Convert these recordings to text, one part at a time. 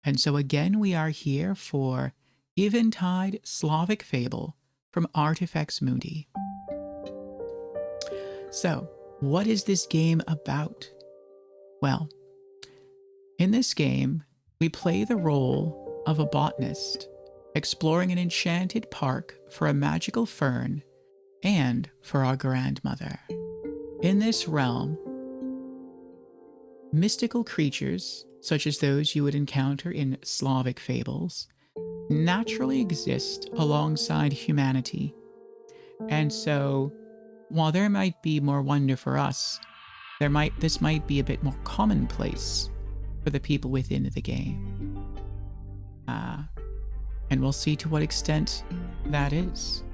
And so again, we are here for Eventide Slavic Fable from Artifex Mundi. So, what is this game about? Well, in this game, we play the role of a botanist, exploring an enchanted park for a magical fern and for our grandmother. In this realm, mystical creatures, such as those you would encounter in Slavic fables, naturally exist alongside humanity. And so, while there might be more wonder for us, this might be a bit more commonplace for the people within the game. And we'll see to what extent that is.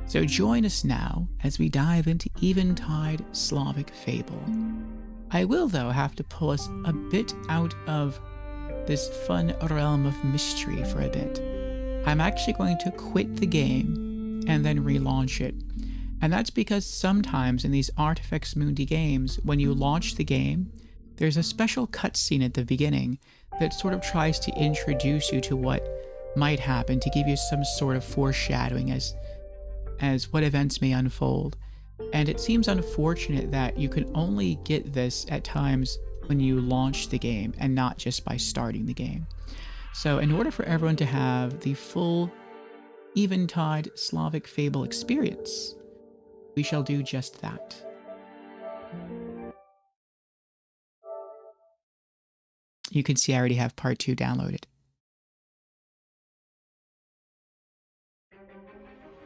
So join us now as we dive into Eventide Slavic Fable. I will, though, have to pull us a bit out of this fun realm of mystery for a bit. I'm actually going to quit the game and then relaunch it. And that's because sometimes in these Artifex Mundi games, when you launch the game, there's a special cutscene at the beginning that sort of tries to introduce you to what might happen, to give you some sort of foreshadowing as what events may unfold. And it seems unfortunate that you can only get this at times when you launch the game and not just by starting the game. So in order for everyone to have the full Eventide Slavic Fable experience, we shall do just that. You can see I already have part 2 downloaded.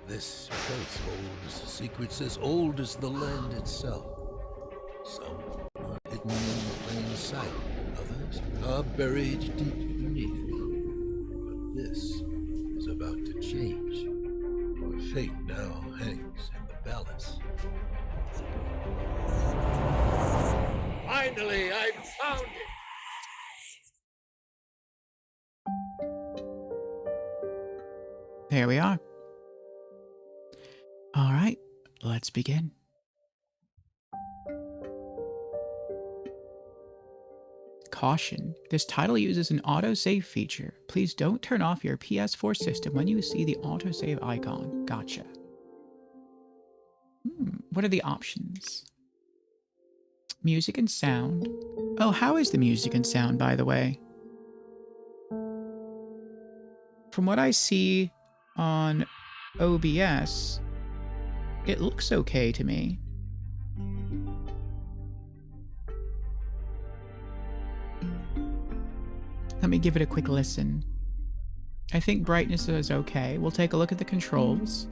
This place holds secrets as old as the land itself. Some are hidden in plain sight, others are buried deep beneath. But this is about to change. Your fate now hangs in the balance. Finally, I've found it! There we are. All right, let's begin. Caution, this title uses an autosave feature. Please don't turn off your PS4 system when you see the autosave icon. Gotcha. What are the options? Music and sound. Oh, how is the music and sound, by the way? From what I see on OBS, it looks okay to me. Let me give it a quick listen. I think brightness is okay. We'll take a look at the controls.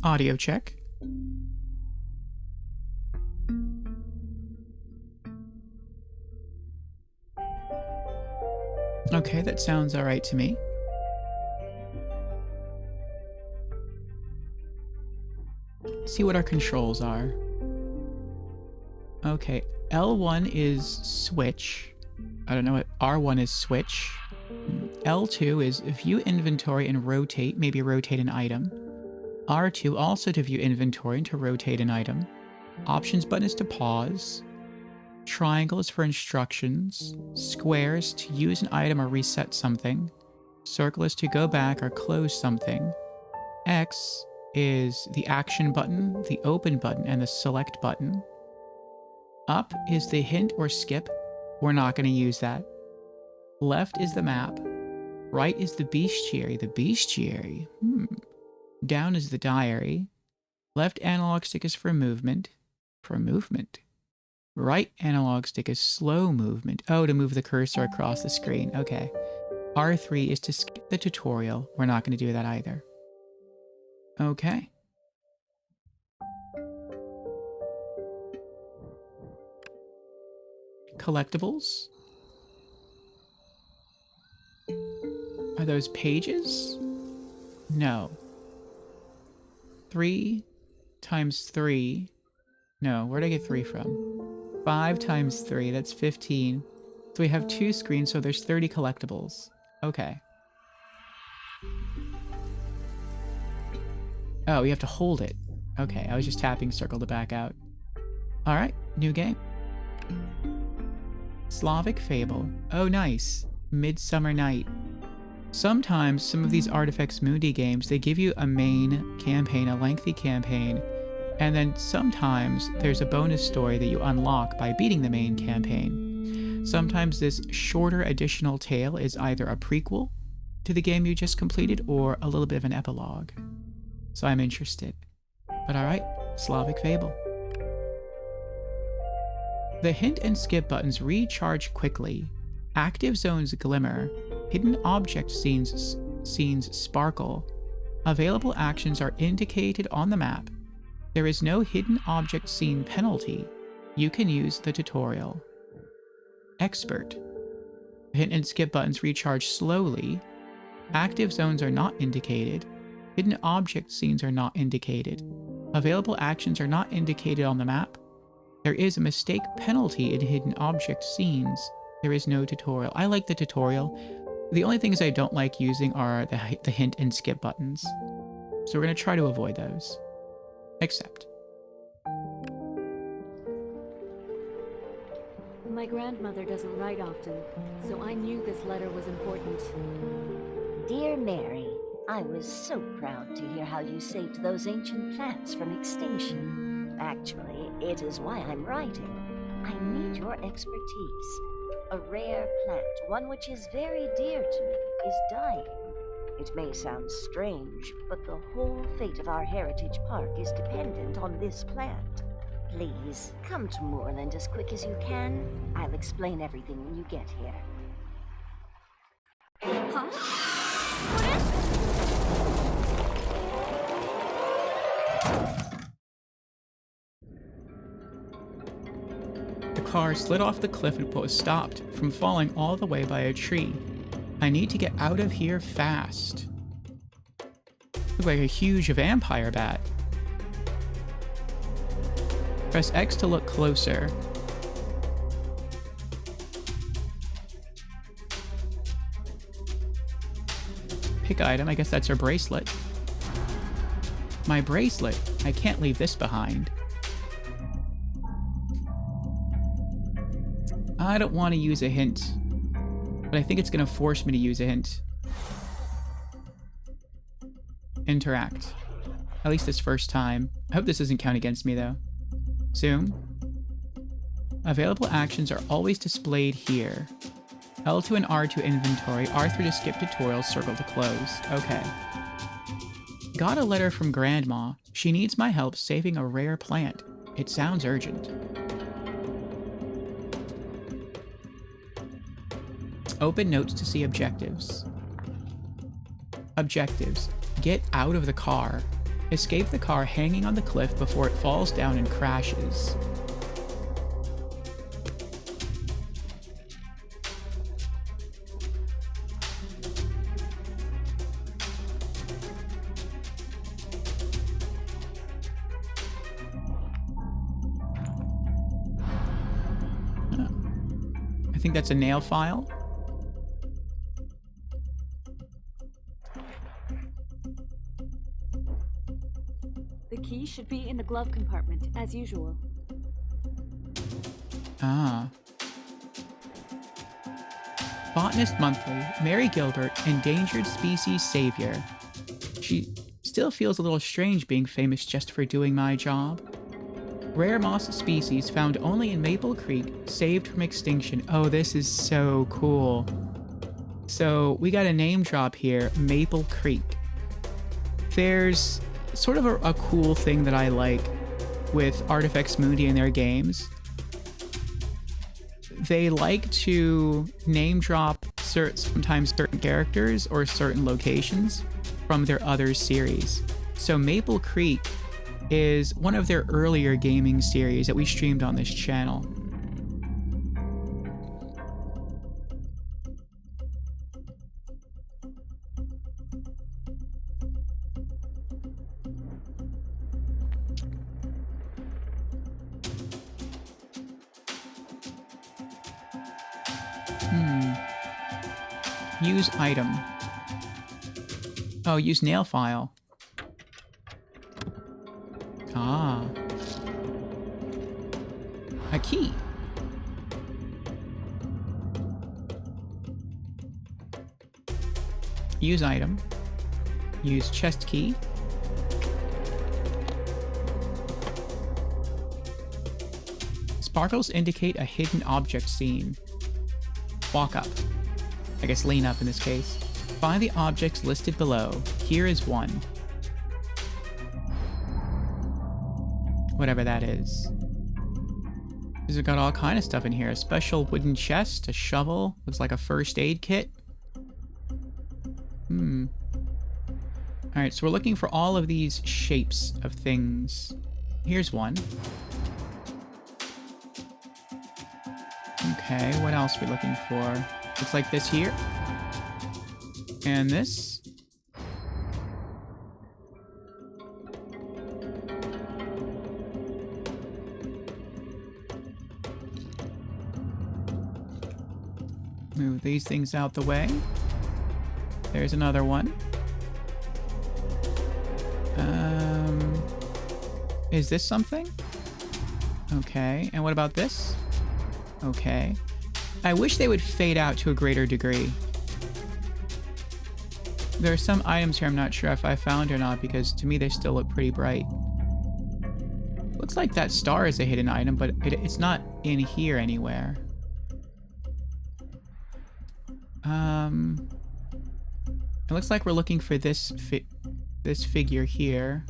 Audio check. Okay, that sounds all right to me. See what our controls are. Okay, L1 is switch. I don't know what R1 is switch. L2 is view inventory and rotate, maybe rotate an item. R2 also to view inventory and to rotate an item. Options button is to pause. Triangle is for instructions. Square is to use an item or reset something. Circle is to go back or close something. X is the action button, the open button, and the select button. Up is the hint or skip. We're not going to use that. Left is the map. Right is the bestiary. The bestiary. Down is the diary. Left analog stick is for movement. For movement. Right analog stick is slow movement. Oh, to move the cursor across the screen. Okay. R3 is to skip the tutorial. We're not going to do that either. Okay. Collectibles. Are those pages? No. 3 times 3. No, where'd I get 3 from? 5 times 3, that's 15. So we have 2 screens, so there's 30 collectibles. Okay. Oh, you have to hold it. Okay, I was just tapping circle to back out. Alright, new game. Slavic Fable. Oh, nice. Midsummer Night. Sometimes some of these Artifex Mundi games, they give you a main campaign, a lengthy campaign, and then sometimes there's a bonus story that you unlock by beating the main campaign. Sometimes this shorter additional tale is either a prequel to the game you just completed or a little bit of an epilogue. So I'm interested. But alright, Slavic Fable. The hint and skip buttons recharge quickly. Active zones glimmer. Hidden object scenes sparkle. Available actions are indicated on the map. There is no hidden object scene penalty. You can use the tutorial. Expert. Hint and skip buttons recharge slowly. Active zones are not indicated. Hidden object scenes are not indicated. Available actions are not indicated on the map. There is a mistake penalty in hidden object scenes. There is no tutorial. I like the tutorial. The only things I don't like using are the hint and skip buttons. So we're going to try to avoid those. Accept. My grandmother doesn't write often, so I knew this letter was important. Dear Mary, I was so proud to hear how you saved those ancient plants from extinction. Actually, it is why I'm writing. I need your expertise. A rare plant, one which is very dear to me, is dying. It may sound strange, but the whole fate of our heritage park is dependent on this plant. Please, come to Moorland as quick as you can. I'll explain everything when you get here. Huh? The car slid off the cliff and was stopped from falling all the way by a tree. I need to get out of here fast. Look like a huge vampire bat. Press X to look closer. Pick item, I guess that's her bracelet. My bracelet. I can't leave this behind. I don't want to use a hint, but I think it's going to force me to use a hint. Interact. At least this first time. I hope this doesn't count against me, though. Zoom. Available actions are always displayed here. L2 and R2 inventory, R3 to skip tutorials, circle to close. Okay. Got a letter from Grandma. She needs my help saving a rare plant. It sounds urgent. Open notes to see objectives. Objectives. Get out of the car. Escape the car hanging on the cliff before it falls down and crashes. I think that's a nail file. The key should be in the glove compartment, as usual. Ah. Botanist Monthly, Mary Gilbert, Endangered Species Savior. She still feels a little strange being famous just for doing my job. Rare moss species found only in Maple Creek, saved from extinction. Oh, this is so cool. So we got a name drop here, Maple Creek. There's sort of a cool thing that I like with Artifex Mundi in their games. They like to name drop sometimes certain characters or certain locations from their other series. So Maple Creek is one of their earlier gaming series that we streamed on this channel. Use item. Oh, use nail file. Ah. A key. Use item. Use chest key. Sparkles indicate a hidden object seen. Walk up. I guess lean up in this case. Find the objects listed below. Here is one. Whatever that is. We've got all kind of stuff in here. A special wooden chest, a shovel. Looks like a first aid kit. Alright, so we're looking for all of these shapes of things. Here's one. Okay, what else are we looking for? Looks like this here. And this. Move these things out the way. There's another one. Is this something? Okay, and what about this? Okay. I wish they would fade out to a greater degree. There are some items here I'm not sure if I found or not, because to me they still look pretty bright. Looks like that star is a hidden item, but it's not in here anywhere. It looks like we're looking for this figure here.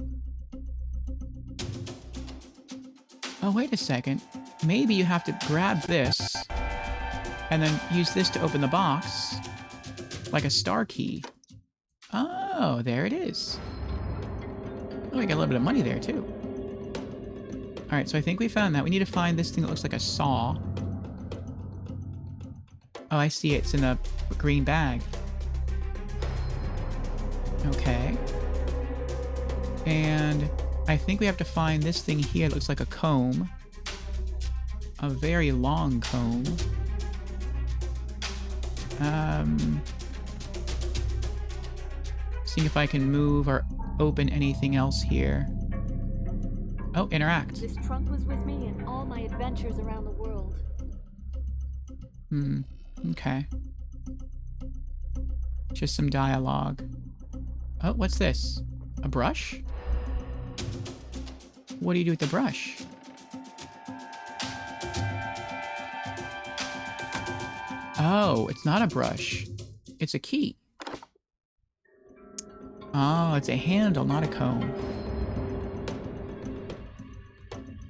Oh, wait a second. Maybe you have to grab this and then use this to open the box like a star key. Oh, there it is. Oh, we got a little bit of money there too. All right, so I think we found that. We need to find this thing that looks like a saw. Oh, I see it. It's in a green bag. Okay. And I think we have to find this thing here. It looks like a comb. A very long comb. Seeing if I can move or open anything else here. Oh, interact. This trunk was with me in all my adventures around the world. Okay. Just some dialogue. Oh, what's this? A brush? What do you do with the brush? Oh, it's not a brush. It's a key. Oh, it's a handle, not a comb.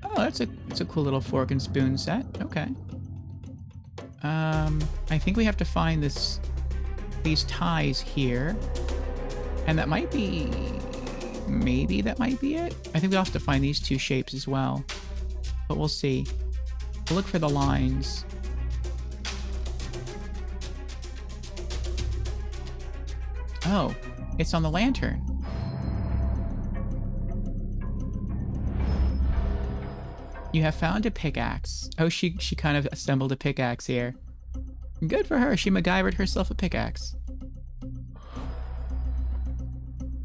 Oh, it's a cool little fork and spoon set. Okay. I think we have to find these ties here. And that might be... Maybe that might be it? I think we'll have to find these two shapes as well. But we'll see. We'll look for the lines. Oh, it's on the lantern. You have found a pickaxe. Oh, she kind of assembled a pickaxe here. Good for her. She MacGyvered herself a pickaxe.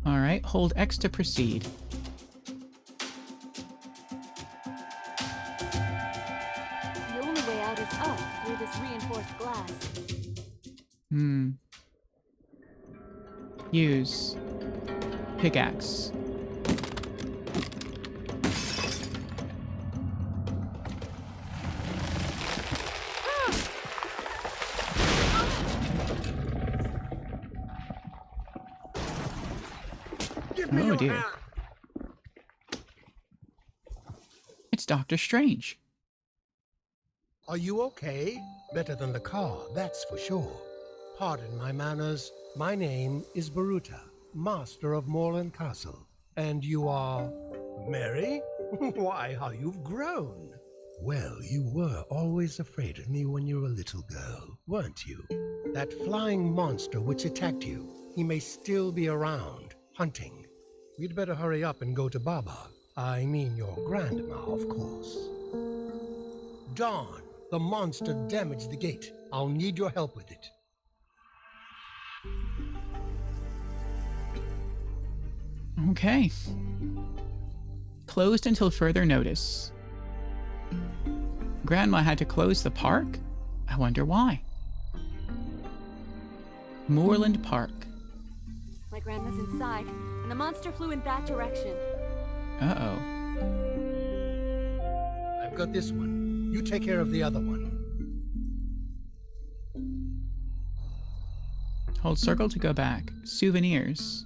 All right, hold X to proceed. The only way out is up through this reinforced glass. Use pickaxe. Oh dear. It's Doctor Strange. Are you okay? Better than the car, that's for sure. Pardon my manners. My name is Baruta, master of Morland Castle. And you are... Mary? Why, how you've grown. Well, you were always afraid of me when you were a little girl, weren't you? That flying monster which attacked you, he may still be around, hunting. We'd better hurry up and go to Baba. I mean your grandma, of course. Dawn, the monster damaged the gate. I'll need your help with it. Okay. Closed until further notice. Grandma had to close the park? I wonder why. Moorland Park. My grandma's inside, and the monster flew in that direction. Uh-oh. I've got this one. You take care of the other one. Hold circle to go back. Souvenirs.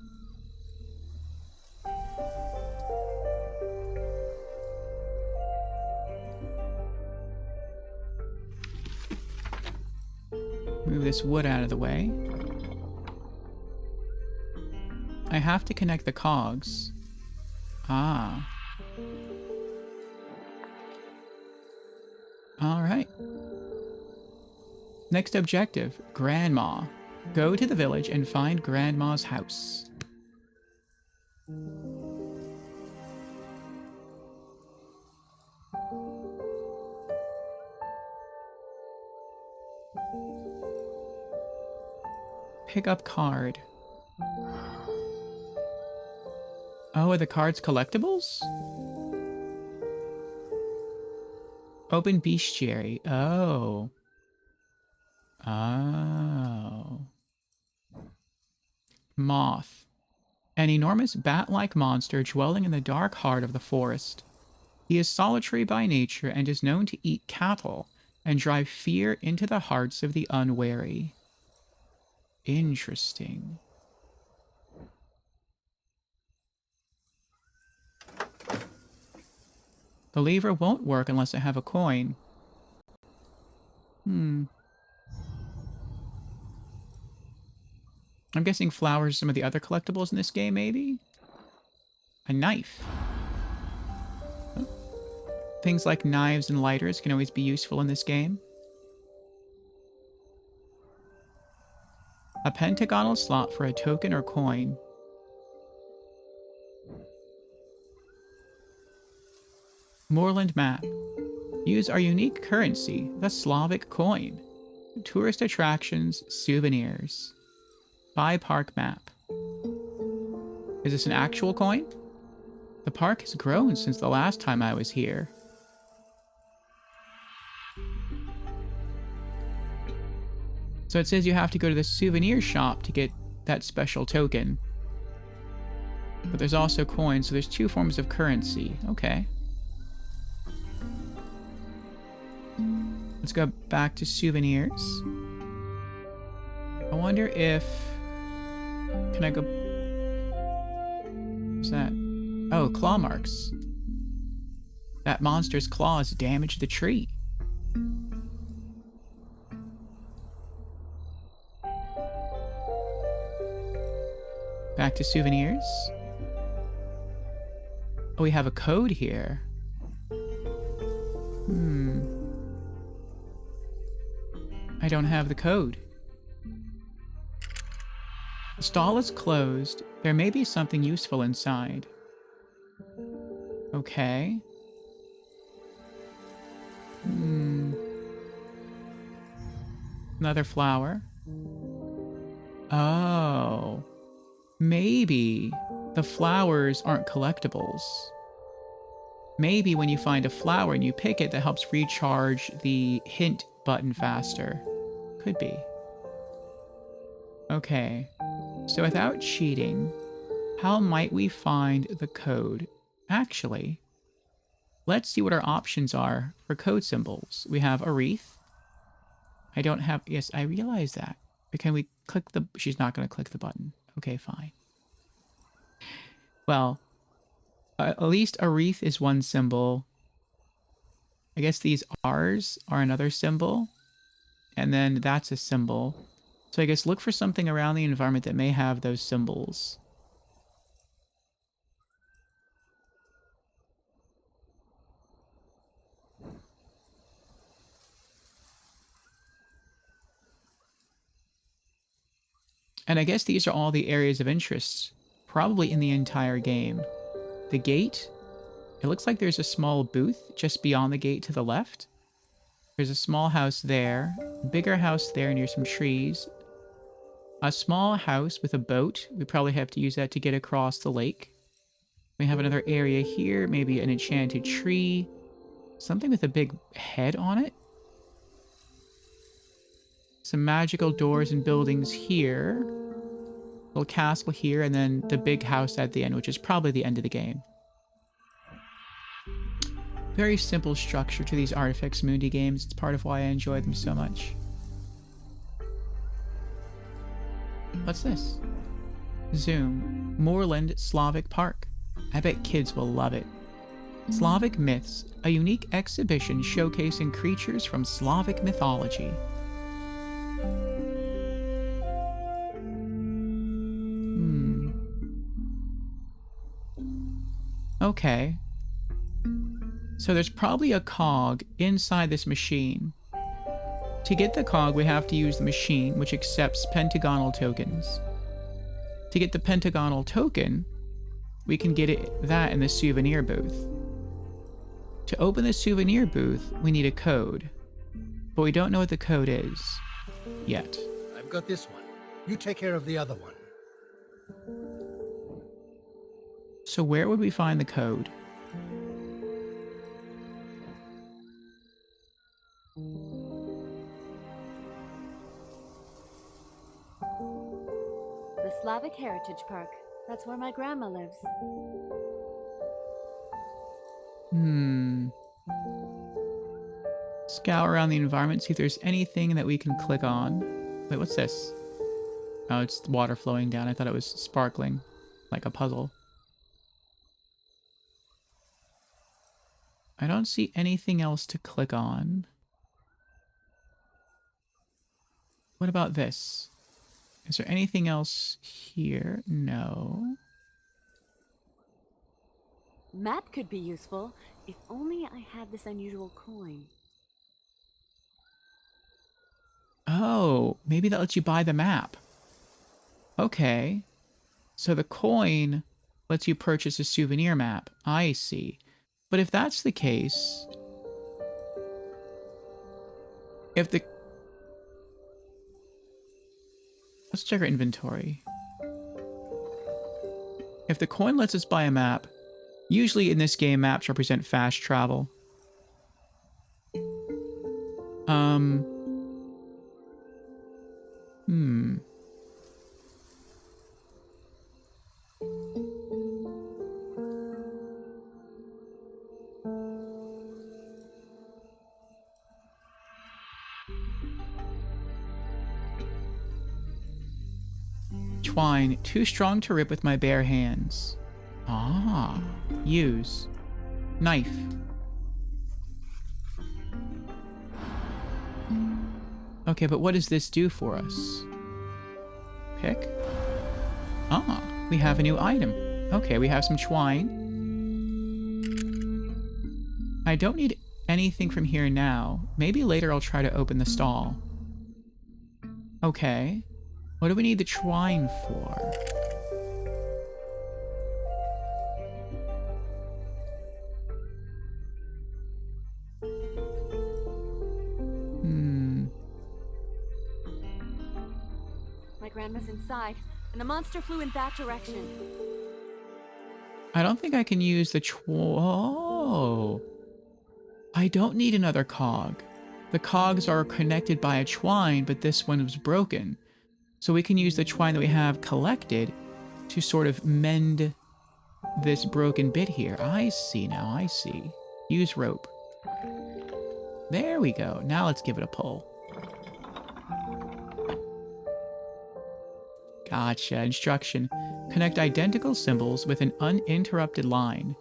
Move this wood out of the way. I have to connect the cogs. Ah. Alright. Next objective, Grandma. Go to the village and find Grandma's house. Pick up card. Oh, are the cards collectibles? Open bestiary. Oh. Oh. Moth. An enormous bat-like monster dwelling in the dark heart of the forest. He is solitary by nature and is known to eat cattle and drive fear into the hearts of the unwary. Interesting. The lever won't work unless I have a coin. I'm guessing flowers are some of the other collectibles in this game, maybe? A knife. Oh. Things like knives and lighters can always be useful in this game. A pentagonal slot for a token or coin. Moorland map. Use our unique currency, the Slavic coin. Tourist attractions, souvenirs. Buy park map. Is this an actual coin? The park has grown since the last time I was here. So it says you have to go to the souvenir shop to get that special token. But there's also coins, so there's two forms of currency. Okay. Let's go back to souvenirs. I wonder if... Can I go... What's that? Oh, claw marks. That monster's claws damaged the tree. Back to souvenirs. Oh, we have a code here. I don't have the code. The stall is closed. There may be something useful inside. Okay. Another flower. Oh. Maybe the flowers aren't collectibles. Maybe when you find a flower and you pick it, that helps recharge the hint button faster. Could be. Okay. So without cheating, how might we find the code? Actually, let's see what our options are for code symbols. We have a wreath. I don't have... Yes, I realize that. But can we click the... She's not going to click the button. Okay, fine. Well, at least a wreath is one symbol. I guess these R's are another symbol. And then that's a symbol. So I guess look for something around the environment that may have those symbols. And I guess these are all the areas of interest, probably in the entire game. The gate, it looks like there's a small booth just beyond the gate to the left. There's a small house there, a bigger house there near some trees. A small house with a boat. We probably have to use that to get across the lake. We have another area here, maybe an enchanted tree. Something with a big head on it. Some magical doors and buildings here. Little castle here, and then the big house at the end, which is probably the end of the game. Very simple structure to these Artifex Mundi games. It's part of why I enjoy them so much. What's this? Zoom. Moorland Slavic Park. I bet kids will love it. Slavic Myths, a unique exhibition showcasing creatures from Slavic mythology. Okay. So there's probably a cog inside this machine. To get the cog, we have to use the machine, which accepts pentagonal tokens. To get the pentagonal token, we can get that in the souvenir booth. To open the souvenir booth, we need a code. But we don't know what the code is yet. I've got this one. You take care of the other one. So where would we find the code? The Slavic Heritage Park. That's where my grandma lives. Scour around the environment, see if there's anything that we can click on. Wait, what's this? Oh, it's water flowing down. I thought it was sparkling, like a puzzle. I don't see anything else to click on. What about this? Is there anything else here? No. Map could be useful, if only I had this unusual coin. Oh, maybe that lets you buy the map. Okay. So the coin lets you purchase a souvenir map. I see. But if that's the case... Let's check our inventory. If the coin lets us buy a map, usually in this game, maps represent fast travel. Twine, too strong to rip with my bare hands. Ah, use. Knife. Okay, but what does this do for us? Pick. Ah, we have a new item. Okay, we have some twine. I don't need anything from here now. Maybe later I'll try to open the stall. Okay. What do we need the twine for? My grandma's inside, and the monster flew in that direction. I don't think I can use the Oh. I don't need another cog. The cogs are connected by a twine, but this one was broken. So we can use the twine that we have collected to sort of mend this broken bit here. I see now, I see. Use rope. There we go. Now let's give it a pull. Gotcha. Instruction. Connect identical symbols with an uninterrupted line.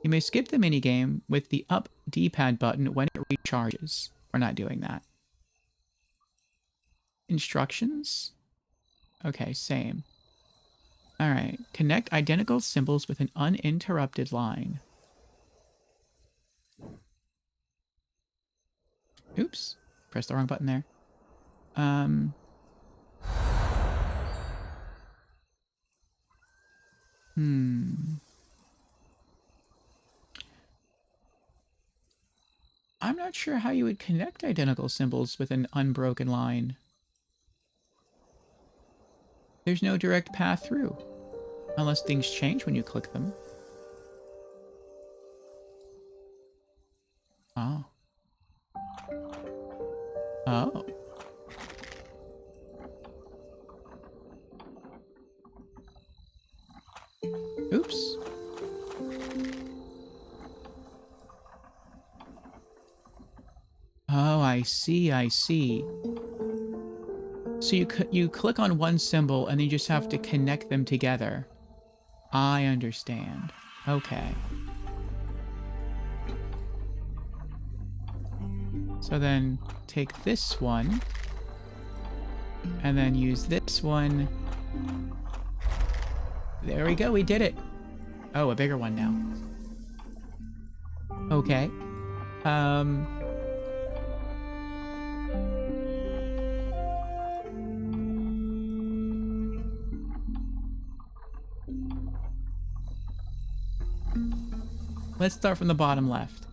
You may skip the minigame with the up D-pad button when it recharges. We're not doing that. Instructions? Okay, same. Alright. Connect identical symbols with an uninterrupted line. Oops. Pressed the wrong button there. I'm not sure how you would connect identical symbols with an unbroken line. There's no direct path through. Unless things change when you click them. Oh. Oh. Oops. Oh, I see, I see. So you click on one symbol and then you just have to connect them together. I understand. Okay. So then take this one and then use this one. There we go, we did it. Oh, a bigger one now. Okay. Let's start from the bottom left.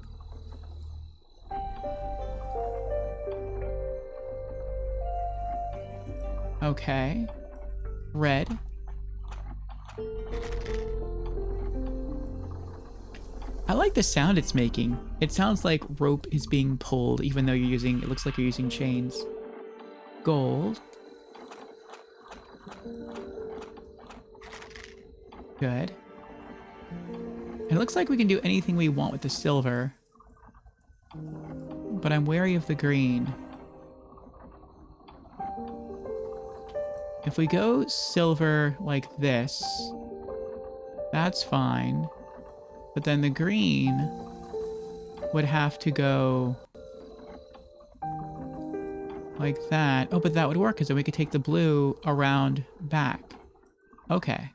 Okay. Red. I like the sound it's making. It sounds like rope is being pulled, even though it looks like you're using chains. Gold. Good. It looks like we can do anything we want with the silver. But I'm wary of the green. If we go silver like this, that's fine. But then the green would have to go like that. Oh, but that would work because then we could take the blue around back. Okay.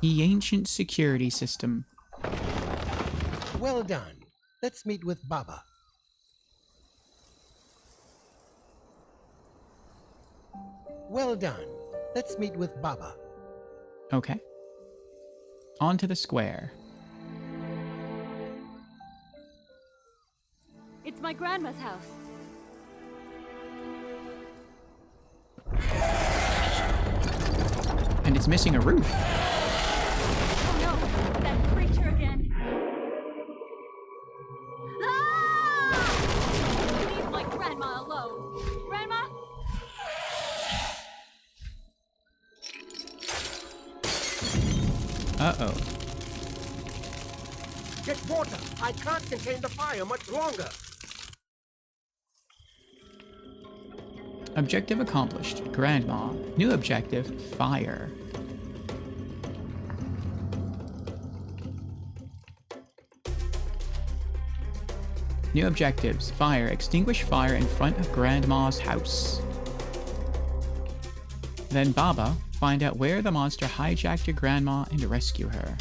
The ancient security system. Well done. Let's meet with Baba. Well done. Let's meet with Baba. Okay. On to the square. It's my grandma's house. And it's missing a roof. Oh no, that creature again. Ah! Leave my grandma alone. Grandma? Uh-oh. Get water. I can't contain the fire much longer. Objective accomplished. Grandma. New objective, fire. New objectives, fire. Extinguish fire in front of Grandma's house. Then Baba, find out where the monster hijacked your grandma and rescue her.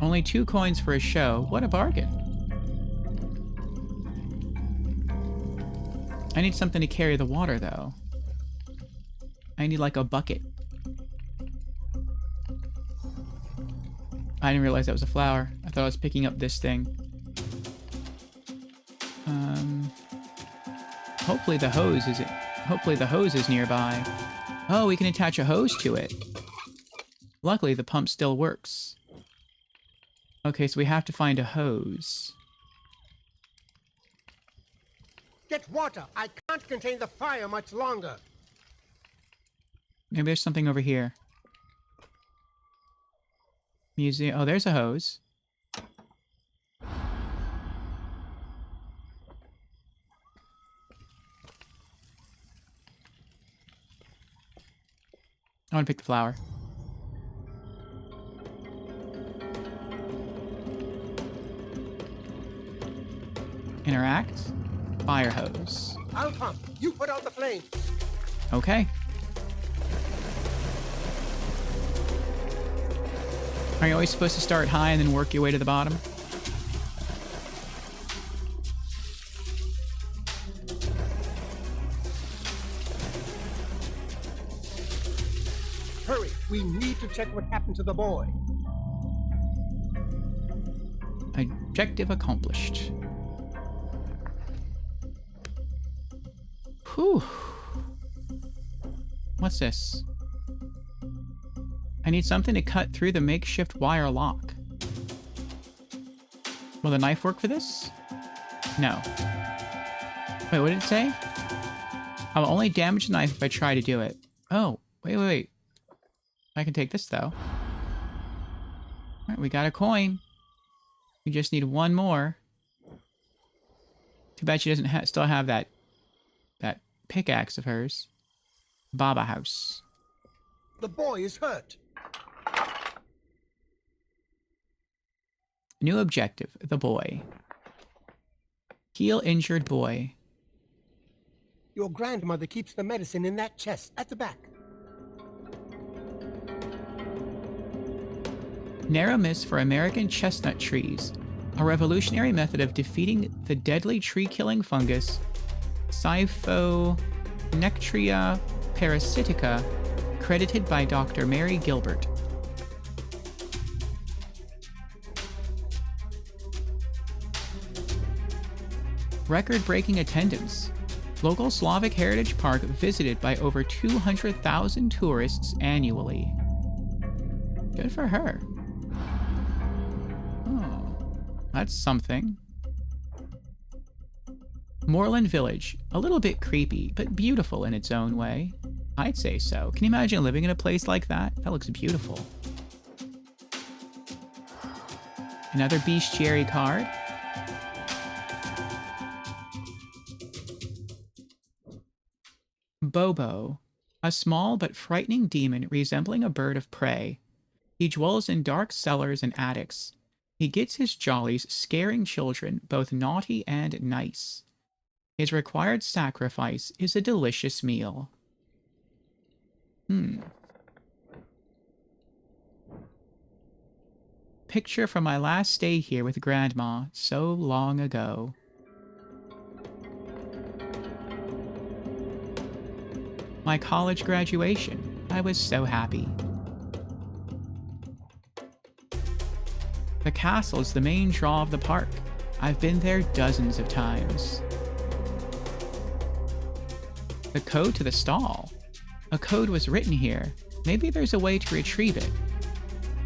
Only 2 coins for a show. What a bargain. I need something to carry the water, though. I need, like, a bucket. I didn't realize that was a flower. I thought I was picking up this thing. Hopefully the hose is nearby. Oh, we can attach a hose to it. Luckily, the pump still works. Okay, so we have to find a hose. Get water. I can't contain the fire much longer. Maybe there's something over here. Museum. Oh, there's a hose. I want to pick the flower. Interact. Fire hose. I'll pump. You put out the flame. Okay. Are you always supposed to start high and then work your way to the bottom? We need to check what happened to the boy. Objective accomplished. Whew. What's this? I need something to cut through the makeshift wire lock. Will the knife work for this? No. Wait, what did it say? I'll only damage the knife if I try to do it. Oh, wait. I can take this, though. Alright, we got a coin. We just need one more. Too bad she doesn't still have that pickaxe of hers. Baba House. The boy is hurt. New objective, the boy. Heal injured boy. Your grandmother keeps the medicine in that chest at the back. Narrow miss for American chestnut trees. A revolutionary method of defeating the deadly tree-killing fungus Siphonictria parasitica, credited by Dr. Mary Gilbert. Record-breaking attendance. Local Slavic Heritage Park visited by over 200,000 tourists annually. Good for her. Oh, that's something. Moorland Village. A little bit creepy, but beautiful in its own way. I'd say so. Can you imagine living in a place like that? That looks beautiful. Another bestiary card. Bobo. A small but frightening demon resembling a bird of prey. He dwells in dark cellars and attics. He gets his jollies scaring children, both naughty and nice. His required sacrifice is a delicious meal. Picture from my last stay here with Grandma so long ago. My college graduation. I was so happy. The castle is the main draw of the park. I've been there dozens of times. The code to the stall. A code was written here. Maybe there's a way to retrieve it.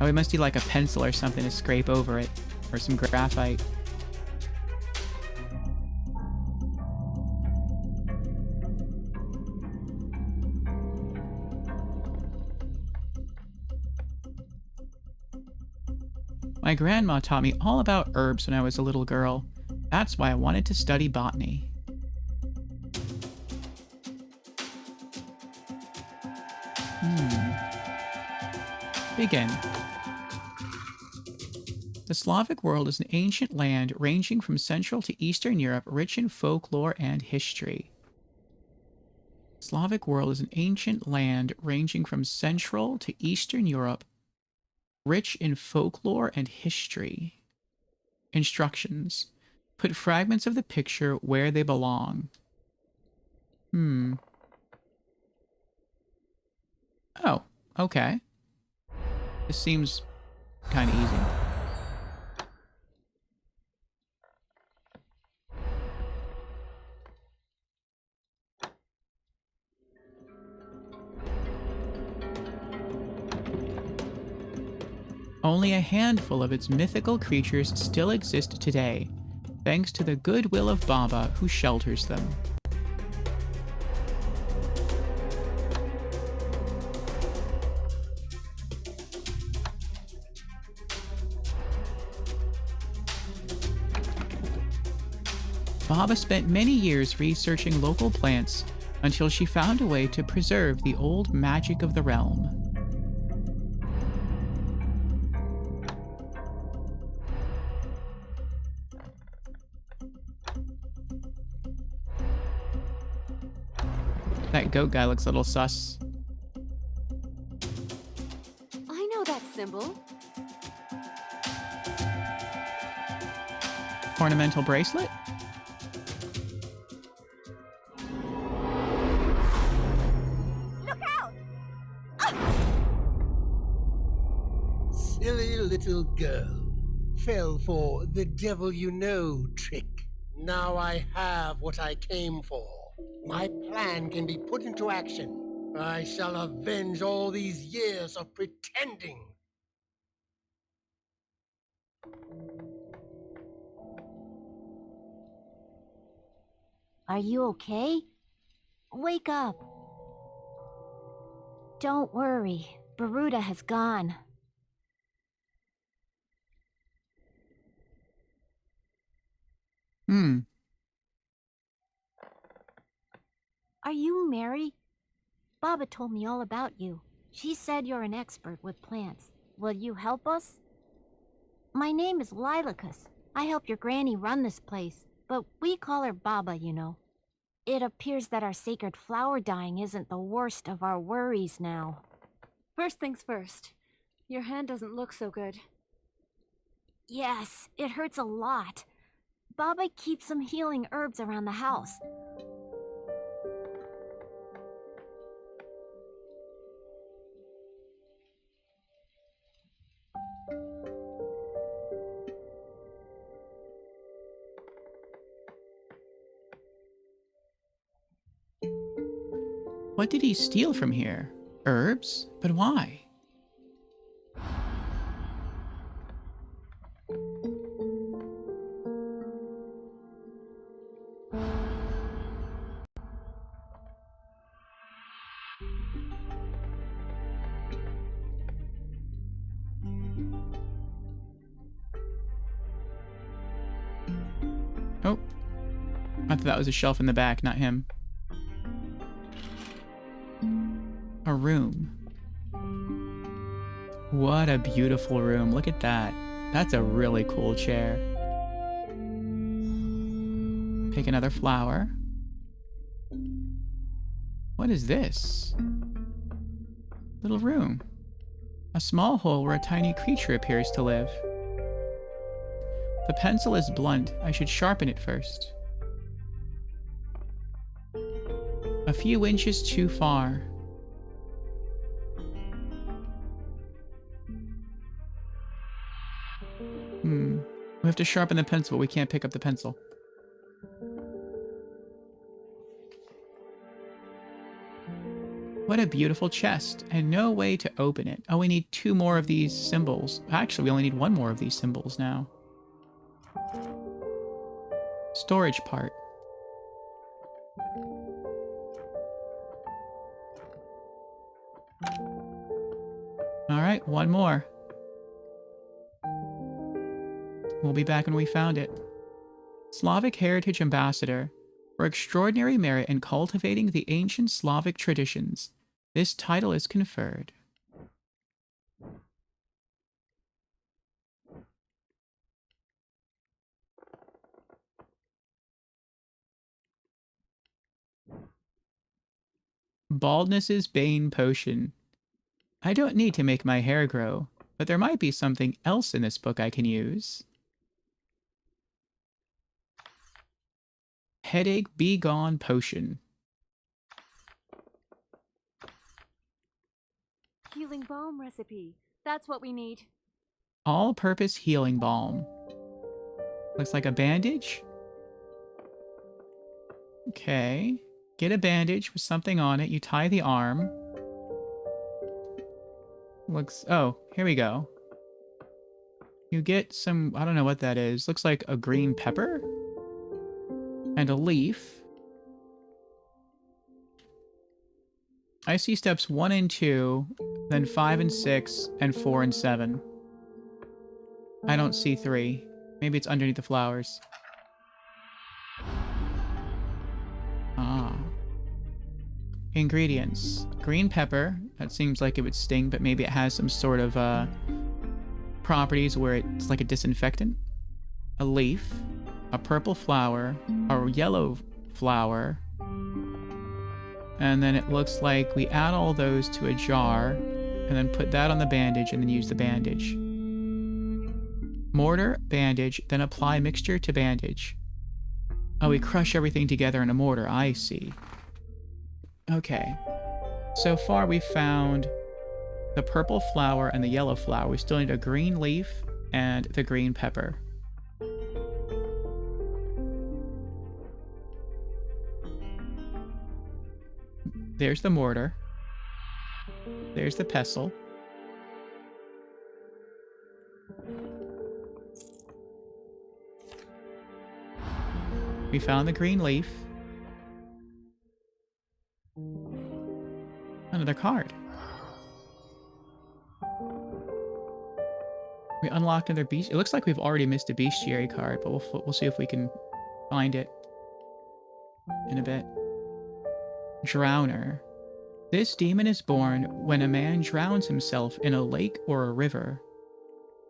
Oh, we must do like a pencil or something to scrape over it. Or some graphite. My grandma taught me all about herbs when I was a little girl. That's why I wanted to study botany. Begin. The Slavic world is an ancient land ranging from Central to Eastern Europe, rich in folklore and history. Slavic world is an ancient land ranging from Central to Eastern Europe, rich in folklore and history. Instructions. Put fragments of the picture where they belong. Oh, okay. This seems kind of easy. Only a handful of its mythical creatures still exist today, thanks to the goodwill of Baba who shelters them. Baba spent many years researching local plants until she found a way to preserve the old magic of the realm. That goat guy looks a little sus. I know that symbol. Ornamental bracelet? Look out! little girl fell for the devil you know trick. Now I have what I came for. My plan can be put into action. I shall avenge all these years of pretending. Are you okay? Wake up. Don't worry. Baruta has gone. Are you Mary? Baba told me all about you. She said you're an expert with plants. Will you help us? My name is Lilacus. I help your granny run this place, but we call her Baba, you know. It appears that our sacred flower dying isn't the worst of our worries now. First things first. Your hand doesn't look so good. Yes, it hurts a lot. Baba keeps some healing herbs around the house. What did he steal from here? Herbs? But why? Oh. I thought that was a shelf in the back, not him. A room. What a beautiful room. Look at that. That's a really cool chair. Pick another flower. What is this? Little room. A small hole where a tiny creature appears to live. The pencil is blunt. I should sharpen it first. A few inches too far. We have to sharpen the pencil, but we can't pick up the pencil. What a beautiful chest, and no way to open it. Oh, we need 2 more of these symbols. Actually, we only need 1 more of these symbols now. Storage part. Alright, 1 more. We'll be back when we found it. Slavic Heritage Ambassador. For extraordinary merit in cultivating the ancient Slavic traditions, this title is conferred. Baldness's Bane Potion. I don't need to make my hair grow, but there might be something else in this book I can use. Headache Be Gone Potion. Healing balm recipe. That's what we need. All-purpose healing balm. Looks like a bandage. Okay. Get a bandage with something on it. You tie the arm. Looks... Oh, here we go. You get some... I don't know what that is. Looks like a green pepper? And a leaf. I see steps 1 and 2, then 5 and 6, and 4 and 7. I don't see 3. Maybe it's underneath the flowers. Ah. Ingredients. Green pepper. That seems like it would sting, but maybe it has some sort of properties where it's like a disinfectant. A leaf. A purple flower, a yellow flower, and then it looks like we add all those to a jar and then put that on the bandage and then use the bandage. Mortar, bandage, then apply mixture to bandage. Oh, we crush everything together in a mortar. I see. Okay. So far we've found the purple flower and the yellow flower. We still need a green leaf and the green pepper. There's the mortar. There's the pestle. We found the green leaf. Another card. We unlocked another beast. It looks like we've already missed a bestiary card, but we'll see if we can find it in a bit. Drowner. This demon is born when a man drowns himself in a lake or a river.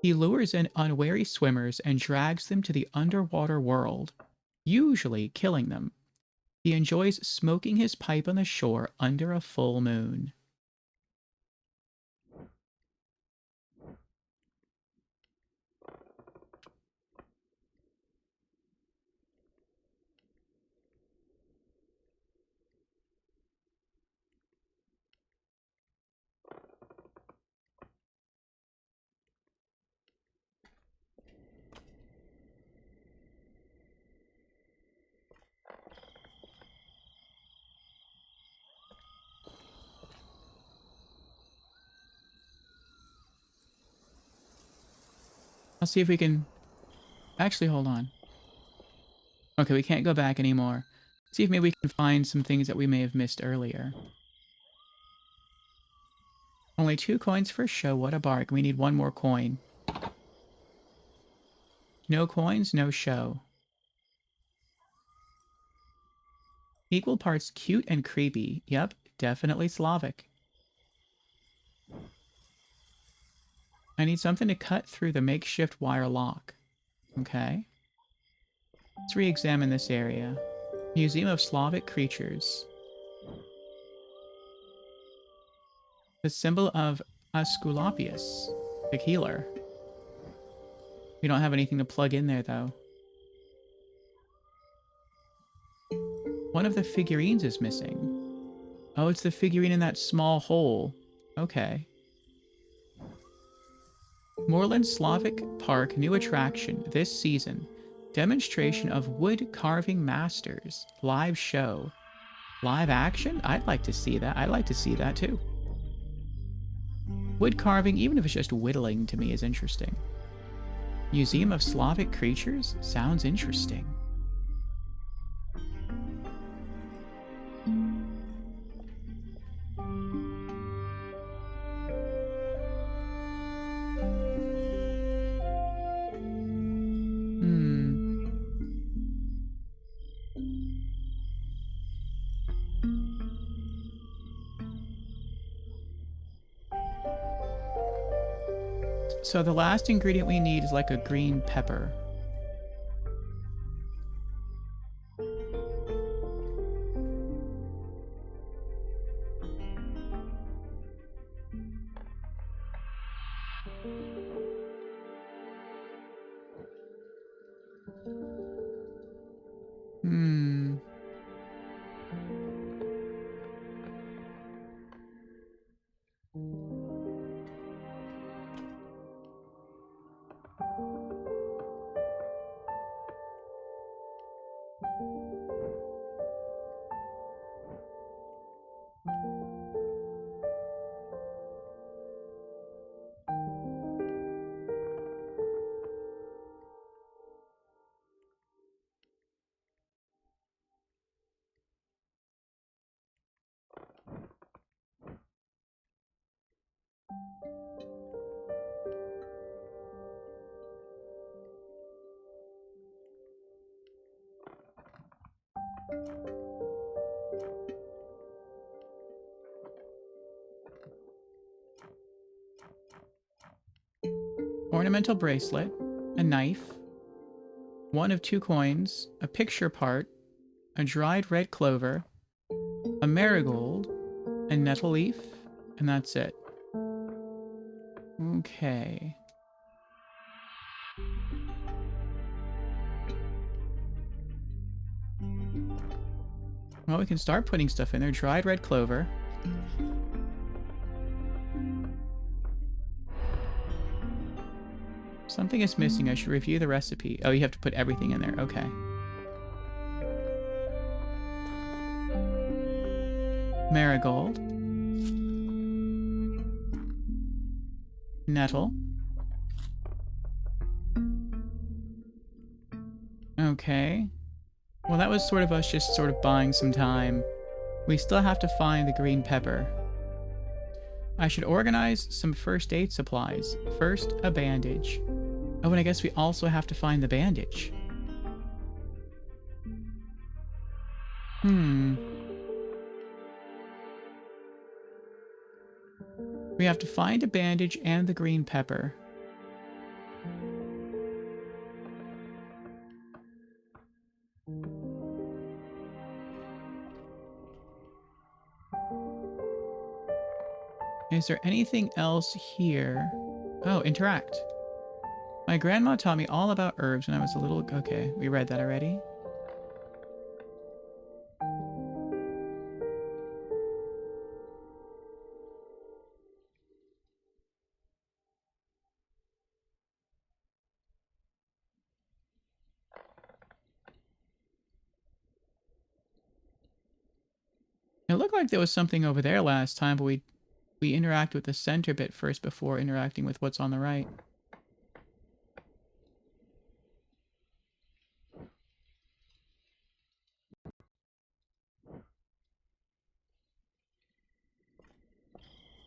He lures in unwary swimmers and drags them to the underwater world, usually killing them. He enjoys smoking his pipe on the shore under a full moon. I'll see if we can... Actually, hold on. Okay, we can't go back anymore. See if maybe we can find some things that we may have missed earlier. Only 2 coins for a show. What a bargain. We need 1 more coin. No coins, no show. Equal parts cute and creepy. Yep, definitely Slavic. I need something to cut through the makeshift wire lock. Okay. Let's re-examine this area. Museum of Slavic Creatures. The symbol of Asclepius, the healer. We don't have anything to plug in there, though. One of the figurines is missing. Oh, it's the figurine in that small hole. Okay. Moorland Slavic Park new attraction this season. Demonstration of wood carving masters. Live show. Live action? I'd like to see that. I'd like to see that too. Wood carving, even if it's just whittling, to me is interesting. Museum of Slavic Creatures? Sounds interesting. So the last ingredient we need is like a green pepper. Ornamental bracelet, a knife, 1 of 2 coins, a picture part, a dried red clover, a marigold, a nettle leaf, and that's it. Okay. Well, we can start putting stuff in there. Dried red clover. Something is missing. I should review the recipe. Oh, you have to put everything in there. Okay. Marigold. Nettle. Okay. Well, that was sort of us just sort of buying some time. We still have to find the green pepper. I should organize some first aid supplies. First, a bandage. Oh, and I guess we also have to find the bandage. We have to find a bandage and the green pepper. Is there anything else here? Oh, interact. My grandma taught me all about herbs when I was a little... Okay, we read that already. It looked like there was something over there last time, but we interact with the center bit first before interacting with what's on the right.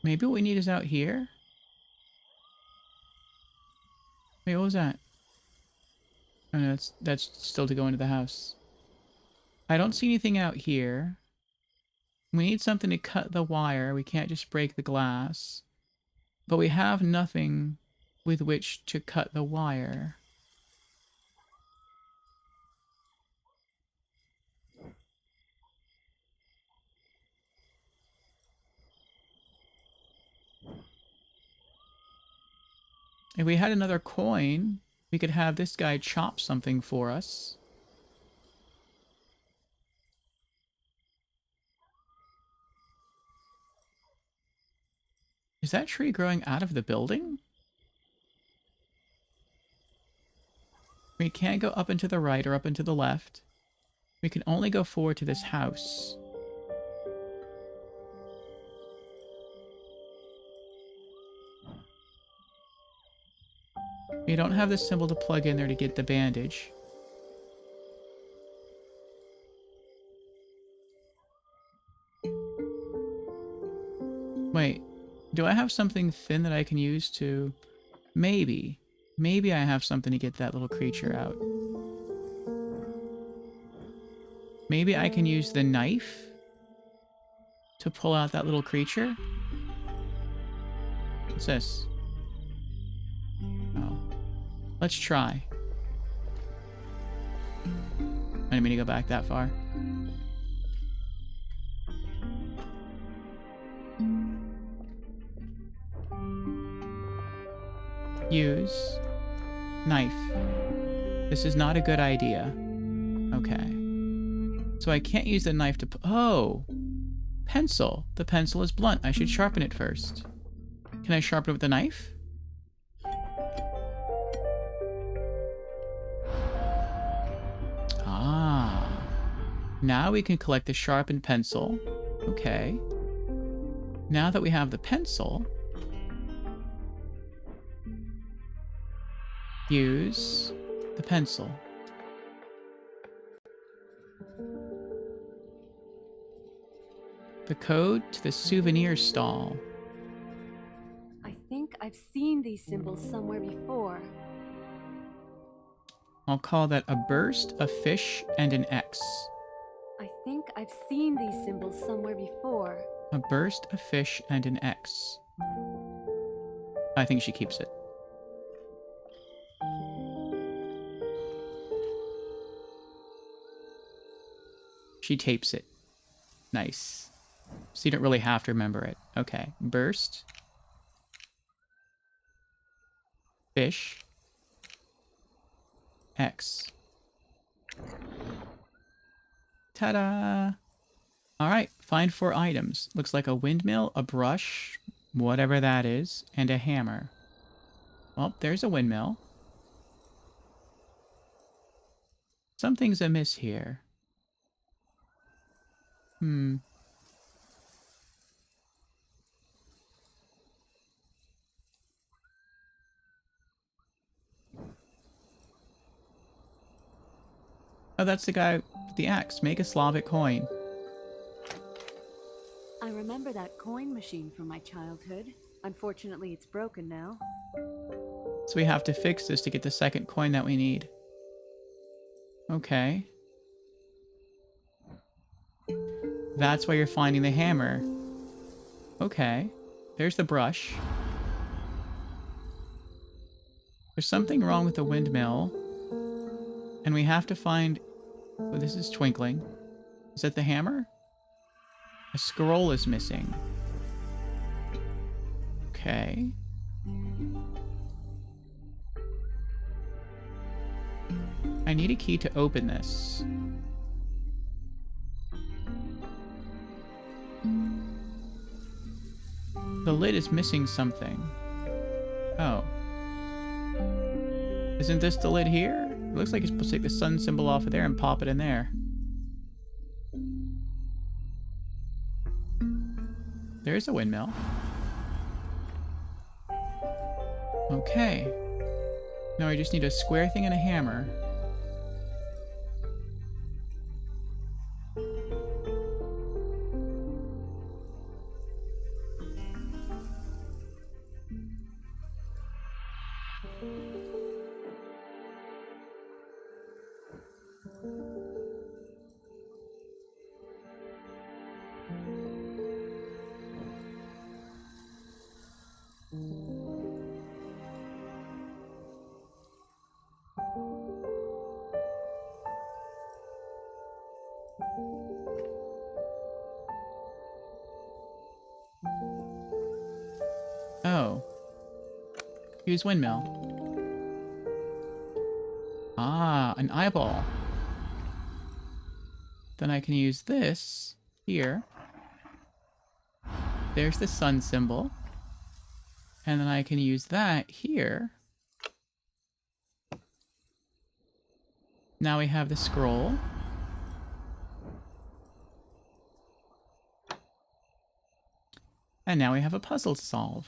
Maybe what we need is out here? Wait, what was that? Oh no, that's still to go into the house. I don't see anything out here. We need something to cut the wire. We can't just break the glass. But we have nothing with which to cut the wire. If we had another coin, we could have this guy chop something for us. Is that tree growing out of the building? We can't go up and to the right or up and to the left. We can only go forward to this house. We don't have the symbol to plug in there to get the bandage. Wait, do I have something thin that I can use to... Maybe. Maybe I have something to get that little creature out. Maybe I can use the knife to pull out that little creature? What's this? Oh. Let's try. I didn't mean to go back that far. Use knife. This is not a good idea. Okay. So I can't use the knife to... Oh! Pencil. The pencil is blunt. I should sharpen it first. Can I sharpen it with the knife? Ah. Now we can collect the sharpened pencil. Okay. Now that we have the pencil... Use the pencil. The code to the souvenir stall. I think I've seen these symbols somewhere before. I'll call that a burst, a fish, and an X. I think I've seen these symbols somewhere before. A burst, a fish, and an X. I think she keeps it. She tapes it. Nice. So you don't really have to remember it. Okay. Burst. Fish. X. Ta-da! Alright, find 4 items. Looks like a windmill, a brush, whatever that is, and a hammer. Well, there's a windmill. Something's amiss here. Hmm. Oh, that's the guy with the axe. Make a Slavic coin. I remember that coin machine from my childhood. Unfortunately, it's broken now. So we have to fix this to get the second coin that we need. Okay. That's why you're finding the hammer. Okay. There's the brush. There's something wrong with the windmill. And we have to find... Oh, this is twinkling. Is that the hammer? A scroll is missing. Okay. I need a key to open this. The lid is missing something. Oh. Isn't this the lid here? It looks like you're supposed to take the sun symbol off of there and pop it in there. There's a windmill. Okay. Now I just need a square thing and a hammer. Oh. Use windmill. Ah, an eyeball. Then I can use this here. There's the sun symbol. And then I can use that here. Now we have the scroll. And now we have a puzzle to solve.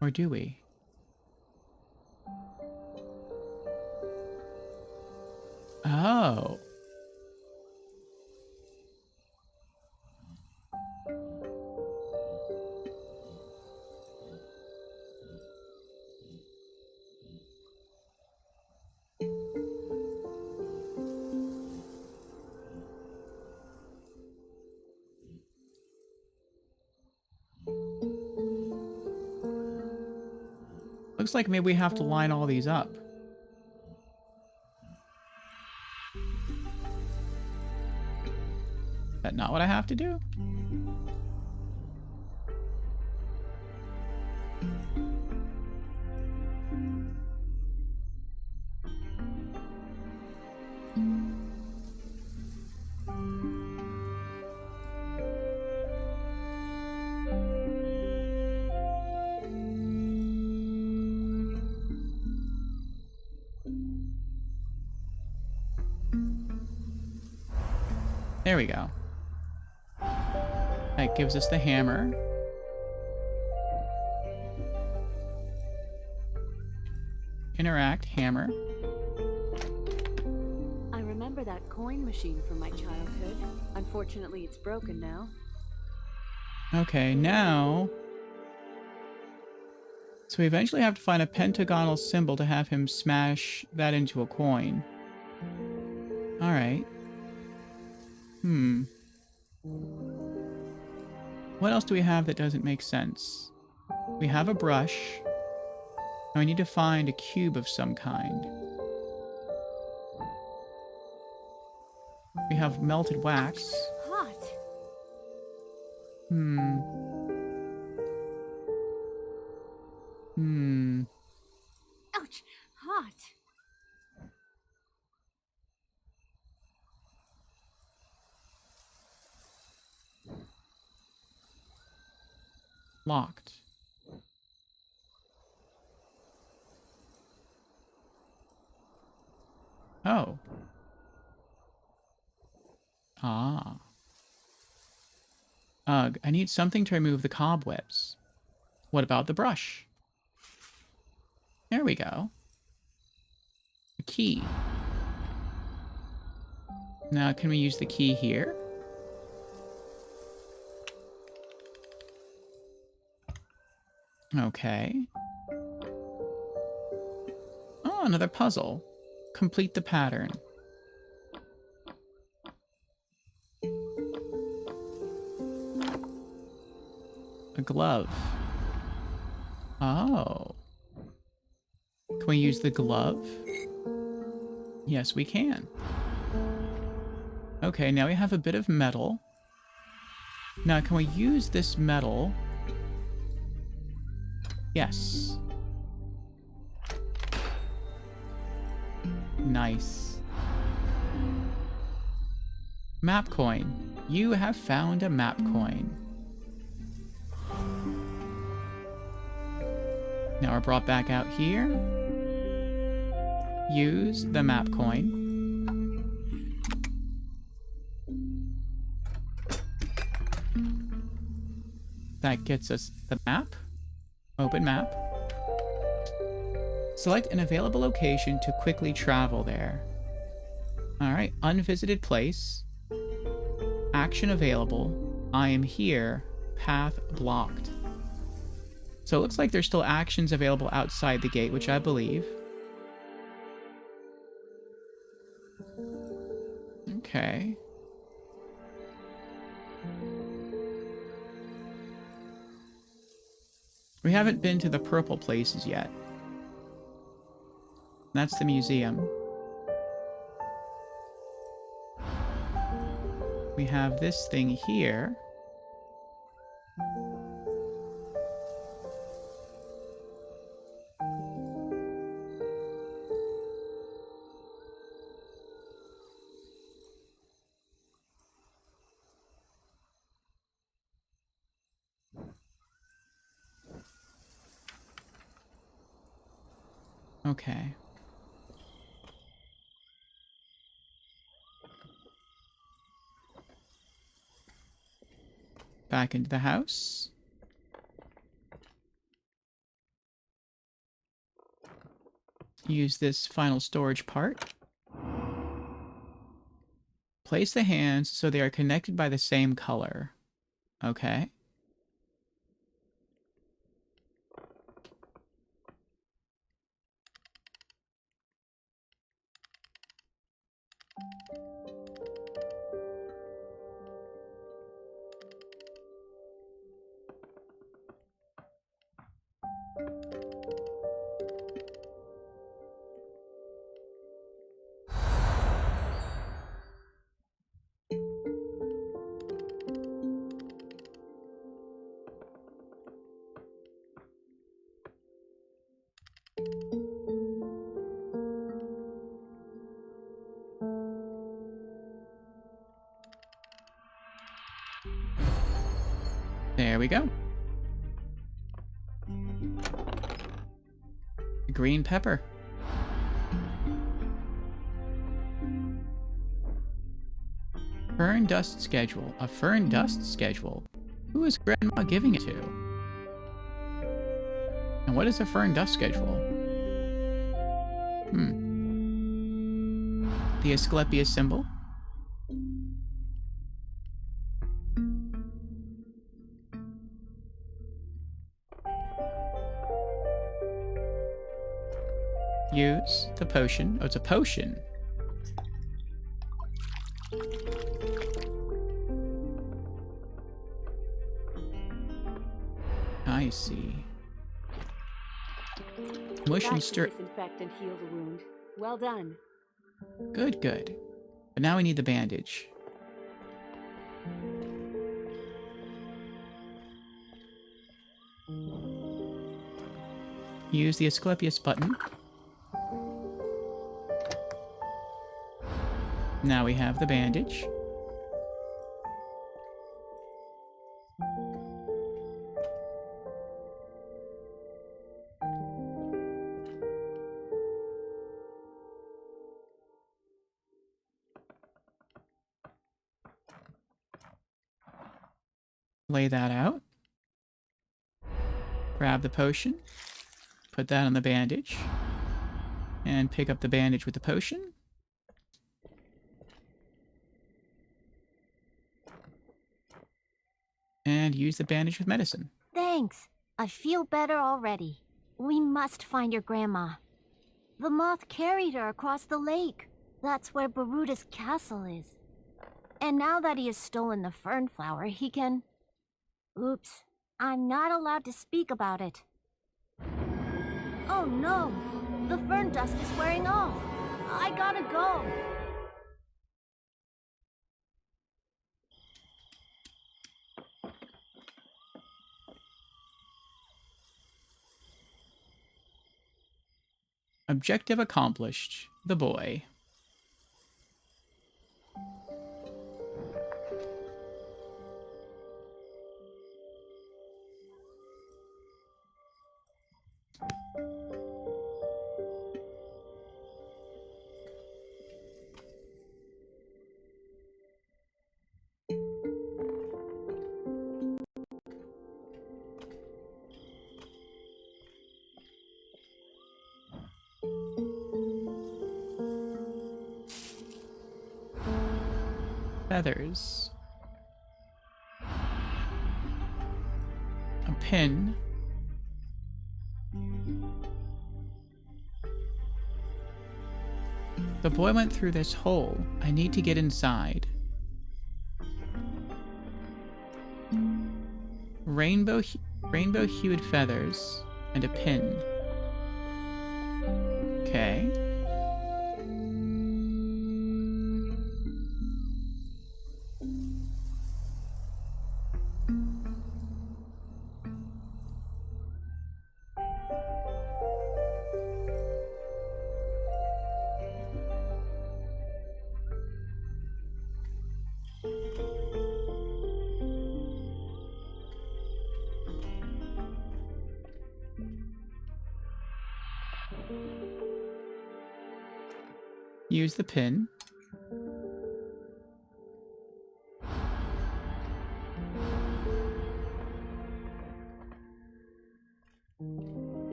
Or do we? Oh. Looks like maybe we have to line all these up. Is that not what I have to do? There we go. That gives us the hammer. Interact, hammer. I remember that coin machine from my childhood. Unfortunately, it's broken now. Okay, now... So we eventually have to find a pentagonal symbol to have him smash that into a coin. Alright. What else do we have that doesn't make sense? We have a brush. And we need to find a cube of some kind. We have melted wax. Hot! Ouch! Hot! Locked. Oh. Ah. Ugh, I need something to remove the cobwebs. What about the brush? There we go. A key. Now, can we use the key here? Okay. Oh, another puzzle. Complete the pattern. A glove. Oh. Can we use the glove? Yes, we can. Okay, now we have a bit of metal. Now, can we use this metal? Yes. Nice. Map coin. You have found a map coin. Now we're brought back out here. Use the map coin. That gets us the map. Open map. Select an available location to quickly travel there. Alright, unvisited place. Action available. I am here. Path blocked. So it looks like there's still actions available outside the gate, which I believe. Okay. We haven't been to the purple places yet. That's the museum. We have this thing here. Okay. Back into the house. Use this final storage part. Place the hands so they are connected by the same color. Okay. There we go. Green pepper. Fern dust schedule. A fern dust schedule? Who is Grandma giving it to? And what is a fern dust schedule? The Asclepius symbol? Use the potion. Oh, it's a potion. I see. Mush and stir. Disinfect and heal the wound. Well done. Good, good. But now we need the bandage. Use the Asclepius button. Now we have the bandage. lay that out. Grab the potion. Put that on the bandage. And pick up the bandage with the potion. And use the bandage with medicine. Thanks. I feel better already. We must find your grandma. The moth carried her across the lake. That's where Baruta's castle is. And now that he has stolen the fern flower, he can... Oops. I'm not allowed to speak about it. Oh no! The fern dust is wearing off. I gotta go. Objective accomplished. The boy. Feathers. A pin. The boy went through this hole. I need to get inside. Rainbow-hued feathers and a pin. Okay. Use the pin.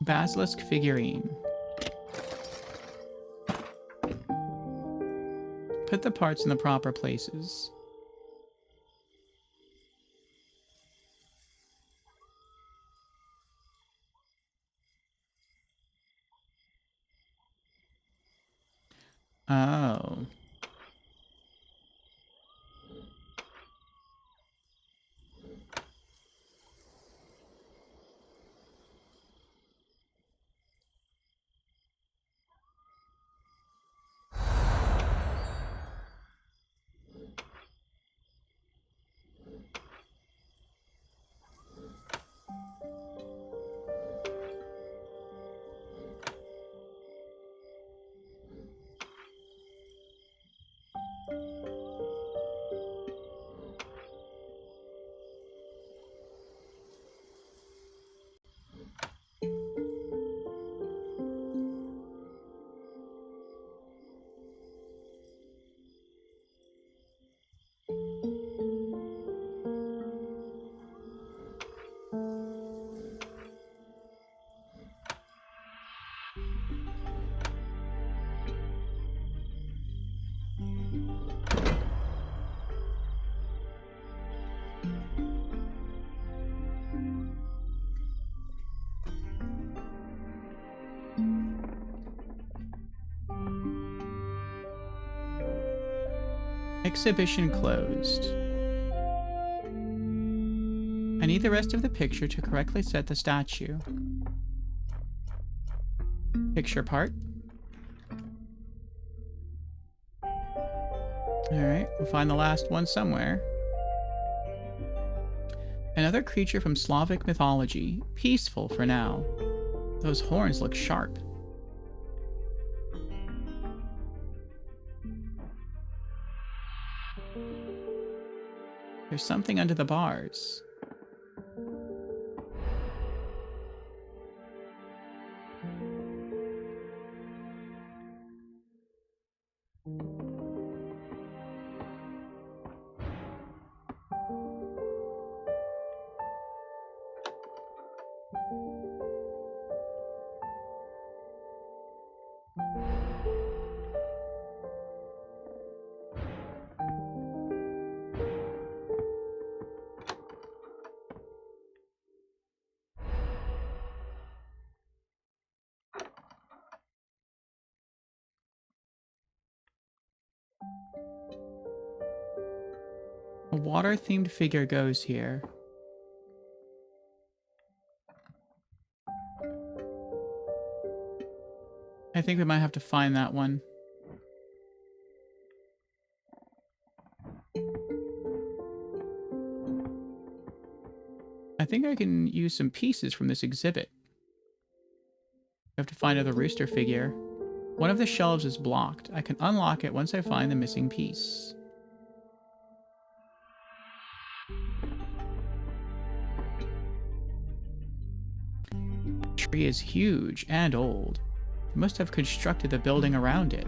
Basilisk figurine. Put the parts in the proper places. Oh. Exhibition closed. I need the rest of the picture to correctly set the statue. Picture part. Alright, we'll find the last one somewhere. Another creature from Slavic mythology. Peaceful for now. Those horns look sharp. There's something under the bars. A water-themed figure goes here. I think we might have to find that one. I think I can use some pieces from this exhibit. I have to find another rooster figure. One of the shelves is blocked. I can unlock it once I find the missing piece. The tree is huge and old. They must have constructed the building around it.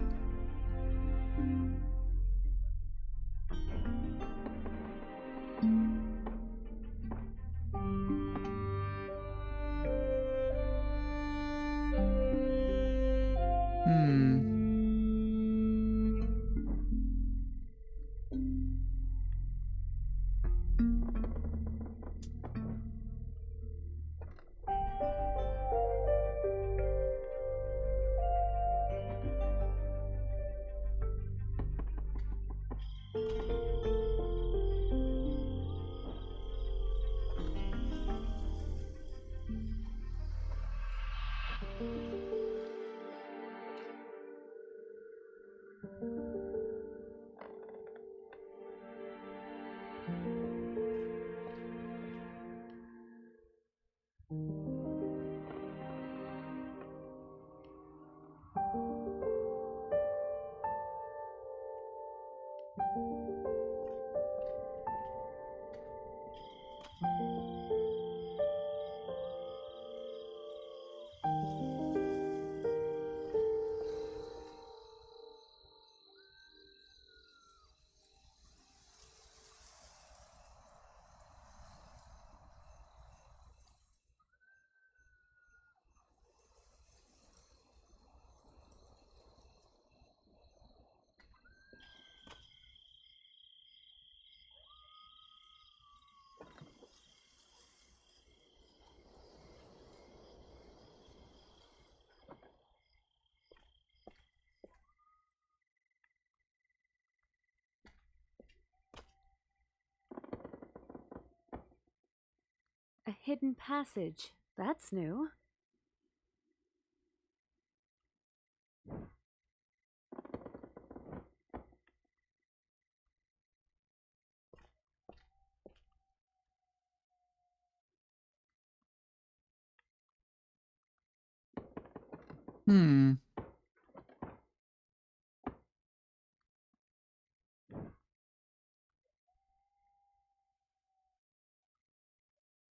A hidden passage. That's new.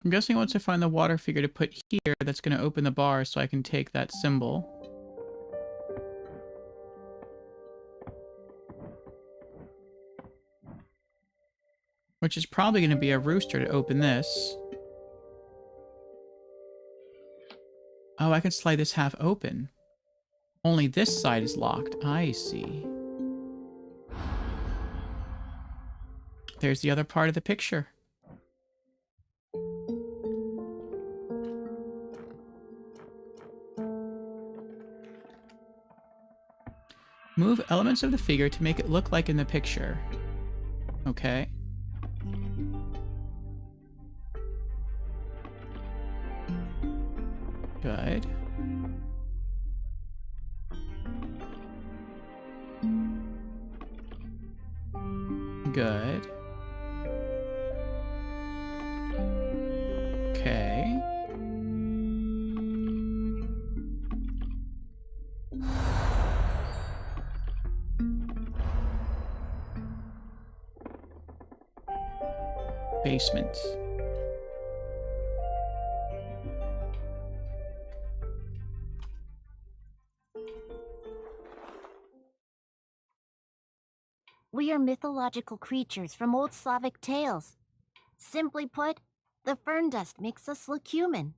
I'm guessing once I find the water figure to put here, that's going to open the bar so I can take that symbol. Which is probably going to be a rooster to open this. Oh, I can slide this half open. Only this side is locked. I see. There's the other part of the picture. Move elements of the figure to make it look like in the picture. Okay. Good. Good. Okay. Basement. We are mythological creatures from old Slavic tales. Simply put, the fern dust makes us look human.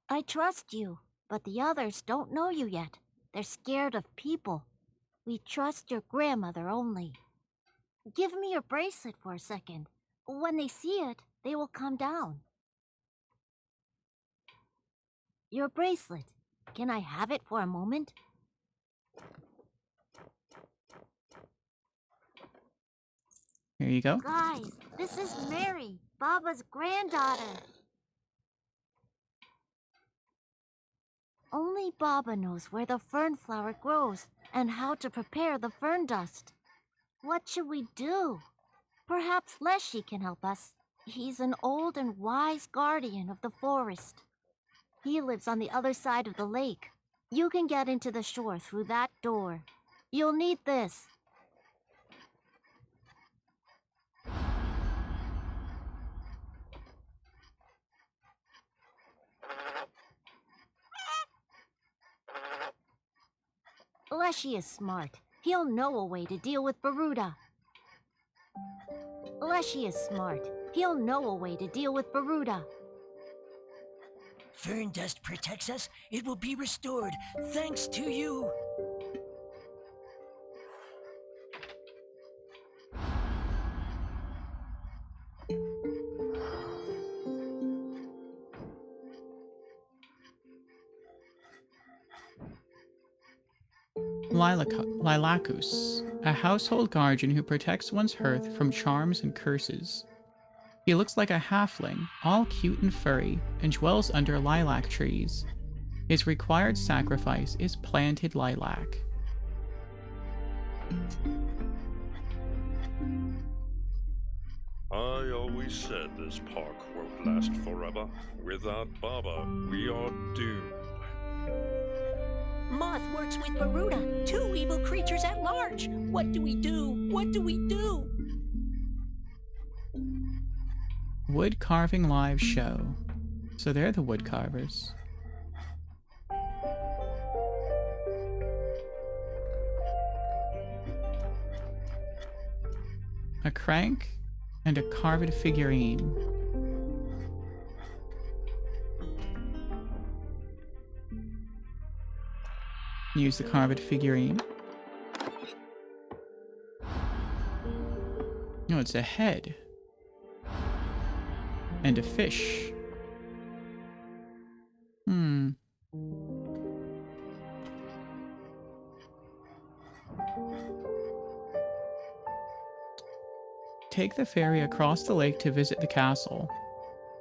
I trust you, but the others don't know you yet. They're scared of people. We trust your grandmother only. Give me your bracelet for a second. When they see it, they will calm down. Your bracelet. Can I have it for a moment? Here you go. Guys, this is Mary, Baba's granddaughter. Only Baba knows where the fern flower grows and how to prepare the fern dust. What should we do? Perhaps Leshy can help us. He's an old and wise guardian of the forest. He lives on the other side of the lake. You can get into the shore through that door. You'll need this. Leshy is smart. He'll know a way to deal with Baruda. Leshy is smart. He'll know a way to deal with Baruda. Fern dust protects us. It will be restored, thanks to you. Lilacus, a household guardian who protects one's hearth from charms and curses. He looks like a halfling, all cute and furry, and dwells under lilac trees. His required sacrifice is planted lilac. I always said this park won't last forever. Without Baba, we are doomed. Moth works with Baruda, two evil creatures at large. What do we do? What do we do? Wood Carving Live Show. So they're the wood carvers. A crank and a carved figurine. Use the carved figurine. No, it's a head. And a fish. Take the ferry across the lake to visit the castle.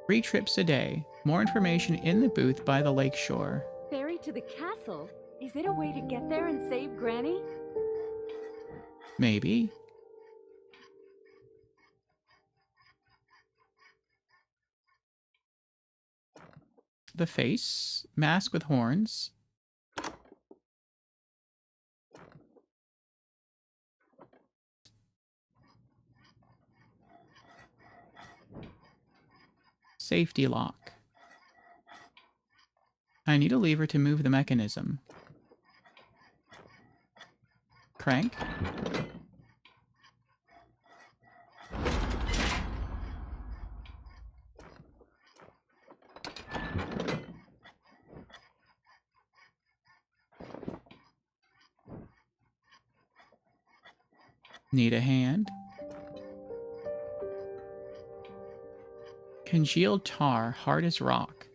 3 trips a day. More information in the booth by the lake shore. Ferry to the castle? Is it a way to get there and save Granny? Maybe. The face. Mask with horns. Safety lock. I need a lever to move the mechanism. Crank. Need a hand. Congealed tar, hard as rock.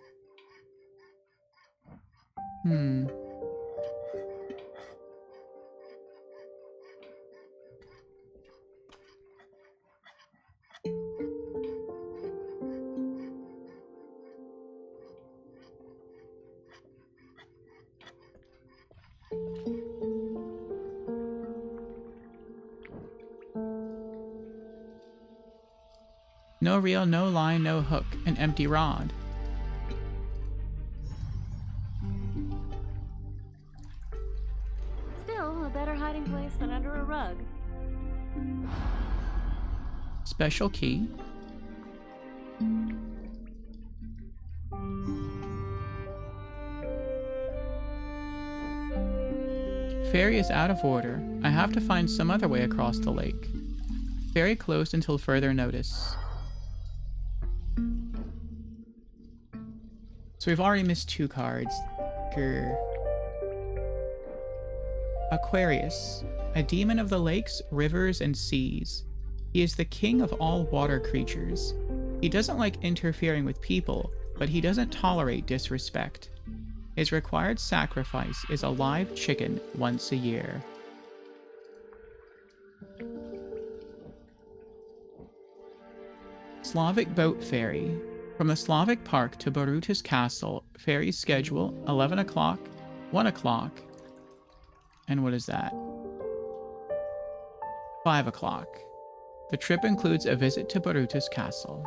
No reel, no line, no hook, an empty rod. Still, a better hiding place than under a rug. Special key. Ferry is out of order. I have to find some other way across the lake. Ferry closed until further notice. So we've already missed 2 cards. Grr. Aquarius, a demon of the lakes, rivers, and seas. He is the king of all water creatures. He doesn't like interfering with people, but he doesn't tolerate disrespect. His required sacrifice is a live chicken once a year. Slavic Boat Ferry. From the Slavic Park to Boruta's Castle, ferry schedule 11 o'clock, 1 o'clock, and what is that? 5 o'clock. The trip includes a visit to Boruta's Castle.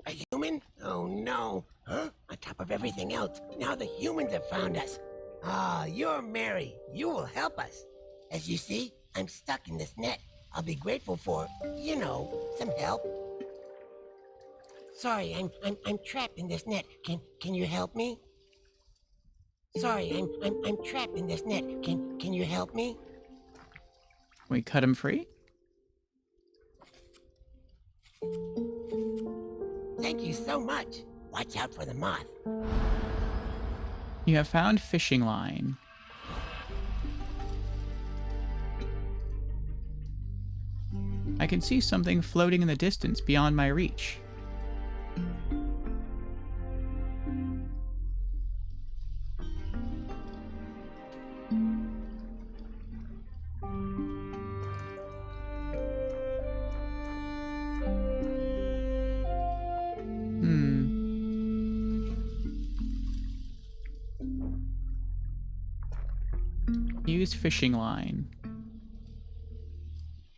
A human? Oh no. Huh? On top of everything else, now the humans have found us. Ah, you're Mary. You will help us. As you see, I'm stuck in this net. I'll be grateful for, you know, some help. Sorry, I'm trapped in this net. Can you help me? Sorry, I'm trapped in this net. Can you help me? We cut him free? Thank you so much. Watch out for the moth. You have found fishing line. I can see something floating in the distance beyond my reach. Use fishing line.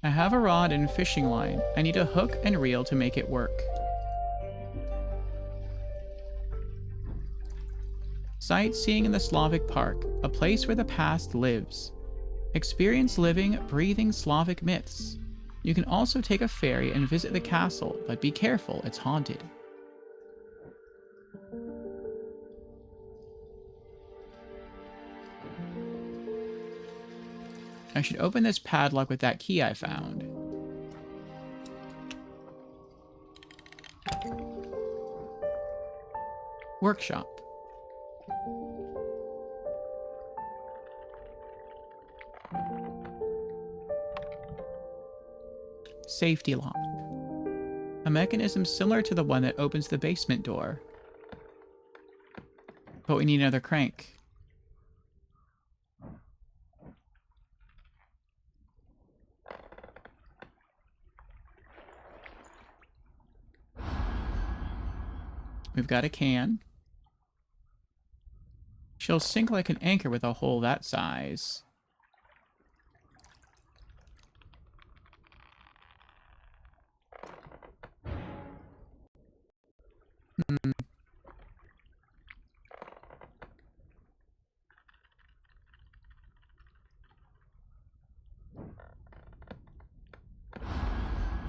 I have a rod and fishing line. I need a hook and reel to make it work. Sightseeing in the Slavic Park, a place where the past lives. Experience living, breathing Slavic myths. You can also take a ferry and visit the castle, but be careful, it's haunted. I should open this padlock with that key I found. Workshop. Safety lock. A mechanism similar to the one that opens the basement door. But we need another crank. We've got a can. She'll sink like an anchor with a hole that size.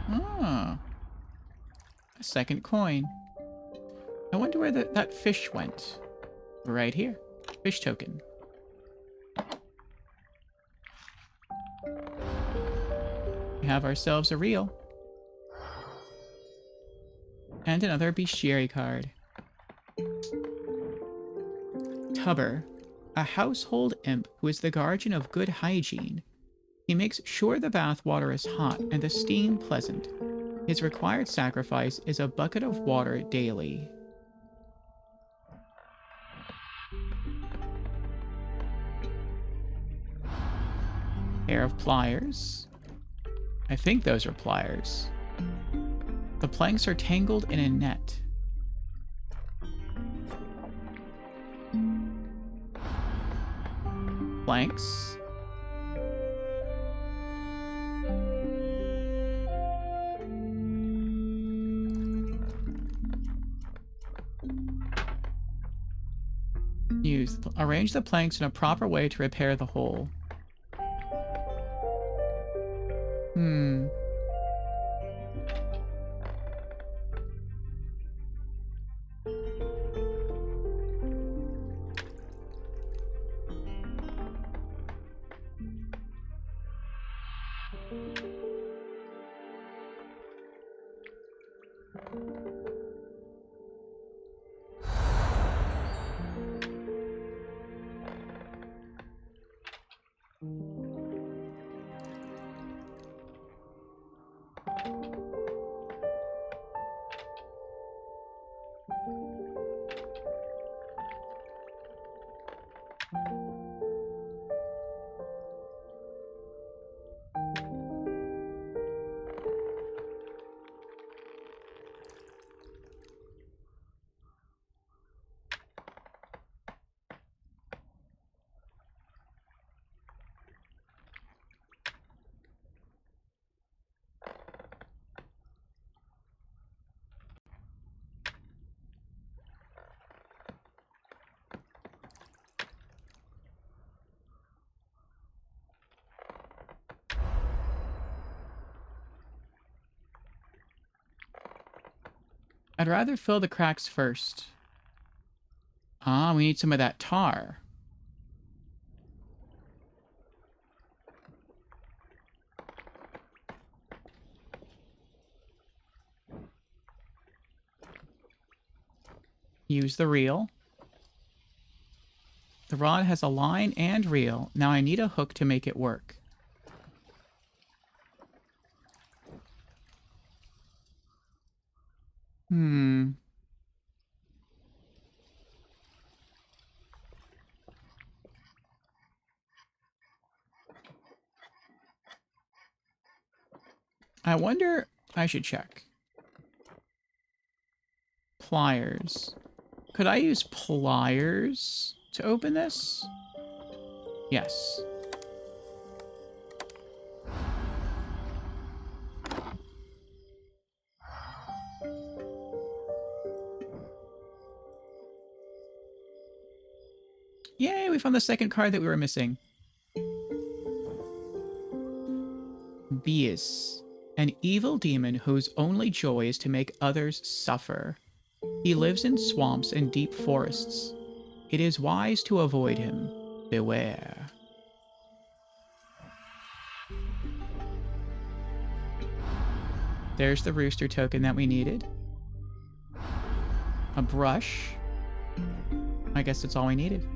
Ah. A second coin. I wonder where that fish went. Right here. Fish token. We have ourselves a reel. And another bestiary card. Tubber. A household imp who is the guardian of good hygiene. He makes sure the bath water is hot and the steam pleasant. His required sacrifice is a bucket of water daily. Pair of pliers. I think those are pliers. The planks are tangled in a net. Planks. Arrange the planks in a proper way to repair the hole. I'd rather fill the cracks first. Ah, we need some of that tar. Use the reel. The rod has a line and reel. Now I need a hook to make it work. I wonder... I should check. Pliers. Could I use pliers to open this? Yes. Yay, we found the second card that we were missing. Bias. An evil demon whose only joy is to make others suffer. He lives in swamps and deep forests. It is wise to avoid him. Beware. There's the rooster token that we needed. A brush. I guess that's all we needed.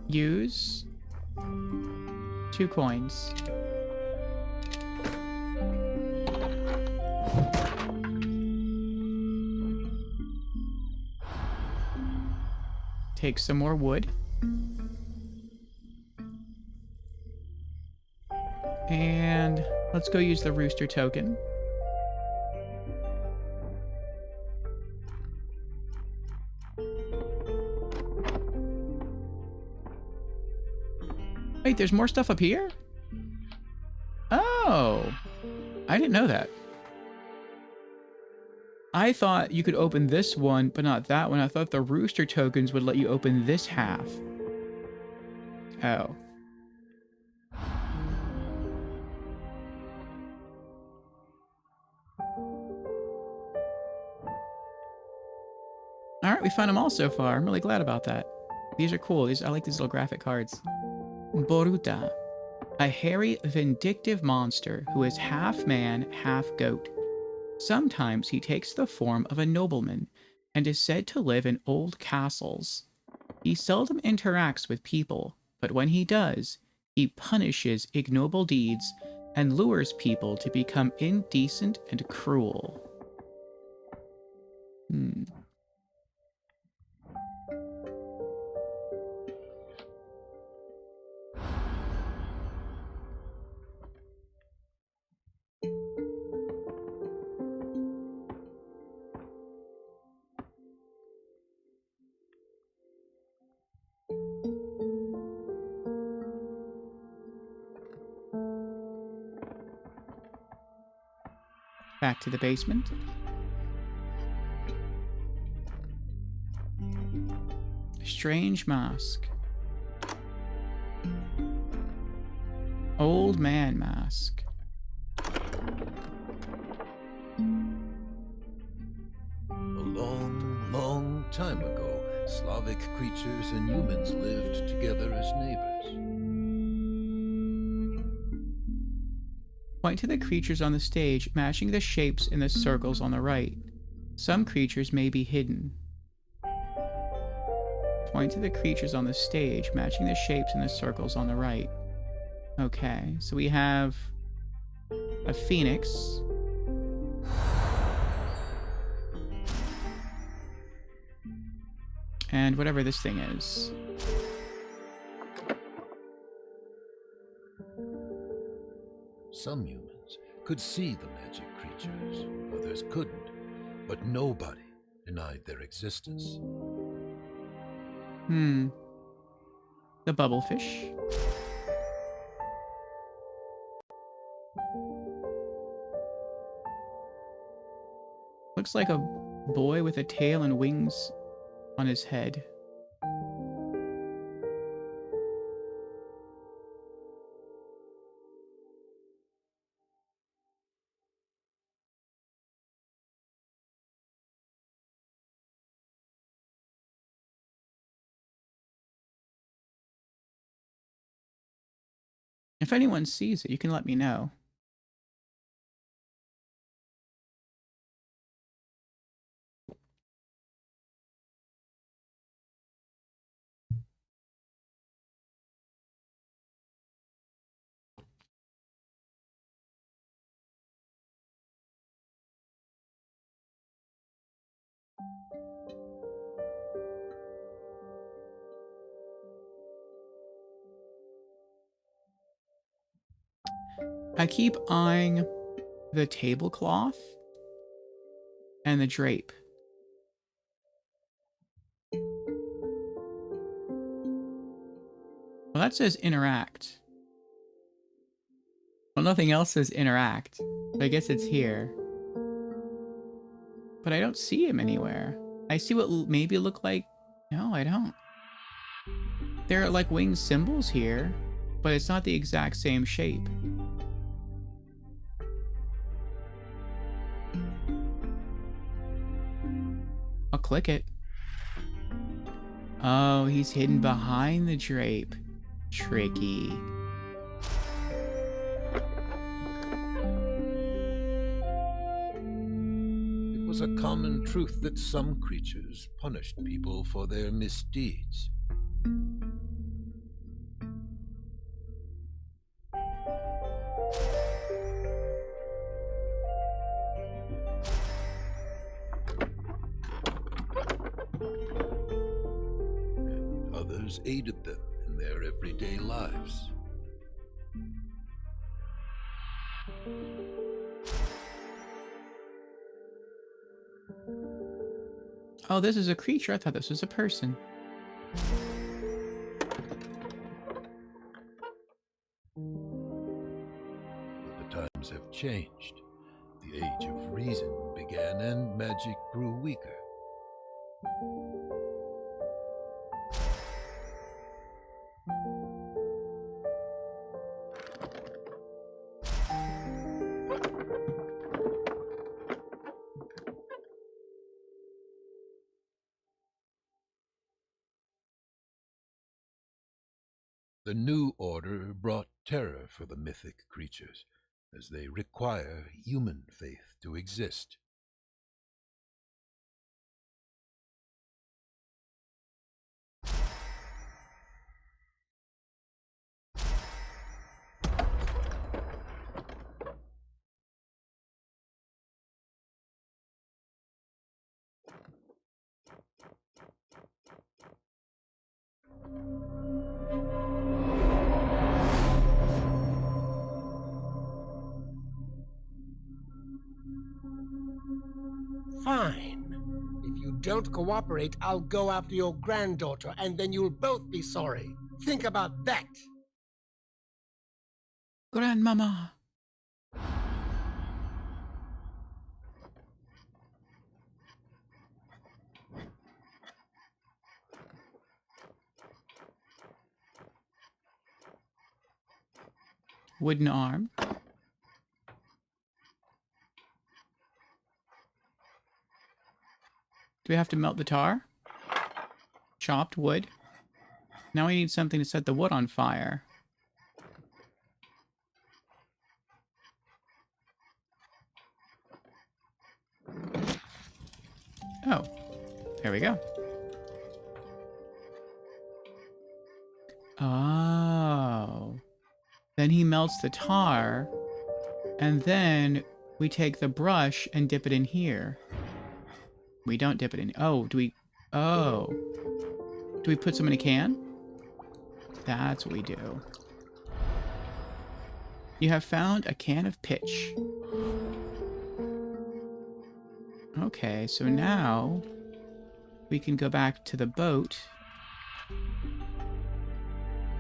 Use 2 coins. Take some more wood. And let's go use the rooster token. Wait, there's more stuff up here? Oh, I didn't know that. I thought you could open this one, but not that one. I thought the rooster tokens would let you open this half. Oh. Alright, we found them all so far. I'm really glad about that. These are cool. I like these little graphic cards. Boruta. A hairy, vindictive monster who is half man, half goat. Sometimes he takes the form of a nobleman and is said to live in old castles. He seldom interacts with people, but when he does, he punishes ignoble deeds and lures people to become indecent and cruel. Back to the basement. Strange mask. Old man mask. A long, long time ago, Slavic creatures and humans lived together as neighbors. Point to the creatures on the stage, matching the shapes in the circles on the right. Some creatures may be hidden. Point to the creatures on the stage, matching the shapes in the circles on the right. Okay, so we have a phoenix. And whatever this thing is. Some humans could see the magic creatures, others couldn't, but nobody denied their existence. The bubblefish. Looks like a boy with a tail and wings on his head. If anyone sees it, you can let me know. I keep eyeing the tablecloth and the drape. Well, that says interact. Well, nothing else says interact. So I guess it's here. But I don't see him anywhere. I see what maybe look like... No, I don't. There are like winged symbols here, but it's not the exact same shape. I'll click it. Oh, he's hidden behind the drape. Tricky. It was a common truth that some creatures punished people for their misdeeds. And others aided them in their everyday lives. Oh, this is a creature. I thought this was a person. But the times have changed. The age of reason began and magic grew weaker. The new order brought terror for the mythic creatures, as they require human faith to exist. Fine. If you don't cooperate, I'll go after your granddaughter, and then you'll both be sorry. Think about that. Grandmama. Wooden arm. Do we have to melt the tar? Chopped wood. Now we need something to set the wood on fire. Oh, there we go. Oh. Then he melts the tar, and then we take the brush and dip it in here. We don't dip it in. Oh, do we... Oh. Do we put some in a can? That's what we do. You have found a can of pitch. Okay, so now we can go back to the boat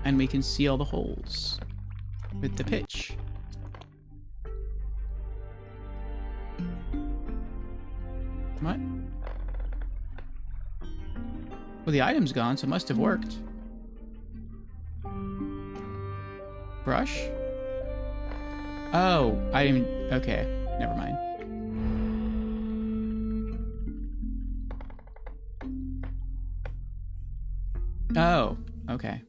and we can seal the holes with the pitch. What? Well, the item's gone, so it must have worked. Brush? Oh, I didn't... Okay, never mind. Oh, okay.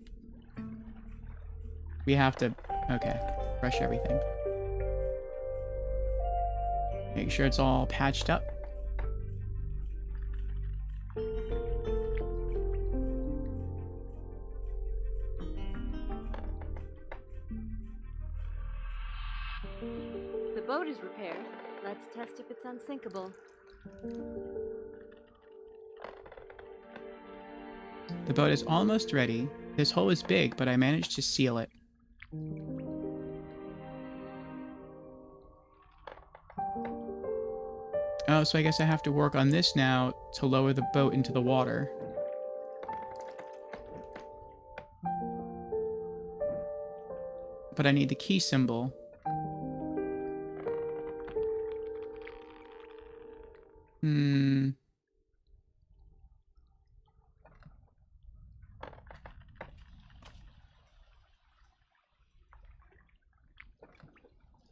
We have to... Okay. Brush everything. Make sure it's all patched up. The boat is repaired. Let's test if it's unsinkable. The boat is almost ready. This hole is big, but I managed to seal it. Oh, so I guess I have to work on this now to lower the boat into the water. But I need the key symbol.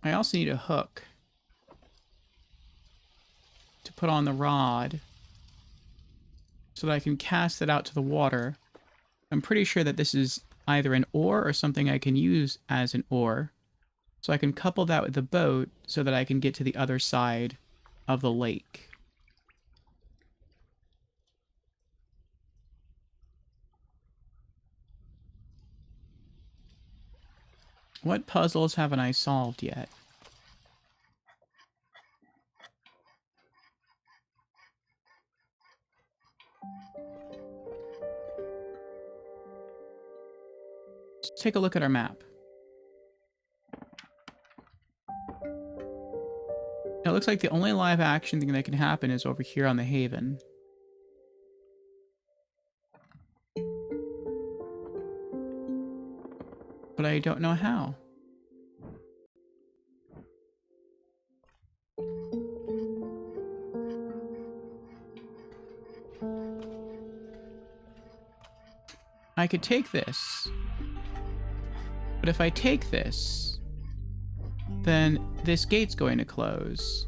I also need a hook to put on the rod so that I can cast it out to the water. I'm pretty sure that this is either an oar or something I can use as an oar. So I can couple that with the boat so that I can get to the other side of the lake. What puzzles haven't I solved yet? Let's take a look at our map. It looks like the only live action thing that can happen is over here on the Haven. But I don't know how. I could take this. But if I take this, then this gate's going to close.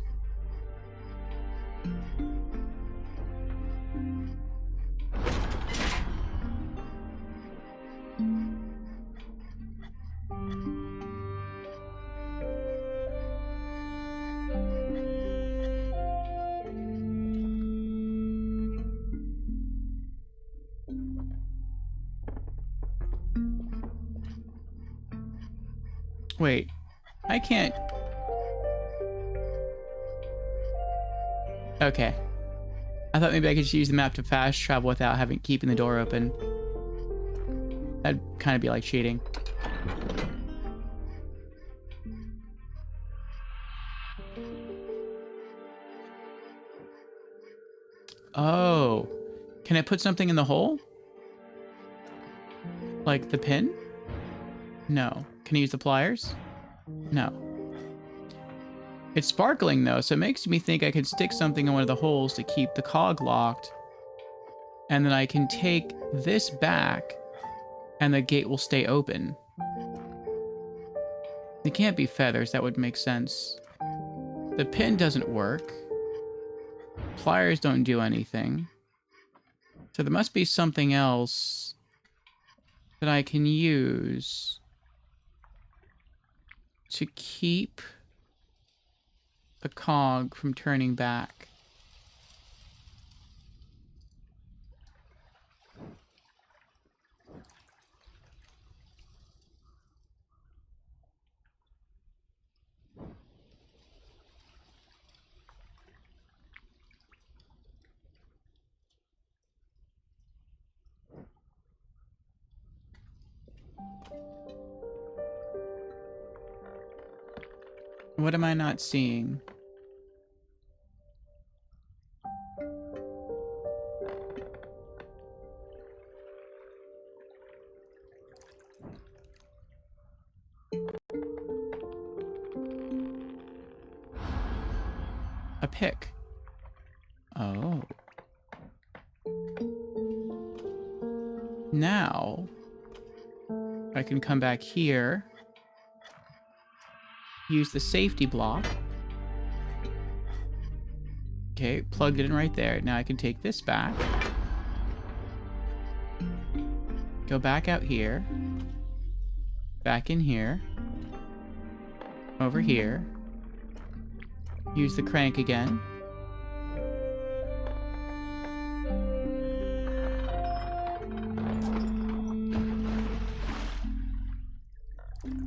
Wait, I can't... Okay. I thought maybe I could just use the map to fast travel without keeping the door open. That'd kind of be like cheating. Oh. Can I put something in the hole? Like the pin? No. Can I use the pliers? No. It's sparkling though, so it makes me think I can stick something in one of the holes to keep the cog locked. And then I can take this back and the gate will stay open. It can't be feathers, that would make sense. The pin doesn't work. Pliers don't do anything. So there must be something else that I can use to keep the cog from turning back. What am I not seeing? A pick. Oh. Now, I can come back here, use the safety block. Okay, plugged it in right there. Now I can take this back. Go back out here. Back in here. over here. Use the crank again.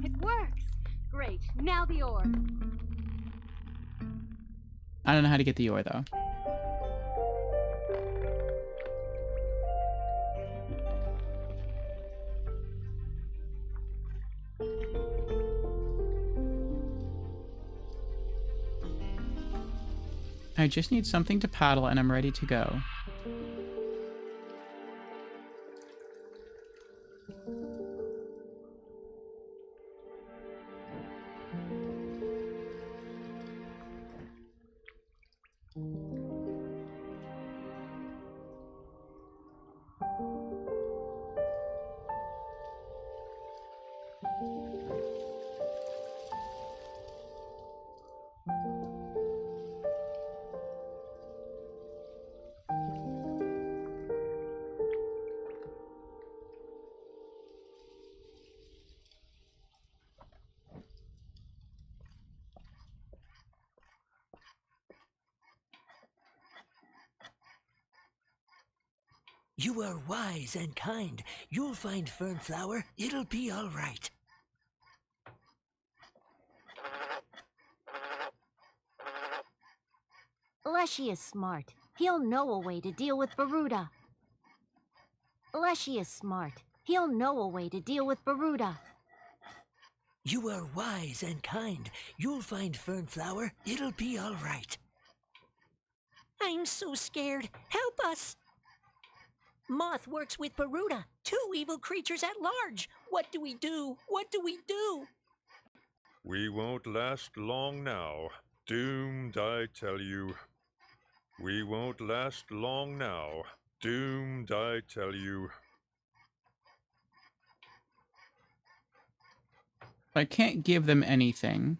It works! Great, now the ore. I don't know how to get the ore, though. I just need something to paddle and I'm ready to go. You are wise and kind. You'll find Fernflower. It'll be all right. Leshy is smart. He'll know a way to deal with Baruda. Leshy is smart. He'll know a way to deal with Baruda. You are wise and kind. You'll find Fernflower. It'll be all right. I'm so scared. Help us! Moth works with Baruda. 2 evil creatures at large. What do we do? What do we do? We won't last long now. Doomed, I tell you. We won't last long now. Doomed, I tell you. I can't give them anything.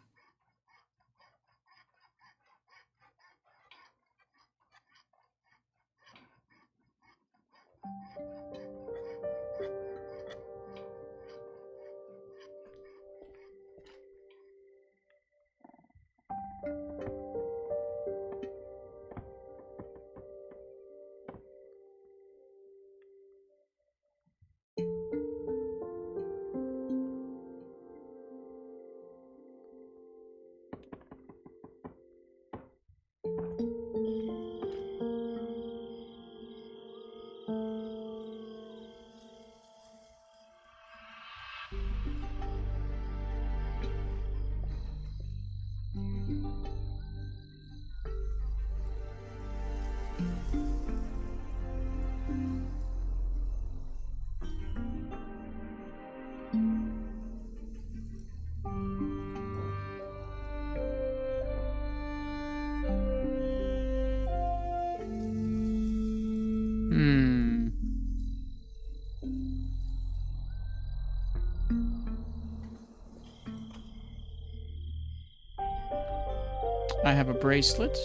I have a bracelet.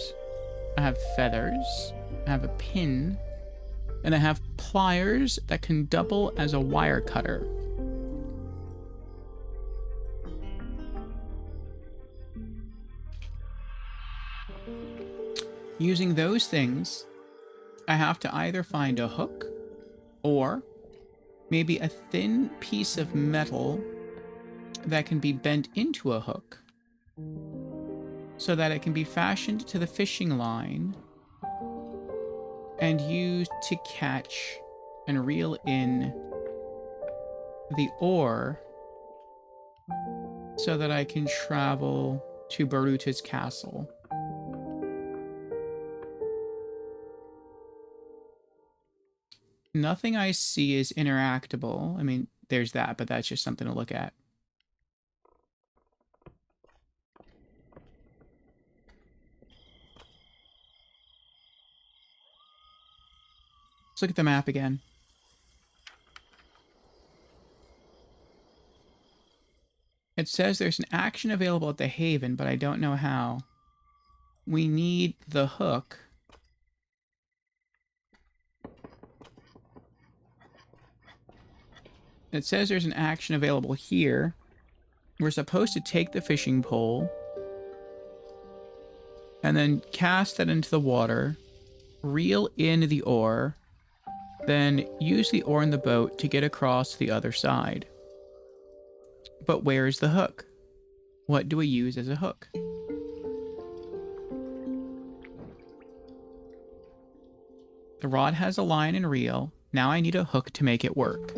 I have feathers. I have a pin. And I have pliers that can double as a wire cutter. Using those things, I have to either find a hook or maybe a thin piece of metal that can be bent into a hook so that it can be fashioned to the fishing line and used to catch and reel in the ore so that I can travel to Baruta's castle. Nothing I see is interactable. I mean, there's that, but that's just something to look at. Let's look at the map again. It says there's an action available at the Haven, but I don't know how. We need the hook. It says there's an action available here, we're supposed to take the fishing pole and then cast that into the water, reel in the oar, then use the oar in the boat to get across to the other side. But where is the hook? What do we use as a hook? The rod has a line and reel. Now I need a hook to make it work.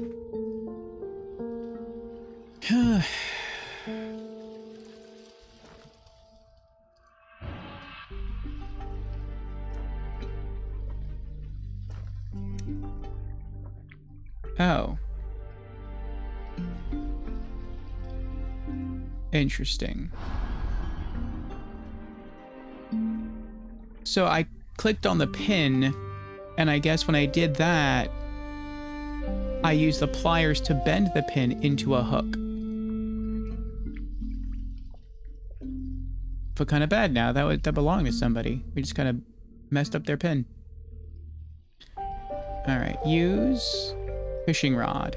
Oh. Interesting. So I clicked on the pin, and I guess when I did that, I used the pliers to bend the pin into a hook. Feel kind of bad now. That belonged to somebody. We just kind of messed up their pin. All right, use fishing rod.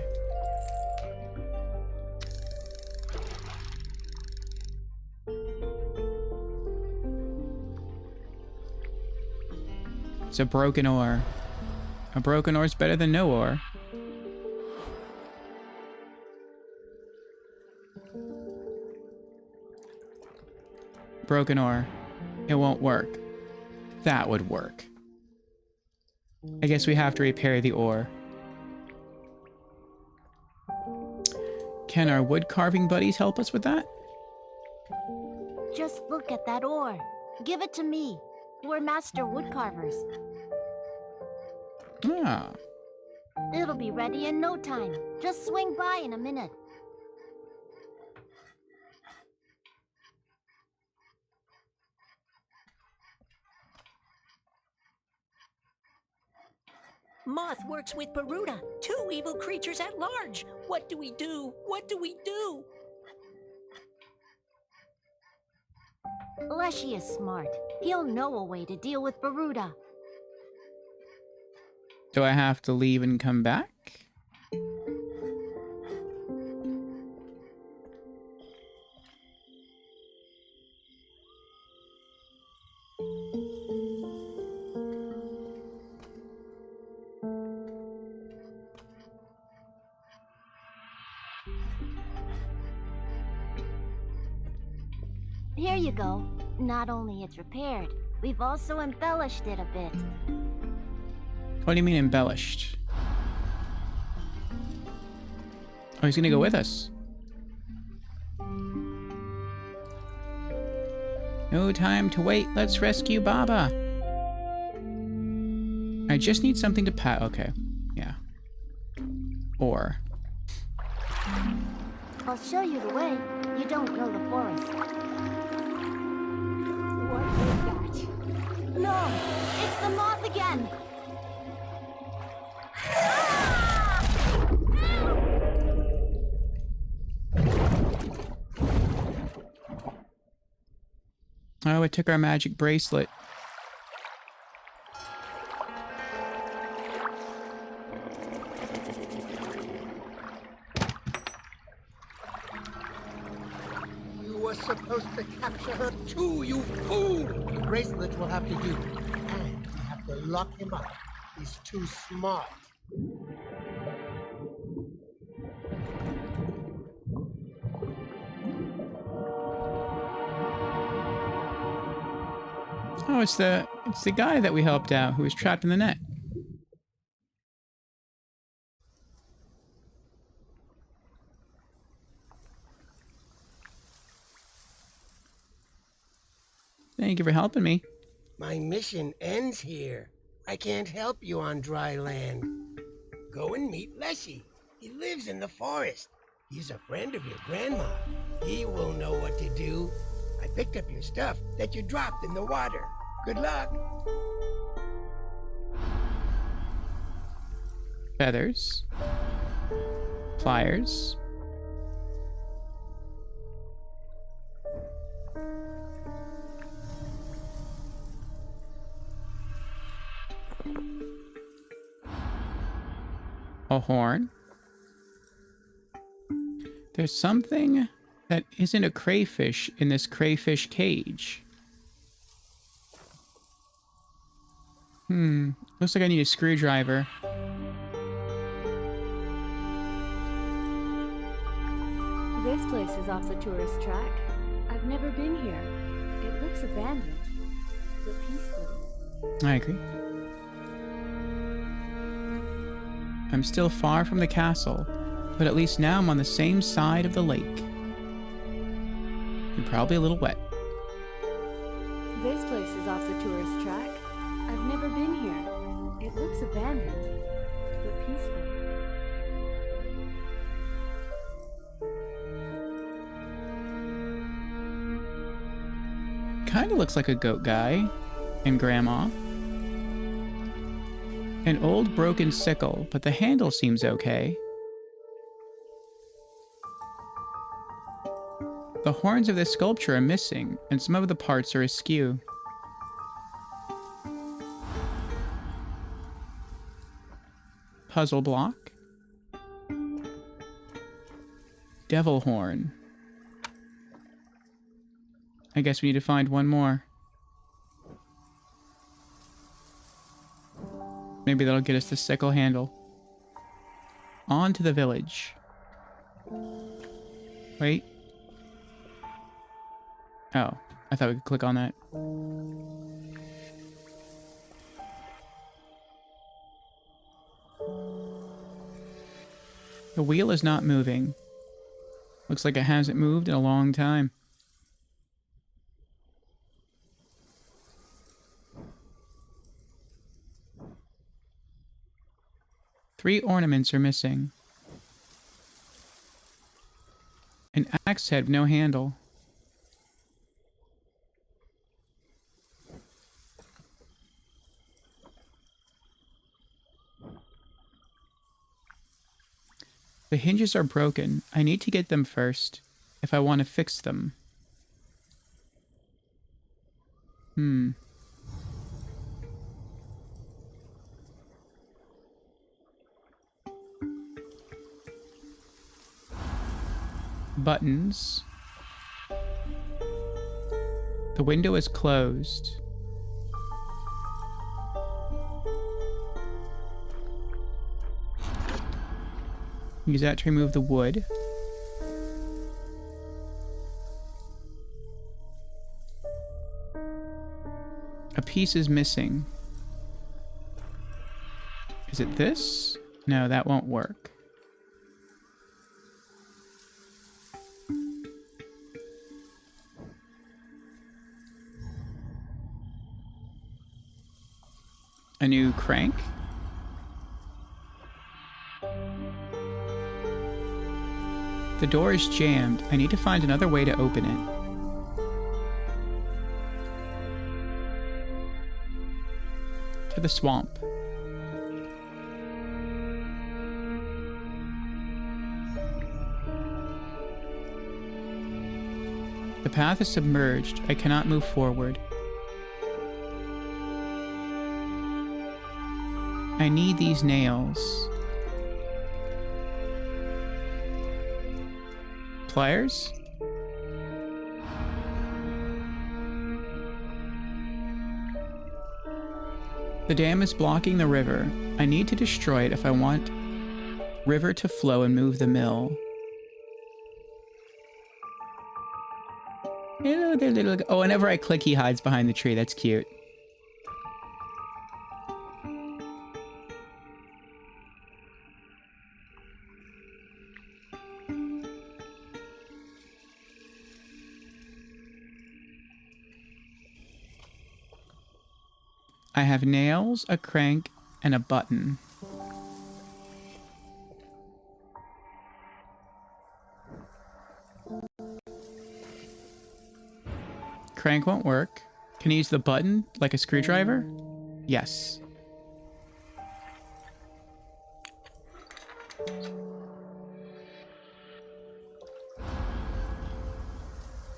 It's a broken oar. A broken oar is better than no oar. Broken oar. It won't work. That would work. I guess we have to repair the oar. Can our wood carving buddies help us with that? Just look at that oar. Give it to me. We're master woodcarvers. Ah. It'll be ready in no time. Just swing by in a minute. Moth works with Baruda, two evil creatures at large. What do we do? What do we do? Leshy is smart. He'll know a way to deal with Baruda. Do I have to leave and come back? Here you go. Not only it's repaired, we've also embellished it a bit. What do you mean embellished? Oh, he's gonna go with us. No time to wait. Let's rescue Baba. I just need something to pat. Okay. Yeah. Or. I'll show you the way. You don't know the forest. What is that? No! It's the moth again! Oh, it took our magic bracelet. You were supposed to capture her too, you fool! The bracelet will have to do. And we have to lock him up. He's too smart. Oh, it's the guy that we helped out who was trapped in the net. Thank you for helping me. My mission ends here. I can't help you on dry land. Go and meet Leshy. He lives in the forest. He's a friend of your grandma. He will know what to do. I picked up your stuff that you dropped in the water. Good luck. Feathers. Pliers. A horn. There's something That isn't a crayfish in this crayfish cage. Looks like I need a screwdriver. This place is off the tourist track. I've never been here. It looks abandoned, but peaceful. I agree. I'm still far from the castle, but at least now I'm on the same side of the lake. And probably a little wet. This place is off the tourist track. I've never been here. It looks abandoned, but peaceful. Kinda looks like a goat guy and grandma. An old broken sickle, but the handle seems okay. The horns of this sculpture are missing, and some of the parts are askew. Puzzle block. Devil horn. I guess we need to find one more. Maybe that'll get us the sickle handle. On to the village. Wait. Oh, I thought we could click on that. The wheel is not moving. Looks like it hasn't moved in a long time. Three ornaments are missing. An axe head with no handle. The hinges are broken. I need to get them first, if I want to fix them. Buttons. The window is closed. Use that to remove the wood. A piece is missing. Is it this? No, that won't work. A new crank? The door is jammed. I need to find another way to open it. To the swamp. The path is submerged. I cannot move forward. I need these nails. Pliers? The dam is blocking the river. I need to destroy it if I want river to flow and move the mill. Hello there, little... Oh, whenever I click, he hides behind the tree. That's cute. I have nails, a crank, and a button. Crank won't work. Can I use the button like a screwdriver? Yes.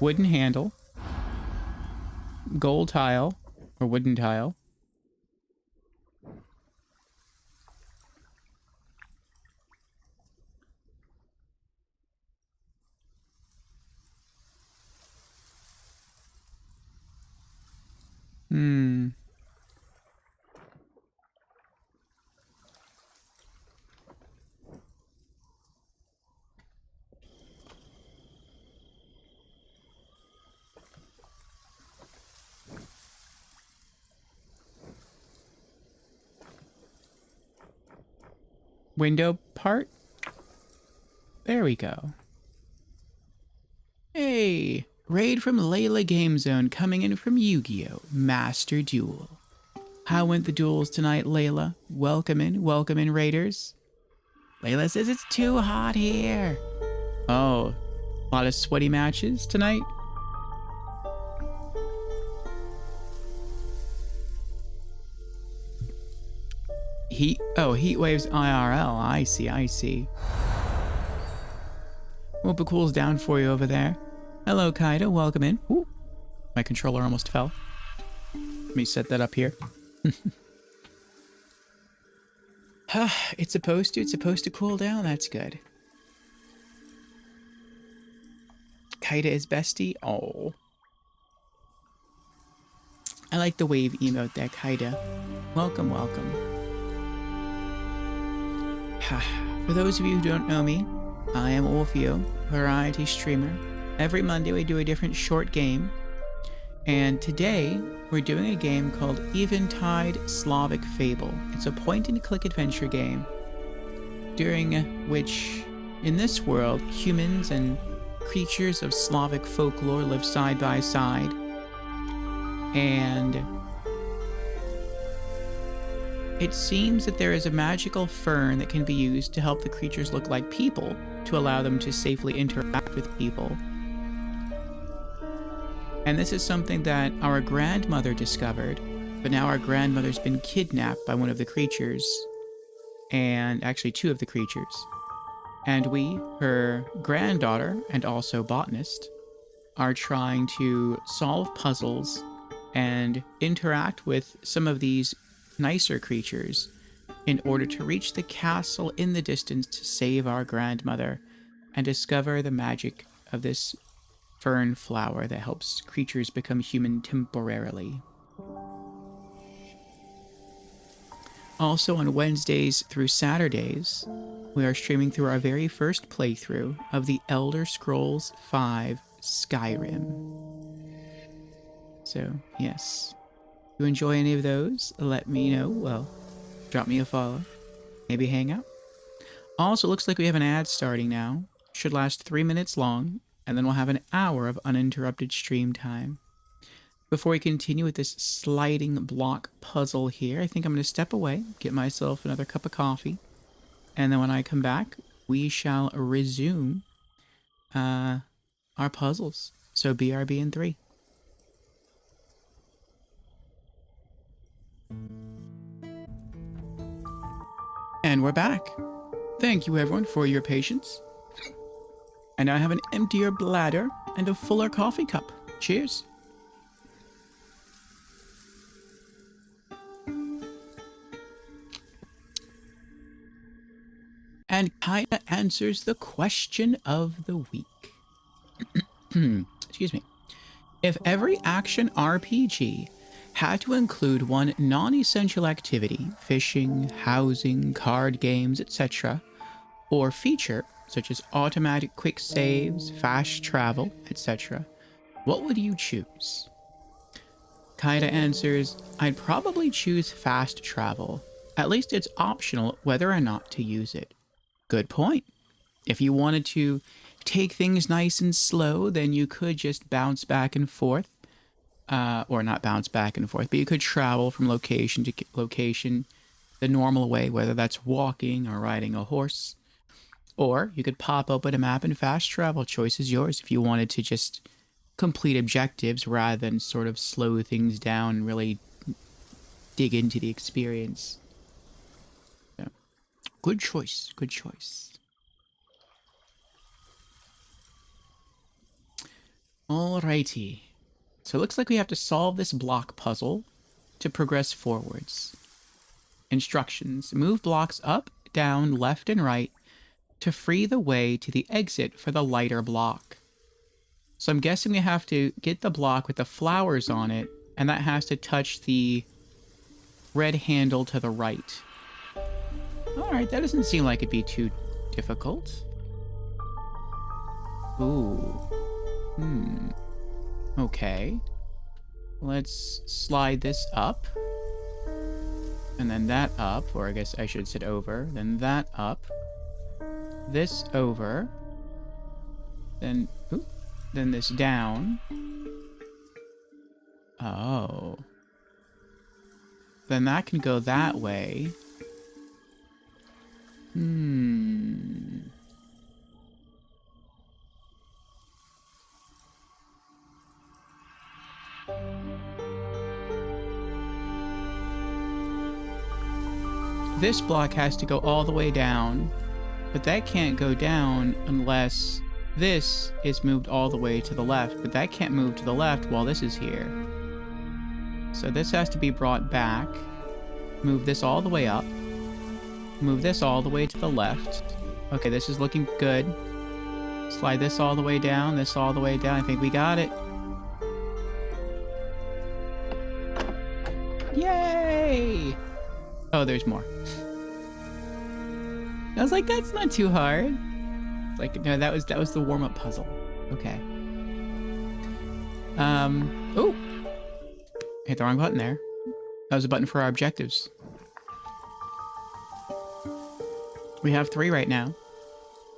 Wooden handle. Gold tile, or wooden tile. Hmm. Window part? There we go. Hey, raid from Layla Game Zone coming in from Yu-Gi-Oh! Master Duel. How went the duels tonight, Layla? Welcome in, raiders. Layla says it's too hot here. Oh, a lot of sweaty matches tonight? Heat waves IRL. I see. Hope it cools down for you over there. Hello, Kaida. Welcome in. Ooh, my controller almost fell. Let me set that up here. It's supposed to cool down. That's good. Kaida is bestie. Oh. I like the wave emote there, Kaida. Welcome. For those of you who don't know me, I am Orfeo, variety streamer. Every Monday we do a different short game. And today we're doing a game called Eventide Slavic Fable. It's a point-and-click adventure game during which, in this world, humans and creatures of Slavic folklore live side by side. And it seems that there is a magical fern that can be used to help the creatures look like people, to allow them to safely interact with people. And this is something that our grandmother discovered, but now our grandmother's been kidnapped by one of the creatures, and actually two of the creatures. And we, her granddaughter and also botanist, are trying to solve puzzles and interact with some of these nicer creatures in order to reach the castle in the distance to save our grandmother and discover the magic of this fern flower that helps creatures become human temporarily. Also on Wednesdays through Saturdays, we are streaming through our very first playthrough of the Elder Scrolls V Skyrim. So, yes. If you enjoy any of those, let me know. Well, drop me a follow. Maybe hang out. Also, looks like we have an ad starting now. Should last 3 minutes long, and then we'll have an hour of uninterrupted stream time. Before we continue with this sliding block puzzle here, I think I'm going to step away, get myself another cup of coffee, and then when I come back, we shall resume our puzzles. So BRB in 3. And we're back. Thank you everyone for your patience. And now I have an emptier bladder and a fuller coffee cup. Cheers. And Kaida answers the question of the week. Excuse me. If every action RPG had to include one non-essential activity, fishing, housing, card games, etc., or feature, such as automatic quick saves, fast travel, etc., what would you choose? Kaida answers, I'd probably choose fast travel. At least it's optional whether or not to use it. Good point. If you wanted to take things nice and slow, then you could just bounce back and forth. Or not bounce back and forth, but you could travel from location to location the normal way, whether that's walking or riding a horse. Or you could pop open a map and fast travel. Choice is yours if you wanted to just complete objectives rather than sort of slow things down and really dig into the experience. So, good choice, good choice. Alrighty. So it looks like we have to solve this block puzzle to progress forwards. Instructions. Move blocks up, down, left, and right to free the way to the exit for the lighter block. So I'm guessing we have to get the block with the flowers on it and that has to touch the red handle to the right. Alright, that doesn't seem like it'd be too difficult. Ooh. Okay. Let's slide this up. And then that up, or I guess I should sit over. Then that up. This over. Then this down. Oh. Then that can go that way. This block has to go all the way down, but that can't go down unless this is moved all the way to the left, but that can't move to the left while this is here. So this has to be brought back. Move this all the way up. Move this all the way to the left. Okay, this is looking good. Slide this all the way down, this all the way down. I think we got it. Yay! Oh, there's more. I was like, that's not too hard. Like, no, that was the warm-up puzzle. Okay. Oh! Hit the wrong button there. That was a button for our objectives. We have 3 right now.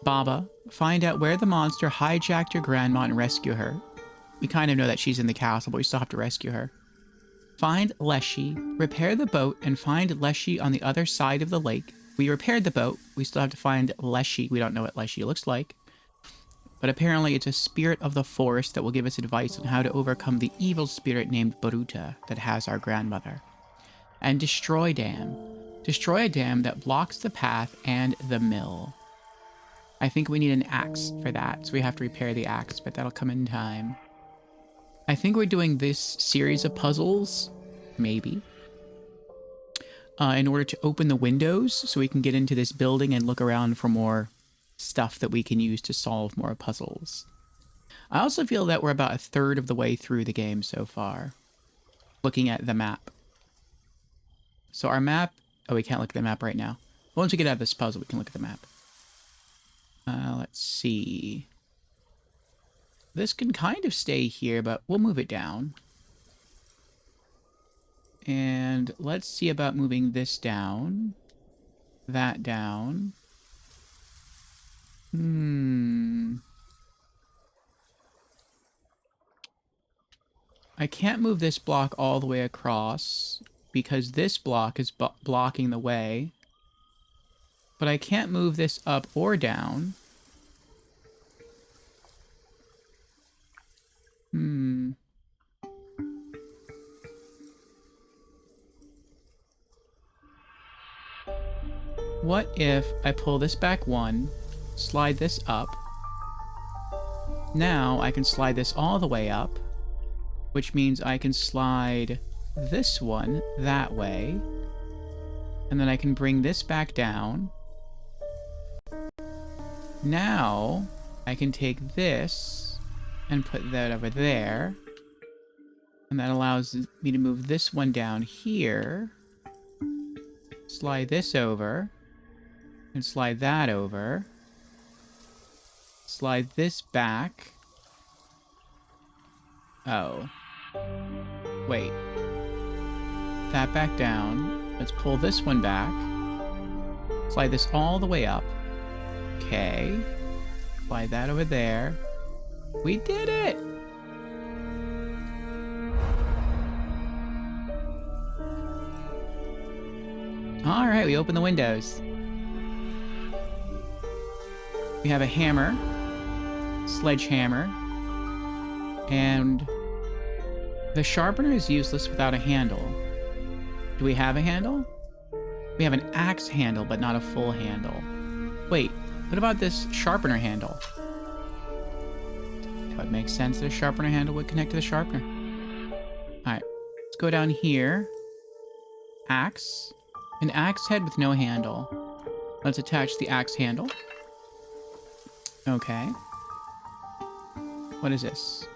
Baba, find out where the monster hijacked your grandma and rescue her. We kind of know that she's in the castle, but we still have to rescue her. Find Leshy, repair the boat, and find Leshy on the other side of the lake. We repaired the boat. We still have to find Leshy. We don't know what Leshy looks like. But apparently it's a spirit of the forest that will give us advice on how to overcome the evil spirit named Baruta that has our grandmother. And destroy dam. Destroy a dam that blocks the path and the mill. I think we need an axe for that, so we have to repair the axe, but that'll come in time. I think we're doing this series of puzzles, maybe, in order to open the windows so we can get into this building and look around for more stuff that we can use to solve more puzzles. I also feel that we're about 1/3 of the way through the game so far, looking at the map. So our map... Oh, we can't look at the map right now. Once we get out of this puzzle, we can look at the map. Let's see. This can kind of stay here, but we'll move it down. And let's see about moving this down. That down. I can't move this block all the way across because this block is blocking the way. But I can't move this up or down. What if I pull this back 1, slide this up. Now I can slide this all the way up, which means I can slide this one that way. And then I can bring this back down. Now I can take this and put that over there. And that allows me to move this one down here. Slide this over. And slide that over. Slide this back. Oh. Wait. That back down. Let's pull this one back. Slide this all the way up. Okay. Slide that over there. We did it! Alright, we open the windows. We have a hammer, sledgehammer, and the sharpener is useless without a handle. Do we have a handle? We have an axe handle, but not a full handle. Wait, what about this sharpener handle? That would make sense that a sharpener handle would connect to the sharpener. Alright, let's go down here. Axe. An axe head with no handle. Let's attach the axe handle. Okay. What is this?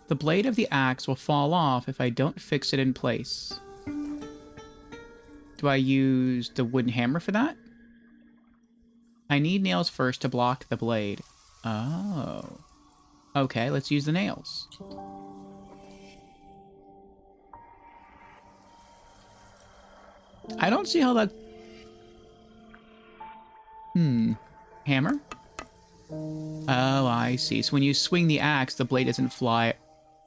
The blade of the axe will fall off if I don't fix it in place. Do I use the wooden hammer for that? I need nails first to block the blade. Oh. Okay, let's use the nails. I don't see how that... Hammer? Oh, I see. So when you swing the axe, the blade doesn't fly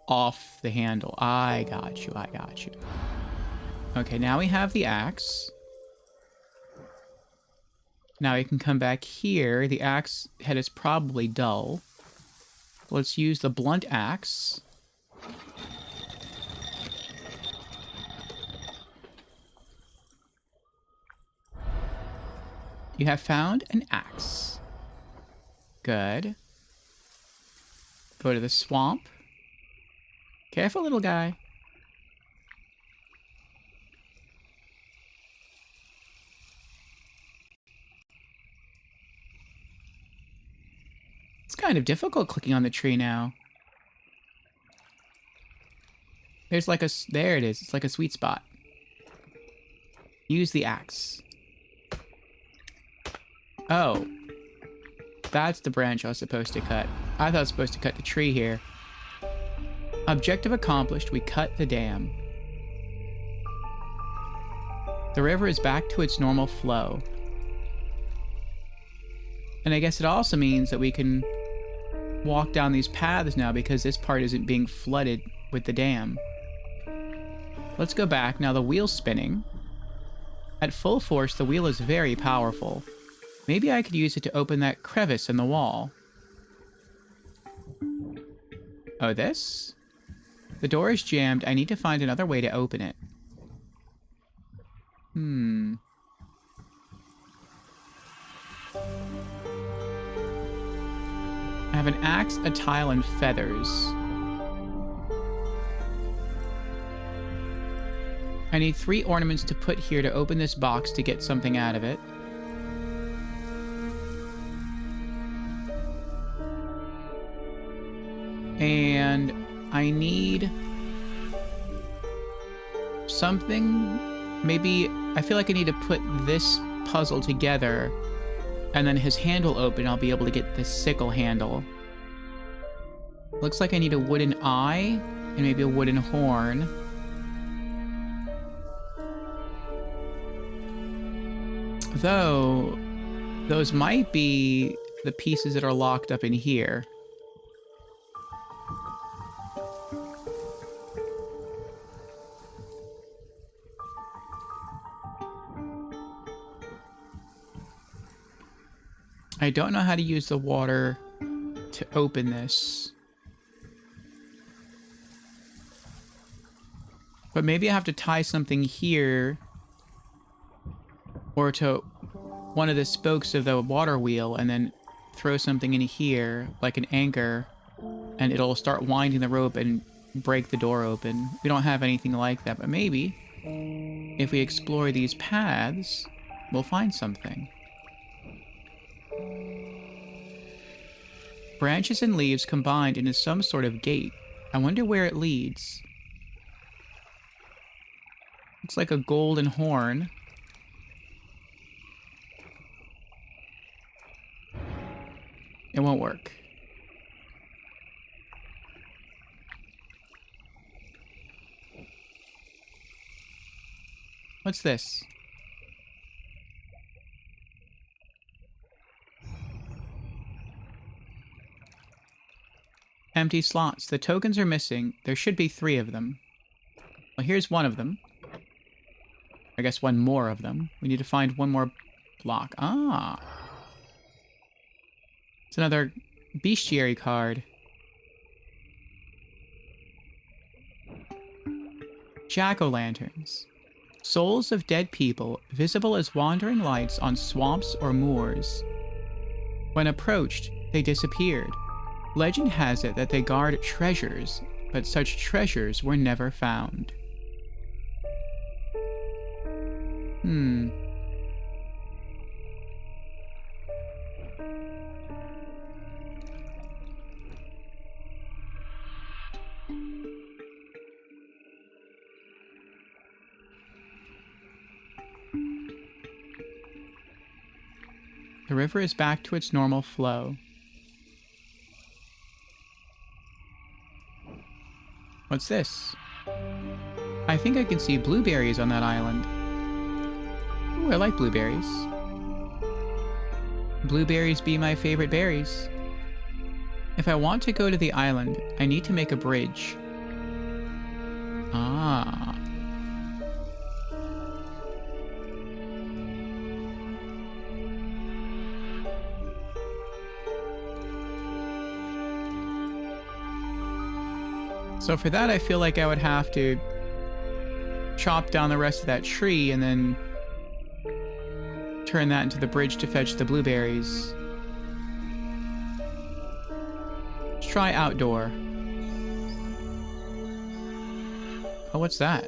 off the handle. I got you, I got you. Okay, now we have the axe. Now we can come back here. The axe head is probably dull. Let's use the blunt axe. You have found an axe. Good. Go to the swamp. Careful, little guy. It's kind of difficult clicking on the tree now. There's like a... There it is. It's like a sweet spot. Use the axe. Oh. That's the branch I was supposed to cut. I thought I was supposed to cut the tree here. Objective accomplished. We cut the dam. The river is back to its normal flow. And I guess it also means that we can walk down these paths now because this part isn't being flooded with the dam. Let's go back. Now the wheel's spinning. At full force, the wheel is very powerful. Maybe I could use it to open that crevice in the wall. Oh, this? The door is jammed. I need to find another way to open it. I have an axe, a tile, and feathers. I need 3 ornaments to put here to open this box to get something out of it. And I need something. Maybe I feel like I need to put this puzzle together and then his handle open. I'll be able to get this sickle handle. Looks like I need a wooden eye and maybe a wooden horn. Though, those might be the pieces that are locked up in here. I don't know how to use the water to open this. But maybe I have to tie something here or to one of the spokes of the water wheel and then throw something in here like an anchor and it'll start winding the rope and break the door open. We don't have anything like that, but maybe if we explore these paths, we'll find something. Branches and leaves combined into some sort of gate. I wonder where it leads. Looks like a golden horn. It won't work. What's this? Empty slots. The tokens are missing. There should be 3 of them. Well, here's one of them. I guess one more of them. We need to find one more block. Ah. It's another bestiary card. Jack-o'-lanterns. Souls of dead people, visible as wandering lights on swamps or moors. When approached, they disappeared. Legend has it that they guard treasures, but such treasures were never found. The river is back to its normal flow. What's this? I think I can see blueberries on that island. Ooh, I like blueberries. Blueberries be my favorite berries. If I want to go to the island, I need to make a bridge. Ah. So for that, I feel like I would have to chop down the rest of that tree and then turn that into the bridge to fetch the blueberries. Let's try outdoor. Oh, what's that?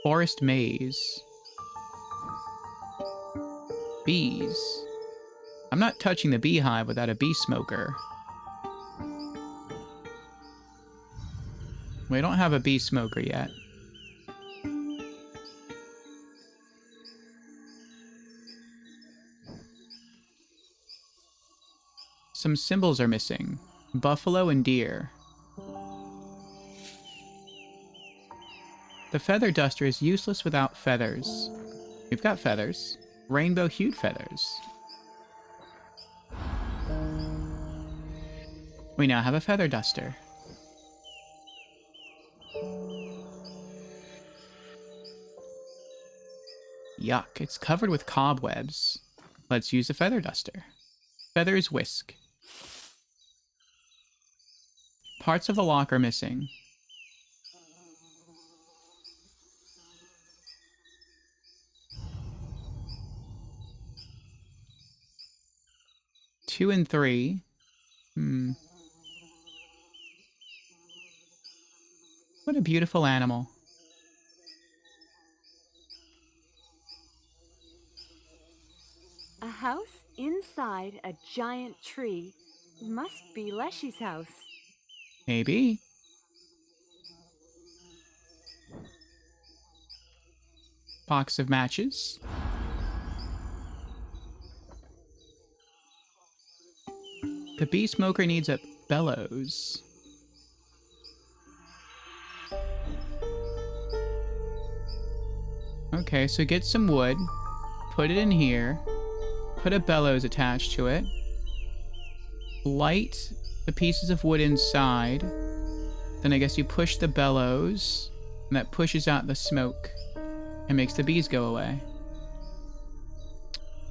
Forest maze. Bees. I'm not touching the beehive without a bee smoker. We don't have a bee smoker yet. Some symbols are missing. Buffalo and deer. The feather duster is useless without feathers. We've got feathers. Rainbow-hued feathers. We now have a feather duster. Yuck, it's covered with cobwebs. Let's use a feather duster. Feathers whisk. Parts of the lock are missing. Two and three. What a beautiful animal. A house inside a giant tree. Must be Leshy's house. Maybe. Box of matches. The bee smoker needs a bellows. Okay, so get some wood, put it in here, put a bellows attached to it, light the pieces of wood inside, then I guess you push the bellows, and that pushes out the smoke and makes the bees go away.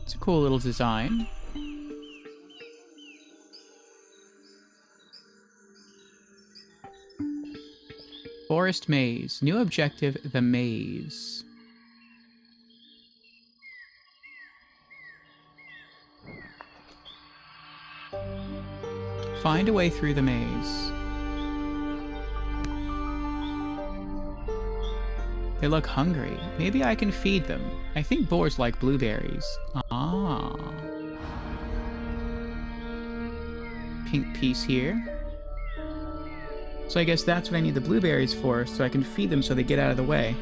It's a cool little design. Forest maze. New objective, the maze. Find a way through the maze. They look hungry. Maybe I can feed them. I think boars like blueberries. Ah. Pink piece here. So I guess that's what I need the blueberries for, so I can feed them so they get out of the way.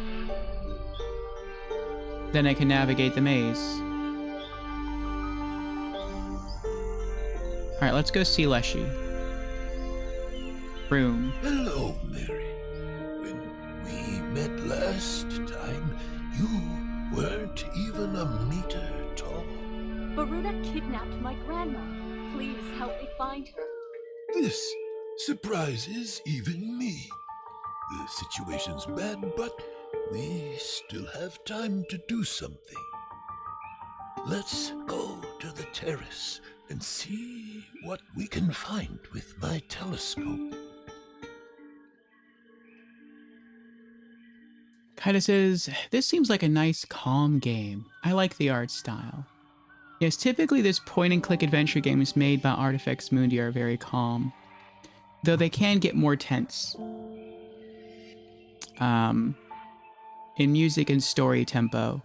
Then I can navigate the maze. Alright, let's go see Leshy. Room. Hello, Mary. When we met last time, you weren't even a meter tall. Baruta kidnapped my grandma. Please help me find her. This surprises even me. The situation's bad, but we still have time to do something. Let's go to the terrace and see what we can find with my telescope. Kaida says, this seems like a nice, calm game. I like the art style. Yes, typically this point-and-click adventure games made by Artifex Mundi are very calm, though they can get more tense. In music and story tempo.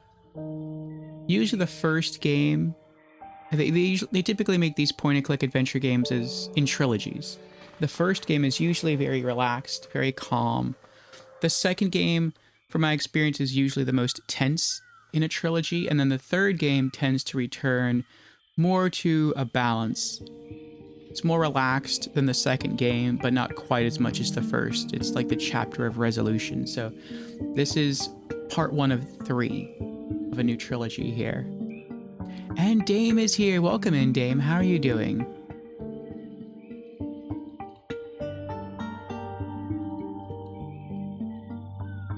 Usually the first game, they typically make these point-and-click adventure games as in trilogies. The first game is usually very relaxed, very calm. The second game, from my experience, is usually the most tense in a trilogy, and then the third game tends to return more to a balance. It's more relaxed than the second game, but not quite as much as the first. It's like the chapter of resolution. So this is part 1 of 3 of a new trilogy here. And Dame is here. Welcome in, Dame. How are you doing?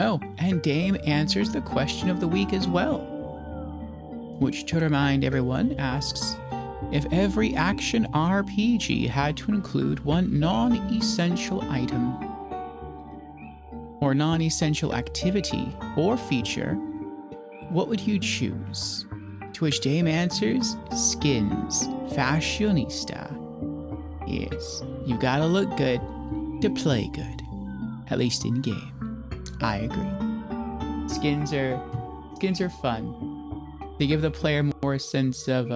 Oh, and Dame answers the question of the week as well, which, to remind everyone, asks, if every action RPG had to include one non-essential item or non-essential activity or feature, what would you choose? To which Dame answers, skins, fashionista. Yes, you gotta look good to play good, at least in game. I agree. Skins are fun. They give the player more sense of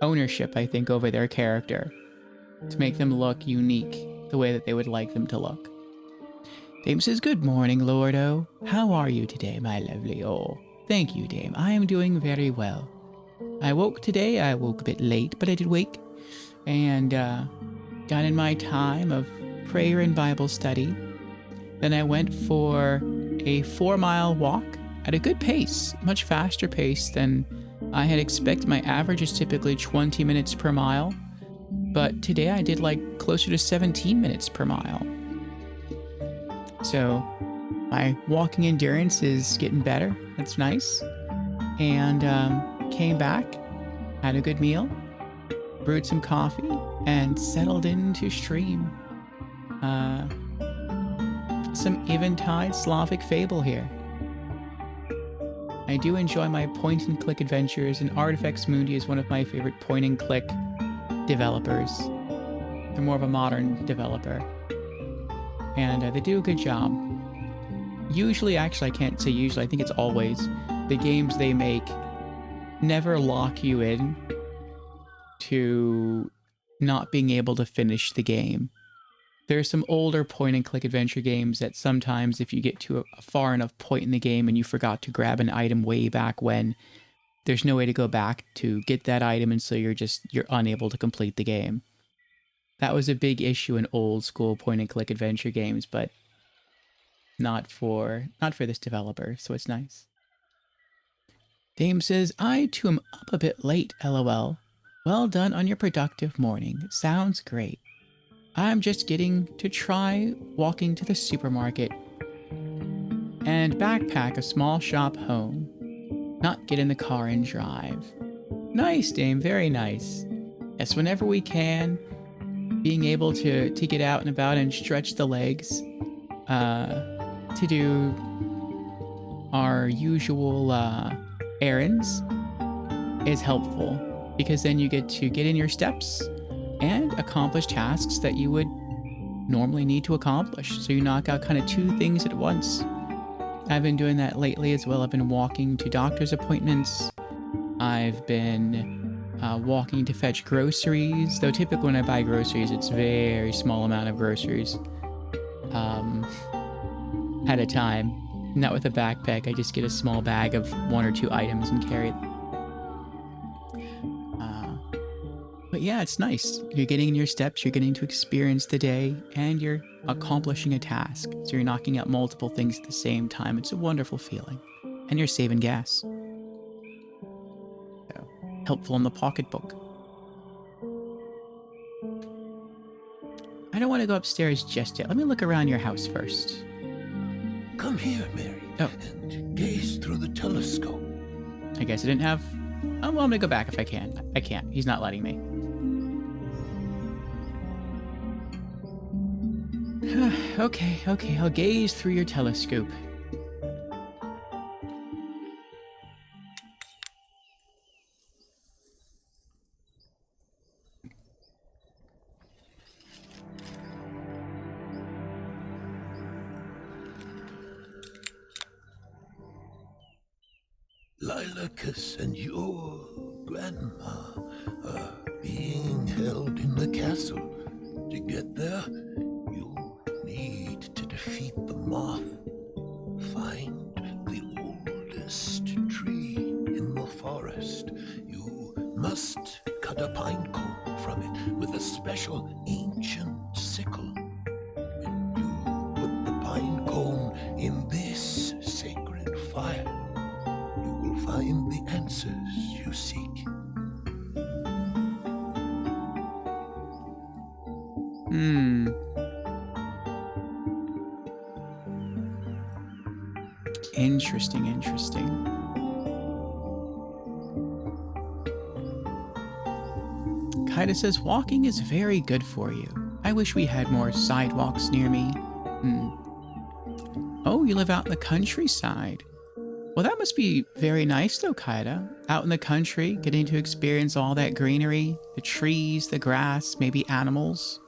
ownership, I think, over their character, to make them look unique the way that they would like them to look. Dame says, good morning, Lordo. How are you today, my lovely? Oh, thank you, Dame. I am doing very well. I woke a bit late, but I did wake, and got in my time of prayer and Bible study. Then I went for a 4-mile walk at a good pace, much faster pace than I had expected. My average is typically 20 minutes per mile, but today I did like closer to 17 minutes per mile. So my walking endurance is getting better. That's nice. And came back, had a good meal, brewed some coffee, and settled into stream. Some Eventide Slavic Fable here. I do enjoy my point-and-click adventures, and Artifex Mundi is one of my favorite point-and-click developers. They're more of a modern developer. And they do a good job. Usually, actually, I can't say usually, I think it's always, the games they make never lock you in to not being able to finish the game. There's some older point-and-click adventure games that sometimes if you get to a far enough point in the game and you forgot to grab an item way back when, there's no way to go back to get that item, and so you're unable to complete the game. That was a big issue in old school point-and-click adventure games, but not for this developer, so it's nice. Dame says, I too am up a bit late, lol. Well done on your productive morning. Sounds great. I'm just getting to try walking to the supermarket and backpack a small shop home. Not get in the car and drive. Nice, Dame, very nice. Yes, whenever we can, being able to get out and about and stretch the legs to do our usual errands is helpful, because then you get to get in your steps and accomplish tasks that you would normally need to accomplish. So you knock out kind of 2 things at once. I've been doing that lately as well. I've been walking to doctor's appointments. I've been walking to fetch groceries, though typically when I buy groceries, it's very small amount of groceries at a time. Not with a backpack. I just get a small bag of 1 or 2 items and carry it. But yeah, it's nice. You're getting in your steps, you're getting to experience the day, and you're accomplishing a task. So you're knocking out multiple things at the same time. It's a wonderful feeling. And you're saving gas. So, helpful in the pocketbook. I don't want to go upstairs just yet. Let me look around your house first. Come here, Mary, and gaze through the telescope. I guess I didn't have... Oh, well, I'm gonna go back if I can. I can't. He's not letting me. Okay, I'll gaze through your telescope. Lilacus and your grandma are being held in the castle. To get there, you need to defeat the moth. Find the oldest tree. must cut a pine cone from it with a special ancient sickle. When you put the pine cone in this sacred fire, you will find the answers you seek. Interesting, interesting. Kaida says, walking is very good for you. I wish we had more sidewalks near me. Oh, you live out in the countryside. Well, that must be very nice though, Kaida. Out in the country, getting to experience all that greenery, the trees, the grass, maybe animals.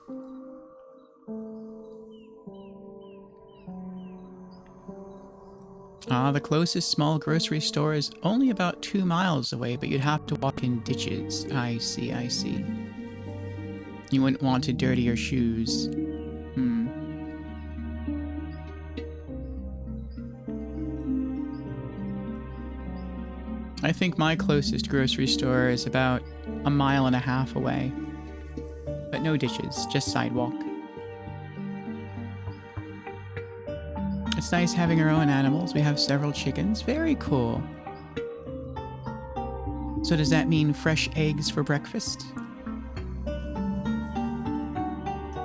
The closest small grocery store is only about 2 miles away, but you'd have to walk in ditches. I see, I see. You wouldn't want to dirty your shoes. I think my closest grocery store is about 1.5 miles away. But no ditches, just sidewalk. It's nice having our own animals. We have several chickens. Very cool. So does that mean fresh eggs for breakfast?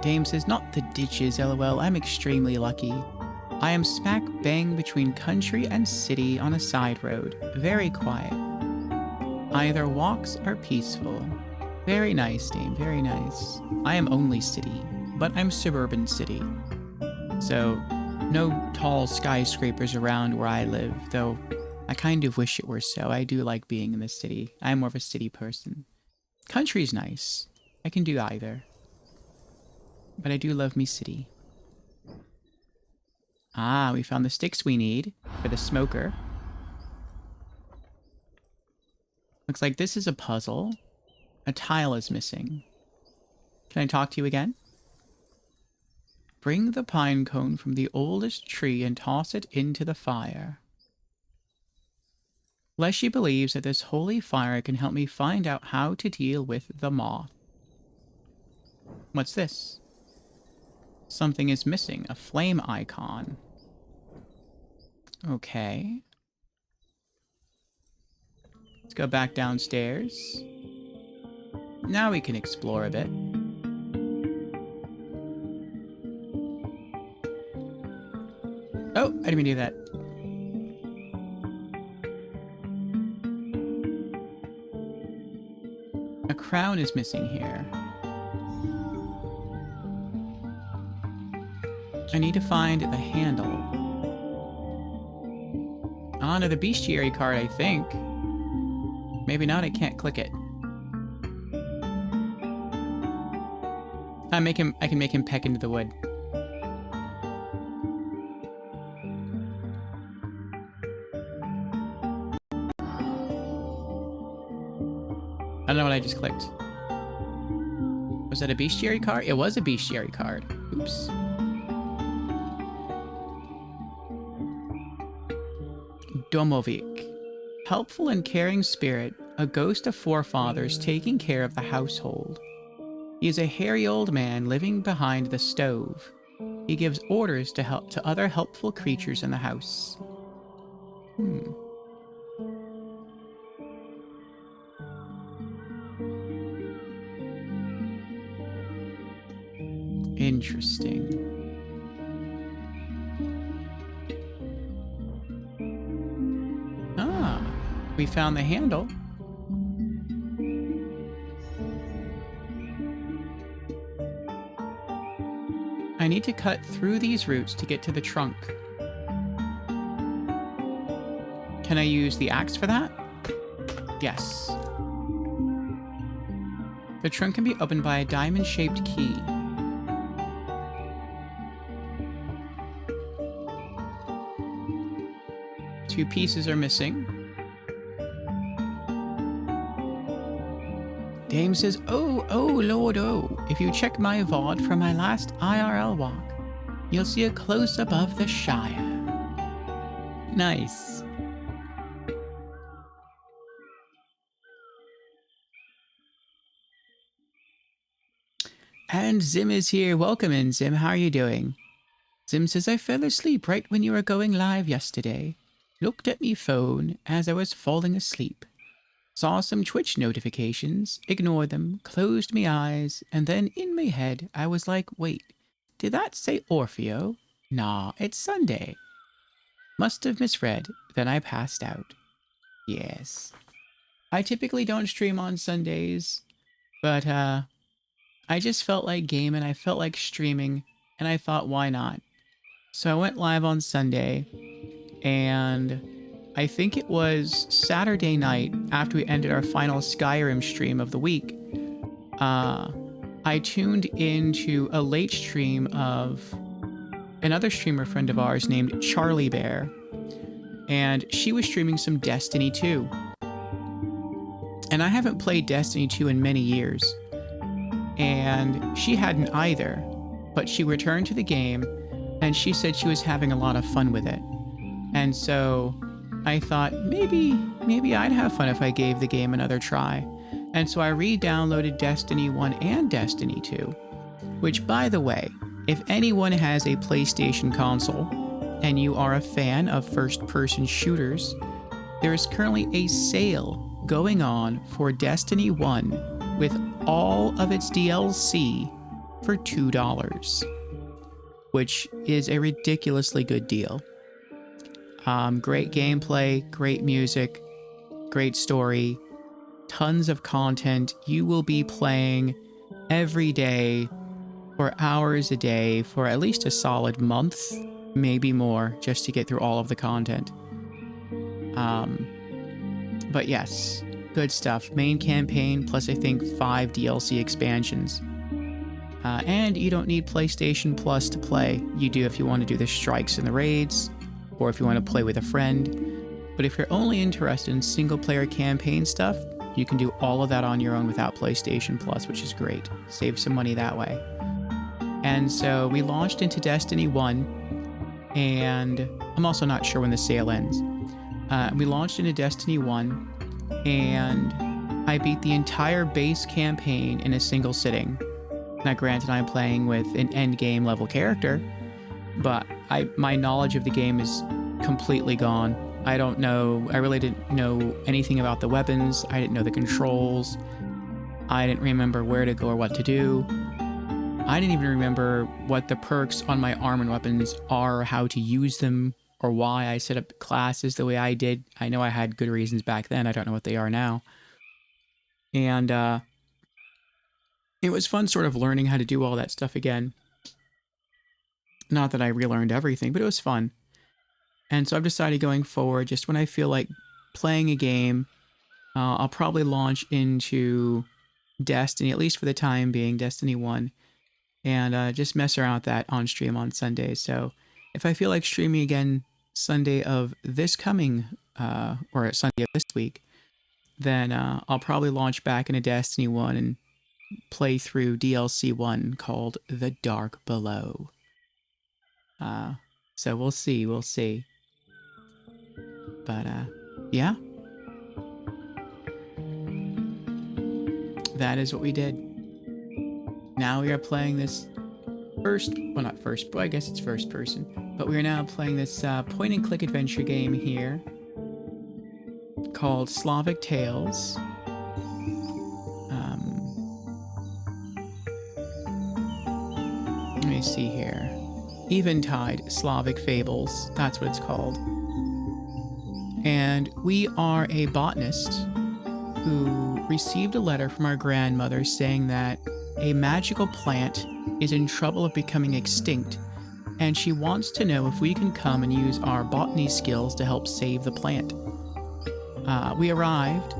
Dame says, not the ditches, lol. I'm extremely lucky. I am smack bang between country and city on a side road. Very quiet. Either walks are peaceful. Very nice, Dame. Very nice. I am only city, but I'm suburban city. So no tall skyscrapers around where I live, though I kind of wish it were so. I do like being in the city. I'm more of a city person. Country's nice. I can do either. But I do love me city. Ah, we found the sticks we need for the smoker. Looks like this is a puzzle. A tile is missing. Can I talk to you again? Bring the pine cone from the oldest tree and toss it into the fire. Leshy believes that this holy fire can help me find out how to deal with the moth. What's this? Something is missing. A flame icon. Okay. Let's go back downstairs. Now we can explore a bit. Oh, I didn't mean to do that. A crown is missing here. I need to find the handle. Ah, no, the bestiary card, I think. Maybe not, I can't click it. I can make him peck into the wood. I don't know what I just clicked. Was that a bestiary card? It was a bestiary card. Oops. Domovic. Helpful and caring spirit, a ghost of forefathers taking care of the household. He is a hairy old man living behind the stove. He gives orders to other helpful creatures in the house. Interesting. Ah, we found the handle. I need to cut through these roots to get to the trunk. Can I use the axe for that? Yes. The trunk can be opened by a diamond-shaped key. Two pieces are missing. Dame says, oh, Lord, oh. If you check my VOD from my last IRL walk, you'll see a close-up of the Shire. Nice. And Zim is here. Welcome in, Zim. How are you doing? Zim says, I fell asleep right when you were going live yesterday. Looked at me phone as I was falling asleep. Saw some Twitch notifications, ignored them, closed me eyes, and then in my head I was like, wait, did that say Orfeo? Nah, it's Sunday. Must have misread, then I passed out. Yes. I typically don't stream on Sundays, but I just felt like gaming, I felt like streaming, and I thought, why not? So I went live on Sunday, and I think it was Saturday night after we ended our final Skyrim stream of the week. I tuned into a late stream of another streamer friend of ours named Charlie Bear, and she was streaming some Destiny 2. And I haven't played Destiny 2 in many years, and she hadn't either, but she returned to the game, and she said she was having a lot of fun with it. And so I thought maybe I'd have fun if I gave the game another try. And so I re-downloaded Destiny 1 and Destiny 2, which, by the way, if anyone has a PlayStation console and you are a fan of first-person shooters, there is currently a sale going on for Destiny 1 with all of its DLC for $2, which is a ridiculously good deal. Great gameplay, great music, great story, tons of content. You will be playing every day for hours a day for at least a solid month, maybe more, just to get through all of the content. But yes, good stuff. Main campaign plus I think 5 DLC expansions. And you don't need PlayStation Plus to play. You do if you want to do the strikes and the raids, or if you want to play with a friend. But if you're only interested in single-player campaign stuff, you can do all of that on your own without PlayStation Plus, which is great. Save some money that way. And so we launched into Destiny 1, and I'm also not sure when the sale ends. We launched into Destiny 1, and I beat the entire base campaign in a single sitting. Now, granted, I'm playing with an endgame level character, but my knowledge of the game is completely gone. I really didn't know anything about the weapons. I didn't know the controls. I didn't remember where to go or what to do. I didn't even remember what the perks on my arm and weapons are, or how to use them, or why I set up classes the way I did. I know I had good reasons back then. I don't know what they are now. And it was fun sort of learning how to do all that stuff again. Not that I relearned everything, but it was fun. And so I've decided going forward, just when I feel like playing a game, I'll probably launch into Destiny, at least for the time being, Destiny 1, and just mess around with that on stream on Sundays. So if I feel like streaming again Sunday of this coming, or Sunday of this week, then I'll probably launch back into Destiny 1 and play through DLC 1 called The Dark Below. So we'll see. But, yeah. That is what we did. Now we are playing this not first, but I guess it's first person. But we are now playing this point-and-click adventure game here called Slavic Tales. Let me see here. Eventide, Slavic Fables. That's what it's called. And we are a botanist who received a letter from our grandmother saying that a magical plant is in trouble of becoming extinct, and she wants to know if we can come and use our botany skills to help save the plant. We arrived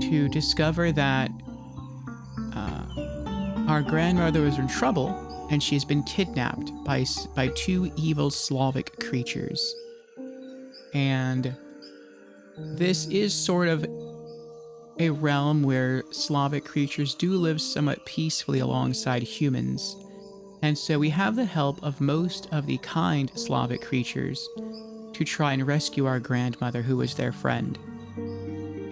to discover that our grandmother was in trouble, and she's been kidnapped by 2 evil Slavic creatures. And this is sort of a realm where Slavic creatures do live somewhat peacefully alongside humans. And so we have the help of most of the kind Slavic creatures to try and rescue our grandmother, who was their friend.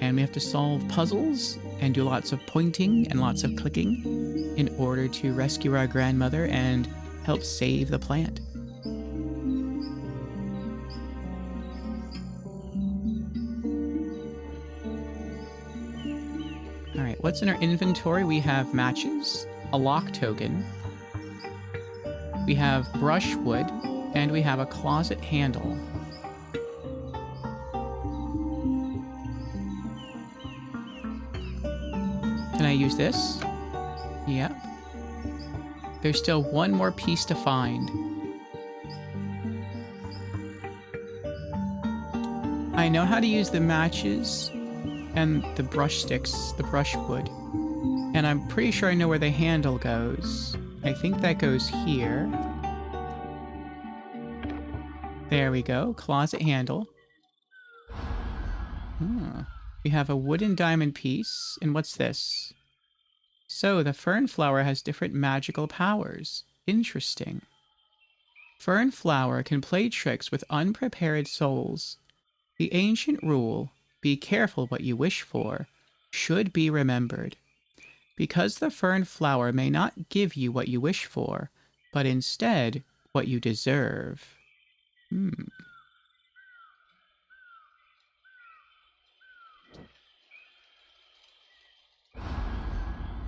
And we have to solve puzzles and do lots of pointing and lots of clicking in order to rescue our grandmother and help save the plant. Alright, what's in our inventory? We have matches, a lock token, we have brushwood, and we have a closet handle. Can I use this? Yep. There's still one more piece to find. I know how to use the matches and the brush sticks, the brushwood. And I'm pretty sure I know where the handle goes. I think that goes here. There we go. Closet handle. We have a wooden diamond piece. And what's this? So, the fern flower has different magical powers. Interesting. Fern flower can play tricks with unprepared souls. The ancient rule, be careful what you wish for, should be remembered. Because the fern flower may not give you what you wish for, but instead what you deserve.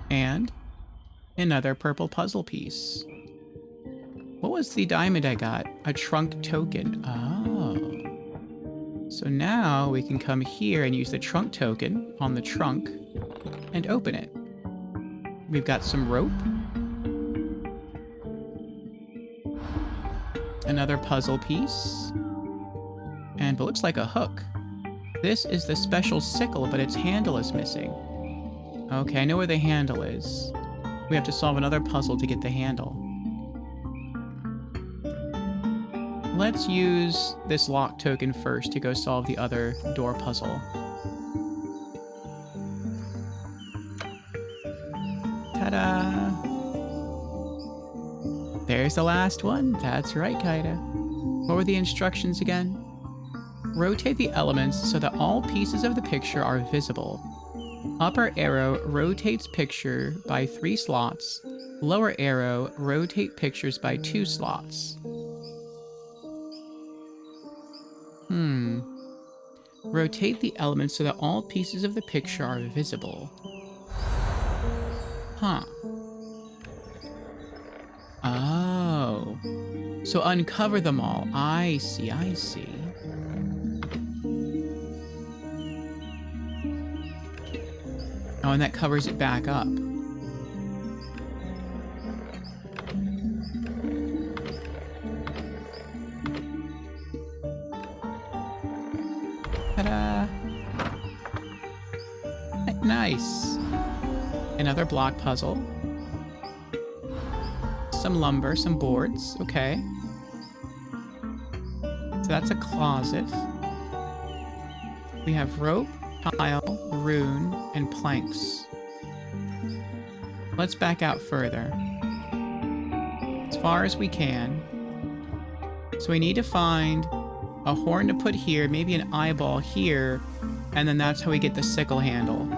And another purple puzzle piece. What was the diamond I got? A trunk token. Oh. So now we can come here and use the trunk token on the trunk and open it. We've got some rope. Another puzzle piece. And what looks like a hook. This is the special sickle, but its handle is missing. Okay, I know where the handle is. We have to solve another puzzle to get the handle. Let's use this lock token first to go solve the other door puzzle. Ta-da! There's the last one. That's right, Kaida. What were the instructions again? Rotate the elements so that all pieces of the picture are visible. Upper arrow rotates picture by 3 slots. Lower arrow rotate pictures by 2 slots. Rotate the elements so that all pieces of the picture are visible. Huh. Oh. So uncover them all. I see, I see. Oh, and that covers it back up. Ta-da! Nice. Another block puzzle. Some lumber, some boards. Okay. So that's a closet. We have rope, tile, rune, and planks. Let's back out further. As far as we can. So we need to find a horn to put here, maybe an eyeball here, and then that's how we get the sickle handle.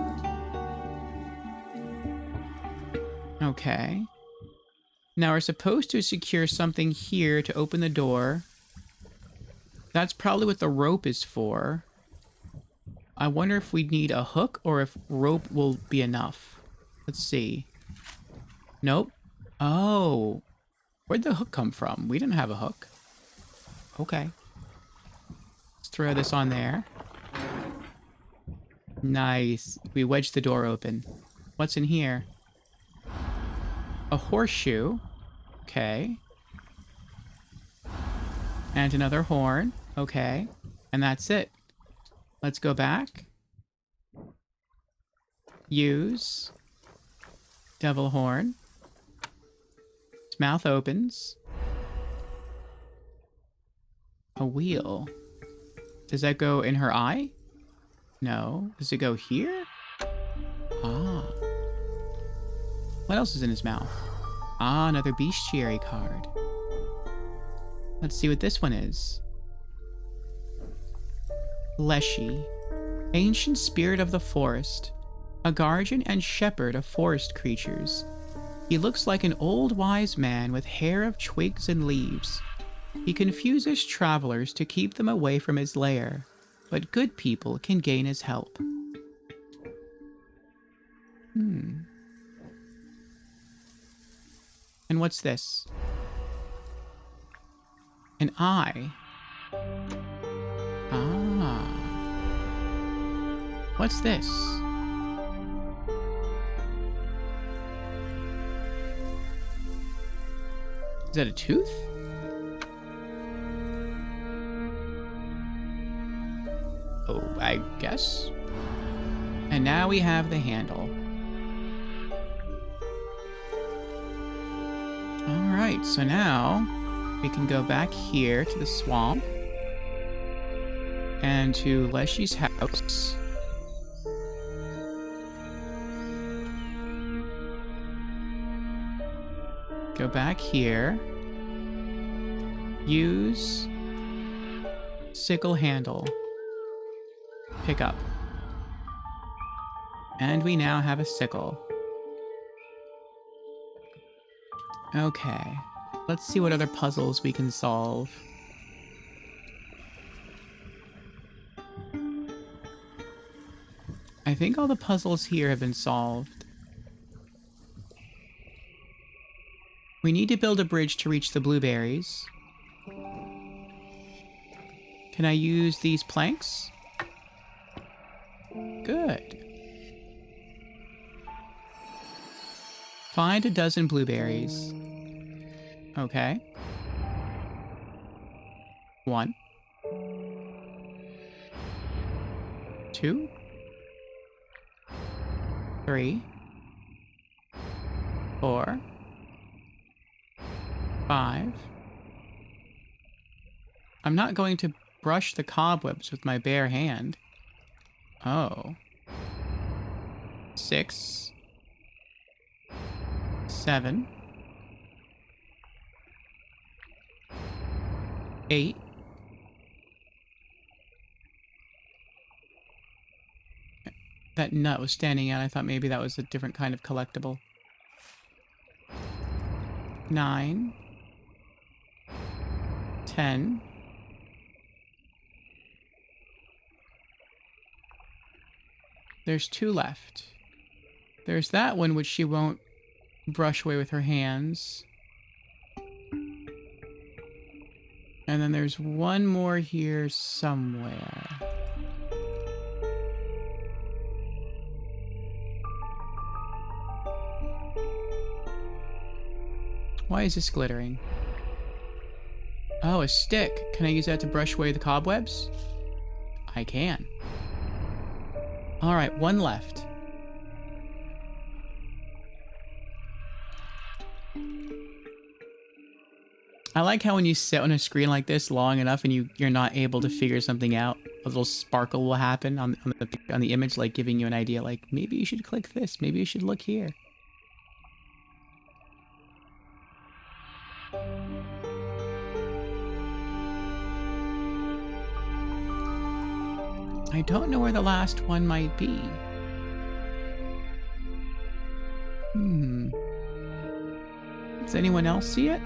Okay. Now we're supposed to secure something here to open the door. That's probably what the rope is for. I wonder if we need a hook or if rope will be enough. Let's see. Nope. Oh. Where'd the hook come from? We didn't have a hook. Okay. Let's throw this on there. Nice. We wedged the door open. What's in here? A horseshoe. Okay. And another horn. Okay. And that's it. Let's go back. Use. Devil horn. His mouth opens. A wheel. Does that go in her eye? No. Does it go here? Ah. What else is in his mouth? Ah, another bestiary card. Let's see what this one is. Leshy. Ancient spirit of the forest. a guardian and shepherd of forest creatures. He looks like an old wise man with hair of twigs and leaves. He confuses travelers to keep them away from his lair, but good people can gain his help. And what's this? An eye. Ah. What's this? Is that a tooth? Oh, I guess. And now we have the handle. Alright, so now we can go back here to the swamp and to Leshy's house. Go back here. Use sickle handle. Pick up. And we now have a sickle. Okay. Let's see what other puzzles we can solve. I think all the puzzles here have been solved. We need to build a bridge to reach the blueberries. Can I use these planks? Good. Find a dozen blueberries. Okay. 1. 2. 3. 4. 5. I'm not going to brush the cobwebs with my bare hand. Oh. 6. 7. 8. That nut was standing out. I thought maybe that was a different kind of collectible. 9. 10. 2 left. There's that one which she won't brush away with her hands. And then there's one more here somewhere. Why is this glittering? Oh, a stick. Can I use that to brush away the cobwebs? I can. Alright, 1 left. I like how when you sit on a screen like this long enough and you're not able to figure something out, a little sparkle will happen on the image, like giving you an idea, like, maybe you should click this, maybe you should look here. I don't know where the last one might be. Does anyone else see it?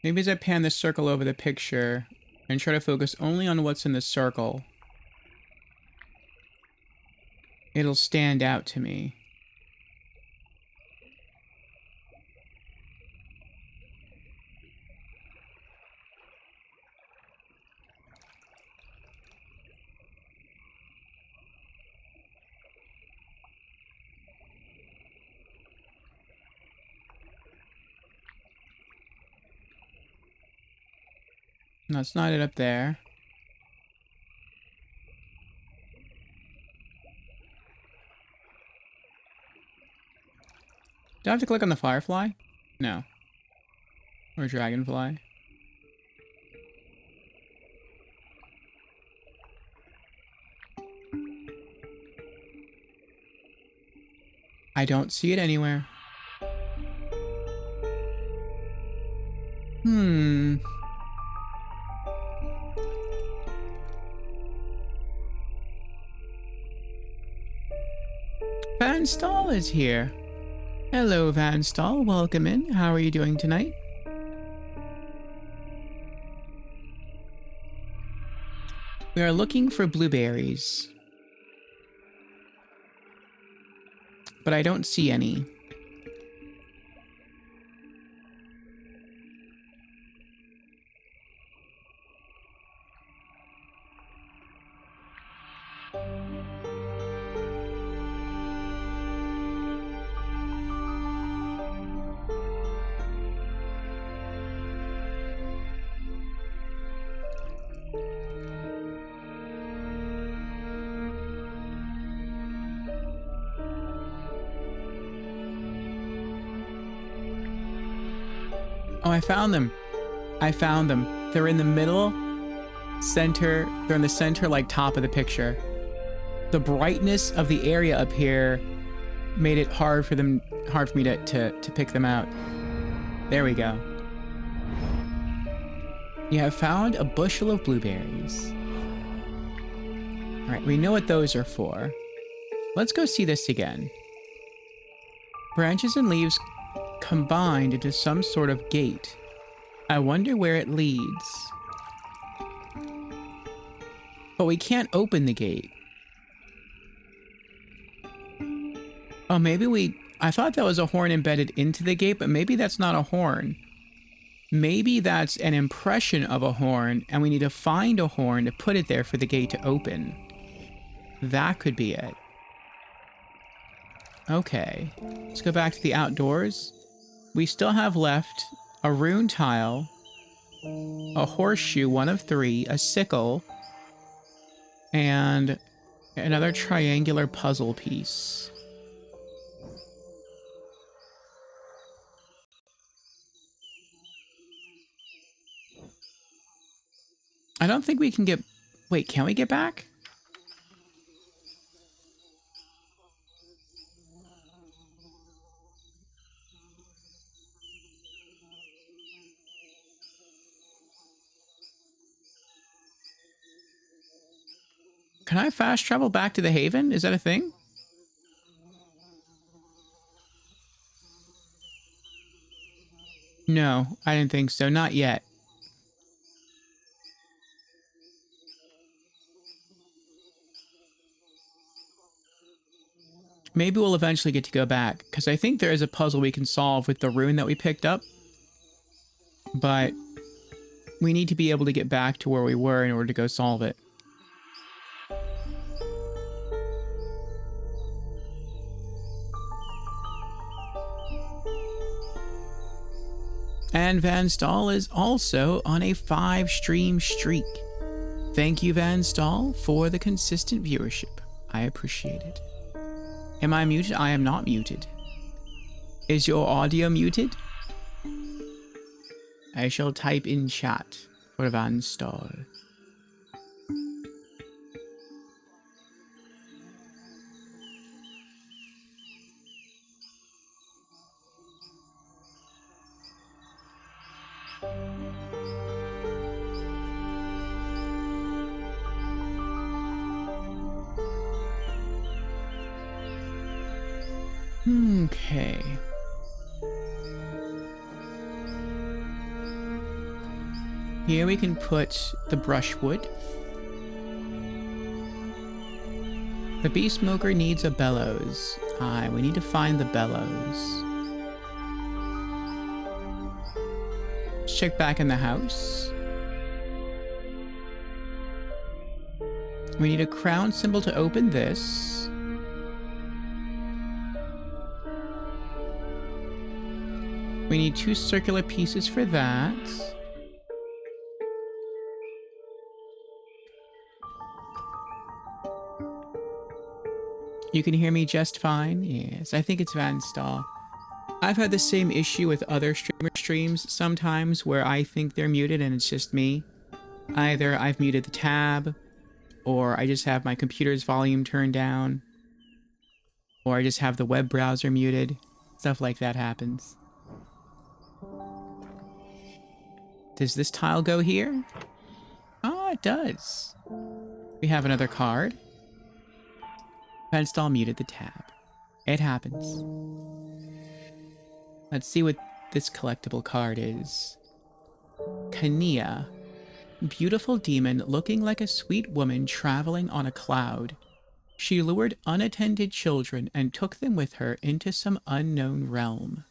Maybe as I pan the circle over the picture and try to focus only on what's in the circle, it'll stand out to me. No, it's not it up there. Do I have to click on the firefly? No. Or dragonfly? I don't see it anywhere. Van Stahl is here. Hello, Van Stahl. Welcome in. How are you doing tonight? We are looking for blueberries, but I don't see any. Oh, I found them. I found them. They're in the middle, center. They're in the center, like, top of the picture. The brightness of the area up here made it hard for me to pick them out. There we go. You have found a bushel of blueberries. All right, we know what those are for. Let's go see this again. Branches and leaves combined into some sort of gate. I wonder where it leads. But we can't open the gate. Oh, maybe I thought that was a horn embedded into the gate, but maybe that's not a horn. Maybe that's an impression of a horn, and we need to find a horn to put it there for the gate to open. That could be it. Okay, let's go back to the outdoors. We still have left a rune tile, a horseshoe, 1 of 3, a sickle, and another triangular puzzle piece. I don't think we can get... Wait, can we get back? Can I fast travel back to the Haven? Is that a thing? No, I didn't think so. Not yet. Maybe we'll eventually get to go back, because I think there is a puzzle we can solve with the rune that we picked up. But we need to be able to get back to where we were in order to go solve it. And Van Stahl is also on a 5-stream streak. Thank you, Van Stahl, for the consistent viewership. I appreciate it. Am I muted? I am not muted. Is your audio muted? I shall type in chat for Van Stahl. Okay. Here we can put the brushwood. The beast smoker needs a bellows. Aye, we need to find the bellows. Let's check back in the house. We need a crown symbol to open this. We need 2 circular pieces for that. You can hear me just fine? Yes, I think it's Van Stahl. I've had the same issue with other streams sometimes where I think they're muted and it's just me. Either I've muted the tab, or I just have my computer's volume turned down, or I just have the web browser muted. Stuff like that happens. Does this tile go here? Oh, it does. We have another card. Install muted the tab. It happens. Let's see what this collectible card is. Kania. Beautiful demon looking like a sweet woman traveling on a cloud. She lured unattended children and took them with her into some unknown realm.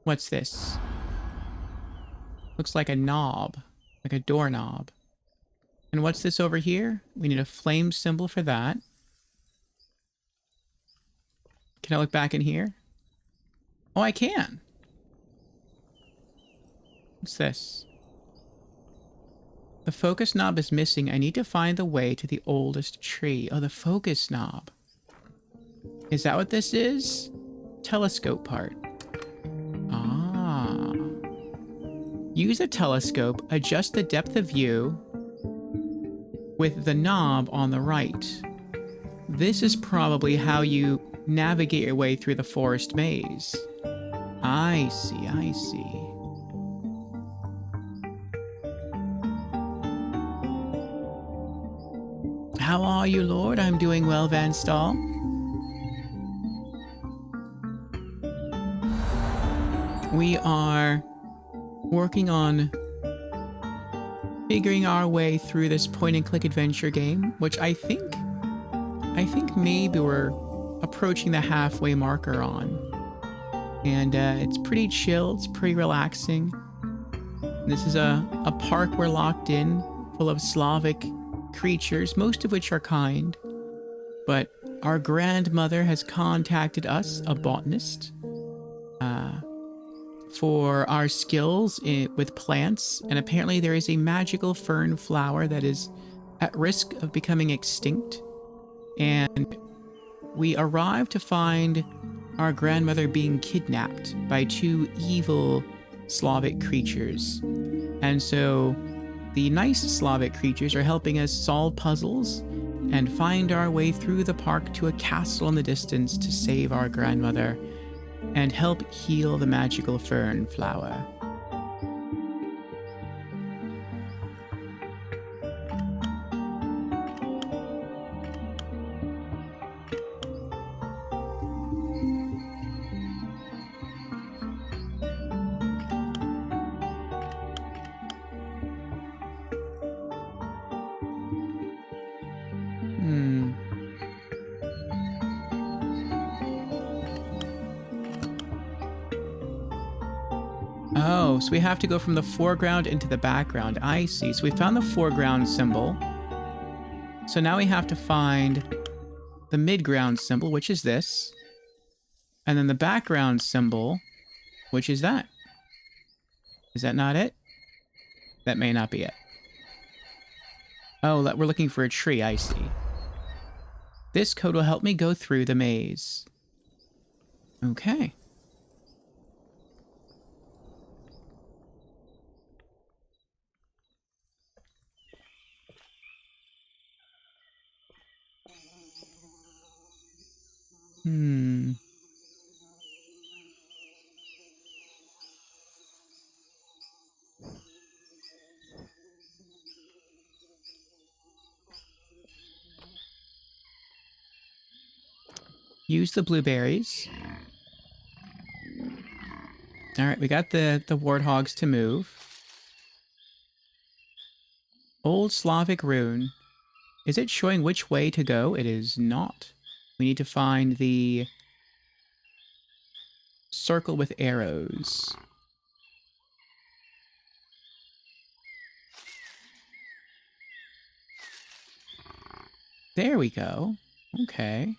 What's this? Looks like a knob. Like a doorknob. And what's this over here? We need a flame symbol for that. Can I look back in here? Oh, I can. What's this? The focus knob is missing. I need to find the way to the oldest tree. Oh, the focus knob. Is that what this is? Telescope part. Ah. Use a telescope, adjust the depth of view with the knob on the right. This is probably how you navigate your way through the forest maze. I see, I see. How are you, Lord? I'm doing well, Van Stahl. We are working on figuring our way through this point-and-click adventure game, which I think maybe we're approaching the halfway marker on. And it's pretty chill, it's pretty relaxing. This is a park we're locked in, full of Slavic creatures, most of which are kind. But our grandmother has contacted us, a botanist, for our skills with plants, and apparently there is a magical fern flower that is at risk of becoming extinct. And we arrived to find our grandmother being kidnapped by 2 evil Slavic creatures. And so the nice Slavic creatures are helping us solve puzzles and find our way through the park to a castle in the distance to save our grandmother and help heal the magical fern flower. Oh, so we have to go from the foreground into the background. I see. So we found the foreground symbol. So now we have to find the midground symbol, which is this. And then the background symbol, which is that. Is that not it? That may not be it. Oh, we're looking for a tree. I see. This code will help me go through the maze. Okay. Use the blueberries. Alright, we got the warthogs to move. Old Slavic rune. Is it showing which way to go? It is not. We need to find the circle with arrows. There we go. Okay.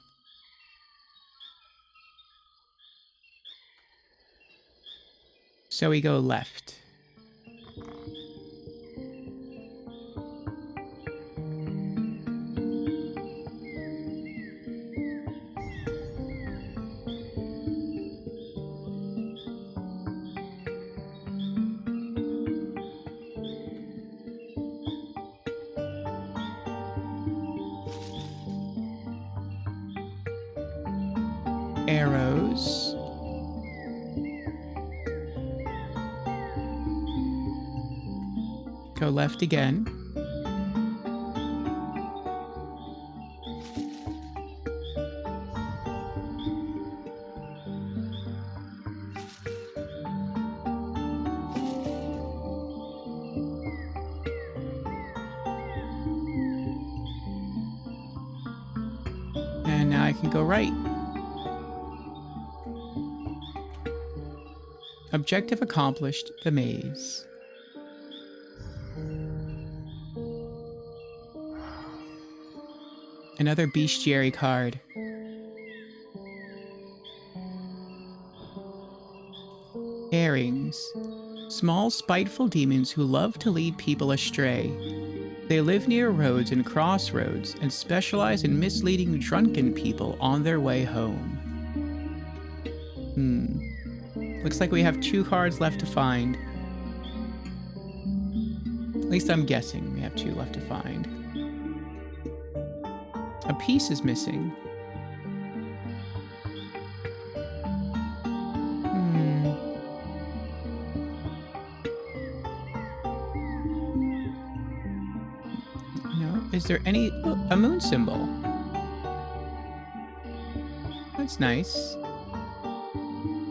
So we go left. Arrows. Go left again. And now I can go right. Objective accomplished, the maze. Another bestiary card. Airings. Small, spiteful demons who love to lead people astray. They live near roads and crossroads and specialize in misleading drunken people on their way home. Looks like we have 2 cards left to find. At least I'm guessing we have 2 left to find. A piece is missing. No. Is there any... Oh, a moon symbol. That's nice.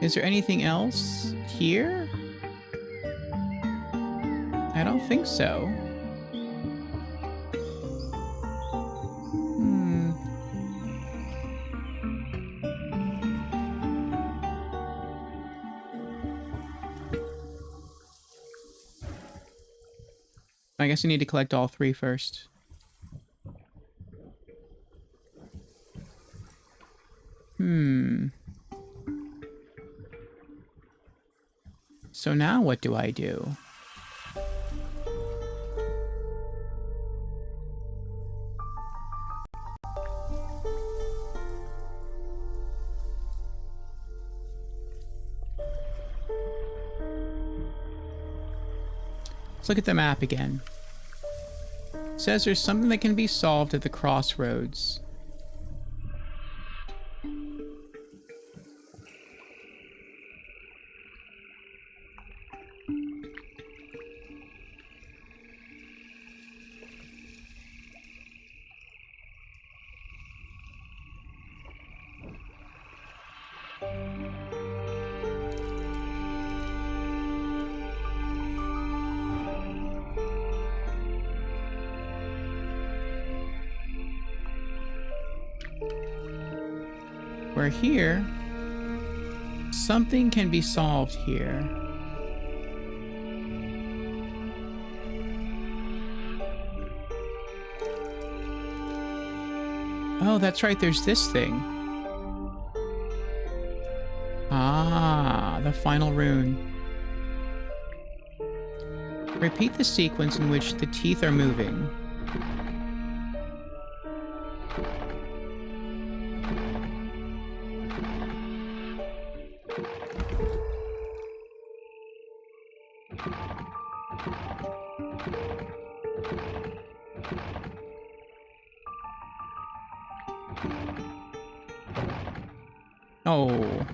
Is there anything else here? I don't think so. I guess I need to collect all 3 first. So now what do I do? Let's look at the map again. It says there's something that can be solved at the crossroads. We're here. Something can be solved here. Oh, that's right, there's this thing. Ah, the final rune. Repeat the sequence in which the teeth are moving. Oh.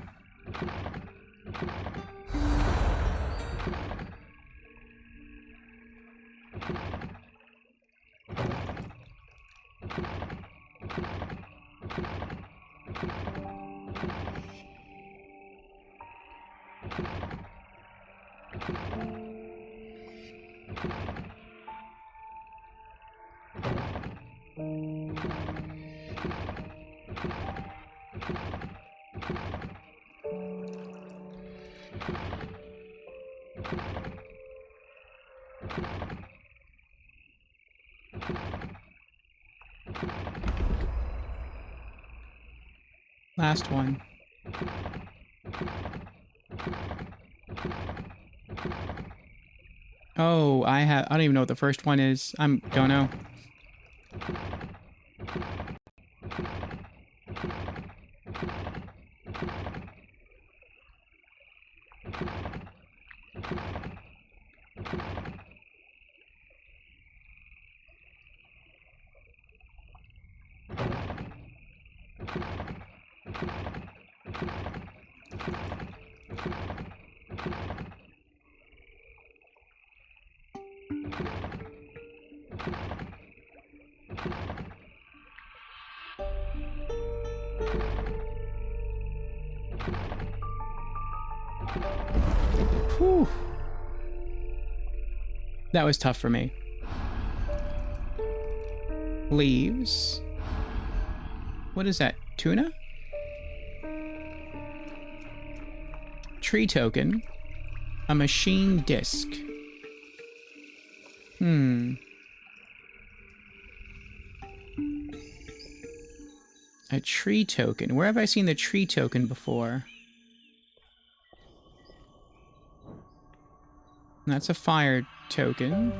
Last one. Oh, I don't even know what the first one is. Don't know. Whew. That was tough for me. Leaves. What is that? Tuna? Tree token. A machine disc. A tree token. Where have I seen the tree token before? That's a fire token.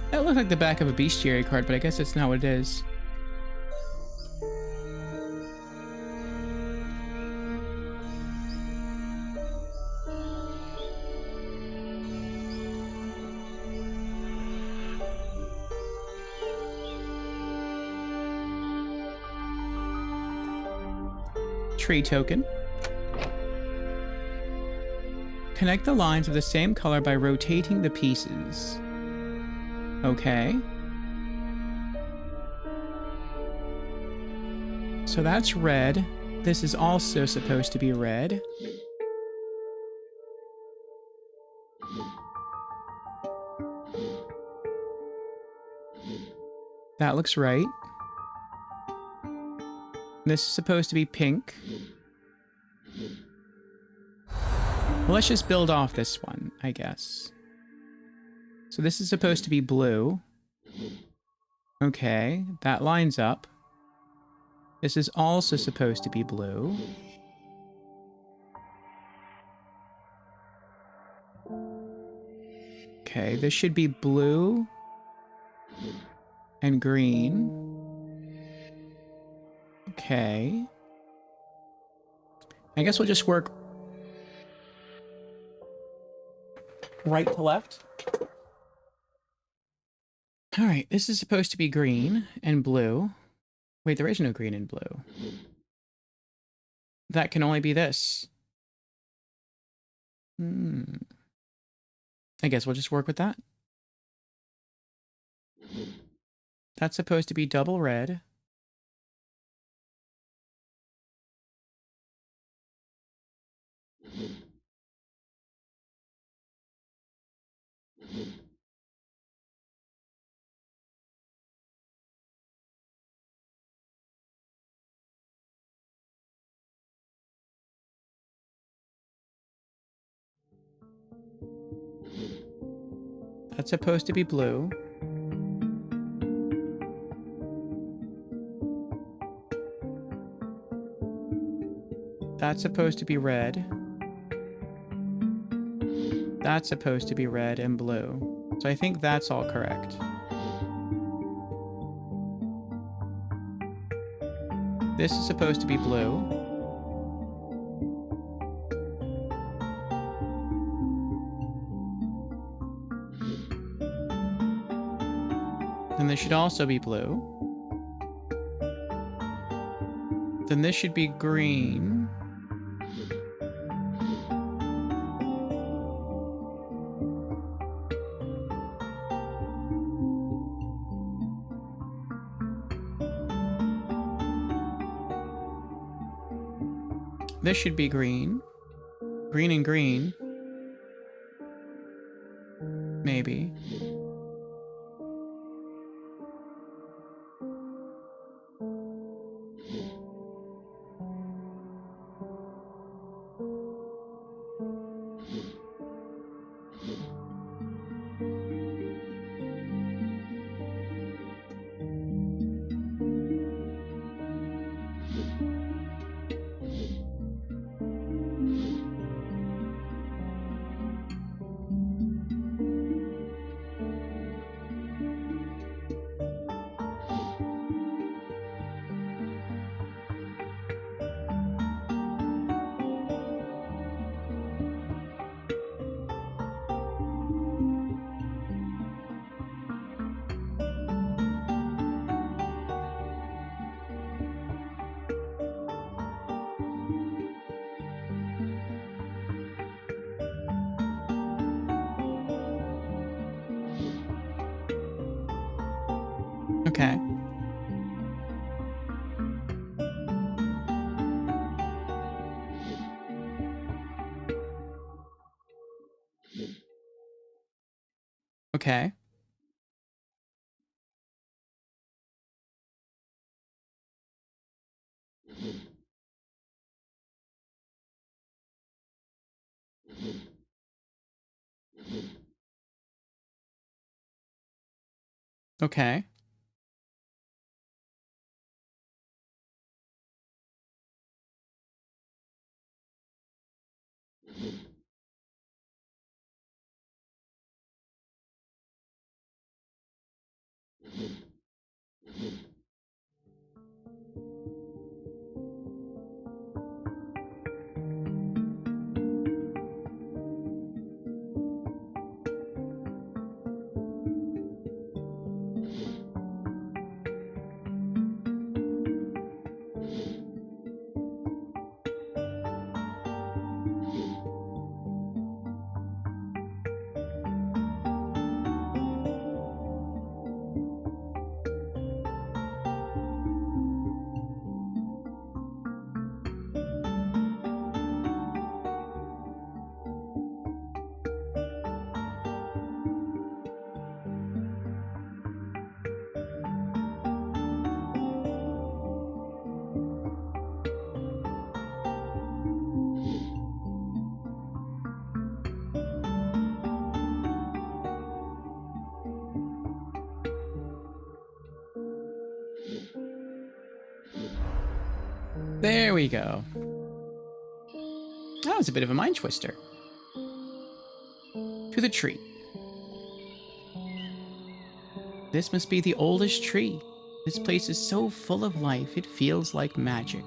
That looked like the back of a bestiary card, but I guess that's not what it is. Tree token. Connect the lines of the same color by rotating the pieces. Okay. So that's red. This is also supposed to be red. That looks right. This is supposed to be pink. Well, let's just build off this one, I guess. So this is supposed to be blue. Okay, that lines up. This is also supposed to be blue. Okay, this should be blue and green. Okay. I guess we'll just work right to left. All right, this is supposed to be green and blue. Wait, there is no green and blue. That can only be this. I guess we'll just work with that. That's supposed to be double red. That's supposed to be blue. That's supposed to be red. That's supposed to be red and blue. So I think that's all correct. This is supposed to be blue. Then this should also be blue. Then this should be green. This should be green. Green and green. maybe. Okay. Okay. Okay. There we go. That was a bit of a mind twister. To the tree. This must be the oldest tree. This place is so full of life, it feels like magic.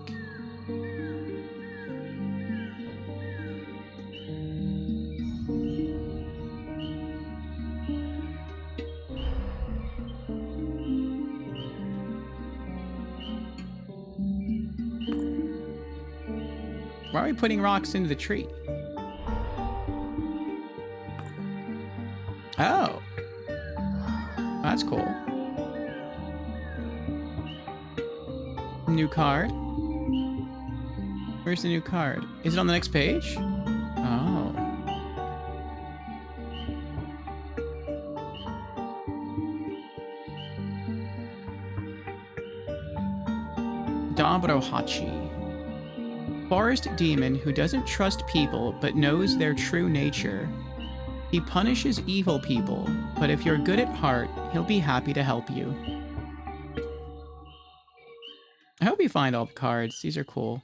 Why are we putting rocks into the tree? Oh. That's cool. New card. Where's the new card? Is it on the next page? Oh. Dabrohachi. Forest demon who doesn't trust people but knows their true nature. He punishes evil people, but if you're good at heart, he'll be happy to help you. I hope you find all the cards. These are cool.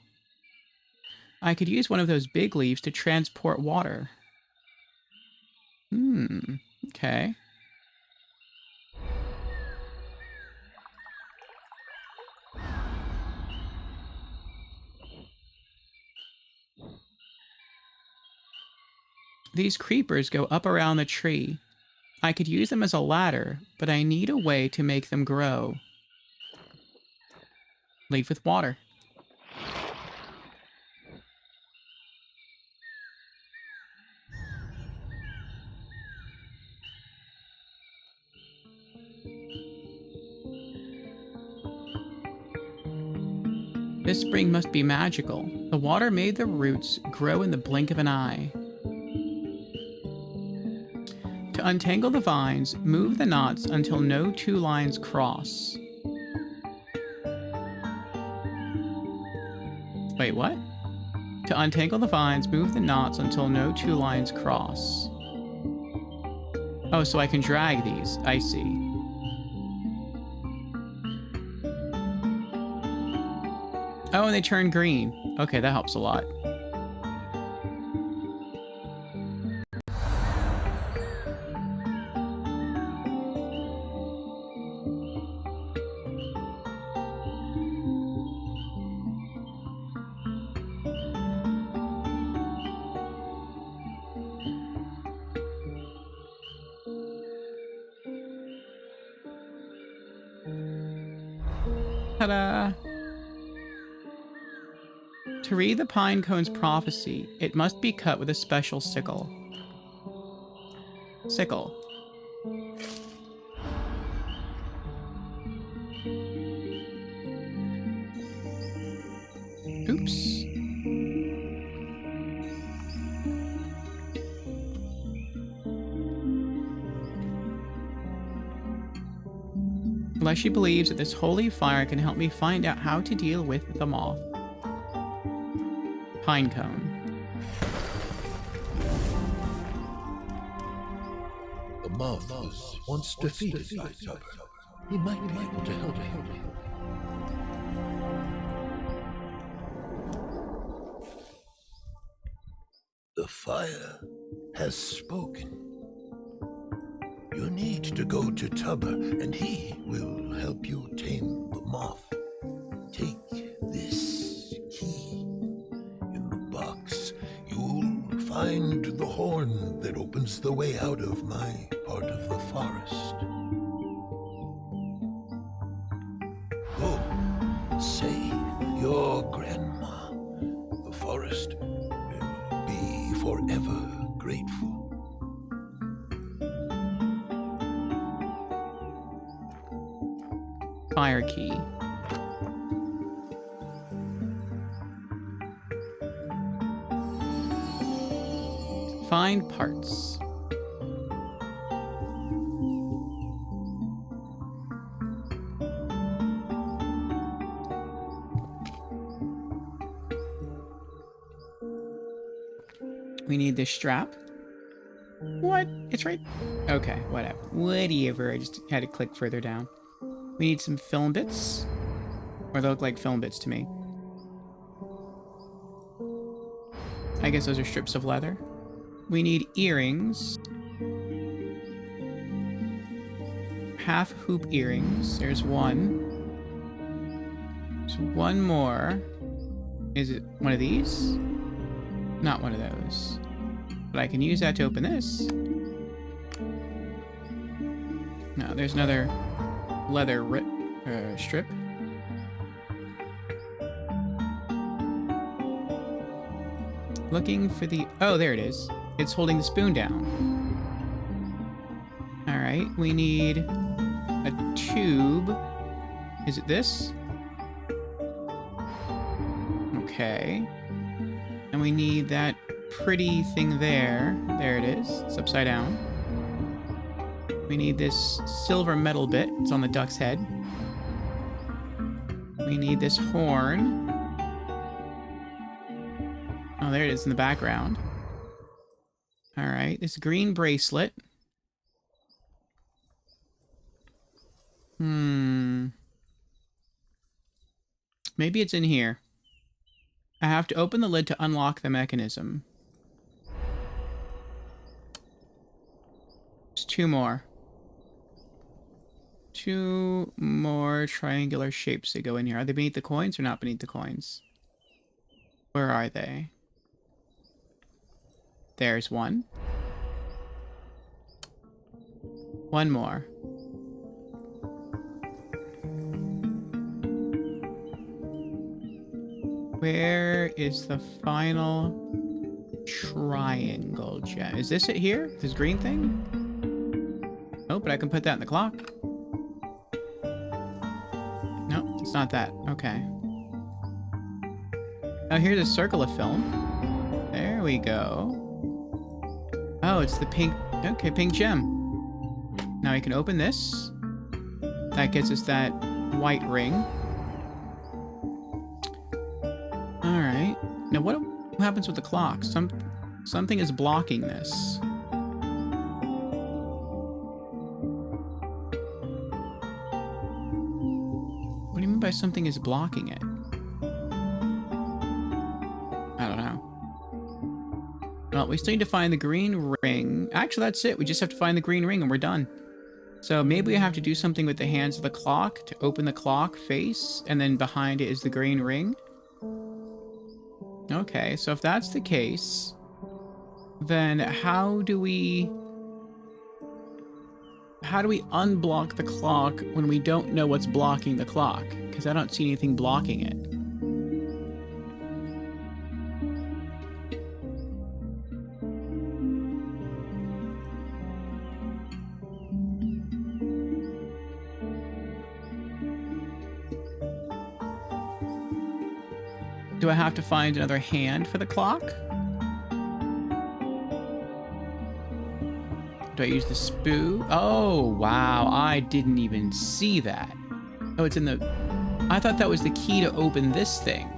I could use one of those big leaves to transport water. Okay. These creepers go up around the tree. I could use them as a ladder, but I need a way to make them grow. Leaf with water. This spring must be magical. The water made the roots grow in the blink of an eye. To To untangle the vines, move the knots until no two lines cross. Wait, what? To untangle the vines, move the knots until no two lines cross. Oh, so I can drag these. I see. Oh, and they turn green. Okay, that helps a lot. Ta-da! To read the pine cone's prophecy, it must be cut with a special sickle. Sickle. Oops. Leshy believes that this holy fire can help me find out how to deal with the moth. Pine cone. The moth was once defeated by Tupper. He might be able to help you. The fire has spoken. You need to go to Tubber, and he will help you tame the moth. Take this key. In the box, you'll find the horn that opens the way out of my part of the forest. Go, save your grandma. The forest will be forever grateful. Fire key. Find parts. We need this strap. What? It's right. Okay, whatever. Whatever. I just had to click further down. We need some film bits. Or they look like film bits to me. I guess those are strips of leather. We need earrings. Half hoop earrings. There's one. There's one more. Is it one of these? Not one of those. But I can use that to open this. No, there's another leather strip. Looking for the... Oh, there it is. It's holding the spoon down. Alright, we need a tube. Is it this? Okay. And we need that pretty thing there. There it is. It's upside down. We need this silver metal bit. It's on the duck's head. We need this horn. Oh, there it is in the background. Alright, this green bracelet. Maybe it's in here. I have to open the lid to unlock the mechanism. There's two more. Two more triangular shapes that go in here. Are they beneath the coins or not beneath the coins? Where are they? There's one. One more. Where is the final triangle gem? Is this it here? This green thing? Oh, but I can put that in the clock. No, it's not that. Okay. Oh, here's a circle of film. There we go. Oh, it's the pink... Okay, pink gem. Now we can open this. That gets us that white ring. Alright. Now what happens with the clock? Something is blocking this. What do you mean by something is blocking it? I don't know. Well, we still need to find the green ring. Actually, that's it. We just have to find the green ring and we're done. So maybe we have to do something with the hands of the clock to open the clock face, and then behind it is the green ring. Okay, so if that's the case, then how do we unblock the clock when we don't know what's blocking the clock? Because I don't see anything blocking it. Do I have to find another hand for the clock? Do I use the spoo? Oh, wow. I didn't even see that. Oh, it's in the... I thought that was the key to open this thing.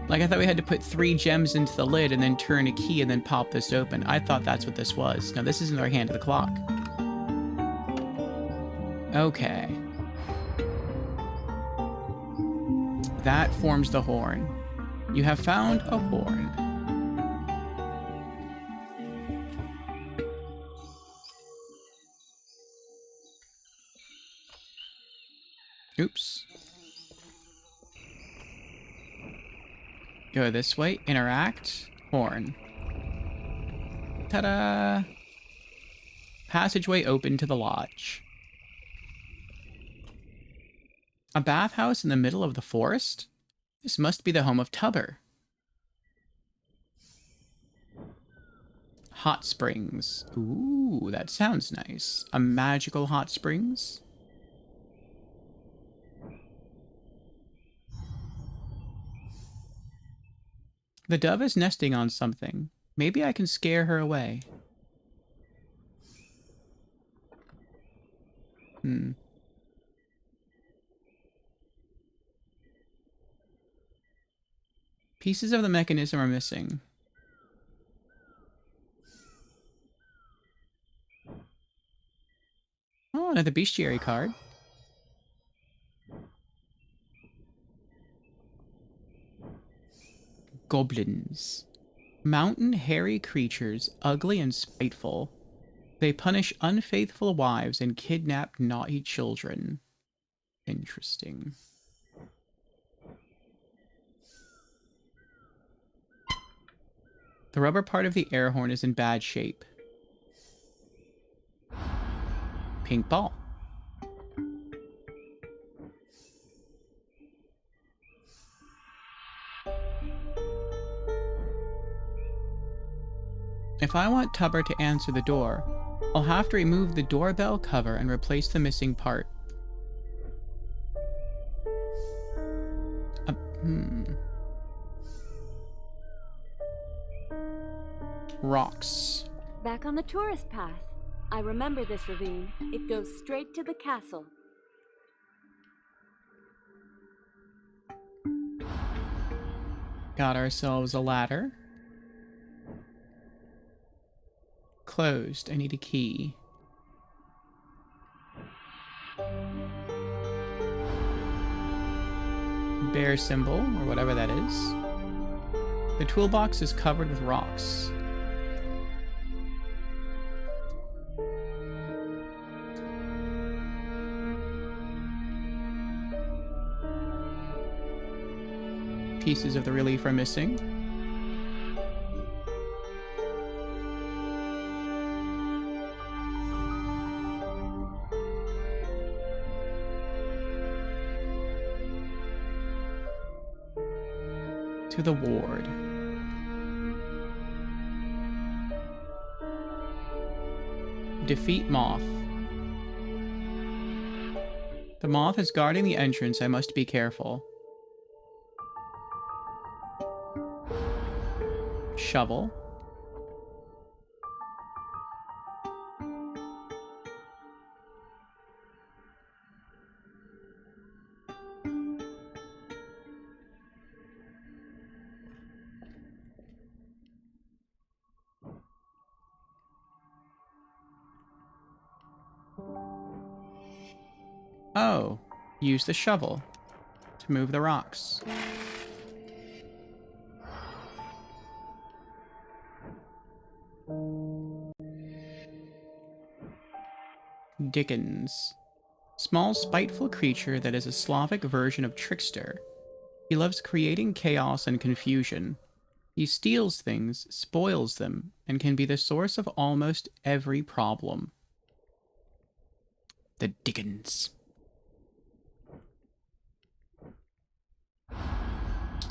Like, I thought we had to put 3 gems into the lid and then turn a key and then pop this open. I thought that's what this was. No, this is another hand of the clock. Okay. That forms the horn. You have found a horn. Oops. Go this way. Interact. Horn. Ta-da! Passageway open to the lodge. A bathhouse in the middle of the forest? This must be the home of Tubber. Hot springs. Ooh, that sounds nice. A magical hot springs? The dove is nesting on something. Maybe I can scare her away. Pieces of the mechanism are missing. Oh, another bestiary card. Goblins. Mountain hairy creatures, ugly and spiteful. They punish unfaithful wives and kidnap naughty children. Interesting. The rubber part of the air horn is in bad shape. Pink ball. If I want Tubber to answer the door, I'll have to remove the doorbell cover and replace the missing part. Rocks. Back on the tourist path. I remember this ravine. It goes straight to the castle. Got ourselves a ladder. Closed. I need a key. Bear symbol, or whatever that is. The toolbox is covered with rocks. Pieces of the relief are missing. To the ward. Defeat Moth. The moth is guarding the entrance. I must be careful. Shovel. Oh, use the shovel to move the rocks. Dickens. Small, spiteful creature that is a Slavic version of trickster. He loves creating chaos and confusion. He steals things, spoils them, and can be the source of almost every problem. The Dickens.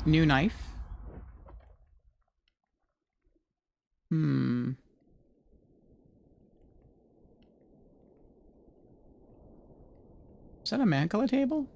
New knife. Is that a Mancala table?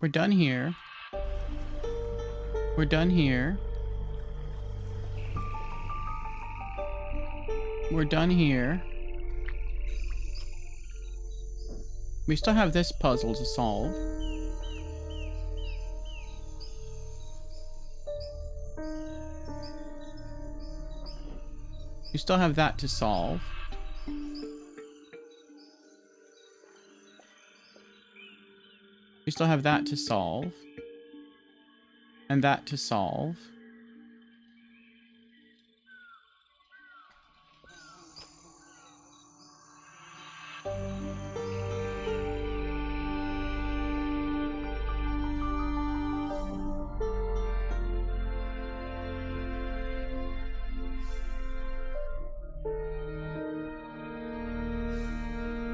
We're done here. We're done here. We're done here. We still have this puzzle to solve. We still have that to solve. We still have that to solve. And that to solve.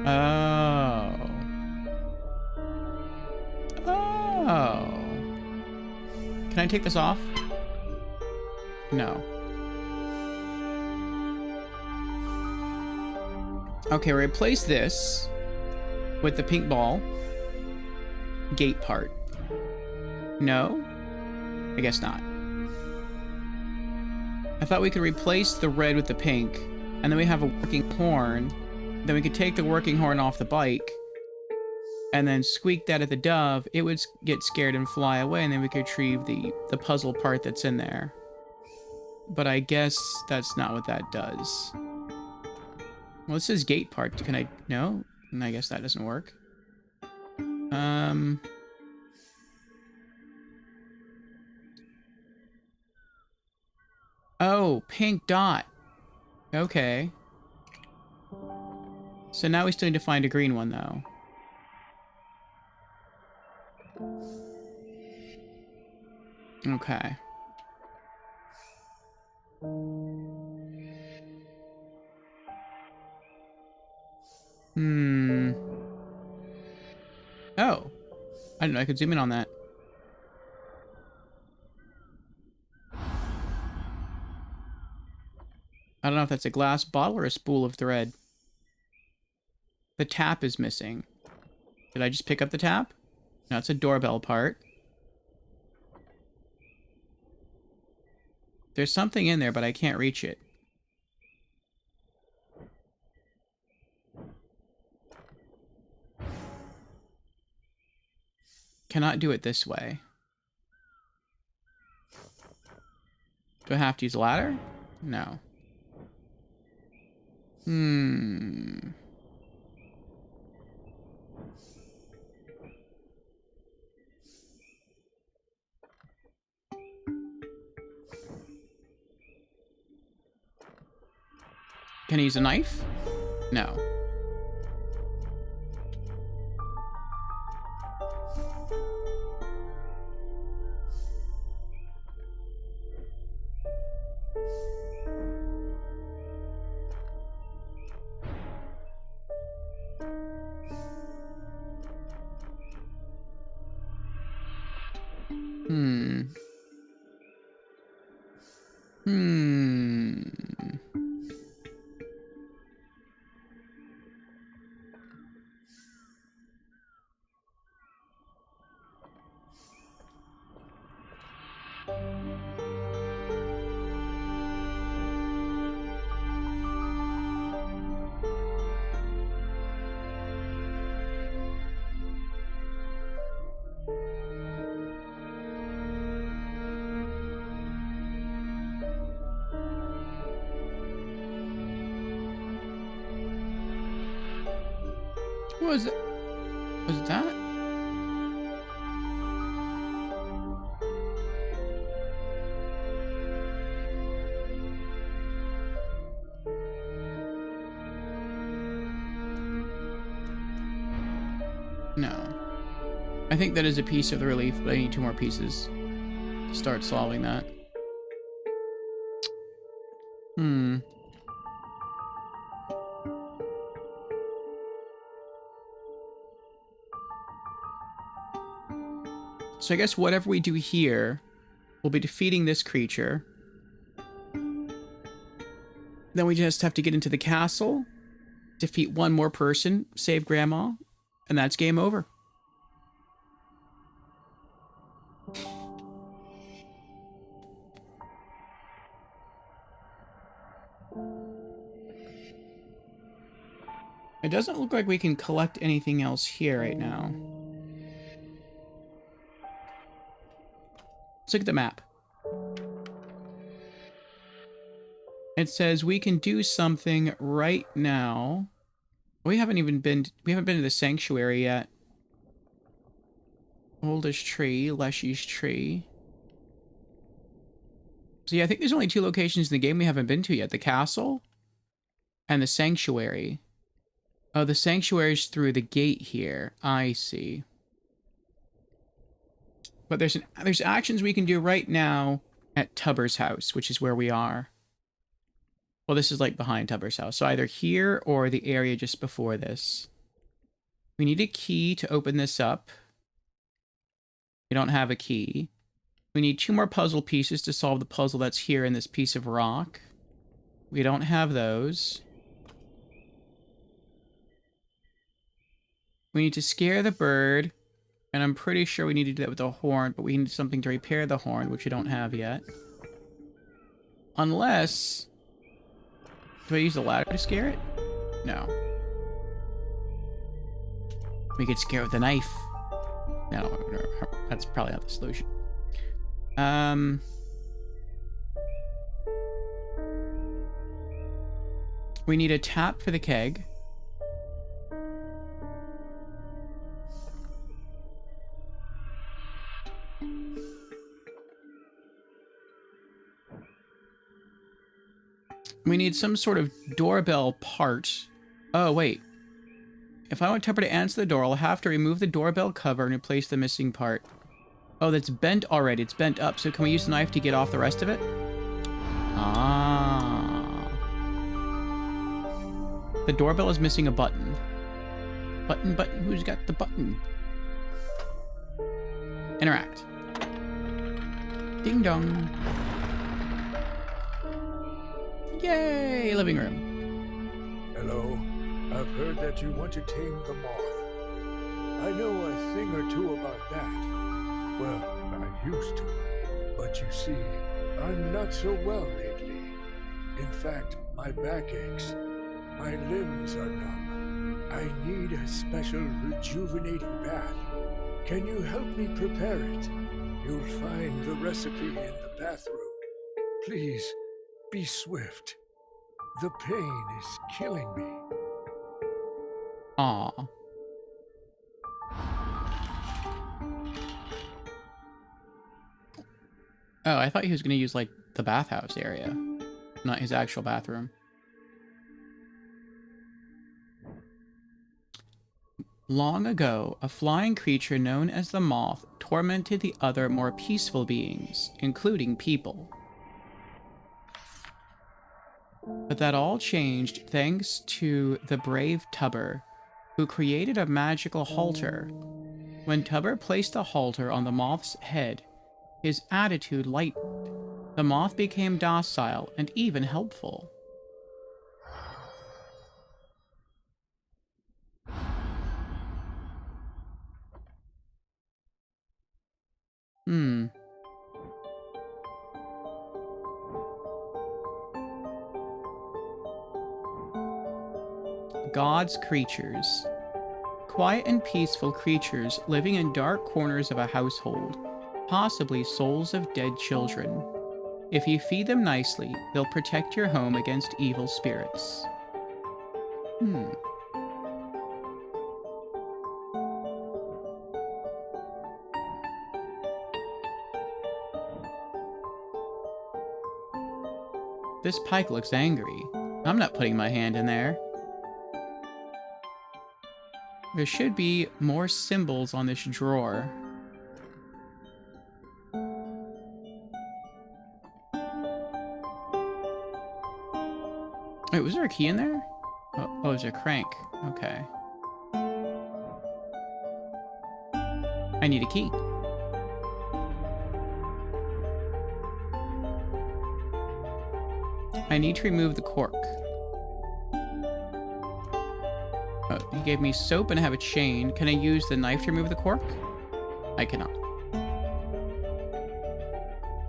Oh. Oh. Can I take this off? No. Okay, replace this with the pink ball gate part. No? I guess not. I thought we could replace the red with the pink, and then we have a working horn. Then we could take the working horn off the bike, and then squeak that at the dove. It would get scared and fly away, and then we could retrieve the puzzle part that's in there. But I guess that's not what that does. Well, this is gate part. Can I... No? And I guess that doesn't work. Oh, pink dot. Okay. So now we still need to find a green one, though. Okay. Oh. I didn't know I could zoom in on that. I don't know if that's a glass bottle or a spool of thread. The tap is missing. Did I just pick up the tap? No, it's a doorbell part. There's something in there, but I can't reach it. Cannot do it this way. Do I have to use a ladder? No. Can I use a knife? No. What was it? Was it that? No. I think that is a piece of the relief, but I need 2 more pieces to start solving that. So I guess whatever we do here, we'll be defeating this creature. Then we just have to get into the castle, defeat 1 more person, save Grandma, and that's game over. It doesn't look like we can collect anything else here right now. Let's look at the map. It says we can do something right now. We haven't been to the sanctuary yet. Oldest tree, Leshy's tree. So yeah, I think there's only 2 locations in the game we haven't been to yet. The castle and the sanctuary. Oh, the sanctuary's through the gate here. I see. But there's actions we can do right now at Tubber's house, which is where we are. Well, this is like behind Tubber's house. So either here or the area just before this. We need a key to open this up. We don't have a key. We need 2 more puzzle pieces to solve the puzzle that's here in this piece of rock. We don't have those. We need to scare the bird. And I'm pretty sure we need to do that with the horn, but we need something to repair the horn, which we don't have yet. Unless... Do I use the ladder to scare it? No. We could scare it with a knife. No, that's probably not the solution. We need a tap for the keg. We need some sort of doorbell part. Oh, wait. If I want Tupper to answer the door, I'll have to remove the doorbell cover and replace the missing part. Oh, that's bent already. It's bent up. So can we use the knife to get off the rest of it? Ah. The doorbell is missing a button. Button. Who's got the button? Interact. Ding dong. Yay! Living room. Hello. I've heard that you want to tame the moth. I know a thing or 2 about that. Well, I used to. But you see, I'm not so well lately. In fact, my back aches. My limbs are numb. I need a special rejuvenating bath. Can you help me prepare it? You'll find the recipe in the bathroom. Please, be swift. The pain is killing me. Aw. Oh, I thought he was going to use, like, the bathhouse area. Not his actual bathroom. Long ago, a flying creature known as the moth tormented the other more peaceful beings, including people. But that all changed thanks to the brave Tubber, who created a magical halter. When Tubber placed the halter on the moth's head, his attitude lightened. The moth became docile and even helpful. God's creatures. Quiet and peaceful creatures living in dark corners of a household, possibly souls of dead children. If you feed them nicely, they'll protect your home against evil spirits. This pike looks angry. I'm not putting my hand in there. There should be more symbols on this drawer. Wait, was there a key in there? Oh, there's a crank. Okay. I need a key. I need to remove the cork. Oh, he gave me soap and I have a chain. Can I use the knife to remove the cork? I cannot.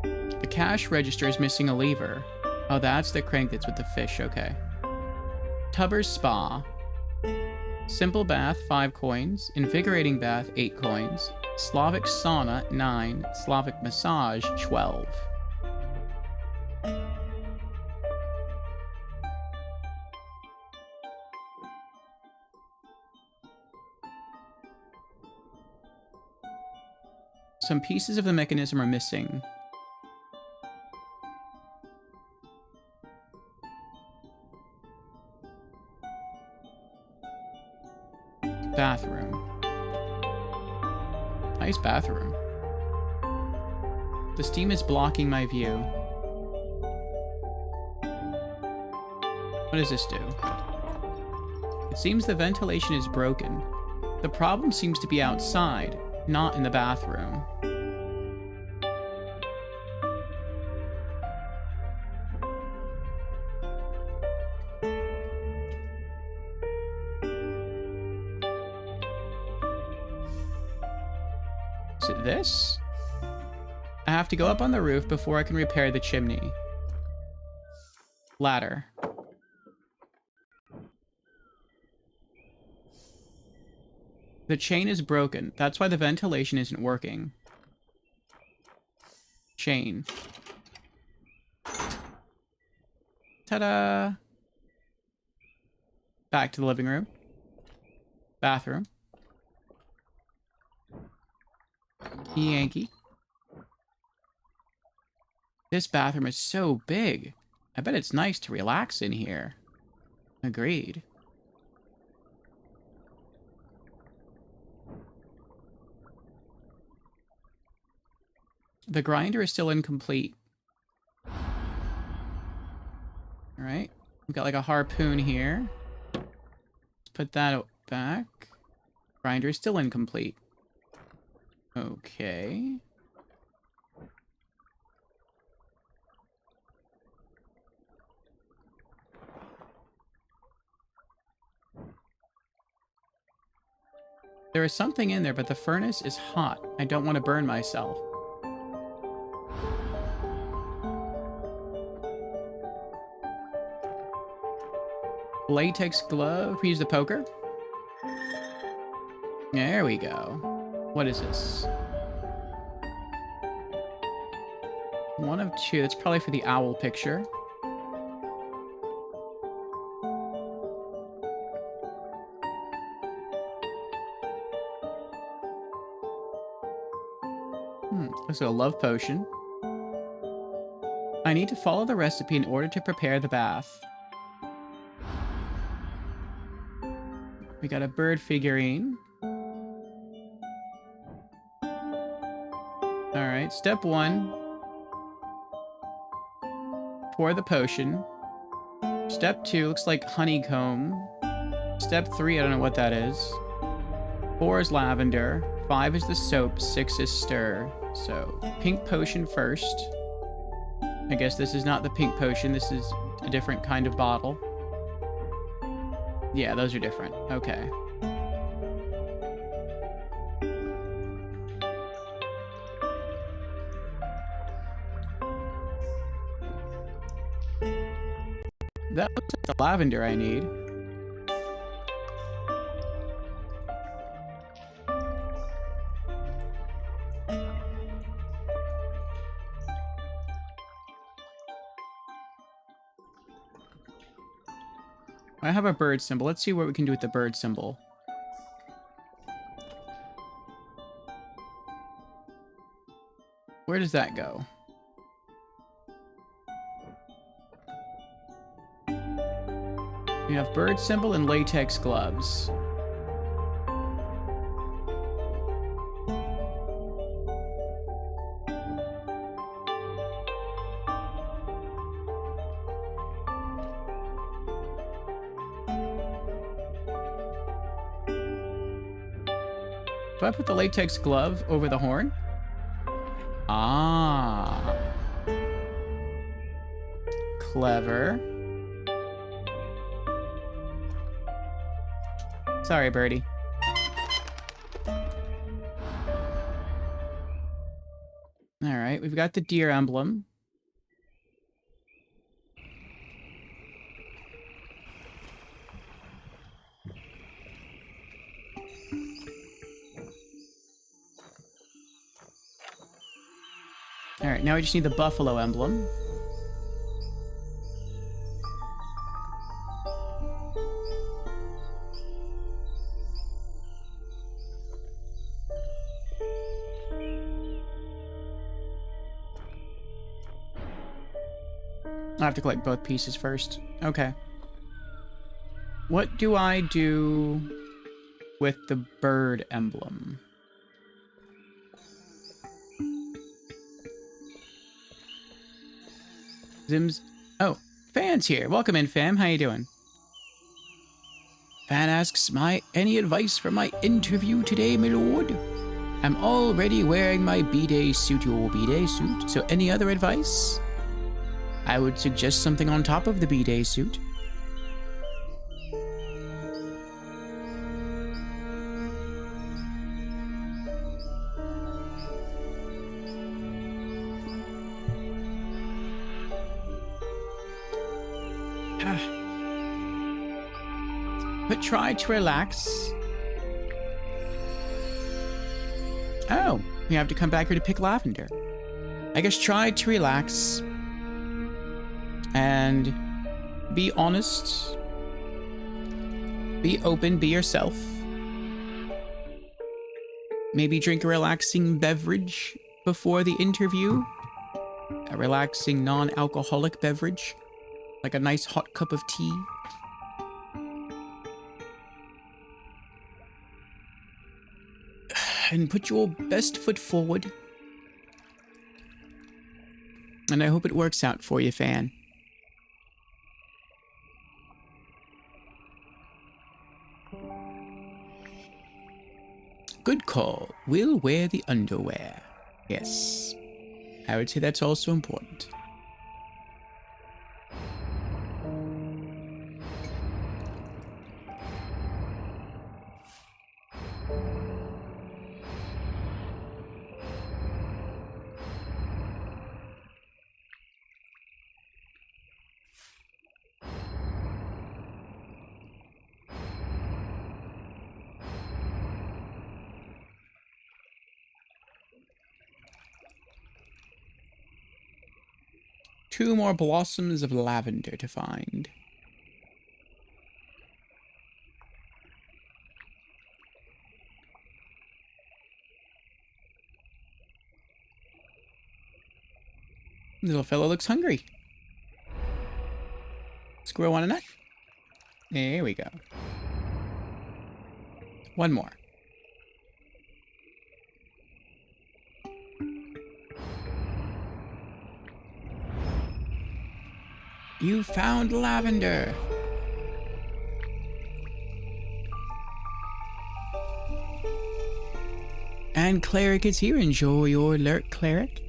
The cash register is missing a lever. Oh, that's the crank that's with the fish. Okay. Tubber's Spa. Simple bath, 5 coins. Invigorating bath, 8 coins. Slavic sauna, 9. Slavic massage, 12. Some pieces of the mechanism are missing. Bathroom. Nice bathroom. The steam is blocking my view. What does this do? It seems the ventilation is broken. The problem seems to be outside, not in the bathroom. Is it this? I have to go up on the roof before I can repair the chimney. Ladder. The chain is broken. That's why the ventilation isn't working. Chain. Ta-da! Back to the living room. Bathroom. Yankee. This bathroom is so big. I bet it's nice to relax in here. Agreed. The grinder is still incomplete. Alright. We've got like a harpoon here. Let's put that back. Grinder is still incomplete. Okay. There is something in there, but the furnace is hot. I don't want to burn myself. Latex glove. Can we use the poker? There we go. What is this? One of two. That's probably for the owl picture. Looks like a love potion. I need to follow the recipe in order to prepare the bath. We got a bird figurine. Alright, step 1. Pour the potion. Step 2 looks like honeycomb. Step 3, I don't know what that is. 4 is lavender. 5 is the soap. 6 is stir. So, pink potion first. I guess this is not the pink potion. This is a different kind of bottle. Yeah, those are different. Okay. That looks like the lavender I need. I have a bird symbol. Let's see what we can do with the bird symbol. Where does that go? We have bird symbol and latex gloves. Do I put the latex glove over the horn? Ah. Clever. Sorry, birdie. Alright, we've got the deer emblem. Alright, now we just need the buffalo emblem. I have to collect both pieces first. Okay. What do I do with the bird emblem? Zim's... Oh, Fan's here. Welcome in, fam. How you doing? Fan asks, any advice for my interview today, my lord? I'm already wearing my B-Day suit, your B-Day suit, so any other advice? I would suggest something on top of the B-Day suit. But try to relax. Oh, we have to come back here to pick lavender. I guess try to relax. And be honest. Be open, be yourself. Maybe drink a relaxing beverage before the interview. A relaxing non-alcoholic beverage. Like a nice hot cup of tea. And put your best foot forward. And I hope it works out for you, Fan. Good call. We'll wear the underwear. Yes. I would say that's also important. Two more blossoms of lavender to find. Little fellow looks hungry. Squirrel want a nut? There we go. One more. You found lavender. And cleric is here. Enjoy your alert, cleric.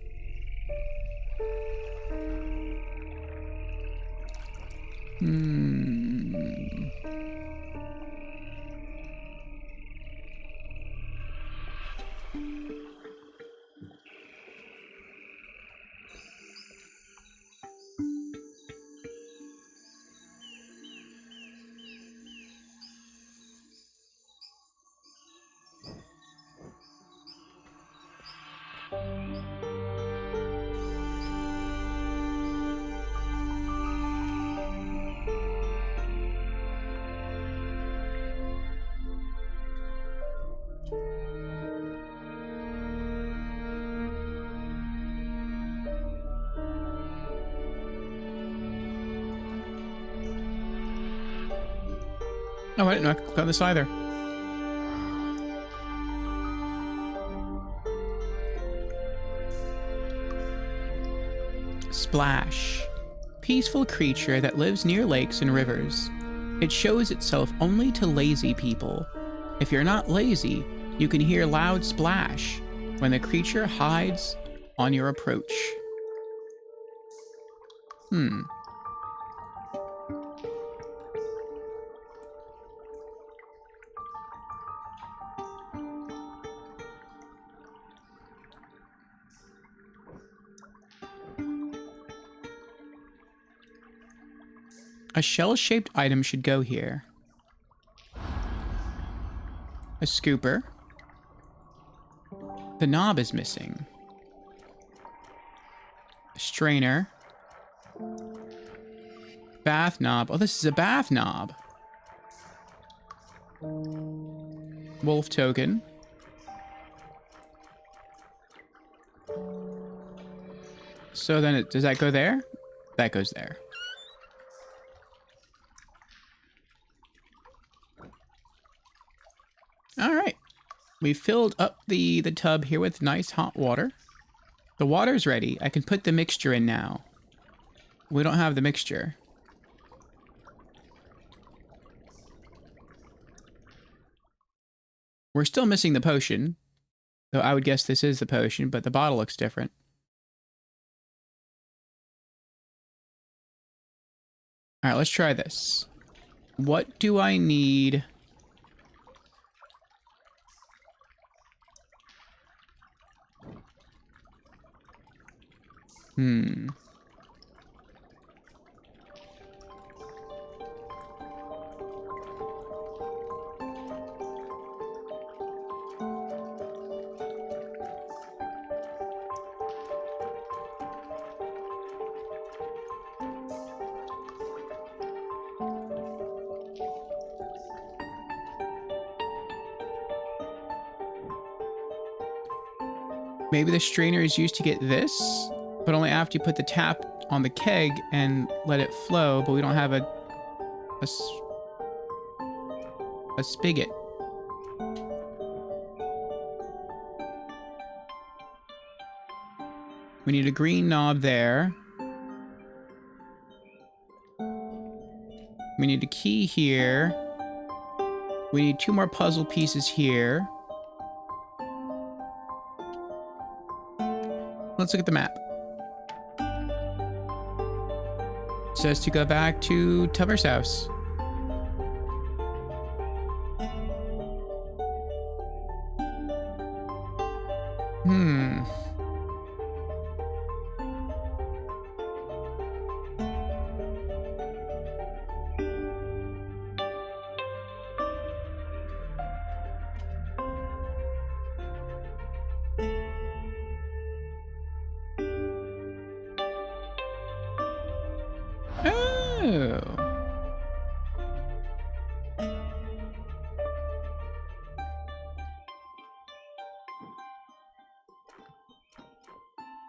Oh, I didn't know I could click on this either. Splash. Peaceful creature that lives near lakes and rivers. It shows itself only to lazy people. If you're not lazy, you can hear loud splash when the creature hides on your approach. A shell-shaped item should go here. A scooper. The knob is missing. A strainer. Bath knob. Oh, this is a bath knob. Wolf token. So then does that go there? That goes there. All right. We filled up the tub here with nice hot water. The water's ready. I can put the mixture in now. We don't have the mixture. We're still missing the potion. Though I would guess this is the potion, but the bottle looks different. All right, let's try this. What do I need? Maybe the strainer is used to get this, but only after you put the tap on the keg and let it flow, but we don't have a spigot. We need a green knob there. We need a key here. We need 2 more puzzle pieces here. Let's look at the map. It says to go back to Tubber's house.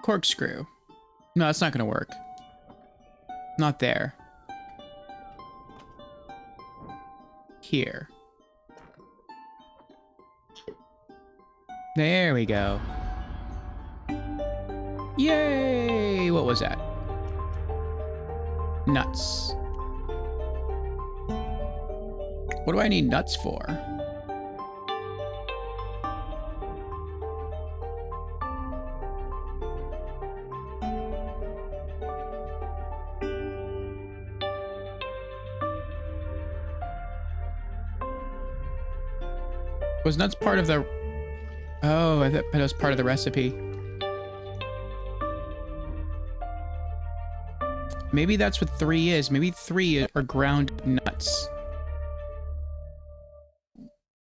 Corkscrew. No, that's not gonna work. Not there. Here. There we go. Yay! What was that? Nuts. What do I need nuts for? Was nuts part of the... Oh, I thought it was part of the recipe. Maybe that's what 3 is. Maybe 3 are ground nuts.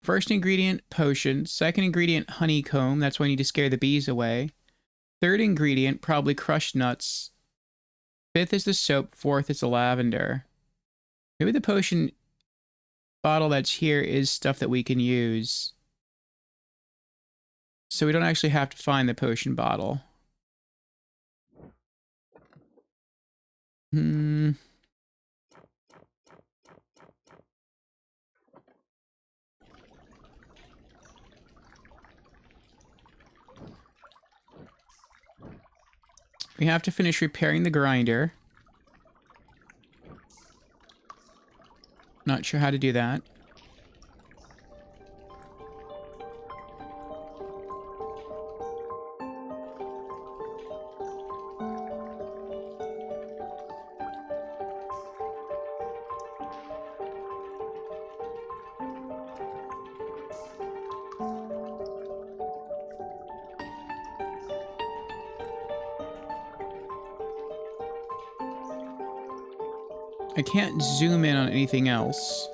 First ingredient, potion. Second ingredient, honeycomb. That's why I need to scare the bees away. Third ingredient, probably crushed nuts. 5th is the soap. 4th is the lavender. Maybe the potion bottle that's here is stuff that we can use. So we don't actually have to find the potion bottle. We have to finish repairing the grinder. Not sure how to do that. I can't zoom in on anything else.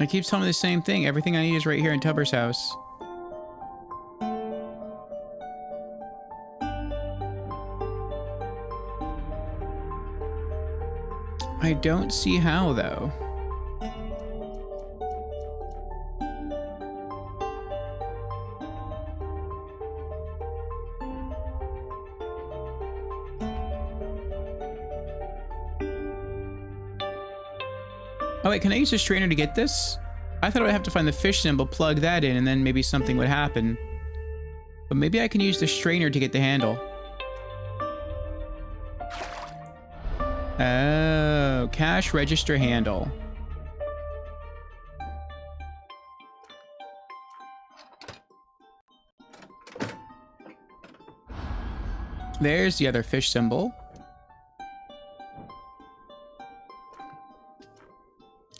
I keep telling me the same thing. Everything I need is right here in Tubber's house. I don't see how, though. Oh wait, can I use a strainer to get this? I thought I would have to find the fish symbol, plug that in, and then maybe something would happen. But maybe I can use the strainer to get the handle. Oh, cash register handle. There's the other fish symbol.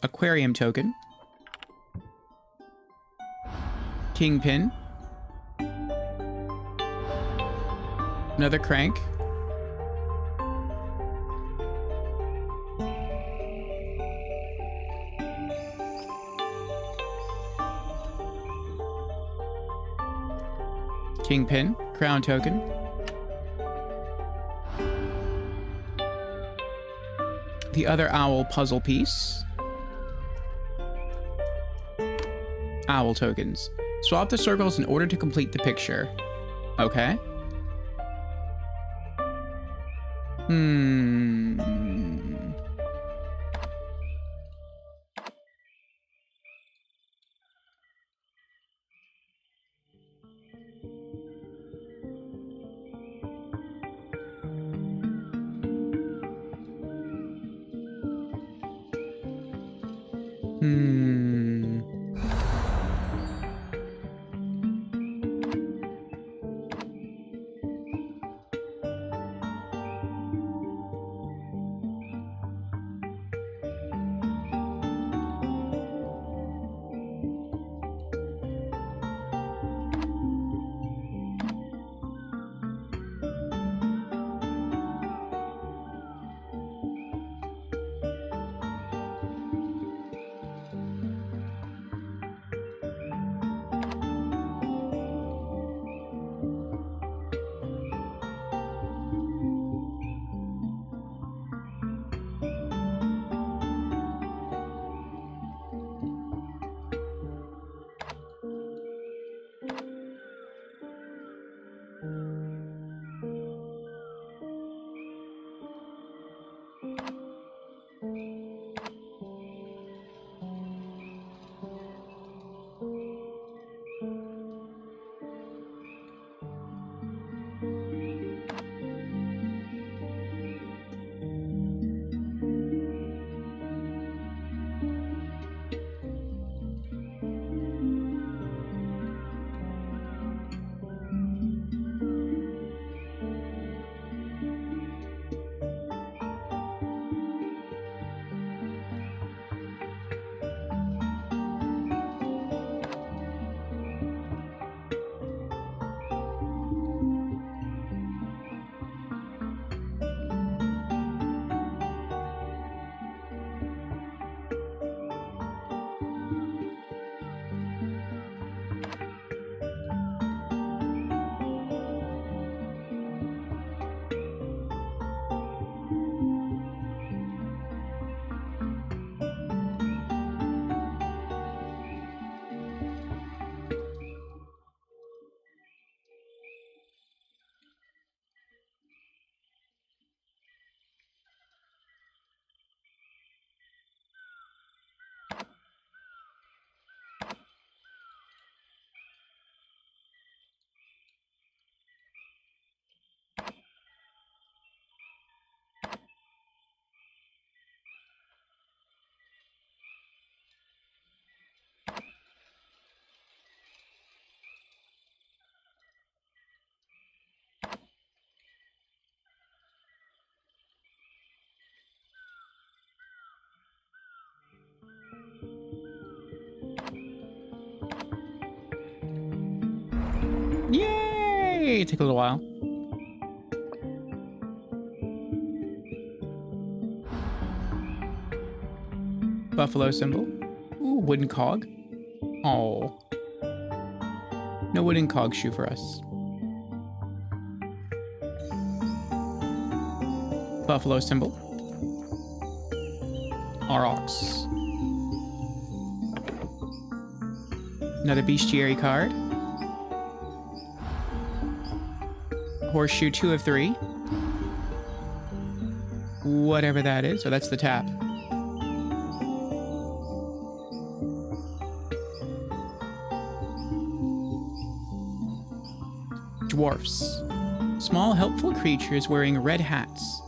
Aquarium token. Kingpin. Another crank. Kingpin. Crown token. The other owl puzzle piece. Owl tokens. Swap the circles in order to complete the picture. Okay. Yay! Take a little while. Buffalo symbol. Ooh, wooden cog. Oh. No wooden cog shoe for us. Buffalo symbol. Our ox. Another bestiary card. Horseshoe 2 of 3. Whatever that is. Oh, that's the tap. Dwarfs. Small, helpful creatures wearing red hats.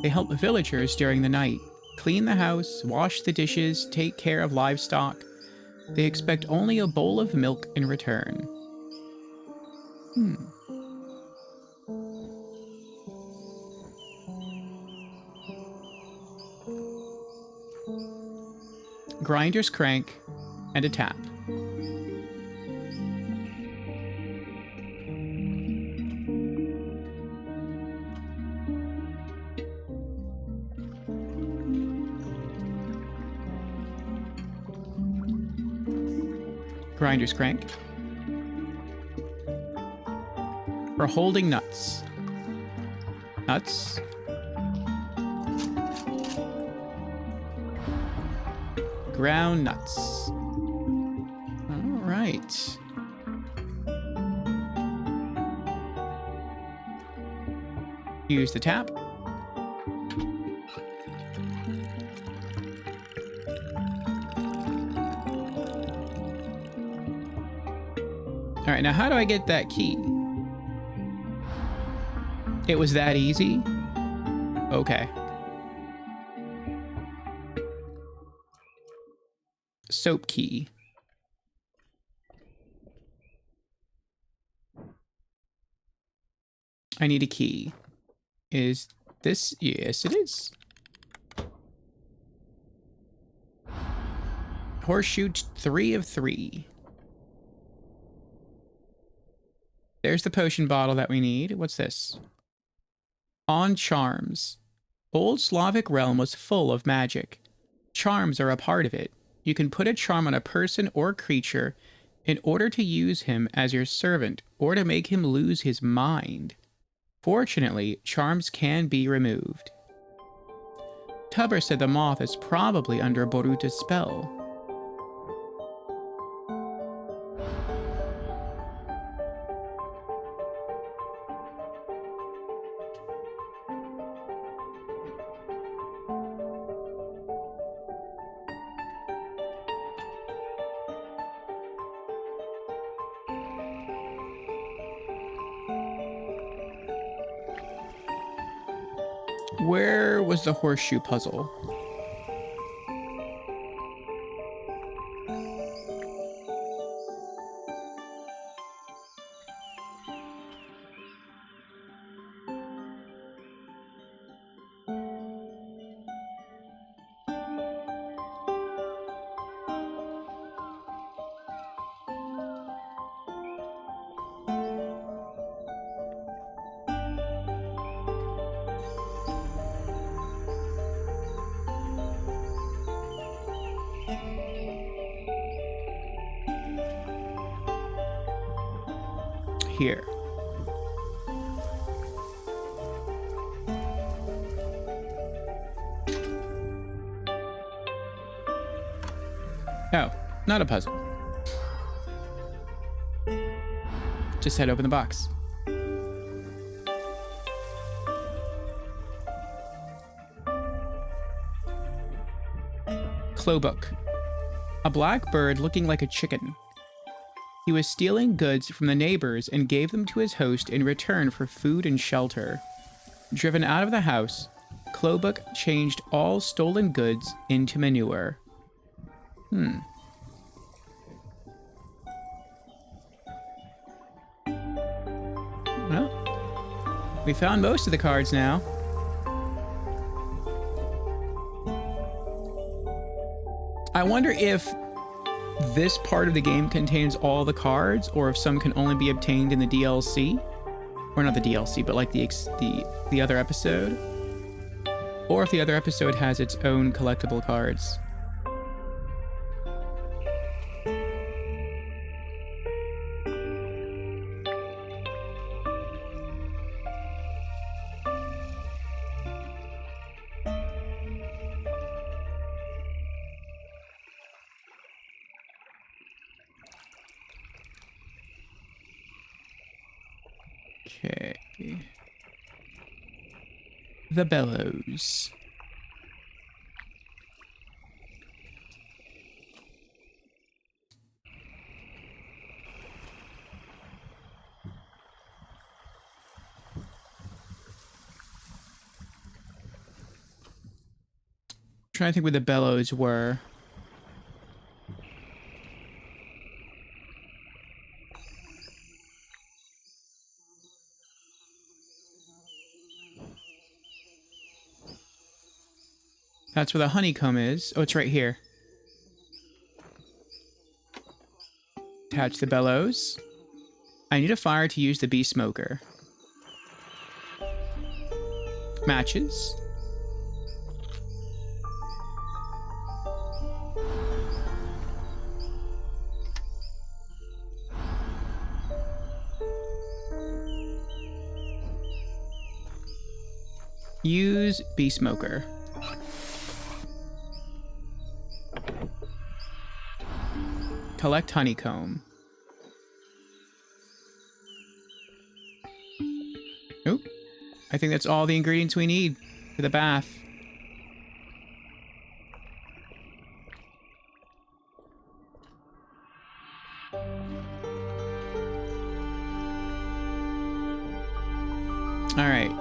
They help villagers during the night. Clean the house, wash the dishes, take care of livestock. They expect only a bowl of milk in return. Grinder's crank and a tap. Grinder's crank. For holding nuts. Nuts. Ground nuts. All right. Use the tap. All right, now how do I get that key? It was that easy? Okay. Soap key. I need a key. Is this? Yes, it is. Horseshoe 3 of 3. There's the potion bottle that we need. What's this? On charms. Old Slavic realm was full of magic. Charms are a part of it. You can put a charm on a person or creature in order to use him as your servant or to make him lose his mind. Fortunately, charms can be removed. Tubber said the moth is probably under Boruta's spell. Where was the horseshoe puzzle? Here. Oh, not a puzzle. Just head open the box. Clowbook. A black bird looking like a chicken. He was stealing goods from the neighbors and gave them to his host in return for food and shelter. Driven out of the house, Clowbook changed all stolen goods into manure. Well, we found most of the cards now. I wonder if this part of the game contains all the cards, or if some can only be obtained in the DLC, or not the DLC, but like the other episode, or if the other episode has its own collectible cards. Okay. The bellows. Trying to think where the bellows were. That's where the honeycomb is. Oh, it's right here. Attach the bellows. I need a fire to use the bee smoker. Matches. Use bee smoker. Collect honeycomb. Oop. I think that's all the ingredients we need for the bath. Alright.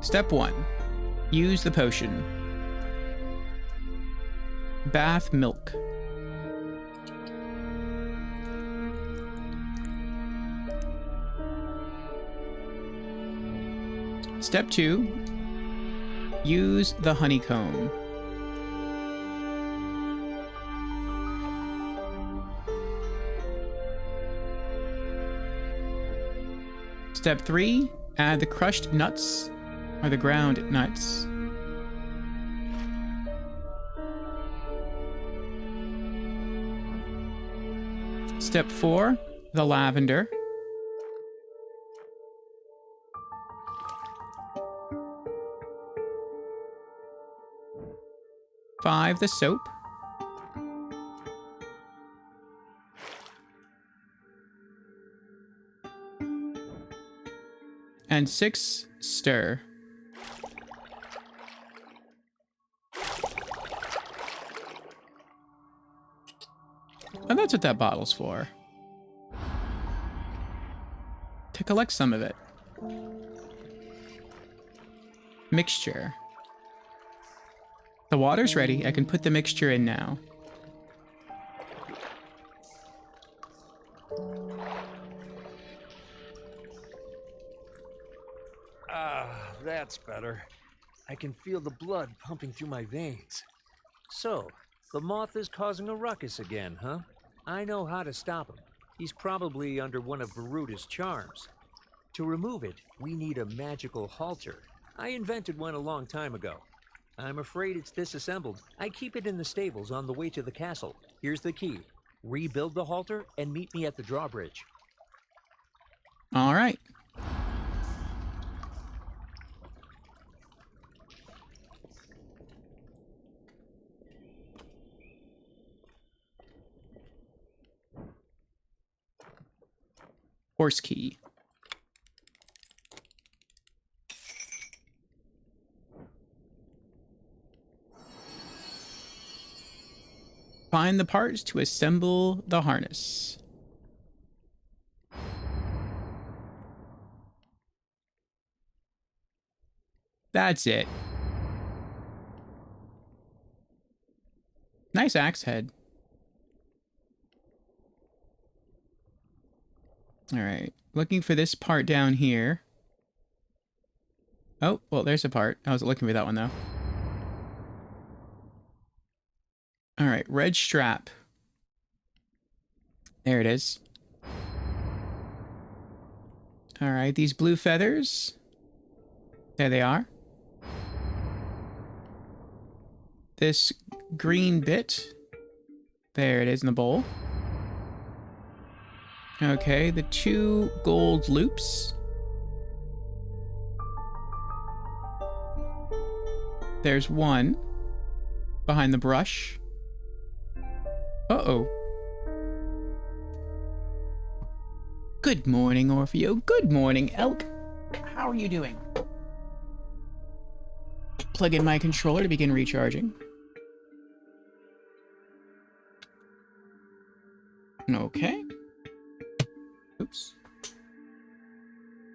Step 1. Use the potion. Bath milk. Step 2. Use the honeycomb. Step 3. Add the crushed nuts, or the ground nuts. Step 4. The lavender. Five, the soap. And 6, stir. And that's what that bottle's for. To collect some of it. Mixture. The water's ready. I can put the mixture in now. Ah, that's better. I can feel the blood pumping through my veins. So, the moth is causing a ruckus again, huh? I know how to stop him. He's probably under one of Baruda's charms. To remove it, we need a magical halter. I invented one a long time ago. I'm afraid it's disassembled. I keep it in the stables on the way to the castle. Here's the key. Rebuild the halter and meet me at the drawbridge. All right. Horse key. Find the parts to assemble the harness. That's it. Nice axe head. All right, looking for this part down here. Oh, well, there's a part. I was looking for that one, though. All right, red strap. There it is. Alright, these blue feathers. There they are. This green bit. There it is in the bowl. Okay, the 2 gold loops. There's 1 behind the brush. Uh-oh. Good morning, Orfeo. Good morning, Elk. How are you doing? Plug in my controller to begin recharging. Okay. Oops.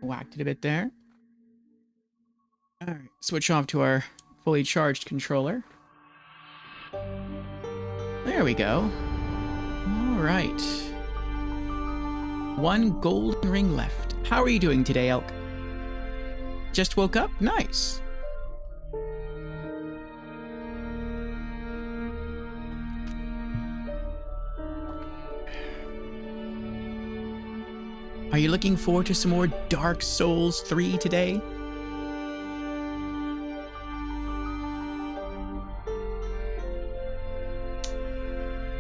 Whacked it a bit there. Alright, switch off to our fully charged controller. There we go. Alright. 1 golden ring left. How are you doing today, Elk? Just woke up? Nice. Are you looking forward to some more Dark Souls 3 today?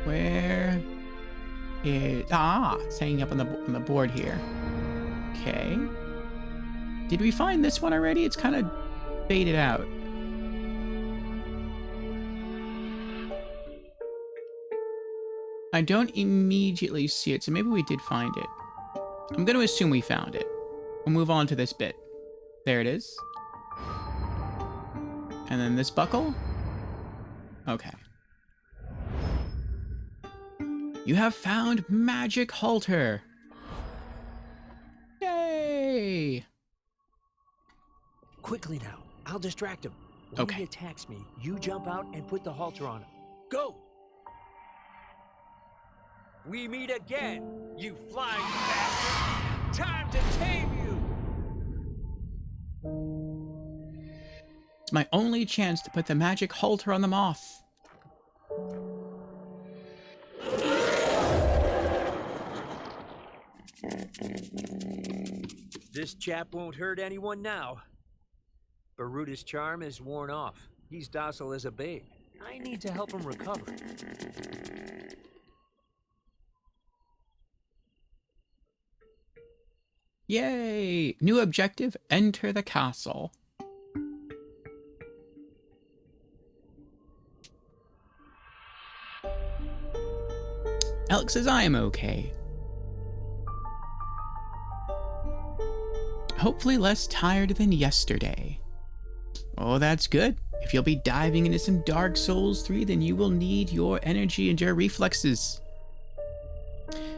Where is... Ah, it's hanging up on the board here. Okay. Did we find this one already? It's kind of faded out. I don't immediately see it, so maybe we did find it. I'm going to assume we found it. We'll move on to this bit. There it is. And then this buckle. Okay. You have found Magic Halter. Yay! Quickly now. I'll distract him. When he attacks me, you jump out and put the halter on him. Go! We meet again, you flying bastard! Time to tame you! It's my only chance to put the magic halter on the moth. This chap won't hurt anyone now. Baruda's charm is worn off. He's docile as a babe. I need to help him recover. Yay! New objective, enter the castle. Alex says I am okay. Hopefully less tired than yesterday. Oh, that's good. If you'll be diving into some Dark Souls 3, then you will need your energy and your reflexes.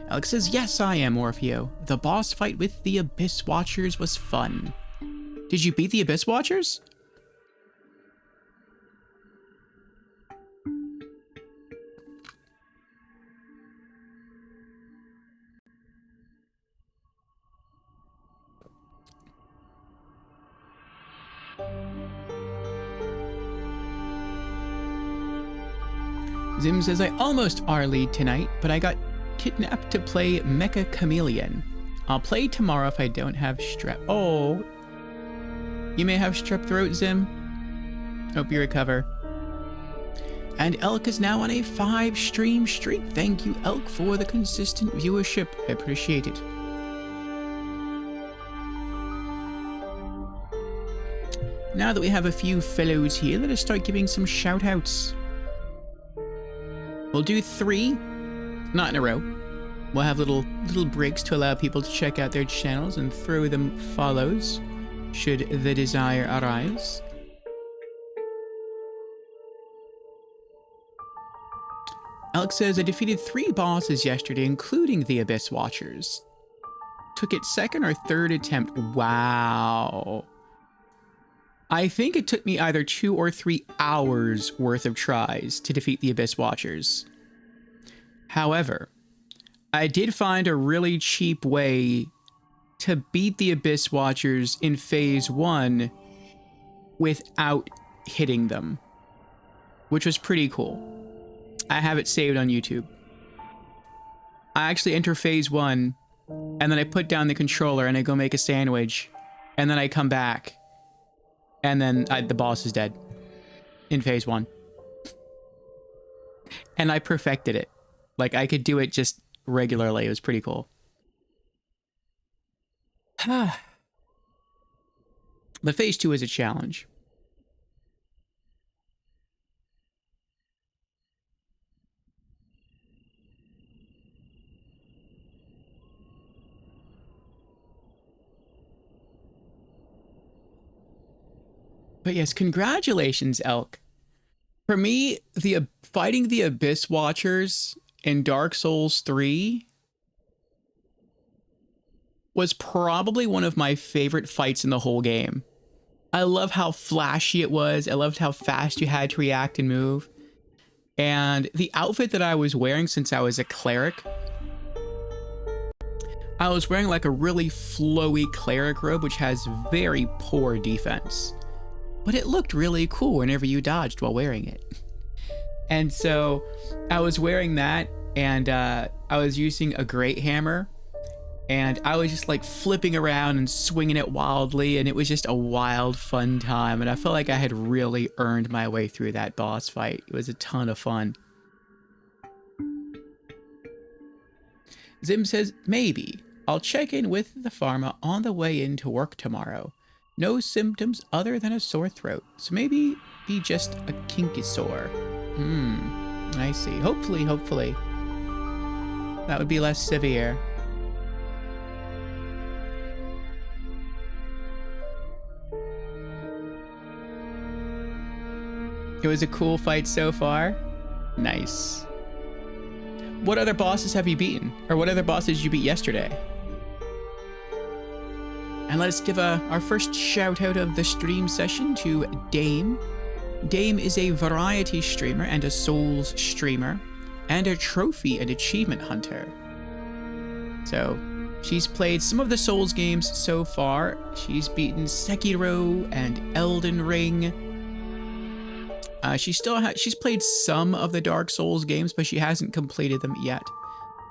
Alex says, yes, I am, Orfeo. The boss fight with the Abyss Watchers was fun. Did you beat the Abyss Watchers? Zim says, I almost R-lead tonight, but I got kidnapped to play Mecha Chameleon. I'll play tomorrow if I don't have strep. Oh, you may have strep throat, Zim. Hope you recover. And Elk is now on a 5-stream streak. Thank you, Elk, for the consistent viewership. I appreciate it. Now that we have a few fellows here, let us start giving some shout-outs. We'll do 3, not in a row. We'll have little breaks to allow people to check out their channels and throw them follows, should the desire arise. Alex says, I defeated 3 bosses yesterday, including the Abyss Watchers. Took it 2nd or 3rd attempt. Wow. I think it took me either 2 or 3 hours worth of tries to defeat the Abyss Watchers. However, I did find a really cheap way to beat the Abyss Watchers in Phase 1 without hitting them, which was pretty cool. I have it saved on YouTube. I actually enter phase 1, and then I put down the controller and I go make a sandwich, and then I come back, and then the boss is dead in phase 1. And I perfected it. Like, I could do it just regularly. It was pretty cool. But phase 2 is a challenge. But yes, congratulations, Elk. For me, fighting the Abyss Watchers in Dark Souls 3 was probably one of my favorite fights in the whole game. I love how flashy it was. I loved how fast you had to react and move. And the outfit that I was wearing, since I was a cleric, I was wearing like a really flowy cleric robe, which has very poor defense. But it looked really cool whenever you dodged while wearing it. And so I was wearing that, and I was using a great hammer, and I was just like flipping around and swinging it wildly, and it was just a wild, fun time. And I felt like I had really earned my way through that boss fight. It was a ton of fun. Zim says, maybe. I'll check in with the pharma on the way into work tomorrow. No symptoms other than a sore throat, so maybe be just a kinky sore. I see. Hopefully. That would be less severe. It was a cool fight so far. Nice. What other bosses have you beaten? Or what other bosses did you beat yesterday? And let's give our first shout out of the stream session to Dame. Dame is a variety streamer and a Souls streamer, and a trophy and achievement hunter. So she's played some of the Souls games so far. She's beaten Sekiro and Elden Ring. She's played some of the Dark Souls games, but she hasn't completed them yet.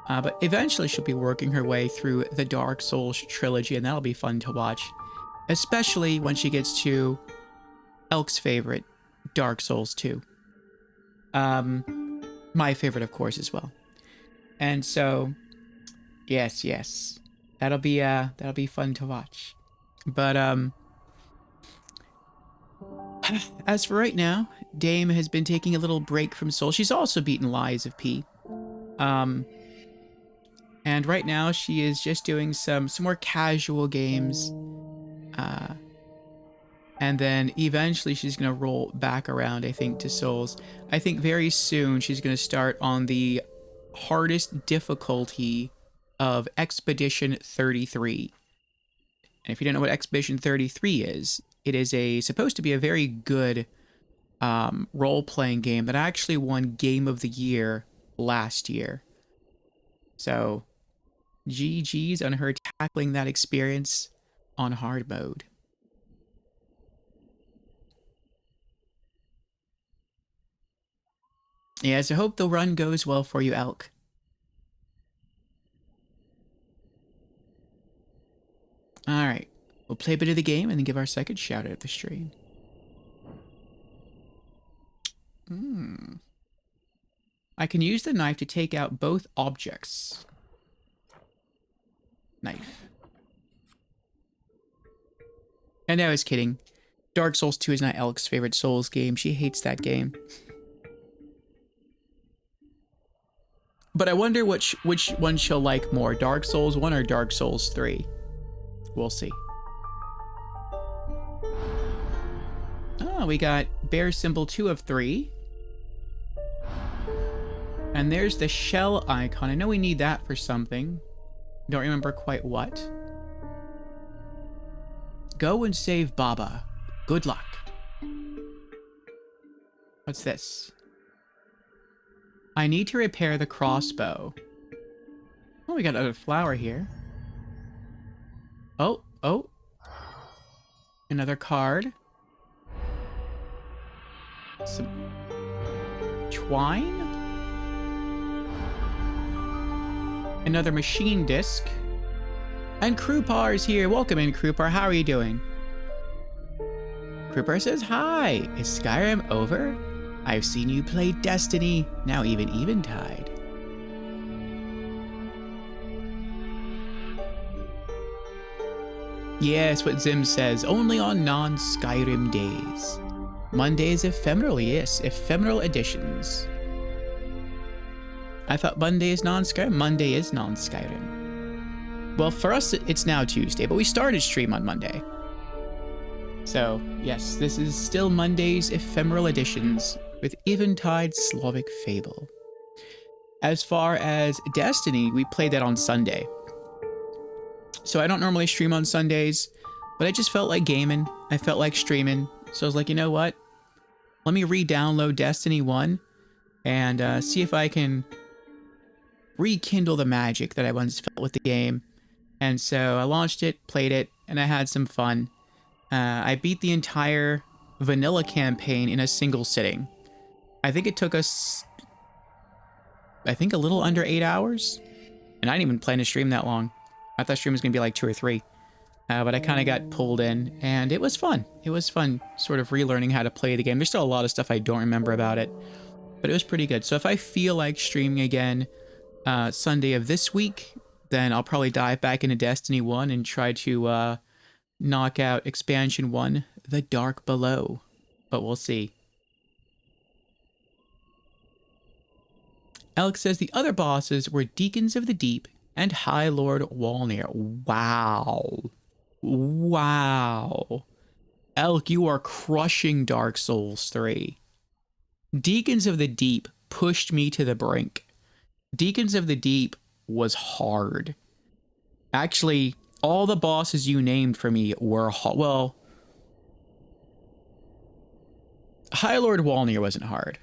But eventually she'll be working her way through the Dark Souls trilogy, and that'll be fun to watch. Especially when she gets to Elk's favorite, Dark Souls 2. My favorite, of course, as well. And so, yes. That'll be fun to watch. But, as for right now, Dame has been taking a little break from Souls. She's also beaten Lies of P. And right now she is just doing some more casual games. And then eventually she's going to roll back around, I think, to Souls. I think very soon she's going to start on the hardest difficulty of Expedition 33. And if you don't know what Expedition 33 is, it is supposed to be a very good role-playing game that actually won Game of the Year last year. So, GG's on her tackling that experience on hard mode. Yes, I hope the run goes well for you, Elk. Alright, we'll play a bit of the game and then give our second shout out of the stream. I can use the knife to take out both objects. Knife. And I was kidding. Dark Souls 2 is not Elk's favorite Souls game. She hates that game. But I wonder which one she'll like more, Dark Souls 1 or Dark Souls 3. We'll see. Oh, we got bear symbol 2 of 3. And there's the shell icon. I know we need that for something. Don't remember quite what. Go and save Baba. Good luck. What's this? I need to repair the crossbow. Oh, we got another flower here. Oh. Another card. Some twine? Another machine disc. And Krupar is here. Welcome in, Krupar. How are you doing? Krupar says, hi. Is Skyrim over? I've seen you play Destiny, now even Eventide. Yes, what Zim says, only on non-Skyrim days. Mondays ephemeral, yes, Ephemeral Editions. I thought Monday is non-Skyrim. Monday is non-Skyrim. Well, for us, it's now Tuesday, but we started stream on Monday. So, yes, this is still Monday's Ephemeral Editions with Eventide Slavic Fable. As far as Destiny, we played that on Sunday. So I don't normally stream on Sundays, but I just felt like gaming. I felt like streaming. So I was like, you know what? Let me re-download Destiny 1 and see if I can rekindle the magic that I once felt with the game. And so I launched it, played it, and I had some fun. I beat the entire vanilla campaign in a single sitting. I think it took us, a little under 8 hours. And I didn't even plan to stream that long. I thought stream was going to be like 2 or 3. But I kind of got pulled in, and it was fun. It was fun sort of relearning how to play the game. There's still a lot of stuff I don't remember about it, but it was pretty good. So if I feel like streaming again Sunday of this week, then I'll probably dive back into Destiny 1 and try to knock out Expansion 1, The Dark Below. But we'll see. Alex says the other bosses were Deacons of the Deep and High Lord Walnir. Wow. Wow. Elk, you are crushing Dark Souls 3. Deacons of the Deep pushed me to the brink. Deacons of the Deep was hard. Actually, all the bosses you named for me were hard. Well, High Lord Walnir wasn't hard.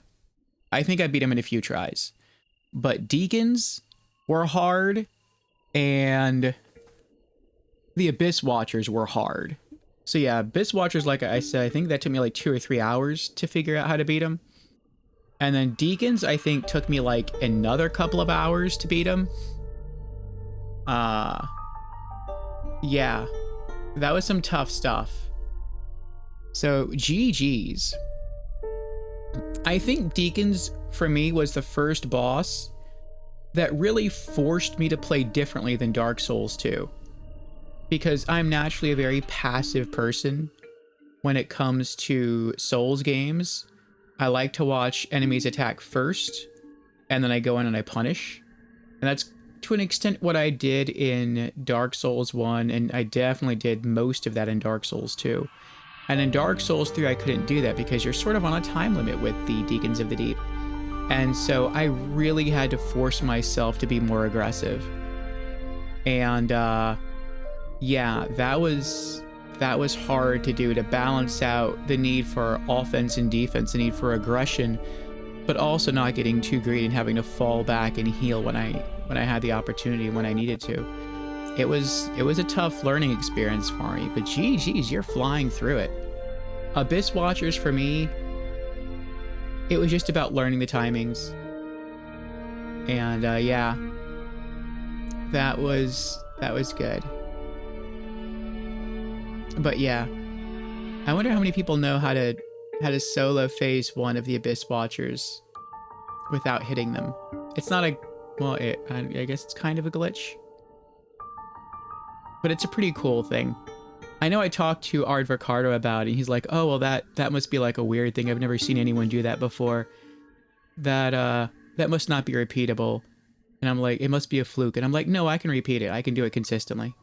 I think I beat him in a few tries. But Deacons were hard, and the Abyss Watchers were hard. So yeah, Abyss Watchers, like I said, I think that took me like 2 or 3 hours to figure out how to beat them. And then Deacons, I think, took me like another couple of hours to beat them. Yeah, that was some tough stuff. So GG's. I think Deacons, for me, was the first boss that really forced me to play differently than Dark Souls 2. Because I'm naturally a very passive person when it comes to Souls games. I like to watch enemies attack first, and then I go in and I punish. And that's, to an extent, what I did in Dark Souls 1, and I definitely did most of that in Dark Souls 2. And in Dark Souls 3, I couldn't do that because you're sort of on a time limit with the Deacons of the Deep. And so I really had to force myself to be more aggressive. And yeah, that was hard to do, to balance out the need for offense and defense, the need for aggression, but also not getting too greedy and having to fall back and heal when I had the opportunity, when I needed to. It was a tough learning experience for me, but geez, you're flying through it. Abyss Watchers, for me, it was just about learning the timings. And yeah, that was good. But yeah, I wonder how many people know how to solo phase 1 of the Abyss Watchers without hitting them. It's not a, well, I guess it's kind of a glitch. But it's a pretty cool thing. I know I talked to Ard Ricardo about it, and he's like, oh, well, that must be like a weird thing. I've never seen anyone do that before. That must not be repeatable. And I'm like, it must be a fluke. And I'm like, no, I can repeat it. I can do it consistently.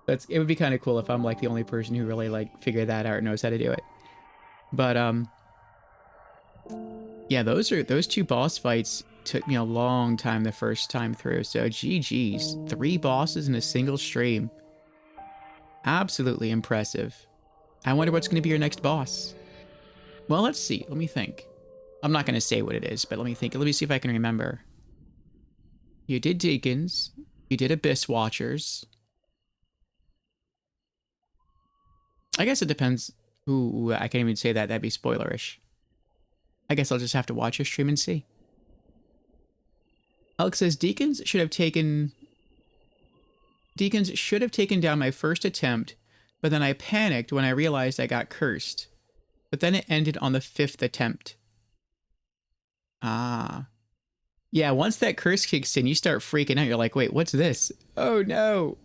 It would be kind of cool if I'm like the only person who really like figured that out or knows how to do it. But yeah, those 2 boss fights took me a long time the first time through. So GG's, 3 bosses in a single stream. Absolutely impressive. I wonder what's going to be your next boss. Well, let's see. Let me think. I'm not going to say what it is, but let me think. Let me see if I can remember. You did Deacons. You did Abyss Watchers. I guess it depends who. I can't even say that. That'd be spoilerish. I guess I'll just have to watch your stream and see. Alex says, Deacons should have taken down my first attempt, but then I panicked when I realized I got cursed. But then it ended on the 5th attempt. Ah. Yeah, once that curse kicks in, you start freaking out. You're like, wait, what's this? Oh no.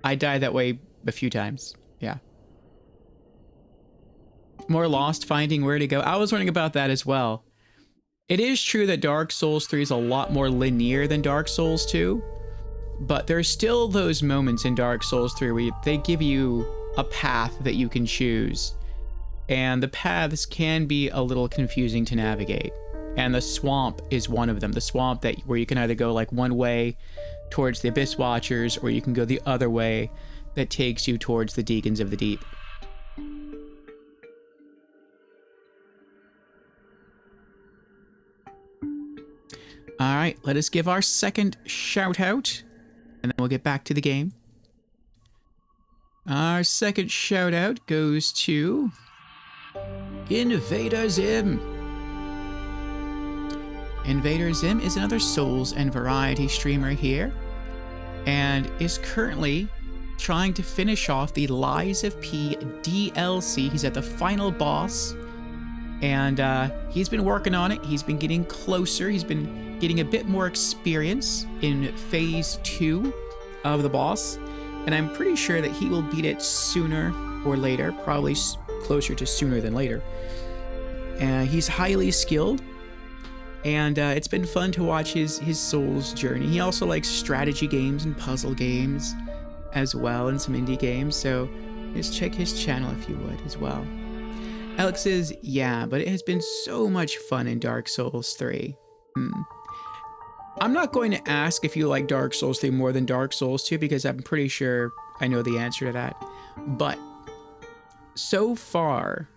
I died that way a few times. Yeah. More lost finding where to go. I was wondering about that as well. It is true that Dark Souls 3 is a lot more linear than Dark Souls 2, but there's still those moments in Dark Souls 3 where they give you a path that you can choose, and the paths can be a little confusing to navigate. And the swamp is one of them. The swamp where you can either go like one way towards the Abyss Watchers, or you can go the other way that takes you towards the Deacons of the Deep. All right, let us give our second shout out, and then we'll get back to the game. Our second shout out goes to Invader Zim. Invader Zim is another Souls and variety streamer here, and is currently trying to finish off the Lies of P DLC. He's at the final boss, and he's been working on it. He's been getting closer. He's been getting a bit more experience in phase 2 of the boss, and I'm pretty sure that he will beat it sooner or later, probably closer to sooner than later. He's highly skilled, and it's been fun to watch his Souls journey. He also likes strategy games and puzzle games as well, and some indie games, so just check his channel if you would as well. Alex says, yeah, but it has been so much fun in Dark Souls 3. I'm not going to ask if you like Dark Souls 3 more than Dark Souls 2, because I'm pretty sure I know the answer to that. But so far,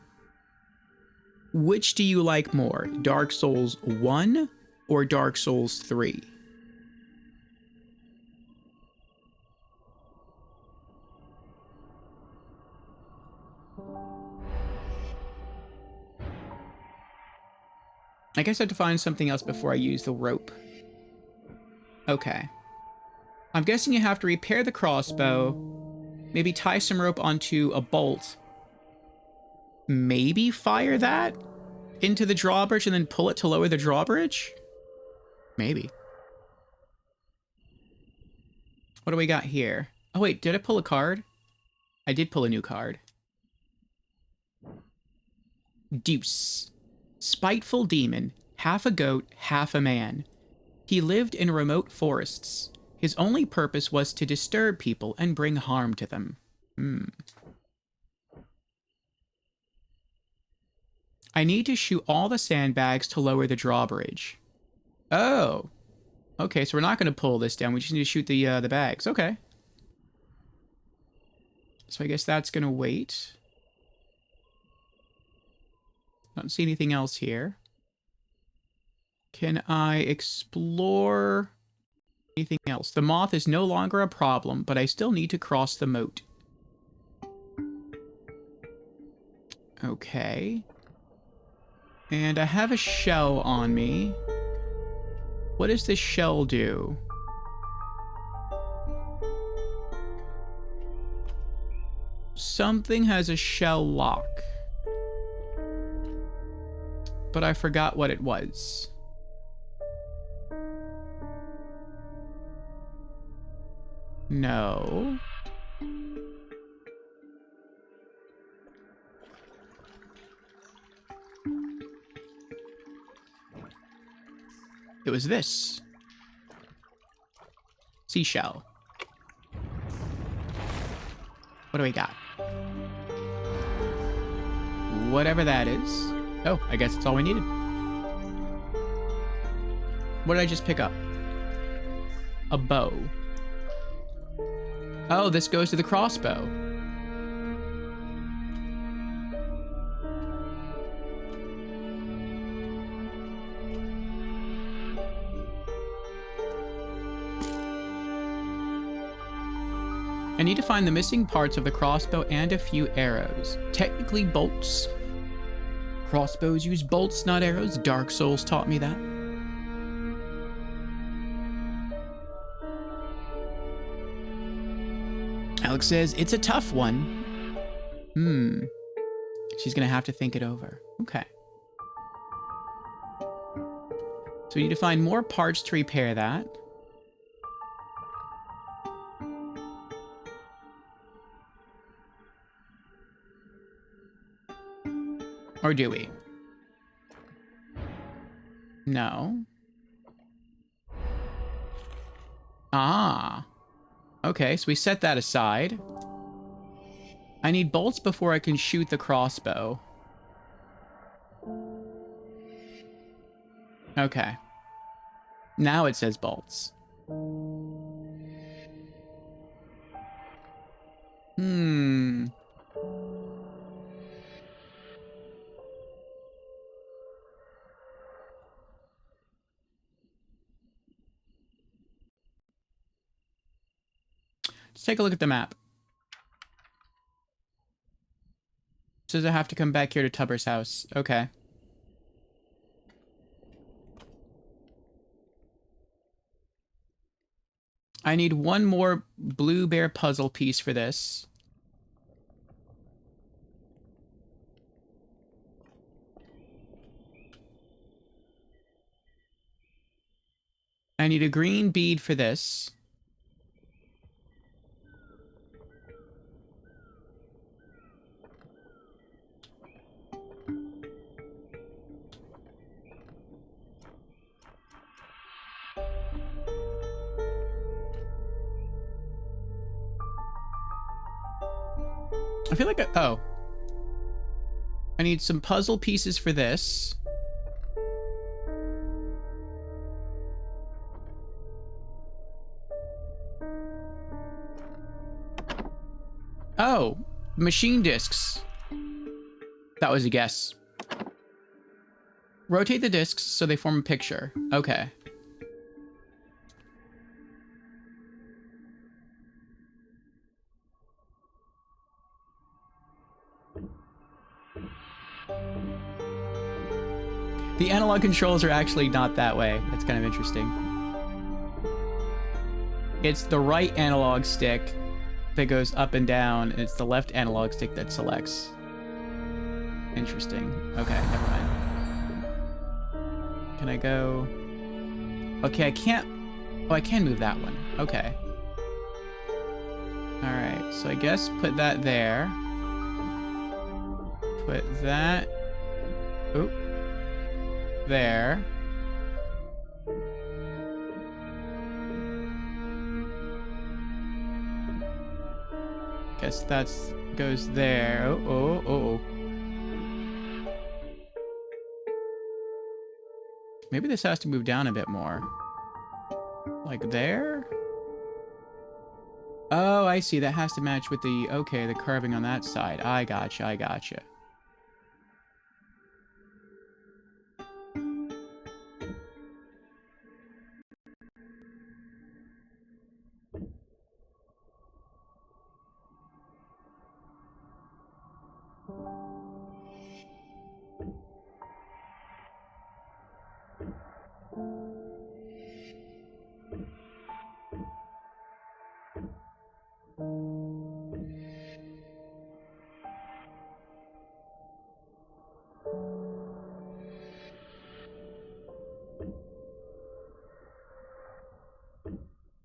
which do you like more, Dark Souls 1 or Dark Souls 3? I guess I have to find something else before I use the rope. Okay. I'm guessing you have to repair the crossbow, maybe tie some rope onto a bolt, maybe fire that into the drawbridge and then pull it to lower the drawbridge? Maybe. What do we got here? Oh wait, did I pull a card? I did pull a new card. Deuce. Spiteful demon, half a goat, half a man. He lived in remote forests. His only purpose was to disturb people and bring harm to them. I need to shoot all the sandbags to lower the drawbridge. Oh. Okay, so we're not going to pull this down. We just need to shoot the bags. Okay. So I guess that's going to wait. Don't see anything else here. Can I explore anything else? The moth is no longer a problem, but I still need to cross the moat. Okay. And I have a shell on me. What does this shell do? Something has a shell lock, but I forgot what it was. No. It was this. Seashell. What do we got? Whatever that is. Oh, I guess that's all we needed. What did I just pick up? A bow. Oh, this goes to the crossbow. I need to find the missing parts of the crossbow and a few arrows. Technically bolts. Crossbows use bolts, not arrows. Dark Souls taught me that. Alex says, it's a tough one. She's gonna have to think it over. Okay. So we need to find more parts to repair that. Or do we? No. Ah. Okay, so we set that aside. I need bolts before I can shoot the crossbow. Okay. Now it says bolts. Let's take a look at the map. Says I have to come back here to Tubber's house. Okay. I need one more blue bear puzzle piece for this. I need a green bead for this. I feel like oh. I need some puzzle pieces for this. Oh, machine discs. That was a guess. Rotate the discs so they form a picture. Okay. The analog controls are actually not that way. That's kind of interesting. It's the right analog stick that goes up and down, and it's the left analog stick that selects. Interesting. Okay, never mind. Can I go... Okay, I can't... Oh, I can move that one. Okay. Alright, so I guess put that there. Put that... Oop. There. Guess that's goes there. Oh. Maybe this has to move down a bit more. Like there? Oh, I see. That has to match with the... Okay, the carving on that side. I gotcha.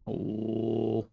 Oh.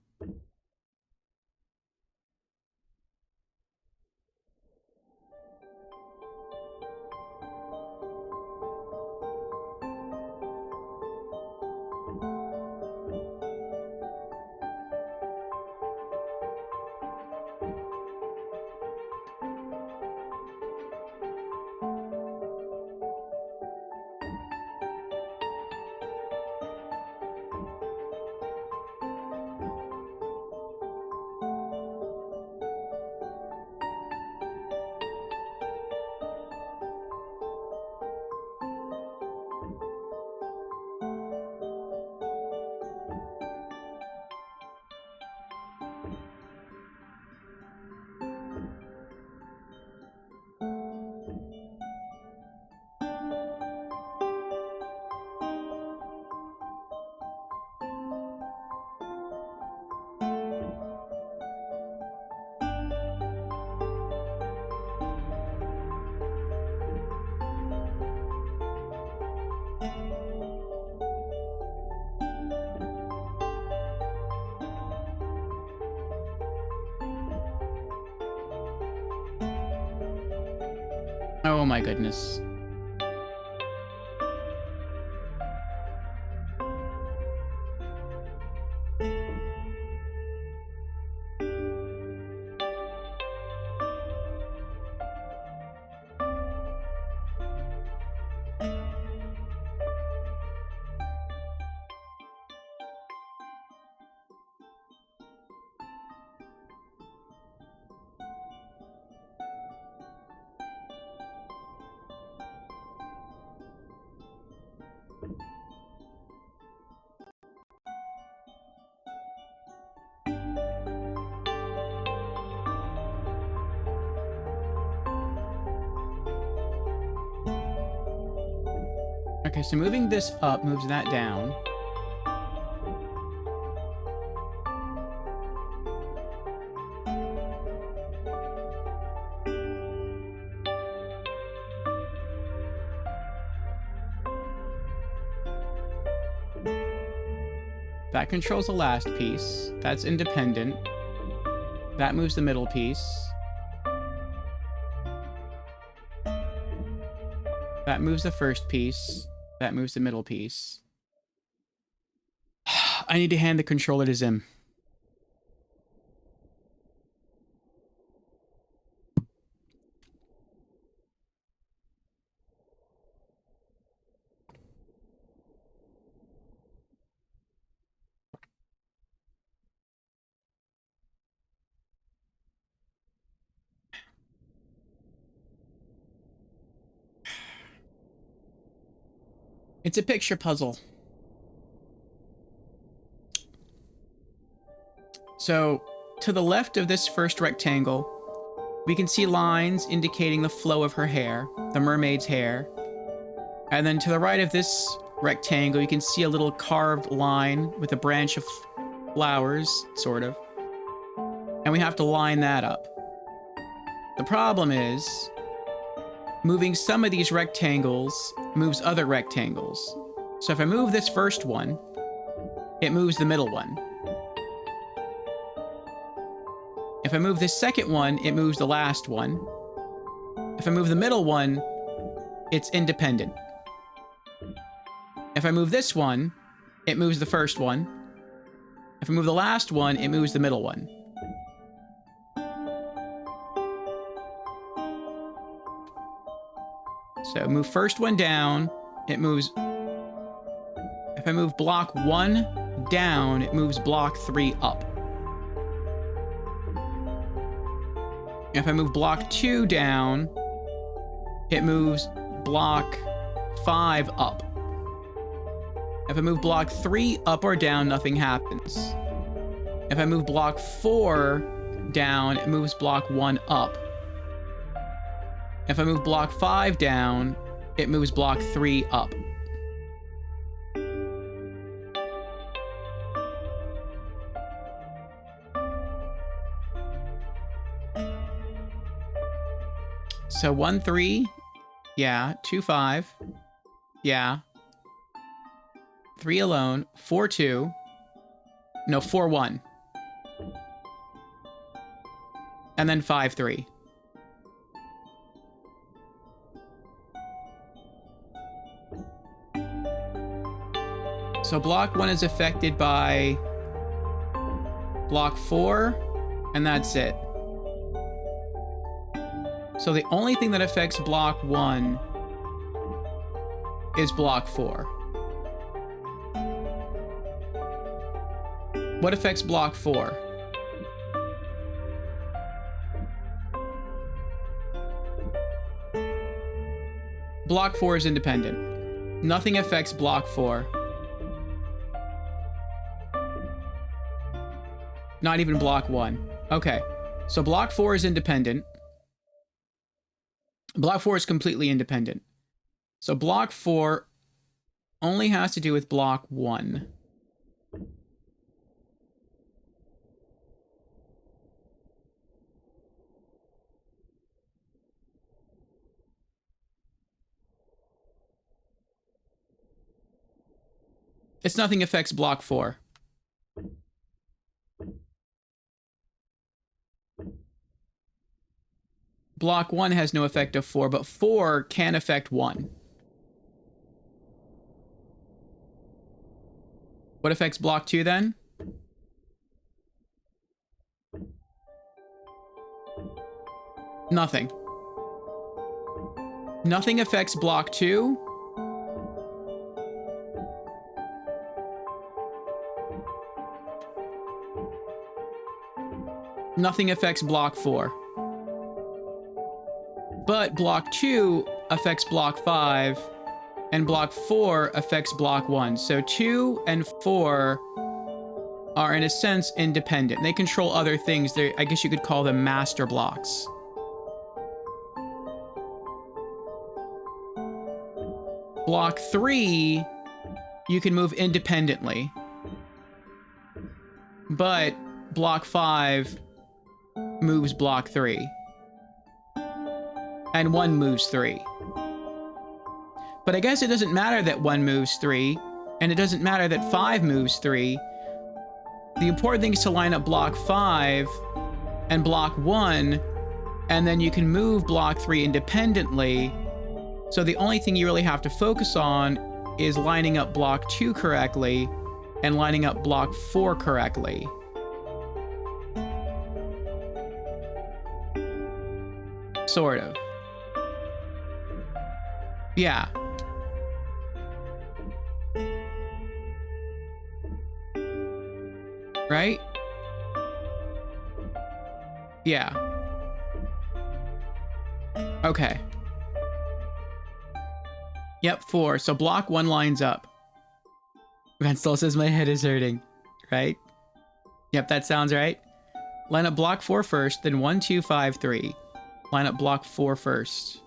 Oh my goodness. Okay, so moving this up moves that down. That controls the last piece. That's independent. That moves the middle piece. That moves the first piece. That moves the middle piece. I need to hand the controller to Zim. It's a picture puzzle. So, to the left of this first rectangle, we can see lines indicating the flow of her hair, the mermaid's hair. And then to the right of this rectangle, you can see a little carved line with a branch of flowers, sort of. And we have to line that up. The problem is, moving some of these rectangles moves other rectangles. So if I move this first one, it moves the middle one. If I move this second one, it moves the last one. If I move the middle one, it's independent. If I move this one, it moves the first one. If I move the last one, it moves the middle one. So move first one down, it moves... If I move block 1 down, it moves block 3 up. If I move block 2 down, it moves block 5 up. If I move block 3 up or down, nothing happens. If I move block 4 down, it moves block 1 up. If I move block 5 down, it moves block 3 up. So 1, 3, yeah. 2, 5, yeah. 3 alone, 4, 2, no, 4, 1. And then 5, 3. So block 1 is affected by block 4, and that's it. So the only thing that affects block 1 is block 4. What affects block 4? Block 4 is independent. Nothing affects block 4. Not even block 1. Okay, so block 4 is independent. Block 4 is completely independent. So block 4 only has to do with block 1. It's nothing affects block 4. block 1 has no effect of 4, but 4 can affect 1. What affects block 2 then? Nothing. Nothing affects block 2. Nothing affects block 4. But block 2 affects block 5, and block 4 affects block 1. So 2 and 4 are, in a sense, independent. They control other things. I guess you could call them master blocks. Block 3, you can move independently. But block 5 moves block 3. And 1 moves 3. But I guess it doesn't matter that 1 moves 3, and it doesn't matter that 5 moves 3. The important thing is to line up block 5 and block 1, and then you can move block 3 independently. So the only thing you really have to focus on is lining up block 2 correctly and lining up block 4 correctly. Sort of. Yeah. Right? Yeah. Okay. Yep, 4. So block 1 lines up. Venstall says my head is hurting. Right? Yep, that sounds right. Line up block 4 first, then 1, 2, 5, 3. Line up block 4 first.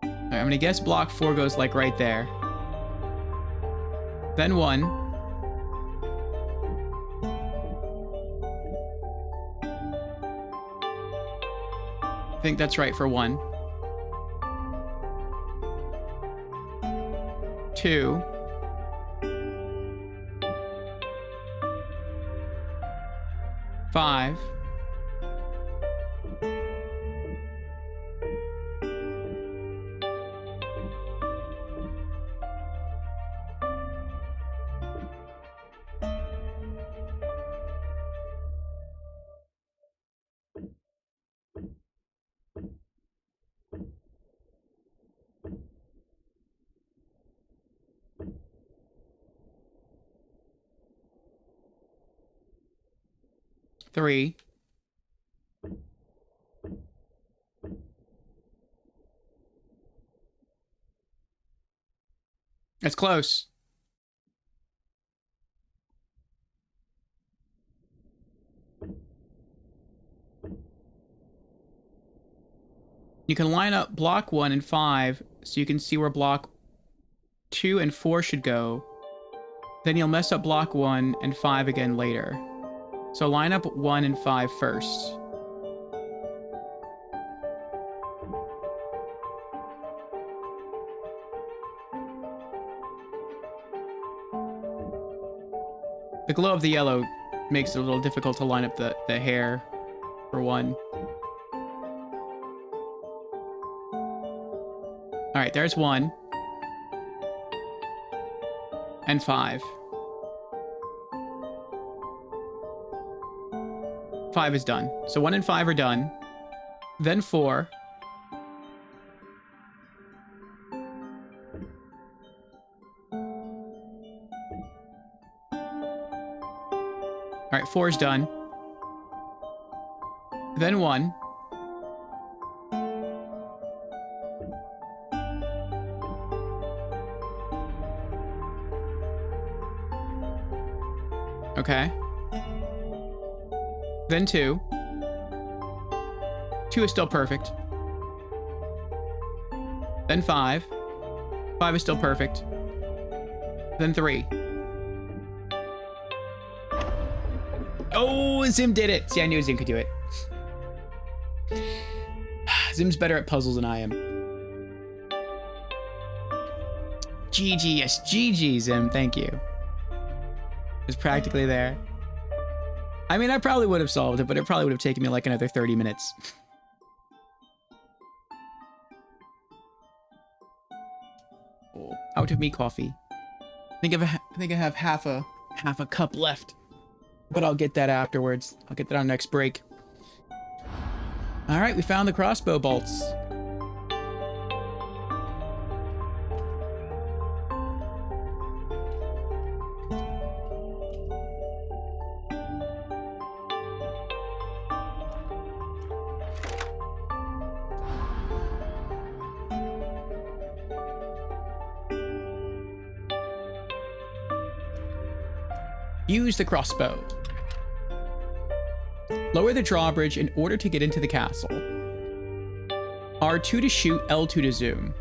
Alright, I'm gonna guess block 4 goes like right there. Then 1. I think that's right for 1. 2. 5. 3. That's close. You can line up block 1 and 5 so you can see where block 2 and 4 should go. Then you'll mess up block 1 and 5 again later. So line up 1 and 5 first. The glow of the yellow makes it a little difficult to line up the hair for 1. Alright, there's 1. And 5. 5 is done. So 1 and 5 are done. Then 4. Alright, 4 is done. Then 1. Okay. Then 2. 2 is still perfect. Then 5. 5 is still perfect. Then 3. Oh, Zim did it! See, I knew Zim could do it. Zim's better at puzzles than I am. GG, yes, GG, Zim, thank you. It's practically there. I mean, I probably would have solved it, but it probably would have taken me like another 30 minutes. Oh, out of me coffee. I think I have half a cup left, but I'll get that afterwards. I'll get that on next break. All right, we found the crossbow bolts. Use the crossbow. Lower the drawbridge in order to get into the castle. R2 to shoot, L2 to zoom.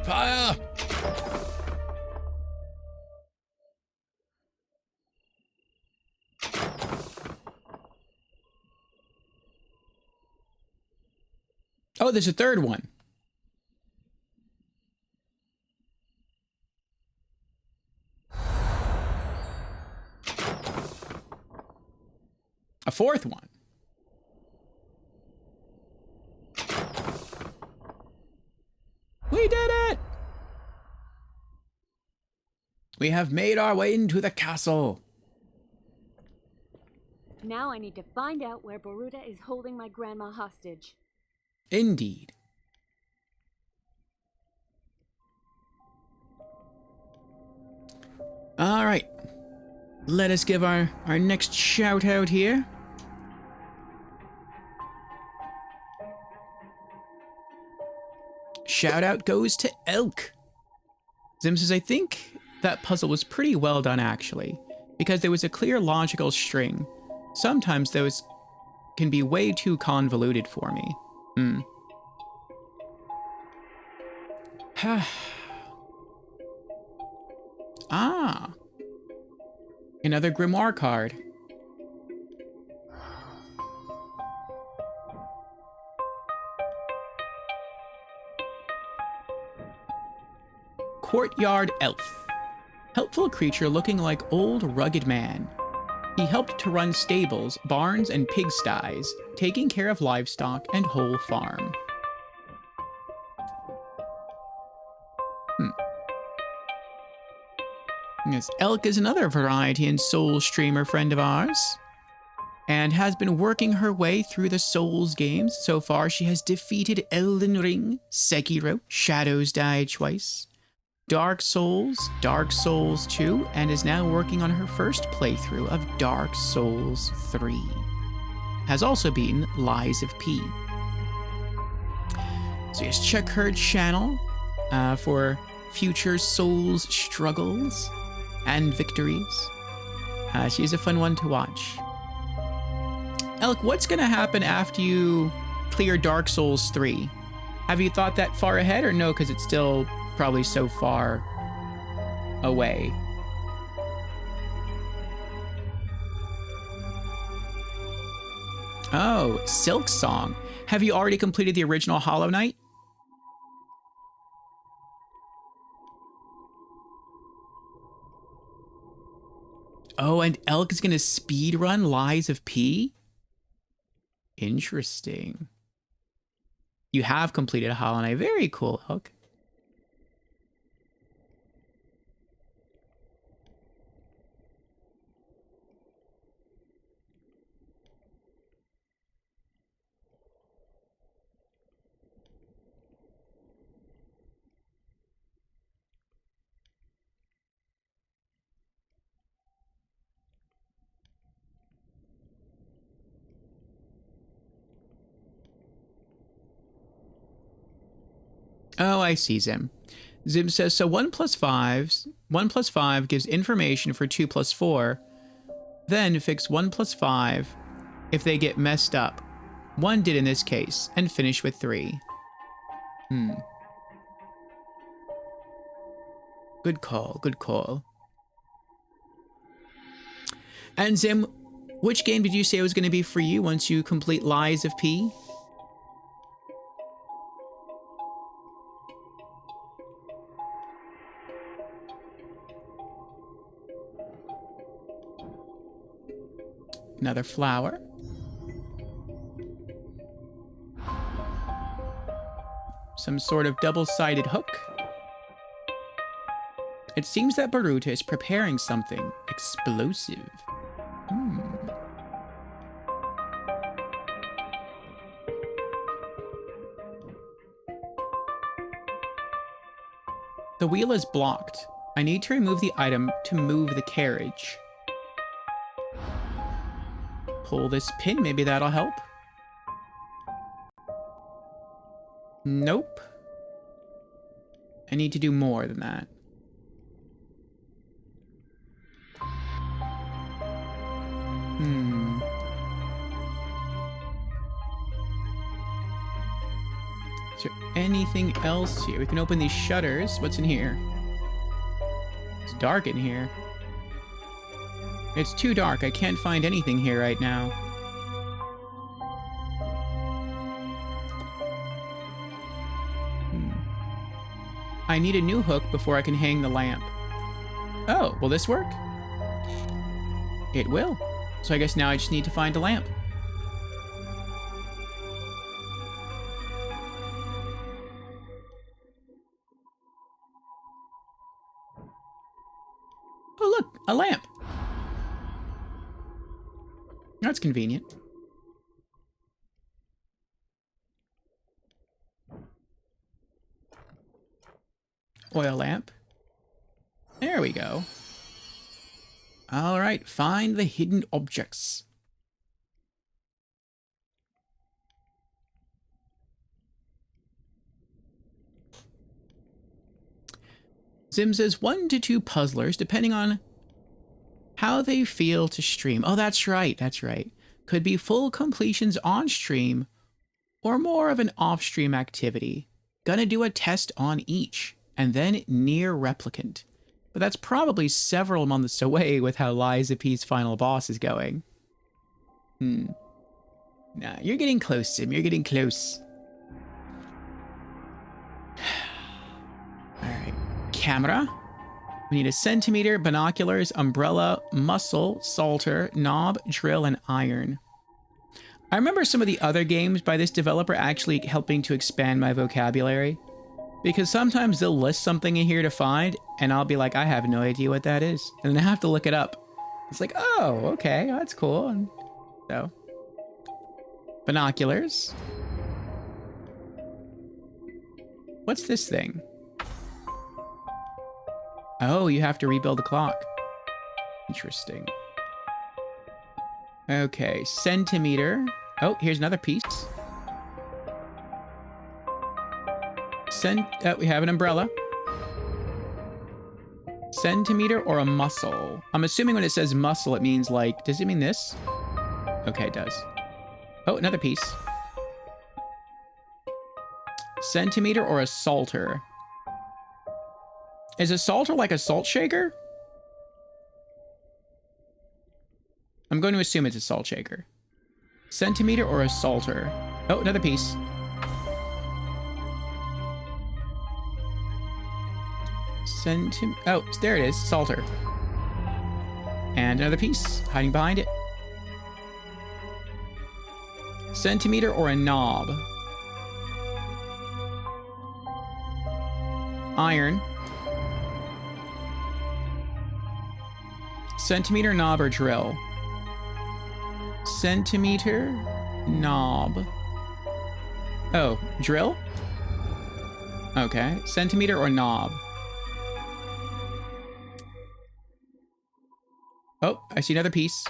Fire! Oh, there's a third one. A fourth one. We did it! We have made our way into the castle. Now I need to find out where Boruta is holding my grandma hostage. Indeed. All right. Let us give our next shout out here. Shout out goes to Elk. Zim says, I think that puzzle was pretty well done actually, because there was a clear logical string. Sometimes those can be way too convoluted for me. Ah. Another grimoire card. Courtyard Elf. Helpful creature looking like old rugged man. He helped to run stables, barns, and pigsties, taking care of livestock and whole farm. Yes, Elk is another variety and soul streamer friend of ours, and has been working her way through the Souls games. So far, she has defeated Elden Ring, Sekiro, Shadows Die Twice, Dark Souls 2, and is now working on her first playthrough of Dark Souls 3. Has also beaten Lies of P. So just check her channel for future Souls struggles and victories. She's a fun one to watch. Elk, what's gonna happen after you clear Dark Souls 3? Have you thought that far ahead, or no, because it's still probably so far away? Oh, Silk Song. Have you already completed the original Hollow Knight? Oh, and Elk is going to speedrun Lies of P? Interesting. You have completed Hollow Knight. Very cool, Elk. Oh, I see, Zim. Zim says, so 1 plus 5 gives information for 2 plus 4. Then fix 1 plus 5 if they get messed up. 1 did in this case, and finish with 3. Good call, good call. And Zim, which game did you say was going to be for you once you complete Lies of P? Another flower. Some sort of double-sided hook. It seems that Baruta is preparing something explosive. The wheel is blocked. I need to remove the item to move the carriage. Pull this pin, maybe that'll help. Nope. I need to do more than that. Is there anything else here? We can open these shutters. What's in here? It's dark in here. It's too dark. I can't find anything here right now. I need a new hook before I can hang the lamp. Oh, will this work? It will. So I guess now I just need to find a lamp. Oh, look, a lamp. That's convenient. Oil lamp. There we go. All right, find the hidden objects. Zim says 1 to 2 puzzlers, depending on how they feel to stream. Oh, that's right, that's right. Could be full completions on stream, or more of an off-stream activity. Gonna do a test on each, and then near replicant. But that's probably several months away with how Liza P's final boss is going. Nah, you're getting close, Sim. You're getting close. Alright. Camera. We need a centimeter, binoculars, umbrella, muscle, salter, knob, drill, and iron. I remember some of the other games by this developer actually helping to expand my vocabulary. Because sometimes they'll list something in here to find, and I'll be like, I have no idea what that is. And then I have to look it up. It's like, oh, okay, that's cool. And so, binoculars. What's this thing? Oh, you have to rebuild the clock. Interesting. Okay, centimeter. Oh, here's another piece. We have an umbrella. Centimeter or a muscle? I'm assuming when it says muscle, it means like, does it mean this? Okay, it does. Oh, another piece. Centimeter or a salter? Is a salter like a salt shaker? I'm going to assume it's a salt shaker. Centimeter or a salter? Oh, another piece. Oh, there it is. Salter. And another piece hiding behind it. Centimeter or a knob? Iron. Centimeter, knob, or drill? Centimeter, knob. Oh, drill? Okay. Centimeter or knob? Oh, I see another piece.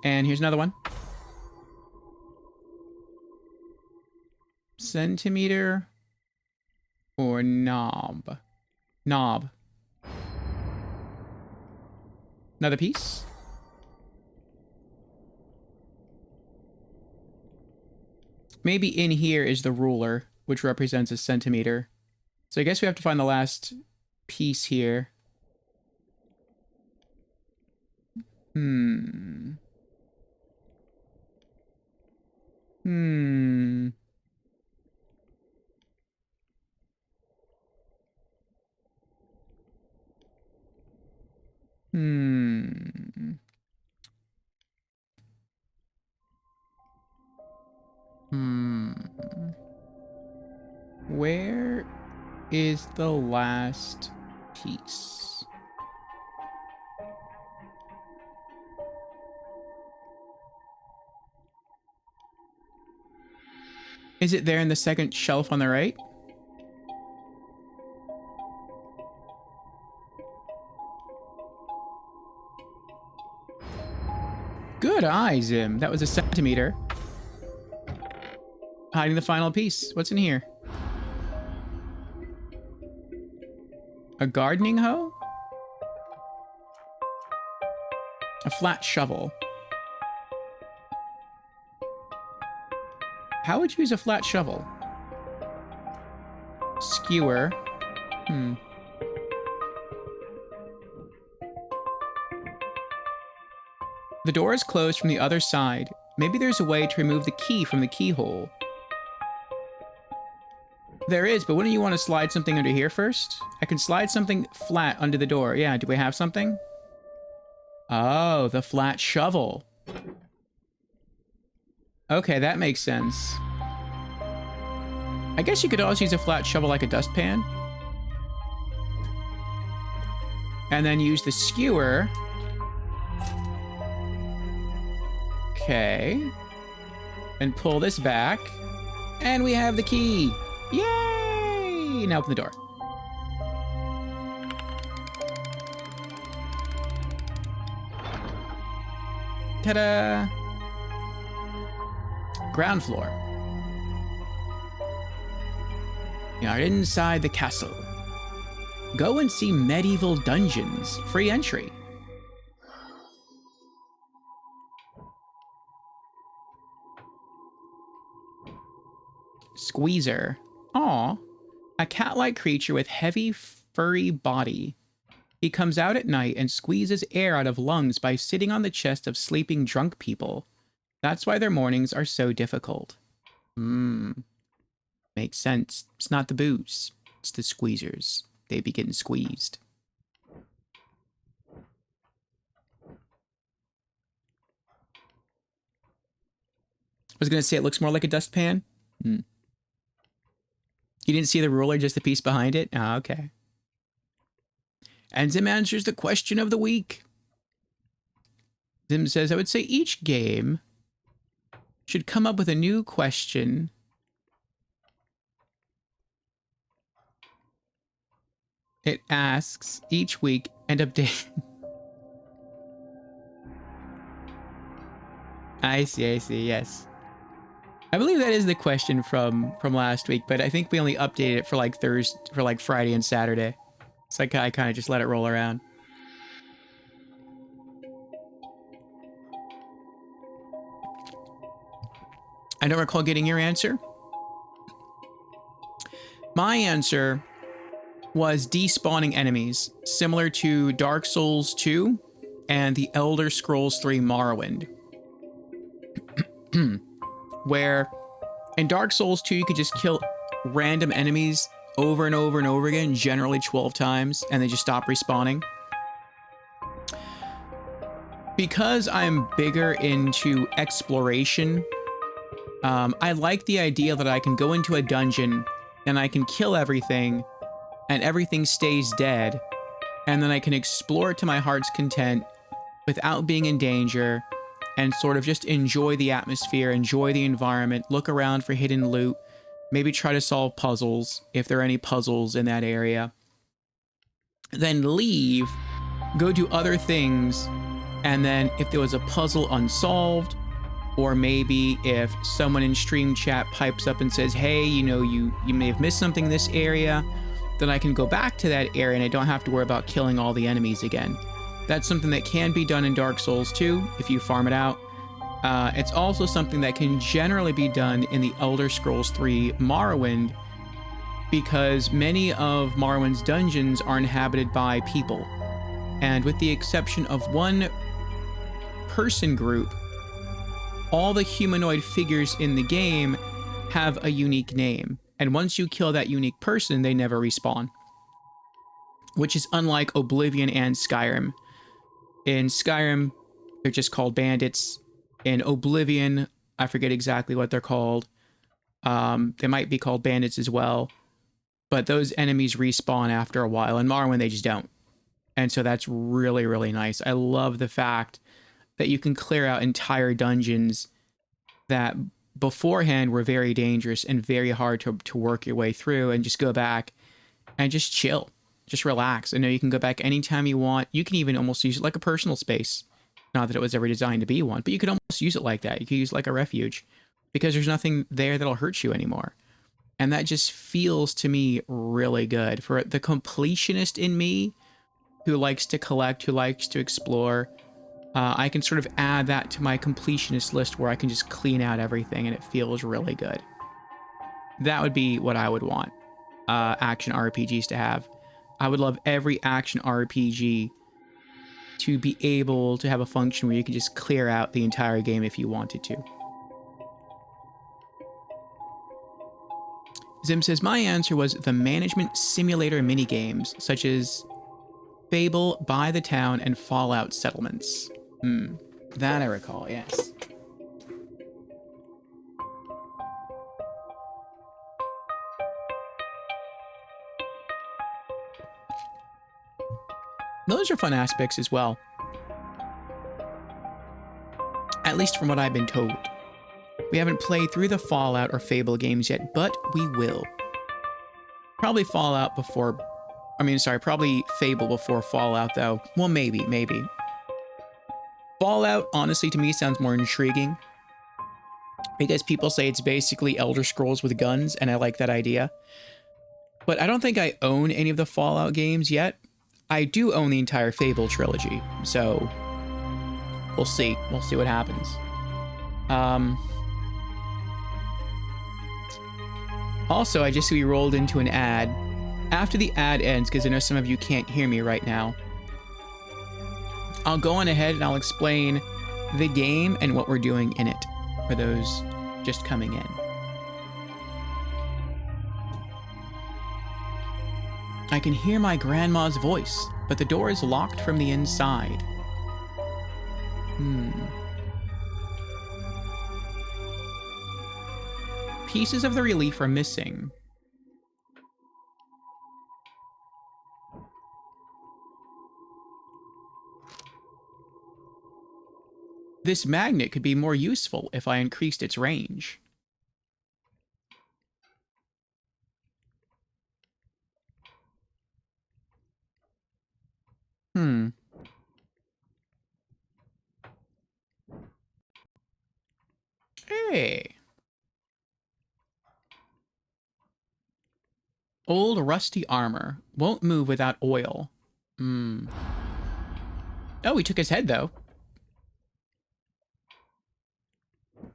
And here's another one. Centimeter or knob? Knob. Another piece. Maybe in here is the ruler, which represents a centimeter. So I guess we have to find the last piece here. is the last piece? Is it there in the second shelf on the right? Good eye, Zim. That was a centimeter. Hiding the final piece. What's in here? A gardening hoe? A flat shovel. How would you use a flat shovel? Skewer. The door is closed from the other side. Maybe there's a way to remove the key from the keyhole. There is, but wouldn't you want to slide something under here first? I can slide something flat under the door. Yeah, do we have something? Oh, the flat shovel. Okay, that makes sense. I guess you could also use a flat shovel like a dustpan. And then use the skewer. Okay. And pull this back. And we have the key. Yay! Now open the door. Ta-da! Ground floor. You're inside the castle. Go and see medieval dungeons. Free entry. Squeezer. Aw. A cat-like creature with heavy, furry body. He comes out at night and squeezes air out of lungs by sitting on the chest of sleeping drunk people. That's why their mornings are so difficult. Makes sense. It's not the booze. It's the squeezers. They be getting squeezed. I was going to say it looks more like a dustpan. You didn't see the ruler, just the piece behind it? Ah, okay. And Zim answers the question of the week. Zim says, I would say each game should come up with a new question it asks each week and update. I see, yes. I believe that is the question from last week, but I think we only updated it for like Friday and Saturday. So I kind of just let it roll around. I don't recall getting your answer. My answer was despawning enemies, similar to Dark Souls 2 and the Elder Scrolls 3 Morrowind. Where in Dark Souls 2, you could just kill random enemies over and over and over again, generally 12 times, and they just stop respawning. Because I'm bigger into exploration, I like the idea that I can go into a dungeon and I can kill everything and everything stays dead, and then I can explore it to my heart's content without being in danger and sort of just enjoy the atmosphere, enjoy the environment, look around for hidden loot, maybe try to solve puzzles if there are any puzzles in that area. Then leave, go do other things, and then if there was a puzzle unsolved, or maybe if someone in stream chat pipes up and says, hey, you know, you may have missed something in this area, then I can go back to that area and I don't have to worry about killing all the enemies again. That's something that can be done in Dark Souls 2 if you farm it out. It's also something that can generally be done in the Elder Scrolls 3 Morrowind, because many of Morrowind's dungeons are inhabited by people. And with the exception of one person group, all the humanoid figures in the game have a unique name. And once you kill that unique person, they never respawn. Which is unlike Oblivion and Skyrim. In Skyrim, they're just called bandits. In Oblivion, I forget exactly what they're called. They might be called bandits as well. but those enemies respawn after a while. In Morrowind, they just don't. And so that's really, really nice. I love the fact that you can clear out entire dungeons that beforehand were very dangerous and very hard to work your way through, and just go back and just chill. Just relax. I know you can go back anytime you want. You can even almost use it like a personal space. Not that it was ever designed to be one, but you could almost use it like that. You could use it like a refuge because there's nothing there that'll hurt you anymore. And that just feels to me really good. For the completionist in me who likes to collect, who likes to explore, I can sort of add that to my completionist list where I can just clean out everything and it feels really good. That would be what I would want action RPGs to have. I would love every action RPG to be able to have a function where you can just clear out the entire game if you wanted to. Zim says, my answer was the management simulator minigames, such as Fable, Buy the Town, and Fallout Settlements. That I recall, yes. Those are fun aspects as well. At least from what I've been told. We haven't played through the Fallout or Fable games yet, but we will. Probably Fallout before... probably Fable before Fallout, though. Well, maybe. Fallout, honestly, to me, sounds more intriguing. Because people say it's basically Elder Scrolls with guns, and I like that idea. But I don't think I own any of the Fallout games yet. I do own the entire Fable trilogy, so we'll see. We'll see what happens. Also, I just rolled into an ad. After the ad ends, because I know some of you can't hear me right now, I'll go on ahead and I'll explain the game and what we're doing in it for those just coming in. I can hear my grandma's voice, but the door is locked from the inside. Pieces of the relief are missing. This magnet could be more useful if I increased its range. Hey. Old rusty armor. Won't move without oil. Oh, he took his head, though.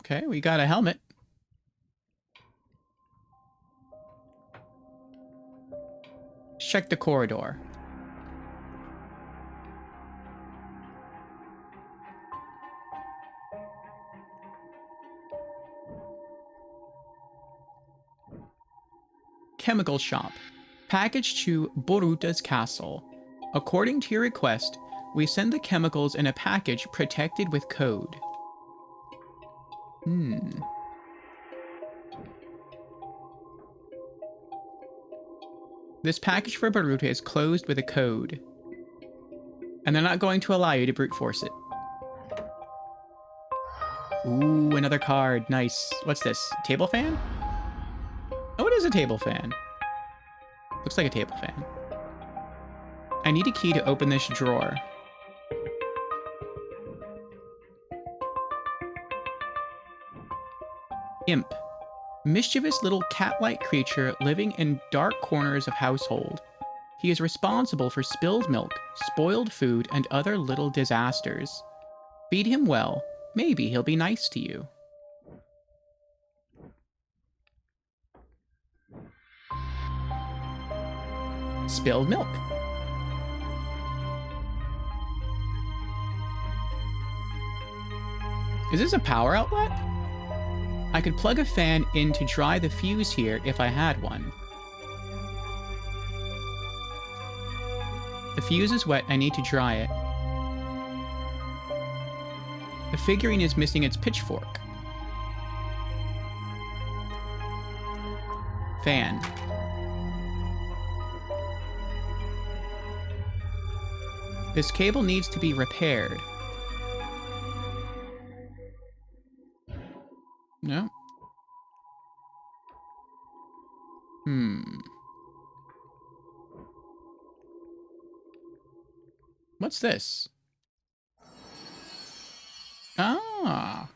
Okay, we got a helmet. Check the corridor. Chemical shop. Package to Boruta's castle. According to your request, we send the chemicals in a package protected with code. This package for Boruta is closed with a code. And they're not going to allow you to brute force it. Ooh, another card. Nice. What's this? Table fan? Oh, it is a table fan. Looks like a table fan. I need a key to open this drawer. Imp. Mischievous little cat-like creature living in dark corners of household. He is responsible for spilled milk, spoiled food, and other little disasters. Feed him well. Maybe he'll be nice to you. Spilled milk. Is this a power outlet? I could plug a fan in to dry the fuse here if I had one. The fuse is wet, I need to dry it. The figurine is missing its pitchfork. Fan. this cable needs to be repaired. No. What's this? Ah.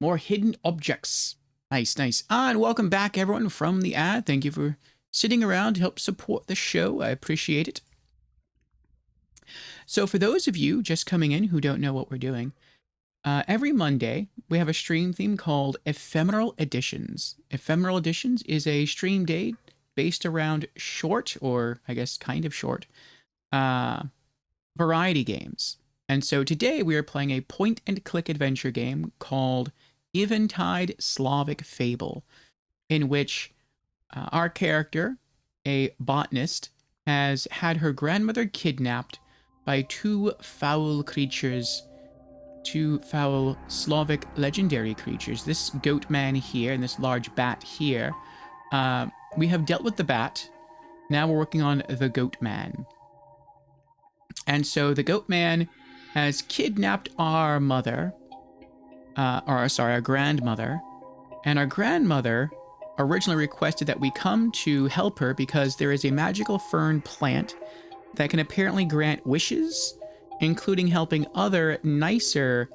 More hidden objects. Nice, nice. And welcome back, everyone, from the ad. Thank you for sitting around to help support the show. I appreciate it. So for those of you just coming in who don't know what we're doing, every Monday, we have a stream theme called Ephemeral Editions. Ephemeral Editions is a stream day based around short, or I guess kind of short, variety games. And so today we are playing a point-and-click adventure game called Eventide Slavic Fable, in which our character, a botanist, has had her grandmother kidnapped by two foul creatures, two foul Slavic legendary creatures. This goat man here and this large bat here. We have dealt with the bat. Now we're working on the goat man. And so the goat man has kidnapped our mother, our grandmother, and our grandmother originally requested that we come to help her because there is a magical fern plant that can apparently grant wishes, including helping other nicer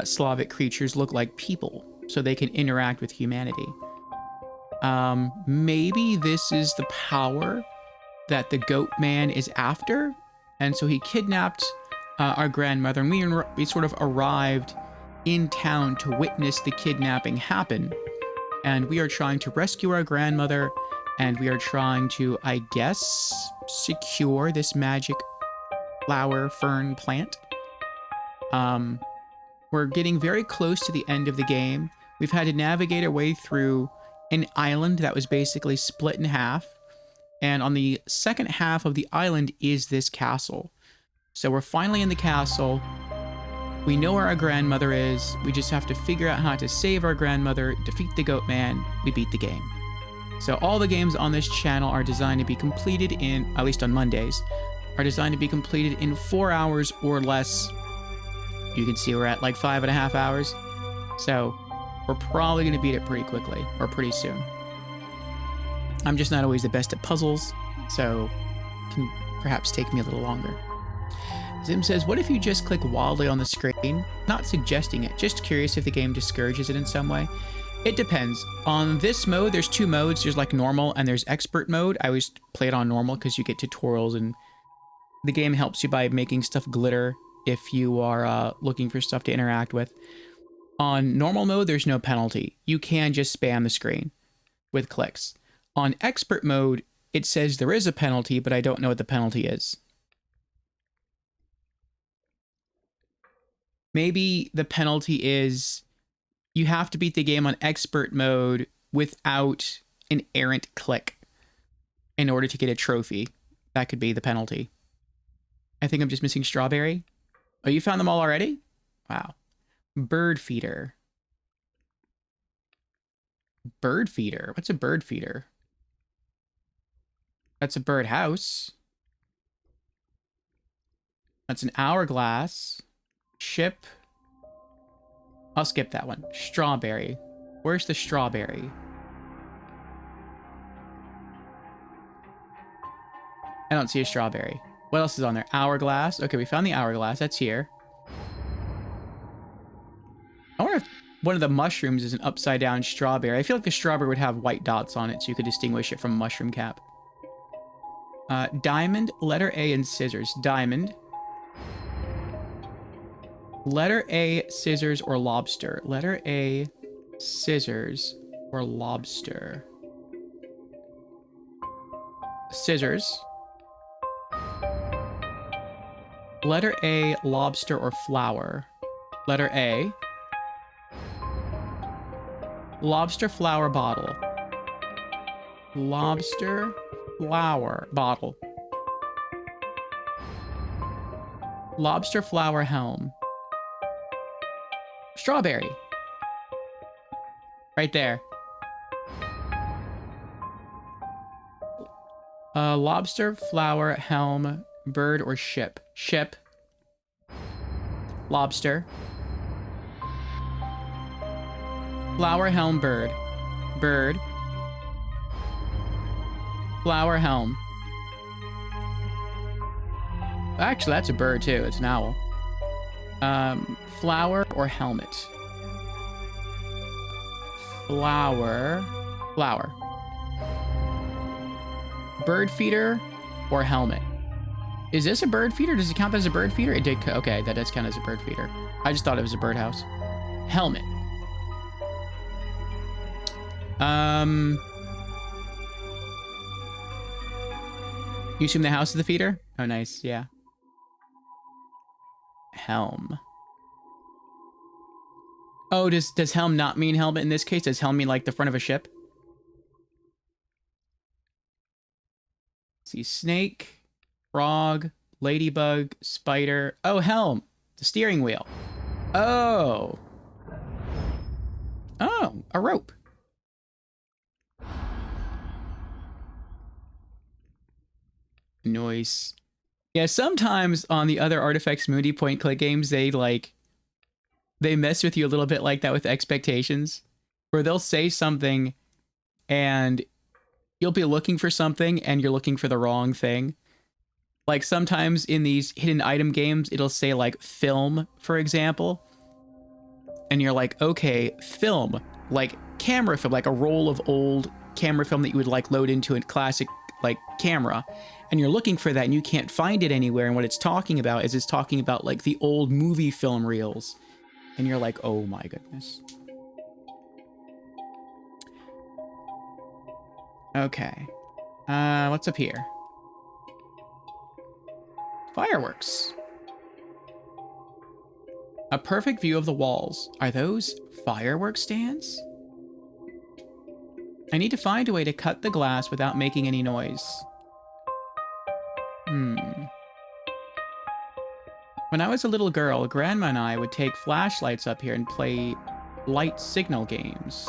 Slavic creatures look like people so they can interact with humanity. Maybe this is the power that the goat man is after, and so he kidnapped our grandmother, and we sort of arrived in town to witness the kidnapping happen. And we are trying to rescue our grandmother, and we are trying to, I guess, secure this magic flower fern plant. We're getting very close to the end of the game. We've had to navigate our way through an island that was basically split in half. And on the second half of the island is this castle. So we're finally in the castle. We know where our grandmother is. We just have to figure out how to save our grandmother, defeat the goat man. We beat the game. So all the games on this channel are designed to be completed in, at least on Mondays, are designed to be completed in 4 hours or less. You can see we're at like 5.5 hours. So we're probably going to beat it pretty quickly, or pretty soon. I'm just not always the best at puzzles, so it can perhaps take me a little longer. Zim says, what if you just click wildly on the screen? Not suggesting it, just curious if the game discourages it in some way. It depends. On this mode, there's 2 modes. There's like normal and there's expert mode. I always play it on normal because you get tutorials and the game helps you by making stuff glitter if you are looking for stuff to interact with. On normal mode, there's no penalty. You can just spam the screen with clicks. On expert mode, it says there is a penalty, but I don't know what the penalty is. Maybe the penalty is you have to beat the game on expert mode without an errant click in order to get a trophy. That could be the penalty. I think I'm just missing strawberry. Oh, you found them all already? Wow. Bird feeder. Bird feeder? What's a bird feeder? That's a bird house. That's an hourglass. Ship. I'll skip that one. Strawberry. Where's the strawberry? I don't see a strawberry. What else is on there? Hourglass. Okay, we found the hourglass. That's here. I wonder if one of the mushrooms is an upside down strawberry. I feel like the strawberry would have white dots on it so you could distinguish it from a mushroom cap. Diamond, letter A, and scissors. Diamond. Letter A, scissors, or lobster. Letter A, scissors, or lobster. Scissors. Letter A, lobster, or flower. Letter A. Lobster flower bottle. Lobster flower bottle. Lobster flower helm. Strawberry. Right there. Lobster flower helm Bird or ship? Ship. Lobster. Flower helm bird. Bird. Flower helm. Actually, that's a bird too. It's an owl. Flower or helmet? Flower. Flower. Bird feeder or helmet? Is this a bird feeder? Does it count as a bird feeder? It did. Okay, that does count as a bird feeder. I just thought it was a birdhouse. Helmet. You assume the house is the feeder? Oh, nice. Yeah. Helm. Oh, does helm not mean helmet in this case? Does helm mean like the front of a ship? Let's see, snake, frog, ladybug, spider. Oh, helm. The steering wheel. Oh. Oh, a rope. Noise. Yeah, sometimes on the other Artifacts Mundi point-click games, they mess with you a little bit like that with expectations, where they'll say something and you'll be looking for something and you're looking for the wrong thing. Like sometimes in these hidden item games, it'll say like film, for example. And you're like, okay, film, like camera film, like a roll of old camera film that you would like load into a classic like camera. And you're looking for that and you can't find it anywhere. And what it's talking about is it's talking about like the old movie film reels. And you're like, oh my goodness. Okay. What's up here? Fireworks. A perfect view of the walls. Are those firework stands? I need to find a way to cut the glass without making any noise. When I was a little girl, Grandma and I would take flashlights up here and play light signal games.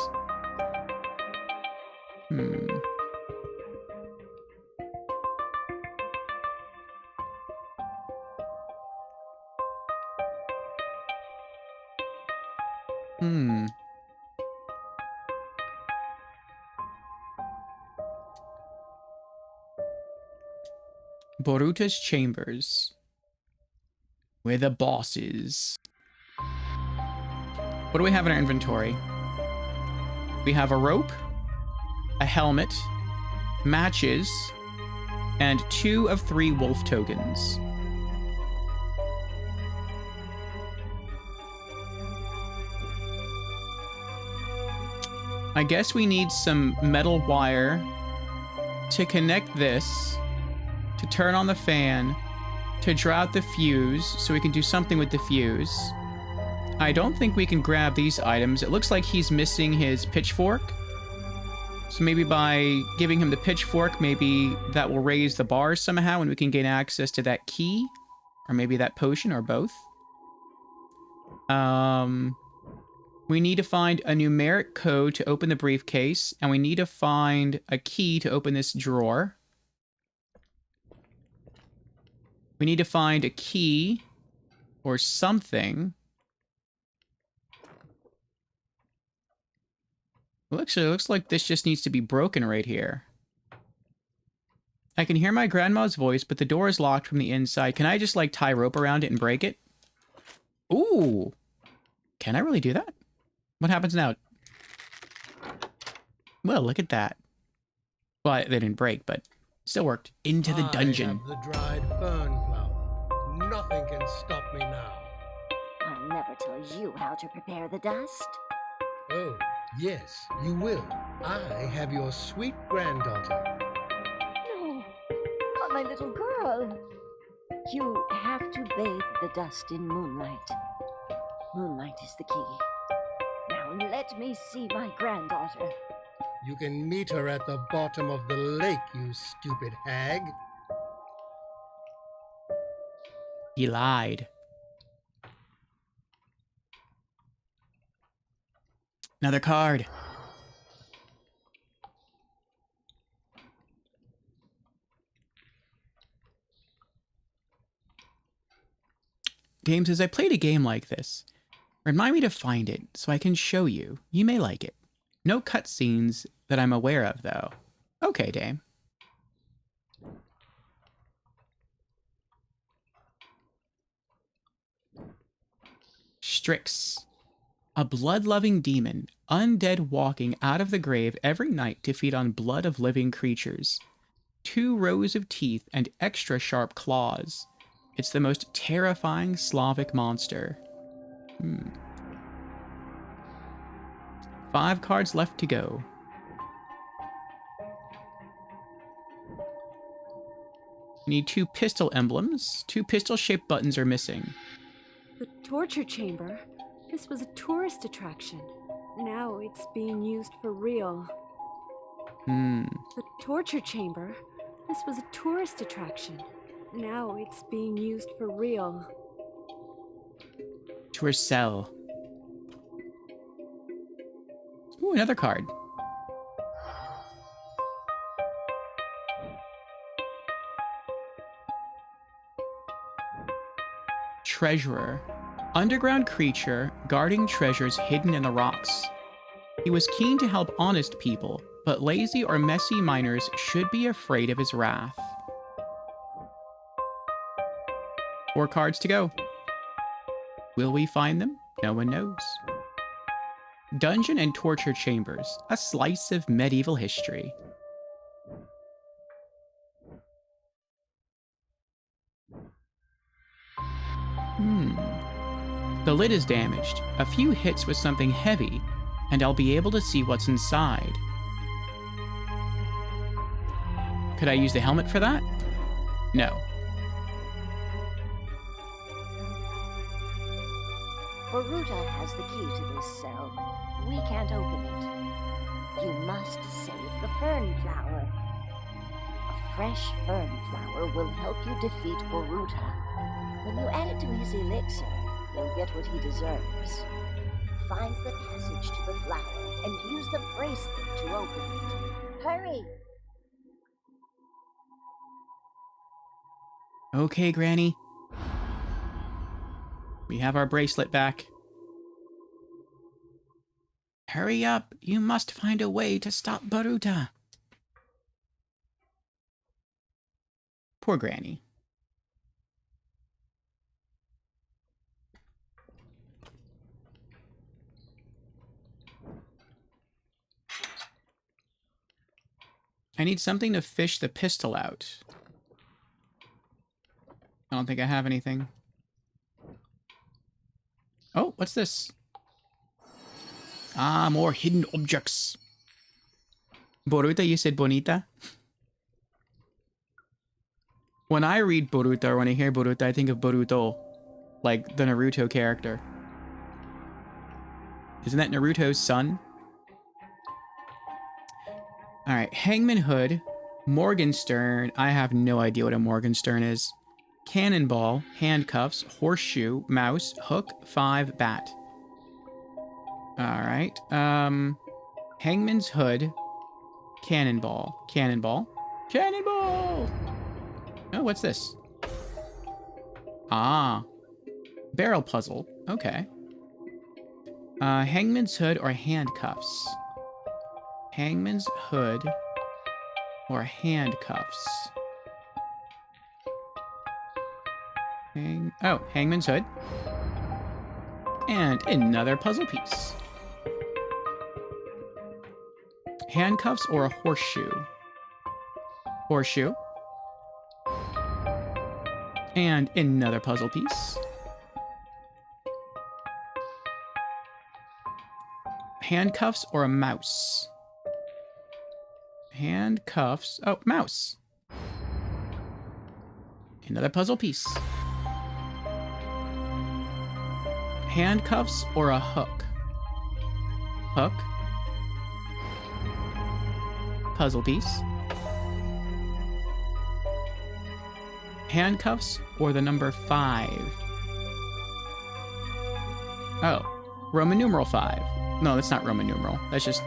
Boruta's chambers. Where the boss is. What do we have in our inventory? We have a rope, a helmet, matches, and 2 of 3 wolf tokens. I guess we need some metal wire to connect this, to turn on the fan, to draw out the fuse, so we can do something with the fuse. I don't think we can grab these items. It looks like he's missing his pitchfork. So maybe by giving him the pitchfork, maybe that will raise the bars somehow and we can gain access to that key. Or maybe that potion, or both. We need to find a numeric code to open the briefcase, and we need to find a key to open this drawer. We need to find a key or something. Actually, it looks like this just needs to be broken right here. I can hear my grandma's voice, but the door is locked from the inside. Can I just, like, tie rope around it and break it? Ooh! Can I really do that? What happens now? Well, look at that. Well, they didn't break, but still worked. Into the dungeon. I have the dried fern flower. Nothing can stop me now. I'll never tell you how to prepare the dust. Oh, yes, you will. I have your sweet granddaughter. No, not my little girl. You have to bathe the dust in moonlight. Moonlight is the key. Now let me see my granddaughter. You can meet her at the bottom of the lake, you stupid hag. He lied. Another card. Dame says, I played a game like this. Remind me to find it so I can show you. You may like it. No cutscenes that I'm aware of, though. Okay, Dame. Strix. A blood-loving demon, undead walking out of the grave every night to feed on blood of living creatures. 2 rows of teeth and extra sharp claws. It's the most terrifying Slavic monster. 5 cards left to go. Need 2 pistol emblems. 2 pistol-shaped buttons are missing. The torture chamber. This was a tourist attraction. Now it's being used for real. The torture chamber. This was a tourist attraction. Now it's being used for real. To her cell. Ooh, another card. Treasurer. Underground creature guarding treasures hidden in the rocks. He was keen to help honest people, but lazy or messy miners should be afraid of his wrath. 4 cards to go. Will we find them? No one knows. Dungeon and Torture Chambers, a slice of medieval history. The lid is damaged. A few hits with something heavy, and I'll be able to see what's inside. Could I use the helmet for that? No. Boruta has the key to this cell. We can't open it. You must save the fern flower. A fresh fern flower will help you defeat Boruta. When you add it to his elixir, he'll get what he deserves. Find the passage to the flower and use the bracelet to open it. Hurry! Okay, Granny. We have our bracelet back. Hurry up! You must find a way to stop Boruta. Poor Granny. I need something to fish the pistol out. I don't think I have anything. Oh, what's this? Ah, more hidden objects. Boruta, you said bonita? When I read Boruta, or when I hear Boruta, I think of Boruto. Like the Naruto character. Isn't that Naruto's son? Alright, Hangman Hood, Morgenstern. I have no idea what a Morgenstern is. Cannonball, handcuffs, horseshoe, mouse, hook, 5, bat. Alright, Hangman's Hood, cannonball, cannonball, cannonball! Oh, what's this? Ah, barrel puzzle, okay. Hangman's Hood or handcuffs? Hangman's Hood or handcuffs? Hangman's Hood. And another puzzle piece. Handcuffs or a horseshoe? Horseshoe. And another puzzle piece. Handcuffs or a mouse? Handcuffs. Oh, mouse. Another puzzle piece. Handcuffs or a hook? Hook. Puzzle piece. Handcuffs or the number 5? Oh, Roman numeral 5. No, that's not Roman numeral. That's just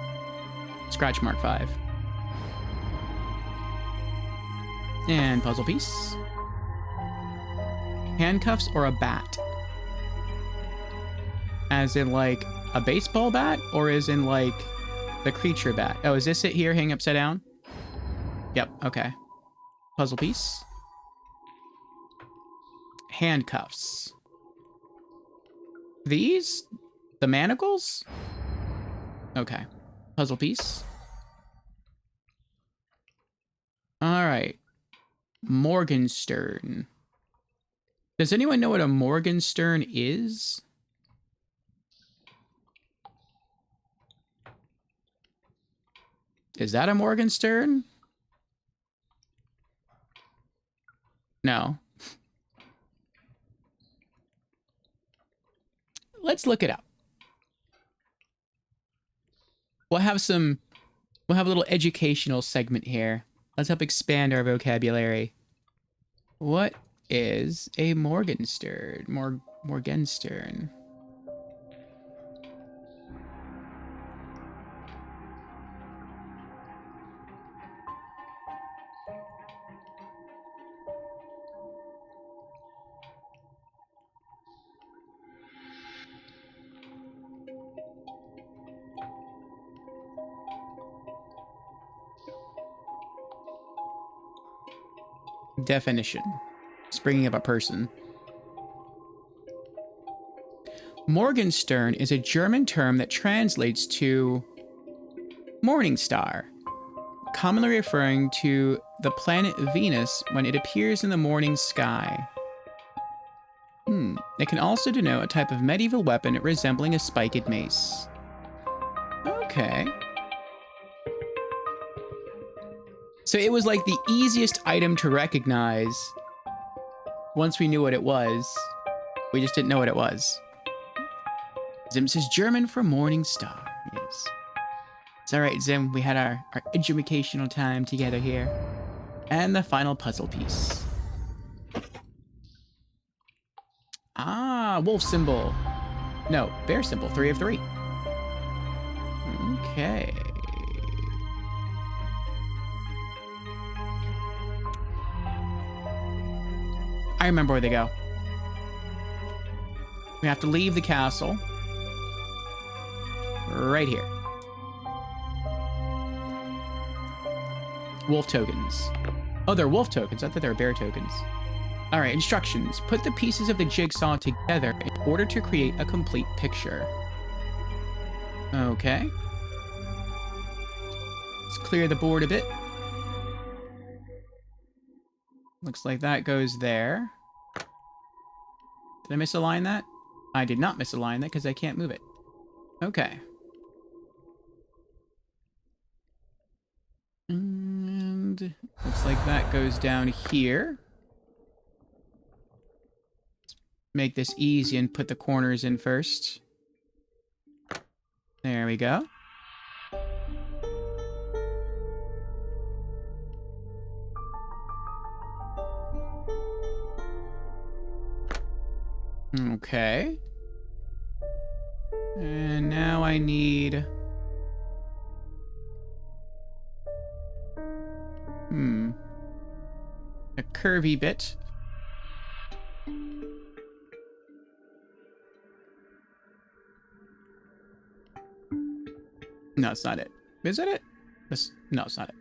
scratch mark 5. And puzzle piece. Handcuffs or a bat? As in, like, a baseball bat? Or as in, like, the creature bat? Oh, is this it here, hanging upside down? Yep, okay. Puzzle piece. Handcuffs. These? The manacles? Okay. Puzzle piece. Alright. Morgenstern. Does anyone know what a Morgenstern is? Is that a Morgenstern? No. Let's look it up. We'll have a little educational segment here. Let's help expand our vocabulary. What is a Morgenstern? Morgenstern. Definition. It's bringing up a person. Morgenstern is a German term that translates to morning star, commonly referring to the planet Venus when it appears in the morning sky. It can also denote a type of medieval weapon resembling a spiked mace. Okay. So it was like the easiest item to recognize once we knew what it was. We just didn't know what it was. Zim says German for morning star. Yes. It's alright, Zim. We had our educational time together here. And the final puzzle piece. Ah, wolf symbol. No, bear symbol. 3 of 3. Okay. I remember where they go. We have to leave the castle. Right here. Wolf tokens. Oh, they're wolf tokens. I thought they were bear tokens. Alright, instructions. Put the pieces of the jigsaw together in order to create a complete picture. Okay. Let's clear the board a bit. Looks like that goes there. Did I misalign that? I did not misalign that because I can't move it. Okay. And looks like that goes down here. Let's make this easy and put the corners in first. There we go. Okay. And now I need... a curvy bit. No, it's not it. Is it it? This... No, it's not it.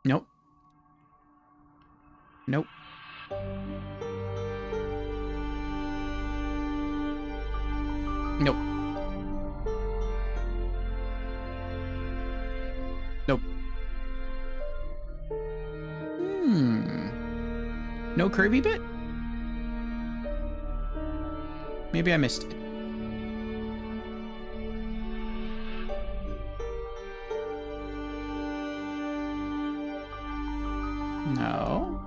Nope. Nope. Nope. Nope. No curvy bit? Maybe I missed it. No.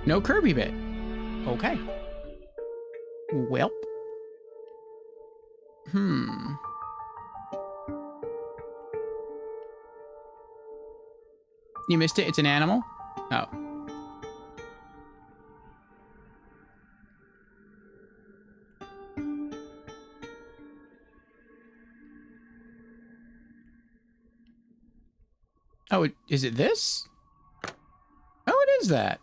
No curvy bit. Okay. Welp. You missed it? It's an animal? Oh. Oh, is it this? Oh, it is that.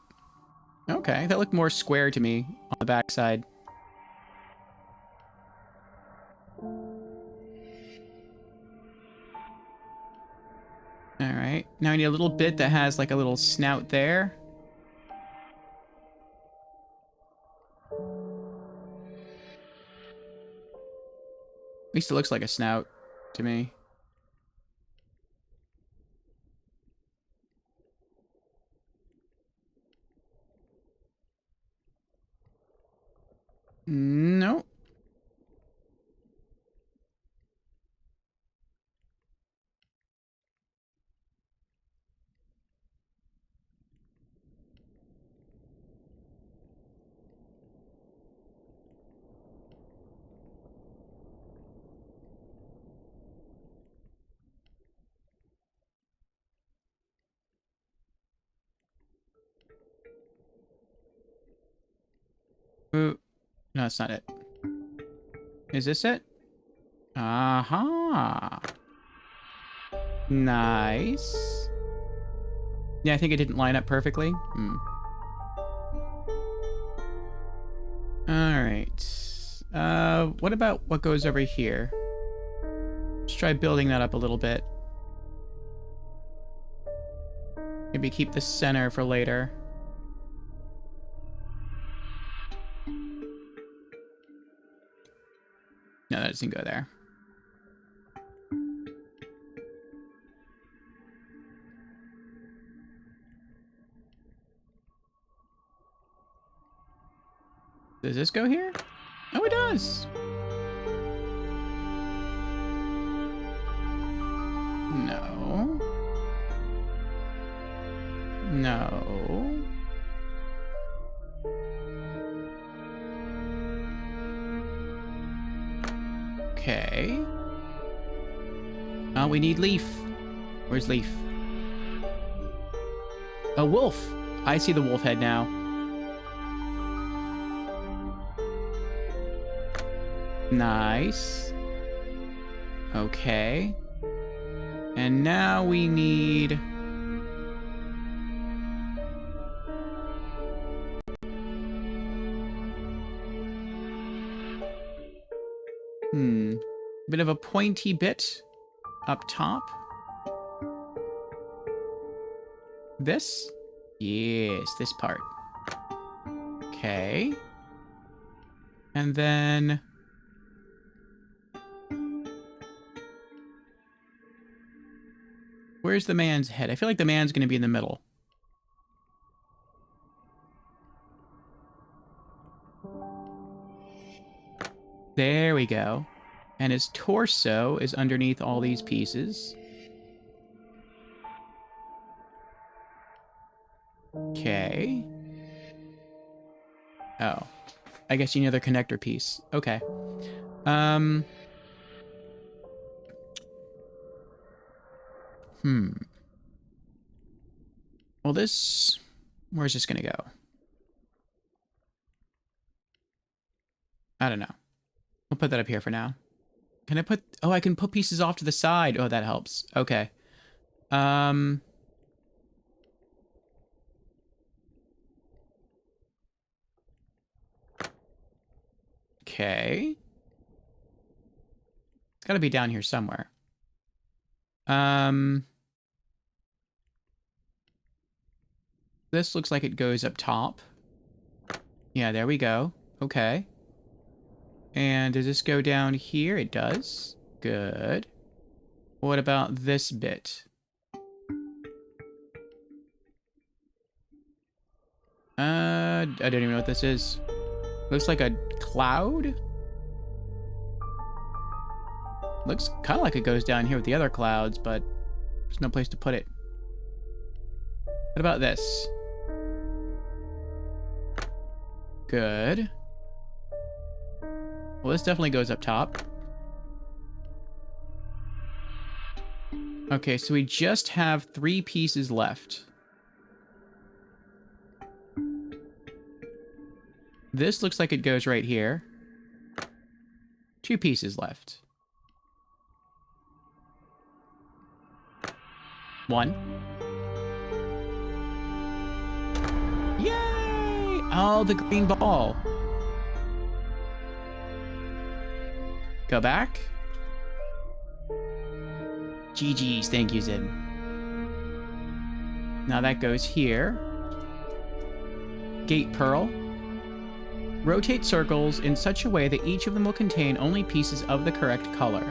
Okay, that looked more square to me on the backside. Alright, now I need a little bit that has like a little snout there. At least it looks like a snout to me. No. Ooh. No, that's not it. Is this it? Aha. Nice. Yeah, I think it didn't line up perfectly. Alright. What about what goes over here? Let's try building that up a little bit. Maybe keep the center for later. No, that doesn't go there. Does this go here? Oh, it does. No. No. Okay. We need Leaf. Where's Leaf? A wolf. I see the wolf head now. Nice. Okay. And now we need... Bit of a pointy bit up top. This? Yes, this part. Okay. And then... where's the man's head? I feel like the man's going to be in the middle. There we go. And his torso is underneath all these pieces. Okay. Oh. I guess you need another connector piece. Okay. Well, this... where's this gonna go? I don't know. We'll put that up here for now. Can I put... oh, I can put pieces off to the side. Oh, that helps. Okay. Okay. It's gotta be down here somewhere. This looks like it goes up top. Yeah, there we go. Okay. And does this go down here? It does. Good. What about this bit? I don't even know what this is. Looks like a cloud? Looks kind of like it goes down here with the other clouds, but there's no place to put it. What about this? Good. Well, this definitely goes up top. Okay, so we just have 3 pieces left. This looks like it goes right here. 2 pieces left. 1. Oh, the green ball. Go back. GG's, thank you, Zib. Now that goes here. Gate Pearl. Rotate circles in such a way that each of them will contain only pieces of the correct color.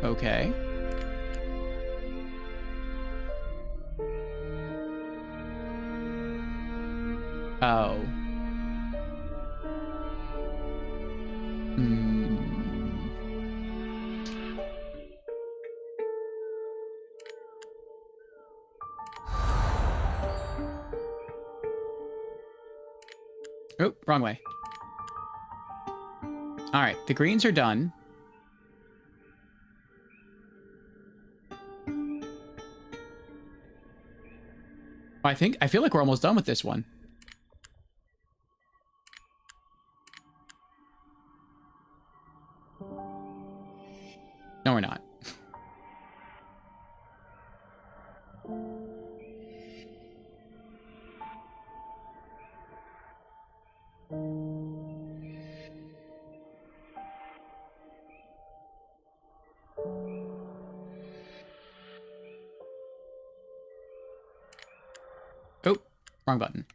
Okay. Oh. Oh, wrong way. All right, the greens are done. I feel like we're almost done with this one. No, we're not. Oh, wrong button.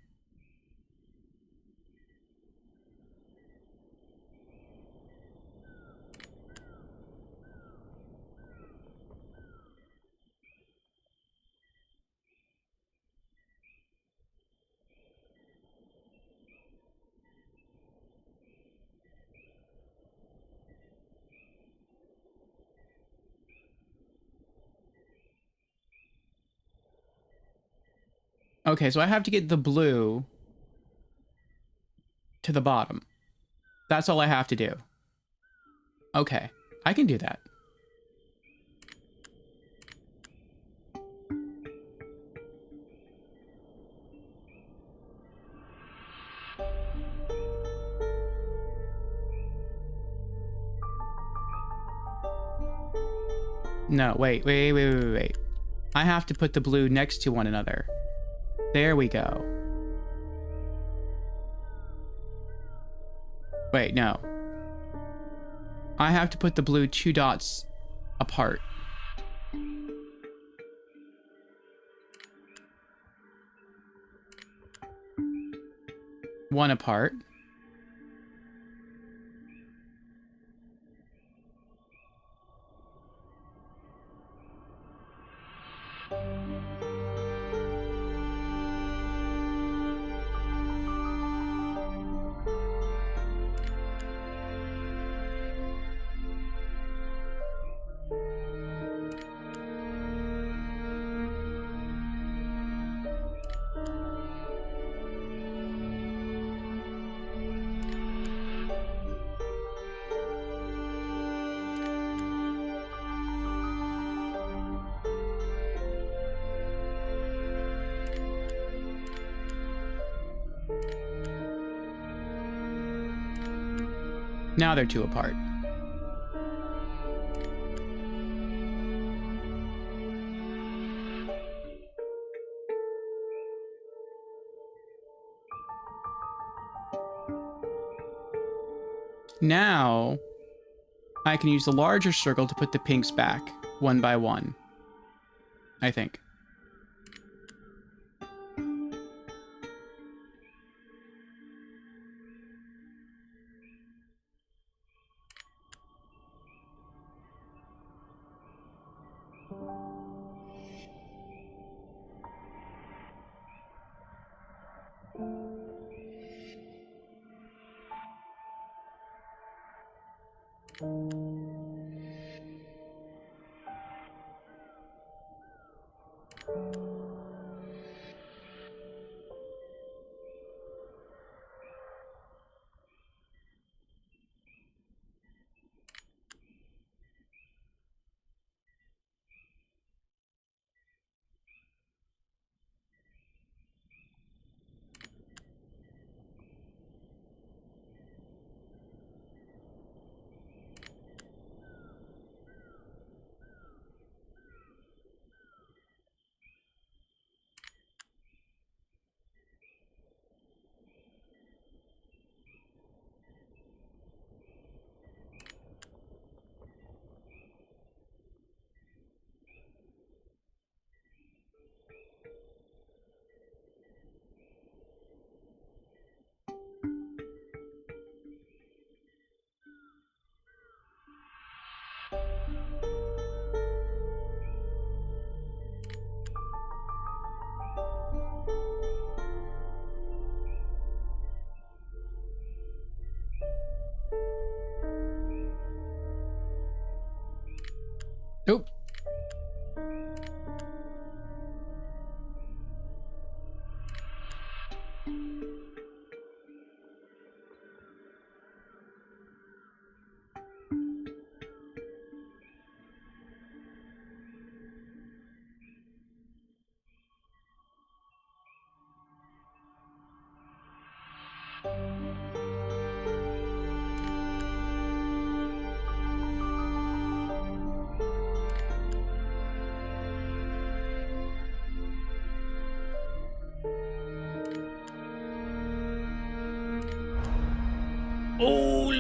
Okay, so I have to get the blue to the bottom. That's all I have to do. Okay, I can do that. No, wait. I have to put the blue next to one another. There we go. Wait, no. I have to put the blue 2 dots apart. One apart. Now they're 2 apart. Now, I can use the larger circle to put the pinks back, one by one. I think.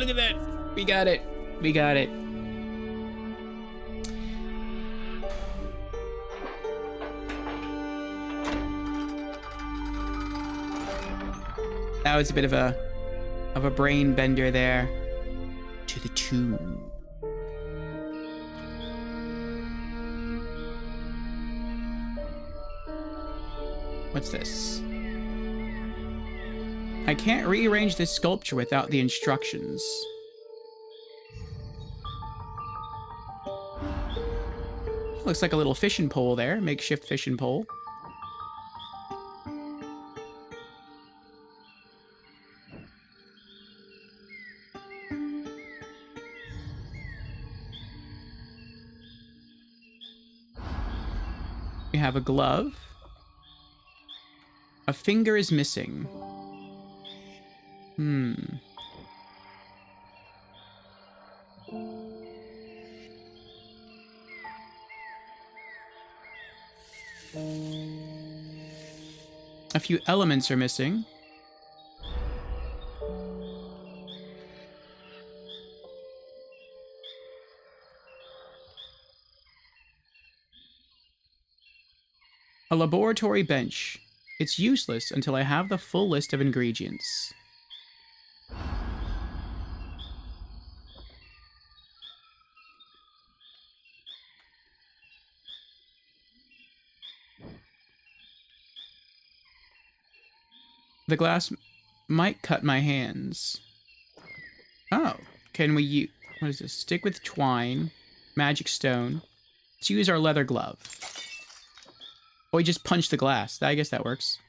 look at that. We got it. We got it. That was a bit of a brain bender there. To the tomb. What's this? I can't rearrange this sculpture without the instructions. Looks like a little fishing pole there. Makeshift fishing pole. We have a glove. A finger is missing. A few elements are missing. A laboratory bench. It's useless until I have the full list of ingredients. The glass might cut my hands. Oh, can we use... What is this? Stick with twine. Magic stone. Let's use our leather glove. Oh, we just punch the glass. I guess that works.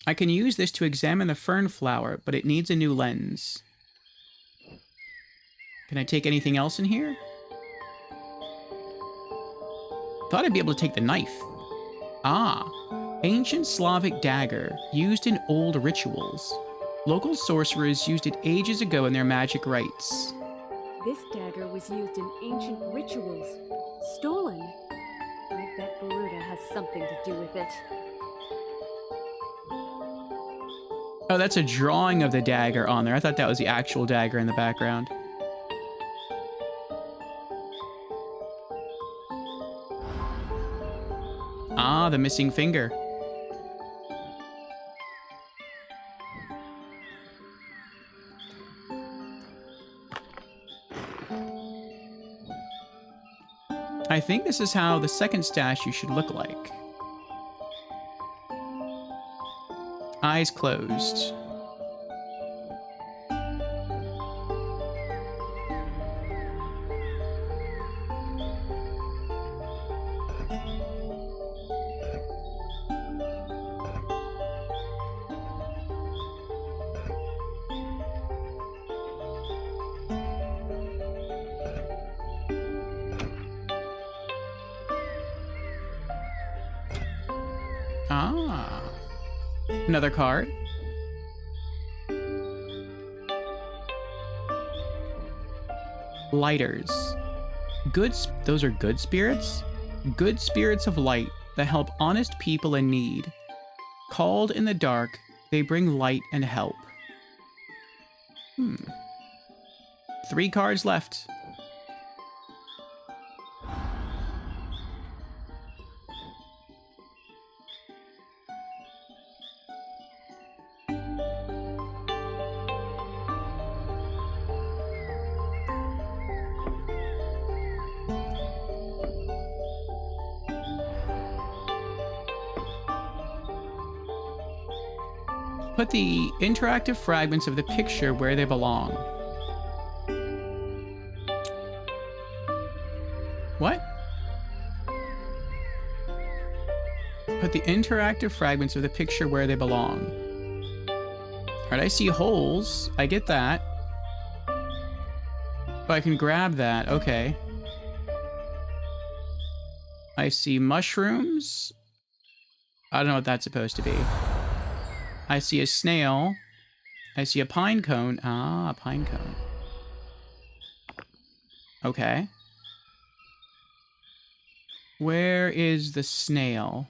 I can use this to examine the fern flower, but it needs a new lens. Can I take anything else in here? Thought I'd be able to take the knife. Ah, ancient Slavic dagger used in old rituals. Local sorcerers used it ages ago in their magic rites. This dagger was used in ancient rituals. Stolen. I bet Baruta has something to do with it. Oh, that's a drawing of the dagger on there. I thought that was the actual dagger in the background. Ah, the missing finger. I think this is how the second statue should look like. Eyes closed. Ah. Another card. Lighters. Those are good spirits? Good spirits of light that help honest people in need. Called in the dark, they bring light and help. 3 cards left. Put the interactive fragments of the picture where they belong. What? Put the interactive fragments of the picture where they belong. Alright, I see holes. I get that. Oh, I can grab that. Okay. I see mushrooms. I don't know what that's supposed to be. I see a snail. I see a pine cone. Ah, a pine cone. Okay. Where is the snail?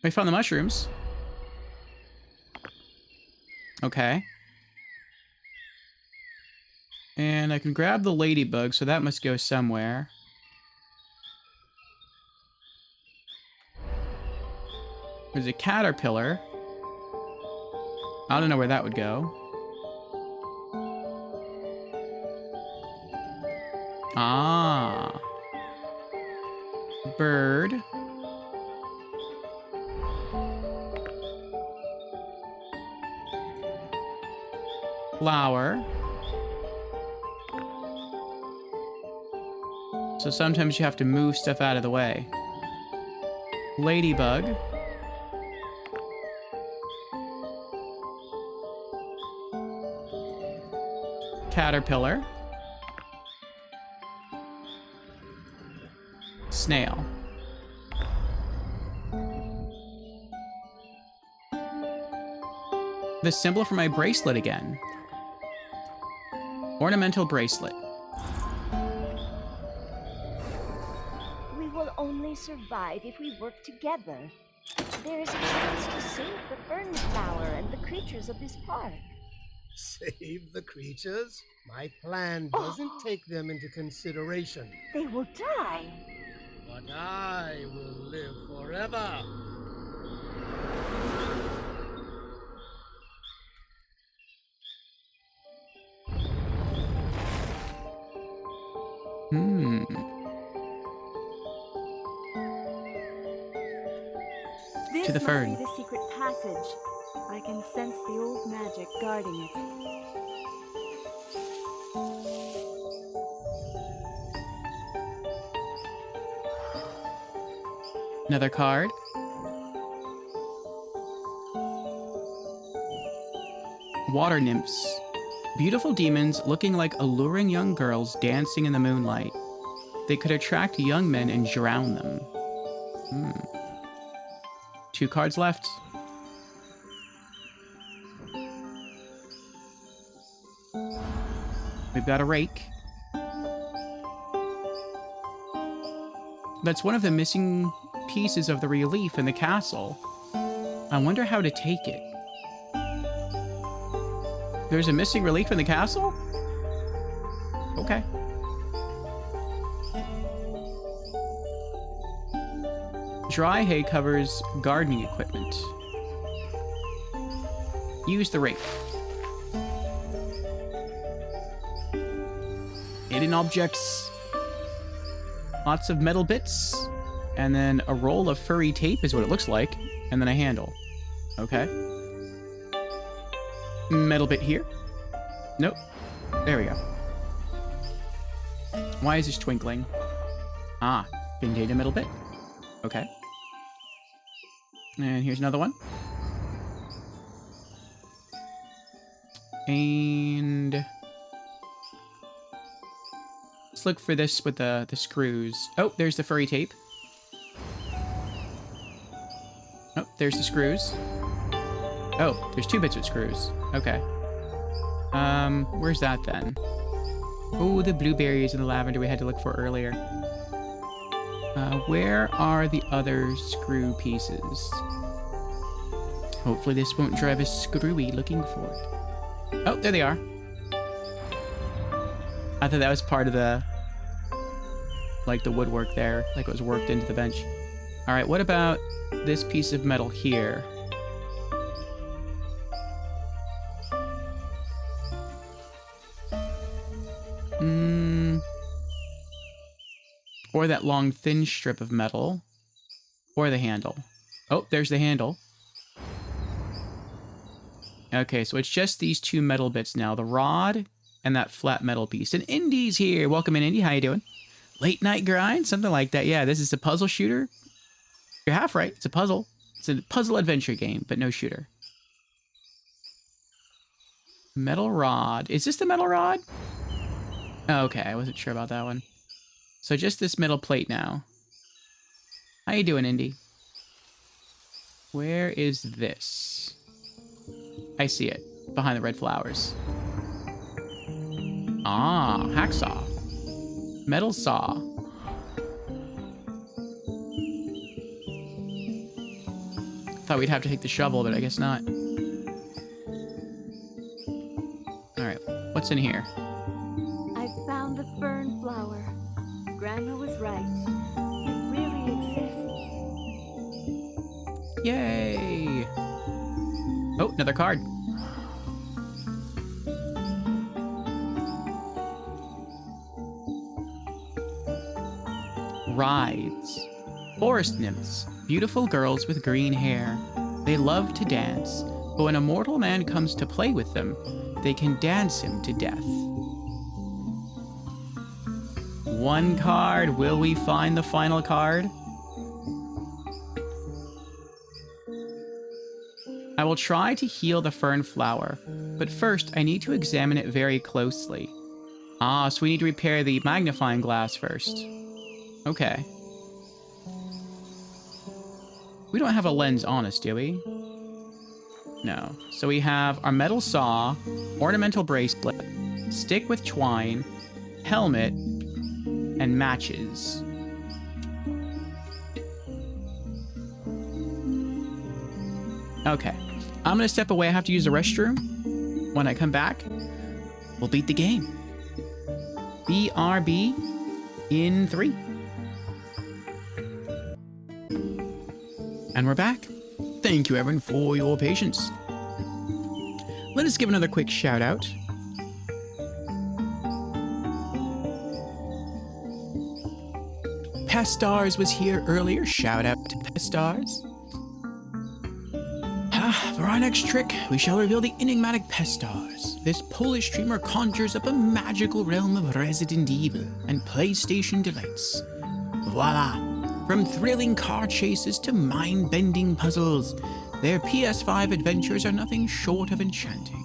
We found the mushrooms. Okay. And I can grab the ladybug, so that must go somewhere. There's a caterpillar. I don't know where that would go. Ah. Bird. Flower. So sometimes you have to move stuff out of the way. Ladybug. Caterpillar. Snail. The symbol for my bracelet again. Ornamental bracelet. We will only survive if we work together. There is a chance to save the fern flower and the creatures of this park. Save the creatures? My plan doesn't take them into consideration. They will die. But I will live forever. This To the fern. must be the secret passage. I can sense the old magic guarding it. Another card. Water nymphs. Beautiful demons looking like alluring young girls dancing in the moonlight. They could attract young men and drown them. 2 cards left. We've got a rake. That's one of the missing pieces of the relief in the castle. I wonder how to take it. There's a missing relief in the castle? Okay. Dry hay covers gardening equipment. Use the rake. Hidden objects. Lots of metal bits. And then a roll of furry tape is what it looks like. And then a handle. Okay. Metal bit here. Nope. There we go. Why is this twinkling? Ah, contained a metal bit. Okay. And here's another one. And let's look for this with the screws. Oh, there's the furry tape. Oh, there's the screws. Oh, there's 2 bits with screws. Okay. Where's that then? Oh, the blueberries and the lavender we had to look for earlier. Where are the other screw pieces? Hopefully this won't drive us screwy looking for it. Oh, there they are. I thought that was part of the, like, the woodwork there. Like it was worked into the bench. Alright, what about this piece of metal here? Or that long, thin strip of metal. Or the handle. Oh, there's the handle. Okay, so it's just these 2 metal bits now. The rod and that flat metal piece. And Indy's here. Welcome in, Indy. How you doing? Late night grind? Something like that. Yeah, this is a puzzle shooter. You're half right. It's a puzzle. It's a puzzle adventure game, but no shooter. Metal rod. Is this the metal rod? Okay, I wasn't sure about that one. So just this metal plate now. How you doing, Indy? Where is this? I see it. Behind the red flowers. Ah, hacksaw. Metal saw. thought we'd have to take the shovel, but I guess not. Alright, what's in here? I found the fern flower. Grandma was right. It really exists. Yay! Oh, another card. Rides. Forest nymphs, beautiful girls with green hair. They love to dance, but when a mortal man comes to play with them, they can dance him to death. One card. Will we find the final card? I will try to heal the fern flower, but first I need to examine it very closely. Ah, so we need to repair the magnifying glass first. Okay. We don't have a lens on us, do we? No. So we have our metal saw, ornamental bracelet, stick with twine, helmet, and matches. Okay. I'm gonna step away. I have to use the restroom. When I come back, we'll beat the game. BRB in 3. And we're back. Thank you, everyone, for your patience. Let us give another quick shout out. Pestars was here earlier. Shout out to Pestars. For our next trick, we shall reveal the enigmatic Pestars. This Polish streamer conjures up a magical realm of Resident Evil and PlayStation delights. Voila! From thrilling car chases to mind-bending puzzles, their PS5 adventures are nothing short of enchanting.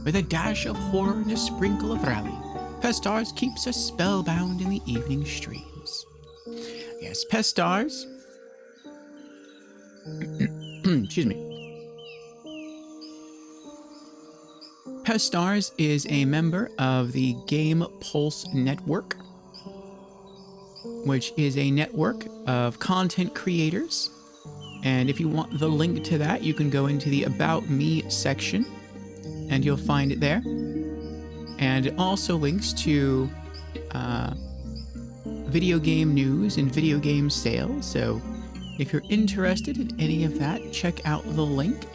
With a dash of horror and a sprinkle of rally, Pestars keeps us spellbound in the evening streams. Yes, Pestars. Excuse me. Pestars is a member of the Game Pulse Network, which is a network of content creators. And if you want the link to that, you can go into the About Me section, and you'll find it there. And it also links to video game news and video game sales. So if you're interested in any of that, check out the link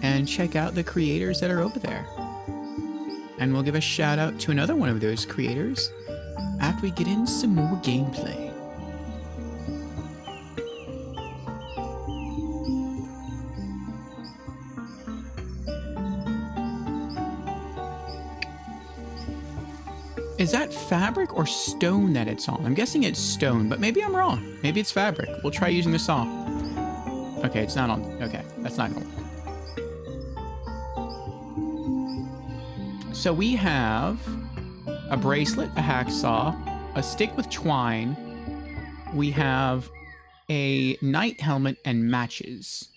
and check out the creators that are over there. And we'll give a shout out to another one of those creators after we get in some more gameplay. Is that fabric or stone that it's on? I'm guessing it's stone, but maybe I'm wrong. Maybe it's fabric. We'll try using the saw. Okay, it's not on. Okay, that's not gonna work. So we have a bracelet, a hacksaw, a stick with twine. We have a knight helmet and matches.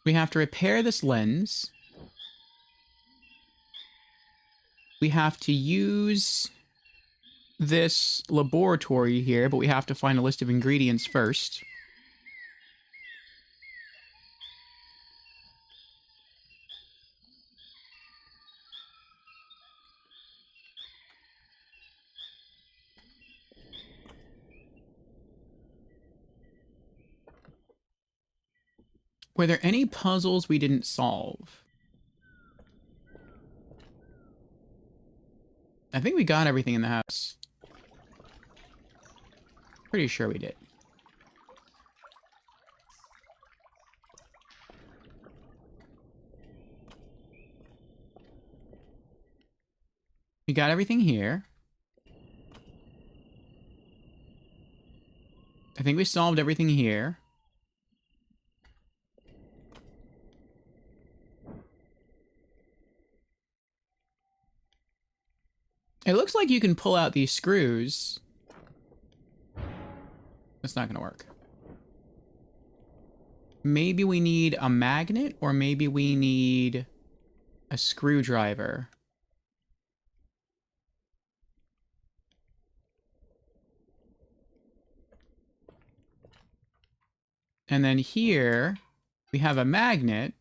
We have to repair this lens. We have to use this laboratory here, but we have to find a list of ingredients first. Were there any puzzles we didn't solve? I think we got everything in the house. Pretty sure we did. We got everything here. I think we solved everything here. It looks like you can pull out these screws. That's not gonna work. Maybe we need a magnet, or maybe we need a screwdriver. And then here, we have a magnet.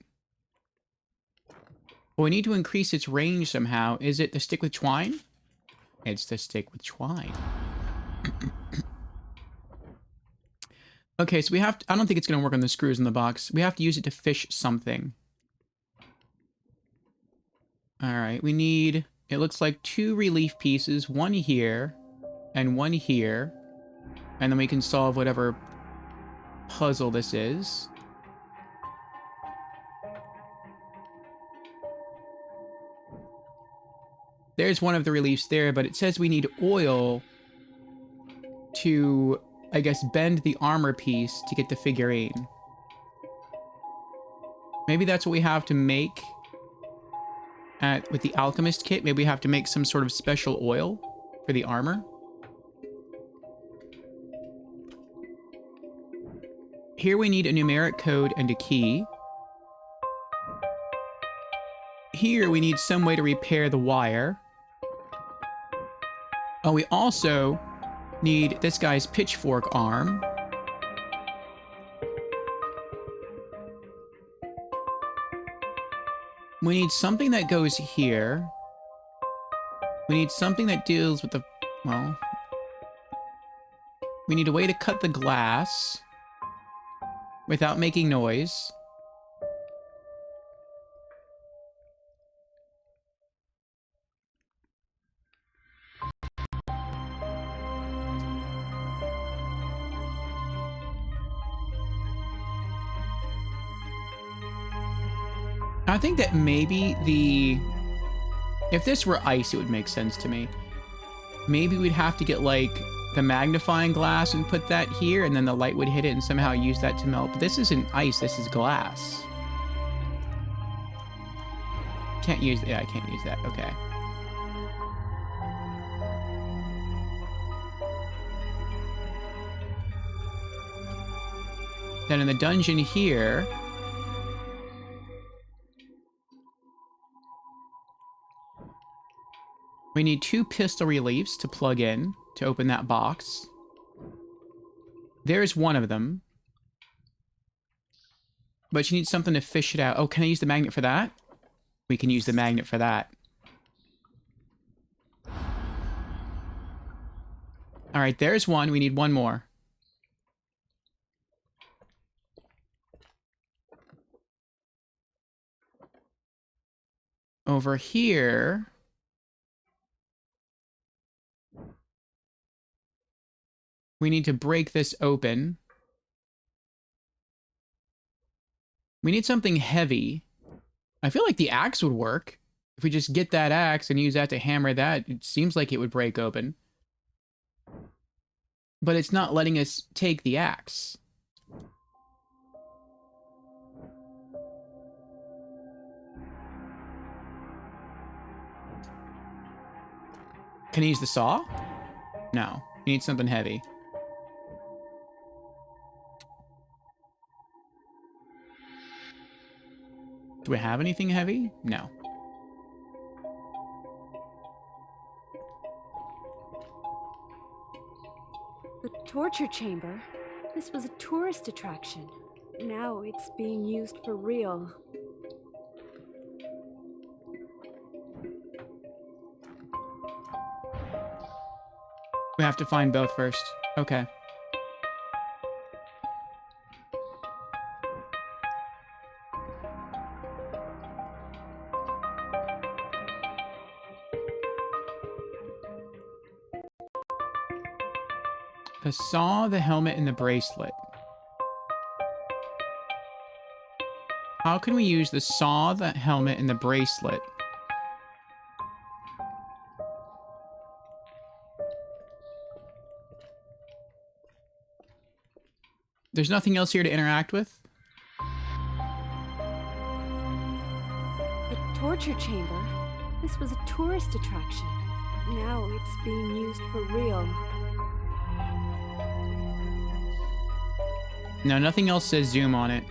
But we need to increase its range somehow. Is it the stick with twine? It's the stick with twine. Okay, so we have to, I don't think it's going to work on the screws in the box. We have to use it to fish something. Alright, we need, it looks like 2 relief pieces. One here, and one here. And then we can solve whatever puzzle this is. There's one of the reliefs there, but it says we need oil to, I guess, bend the armor piece to get the figurine. Maybe that's what we have to make with the alchemist kit. Maybe we have to make some sort of special oil for the armor. Here we need a numeric code and a key. Here we need some way to repair the wire. Oh, we also need this guy's pitchfork arm. We need something that goes here. We need something that deals with the... well... we need a way to cut the glass without making noise. I think that maybe the... if this were ice, it would make sense to me. Maybe we'd have to get, like, the magnifying glass and put that here, and then the light would hit it and somehow use that to melt. But this isn't ice, this is glass. Can't use... yeah, I can't use that. Okay. Then in the dungeon here... we need 2 pistol reliefs to plug in to open that box. There's one of them. But you need something to fish it out. Oh, can I use the magnet for that? We can use the magnet for that. Alright, there's one. We need one more. Over here... we need to break this open. We need something heavy. I feel like the axe would work. If we just get that axe and use that to hammer that, it seems like it would break open. But it's not letting us take the axe. Can I use the saw? No. You need something heavy. Do we have anything heavy? No. The torture chamber. This was a tourist attraction. Now it's being used for real. We have to find both first. Okay. The saw, the helmet, and the bracelet. How can we use the saw, the helmet, and the bracelet? There's nothing else here to interact with? The torture chamber. This was a tourist attraction. Now it's being used for real. No, nothing else says zoom on it.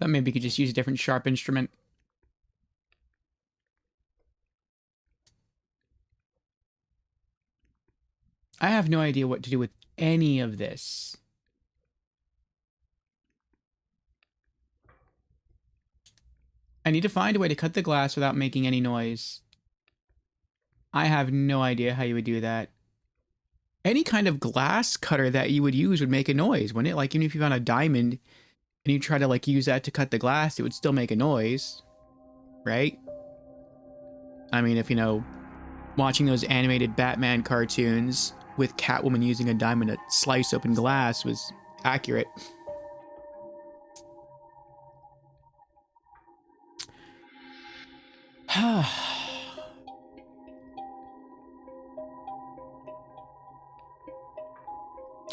But maybe you could just use a different sharp instrument. I have no idea what to do with any of this. I need to find a way to cut the glass without making any noise. I have no idea how you would do that. Any kind of glass cutter that you would use would make a noise, wouldn't it? Like, even if you found a diamond and you try to, like, use that to cut the glass, it would still make a noise. Right? I mean, if, you know, watching those animated Batman cartoons with Catwoman using a diamond to slice open glass was accurate.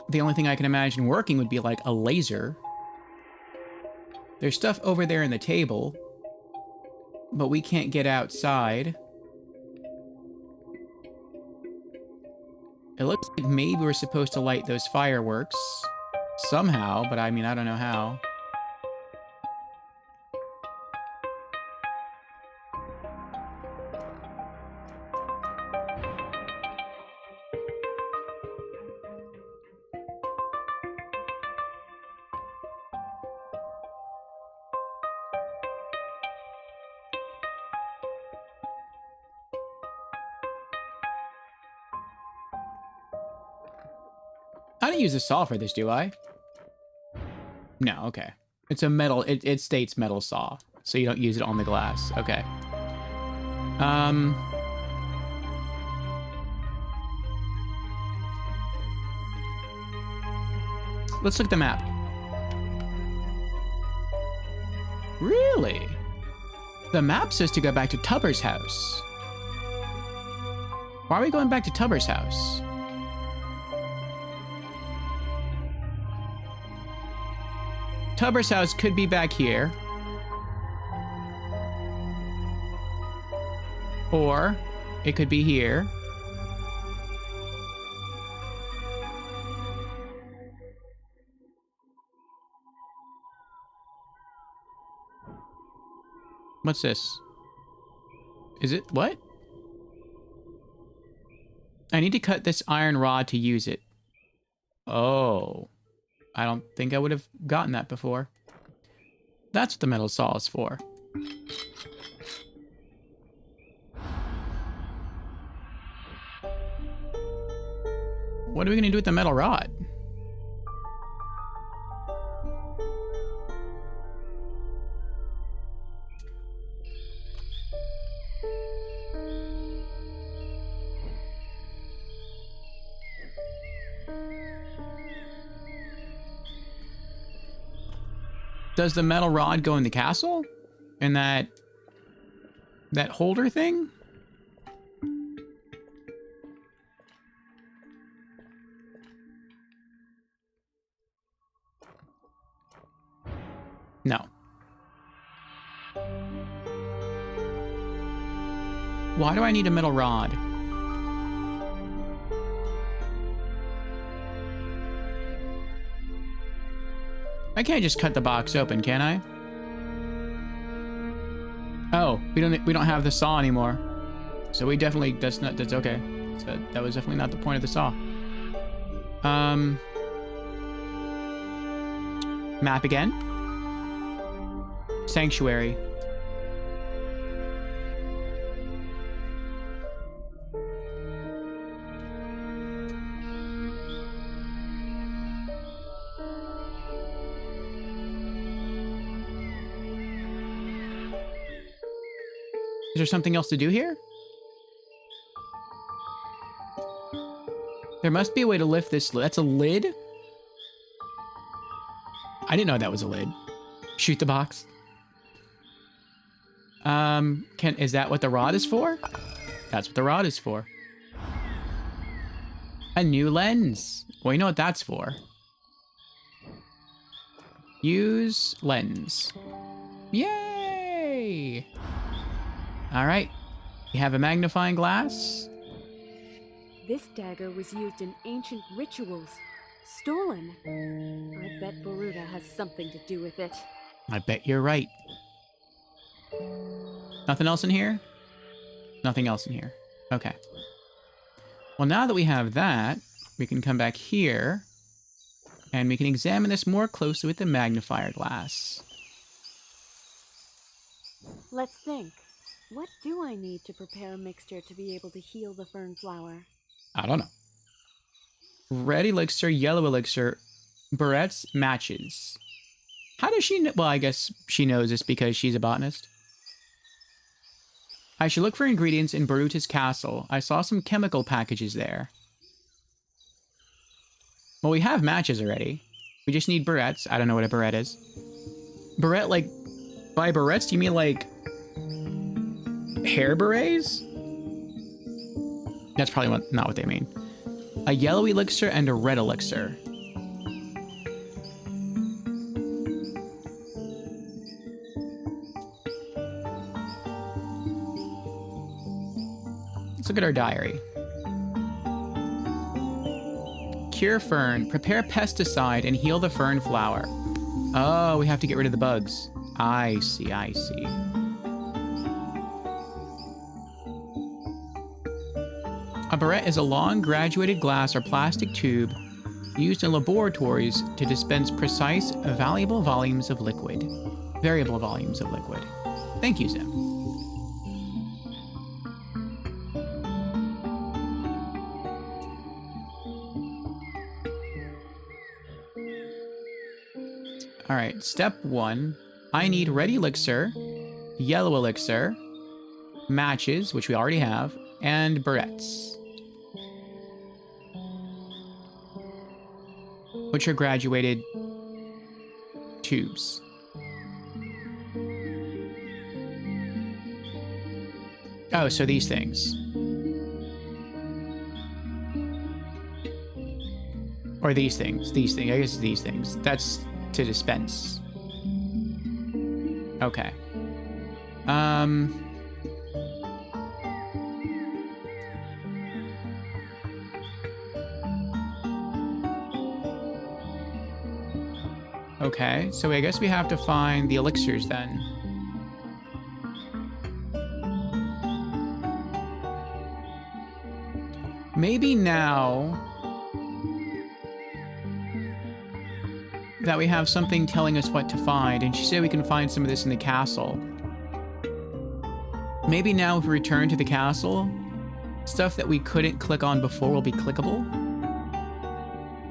The only thing I can imagine working would be like a laser. There's stuff over there in the table, but we can't get outside. It looks like maybe we're supposed to light those fireworks somehow, but I mean, I don't know how. I don't use a saw for this, do I? No, okay. It's a metal, it states metal saw, so you don't use it on the glass. Okay. Let's look at the map. Really? The map says to go back to Tubber's house. Why are we going back to Tubber's house? Tubber's house could be back here. Or it could be here. What's this? Is it what? I need to cut this iron rod to use it. Oh. I don't think I would have gotten that before. That's what the metal saw is for. What are we going to do with the metal rod? Does the metal rod go in the castle? In that holder thing? No. Why do I need a metal rod? I can't just cut the box open, can I? Oh, we don't have the saw anymore. So we definitely, that's okay. So that was definitely not the point of the saw. Map again. Sanctuary. Is there something else to do here? There must be a way to lift this. That's a lid? I didn't know that was a lid. Shoot the box. Is that what the rod is for? That's what the rod is for. A new lens. Well, you know what that's for. Use lens. Yay! All right. You have a magnifying glass. This dagger was used in ancient rituals. Stolen. I bet Boruta has something to do with it. I bet you're right. Nothing else in here? Nothing else in here. Okay. Well, now that we have that, we can come back here, and we can examine this more closely with the magnifier glass. Let's think. What do I need to prepare a mixture to be able to heal the fern flower? I don't know. Red elixir, yellow elixir, barrettes, matches. How does she know? Well, I guess she knows this because she's a botanist. I should look for ingredients in Baruta's castle. I saw some chemical packages there. Well, we have matches already. We just need barrettes. I don't know what a barrette is. Barrette, like, by barrettes, do you mean like hair berets? That's probably not what they mean. A yellow elixir and a red elixir. Let's look at our diary. Cure fern. Prepare pesticide and heal the fern flower. Oh, we have to get rid of the bugs. I see, I see. A barrette is a long graduated glass or plastic tube used in laboratories to dispense precise, variable volumes of liquid. Thank you, Zim. All right, step 1. I need red elixir, yellow elixir, matches, which we already have, and barrettes, which are graduated tubes. Oh, so these things. Or these things. I guess it's these things. That's to dispense. Okay. Okay, so I guess we have to find the elixirs then. Maybe now that we have something telling us what to find, and she said we can find some of this in the castle. Maybe now if we return to the castle, stuff that we couldn't click on before will be clickable.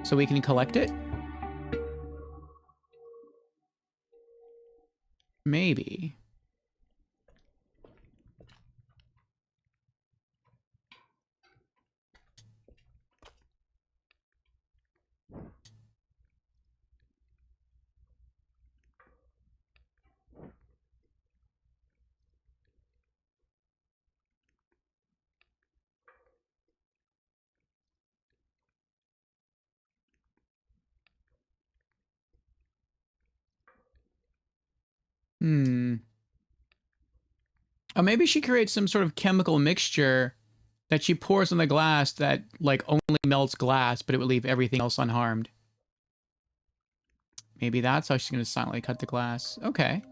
So we can collect it? Maybe. Oh, maybe she creates some sort of chemical mixture that she pours on the glass that, like, only melts glass, but it would leave everything else unharmed. Maybe that's how she's going to silently cut the glass. Okay.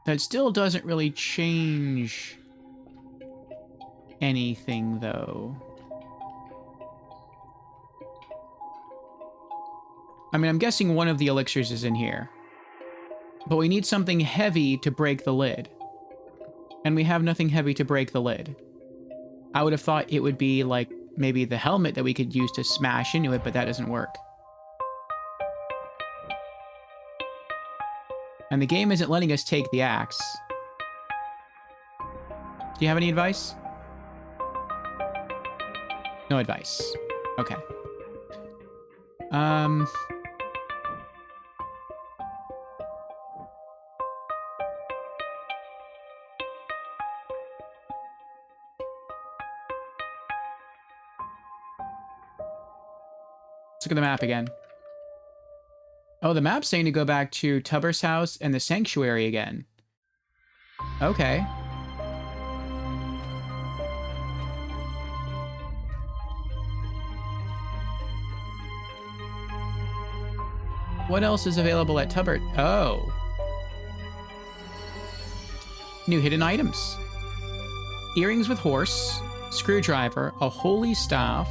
That still doesn't really change anything, though. I mean, I'm guessing one of the elixirs is in here. But we need something heavy to break the lid. And we have nothing heavy to break the lid. I would have thought it would be, like, maybe the helmet that we could use to smash into it, but that doesn't work. And the game isn't letting us take the axe. Do you have any advice? No advice. Okay. Let's look at the map again. Oh, the map's saying to go back to Tubber's house and the sanctuary again. Okay. What else is available at Tubbard? Oh. New hidden items. Earrings with horse, screwdriver, a holy staff,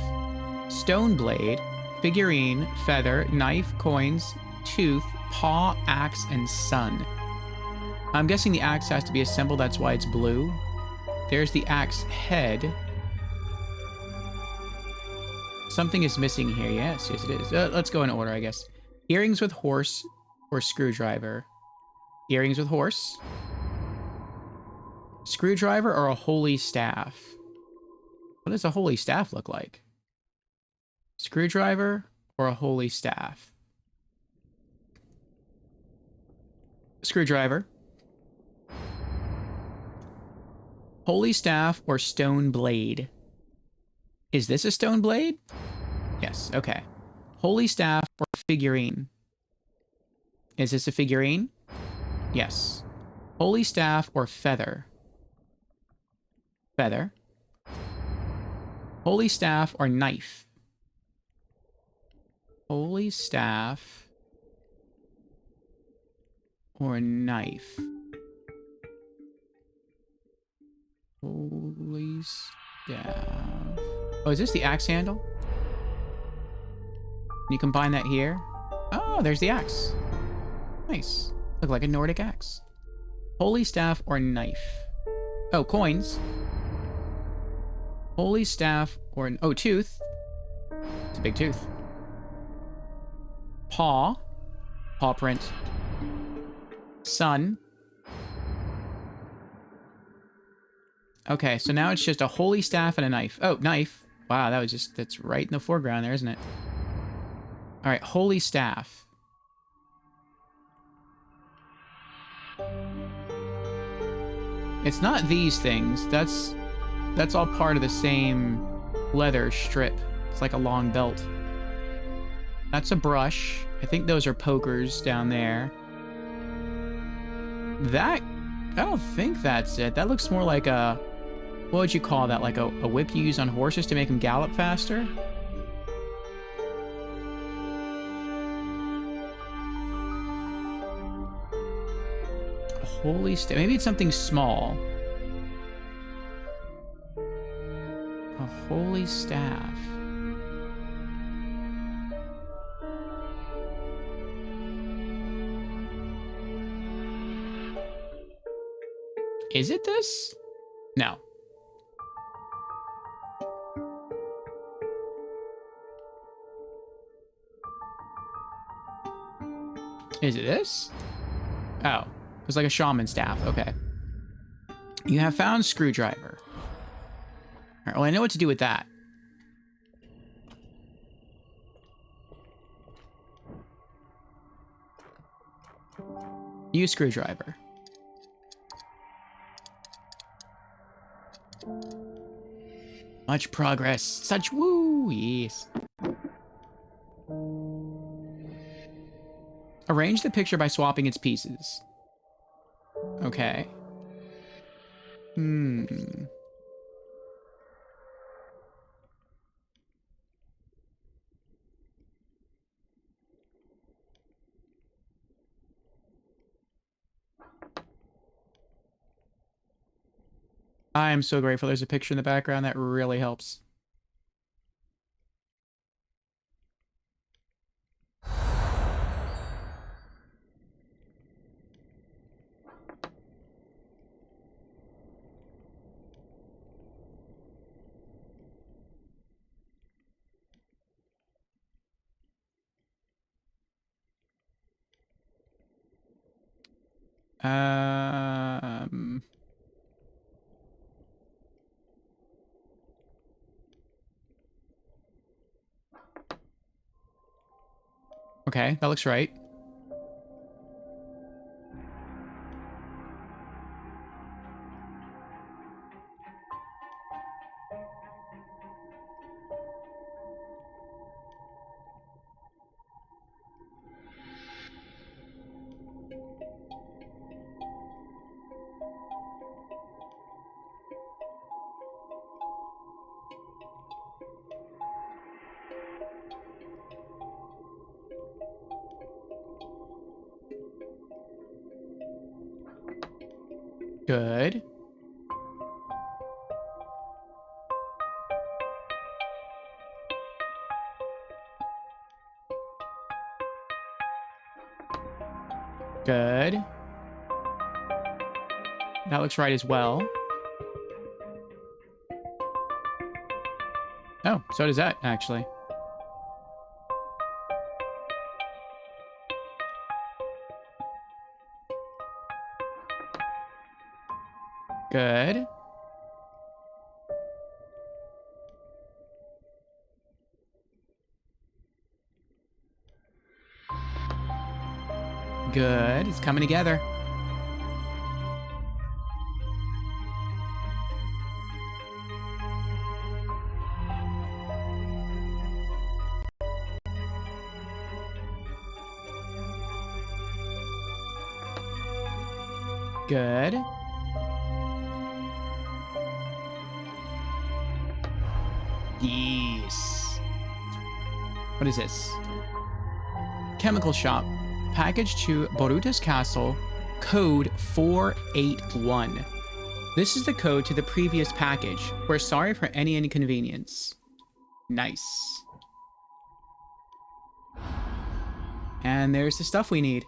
stone blade, figurine, feather, knife, coins, tooth, paw, axe, and sun. I'm guessing the axe has to be assembled, that's why it's blue. There's the axe head. Something is missing here. Yes, yes it is. Let's go in order, I guess. Earrings with horse or screwdriver. Earrings with horse. Screwdriver or a holy staff. What does a holy staff look like? Screwdriver or a holy staff? Screwdriver. Holy staff or stone blade? Is this a stone blade? Yes, okay. Holy staff or figurine? Is this a figurine? Yes. Holy staff or feather? Feather. Holy staff or knife? Holy staff or knife? Holy staff. Oh, is this the axe handle? Can you combine that here? Oh, there's the axe. Nice. Look like a Nordic axe. Holy staff or knife? Oh, coins. Holy staff or... Oh, tooth. It's a big tooth. Paw. Paw print. Sun. Okay, so now it's just a holy staff and a knife. Oh, knife. Wow, that was just... That's right in the foreground there, isn't it? All right, holy staff. It's not these things. That's all part of the same leather strip. It's like a long belt. That's a brush. I think those are pokers down there. That... I don't think that's it. That looks more like a... What would you call that? Like a whip you use on horses to make them gallop faster? A holy staff. Maybe it's something small. A holy staff. Is it this? No. Is it this? Oh, it's like a shaman staff. Okay. You have found screwdriver. All right, well, I know what to do with that. Use screwdriver. Much progress. Such woo, yes. Arrange the picture by swapping its pieces. Okay. I am so grateful there's a picture in the background. That really helps. Okay, that looks right. Good. Good. That looks right as well. Oh, so does that, actually. Good. Good. It's coming together. Good. Yes. What is this? Chemical shop. Package to Boruta's castle. Code 481. This is the code to the previous package. We're sorry for any inconvenience. Nice. And there's the stuff we need.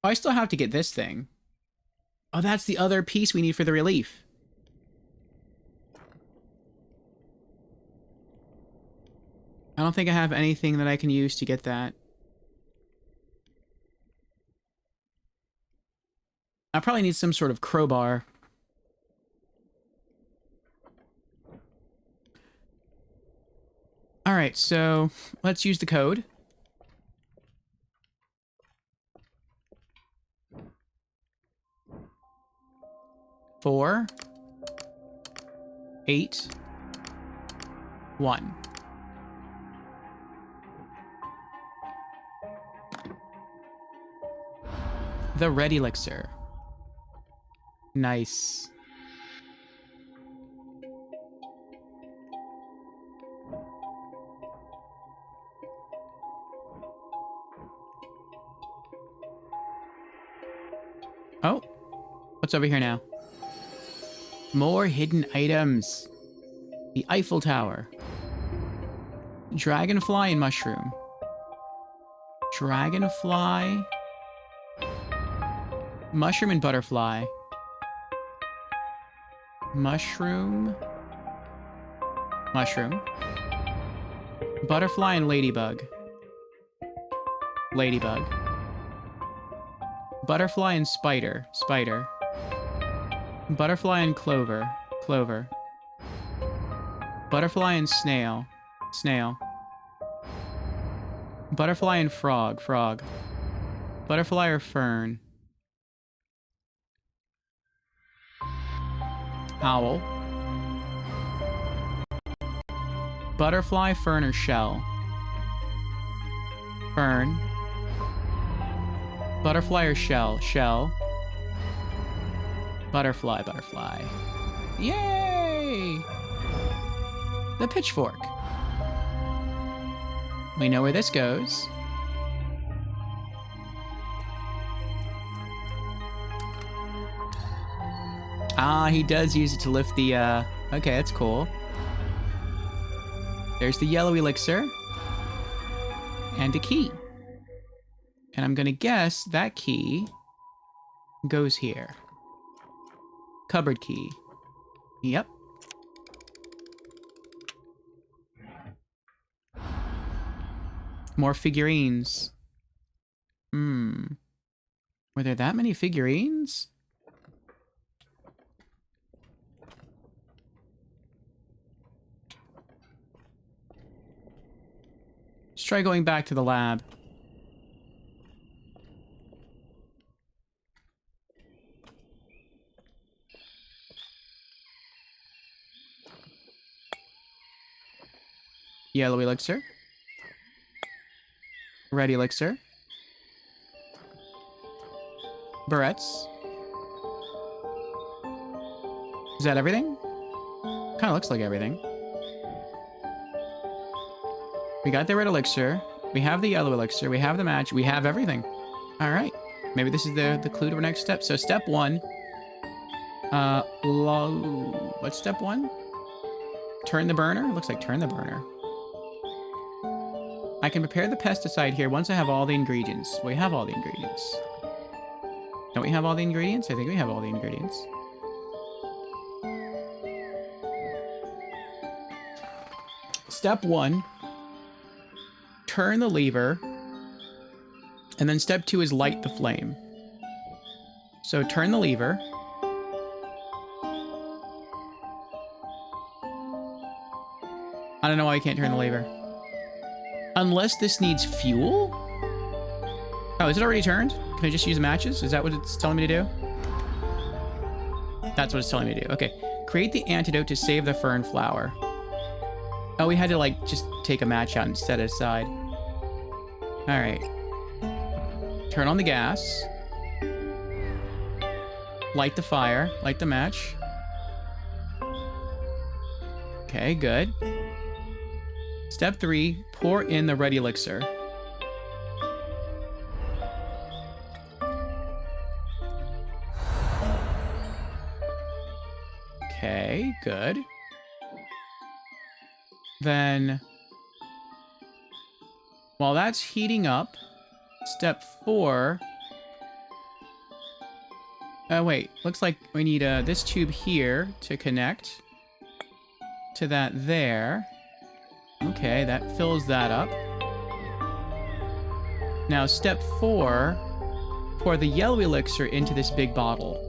Oh, I still have to get this thing. Oh, that's the other piece we need for the relief. I don't think I have anything that I can use to get that. I probably need some sort of crowbar. All right, so let's use the code. Four, 8, 1. The red elixir. Nice. Oh, what's over here now? More hidden items. The Eiffel Tower. Dragonfly and mushroom. Dragonfly. Mushroom and butterfly. Mushroom. Mushroom. Butterfly and ladybug. Ladybug. Butterfly and spider. Spider. Butterfly and clover. Clover. Butterfly and snail. Snail. Butterfly and frog. Frog. Butterfly or fern. Owl. Butterfly, fern, or shell. Fern. Butterfly or shell. Shell. Butterfly, butterfly. Yay! The pitchfork. We know where this goes. Ah, he does use it to lift the, okay, that's cool. There's the yellow elixir. And a key. And I'm gonna guess that key goes here. Cupboard key. Yep. More figurines. Were there that many figurines? Let's try going back to the lab. Yellow elixir. Red elixir. Barrettes. Is that everything? Kind of looks like everything. We got the red elixir. We have the yellow elixir. We have the match. We have everything. All right. Maybe this is the clue to our next step. So step 1. What's step 1? Turn the burner? Looks like turn the burner. I can prepare the pesticide here once I have all the ingredients. We have all the ingredients. Don't we have all the ingredients? I think we have all the ingredients. Step 1. Turn the lever. And then step 2 is light the flame. So turn the lever. I don't know why I can't turn the lever. Unless this needs fuel? Oh, is it already turned? Can I just use matches? Is that what it's telling me to do? That's what it's telling me to do. Okay. Create the antidote to save the fern flower. Oh, we had to, like, just take a match out and set it aside. Alright. Turn on the gas. Light the fire. Light the match. Okay, good. Step 3, pour in the red elixir. Okay, good. Then, while that's heating up, step 4... Oh, wait. Looks like we need this tube here to connect to that there. Okay, that fills that up. Now, step 4, pour the yellow elixir into this big bottle.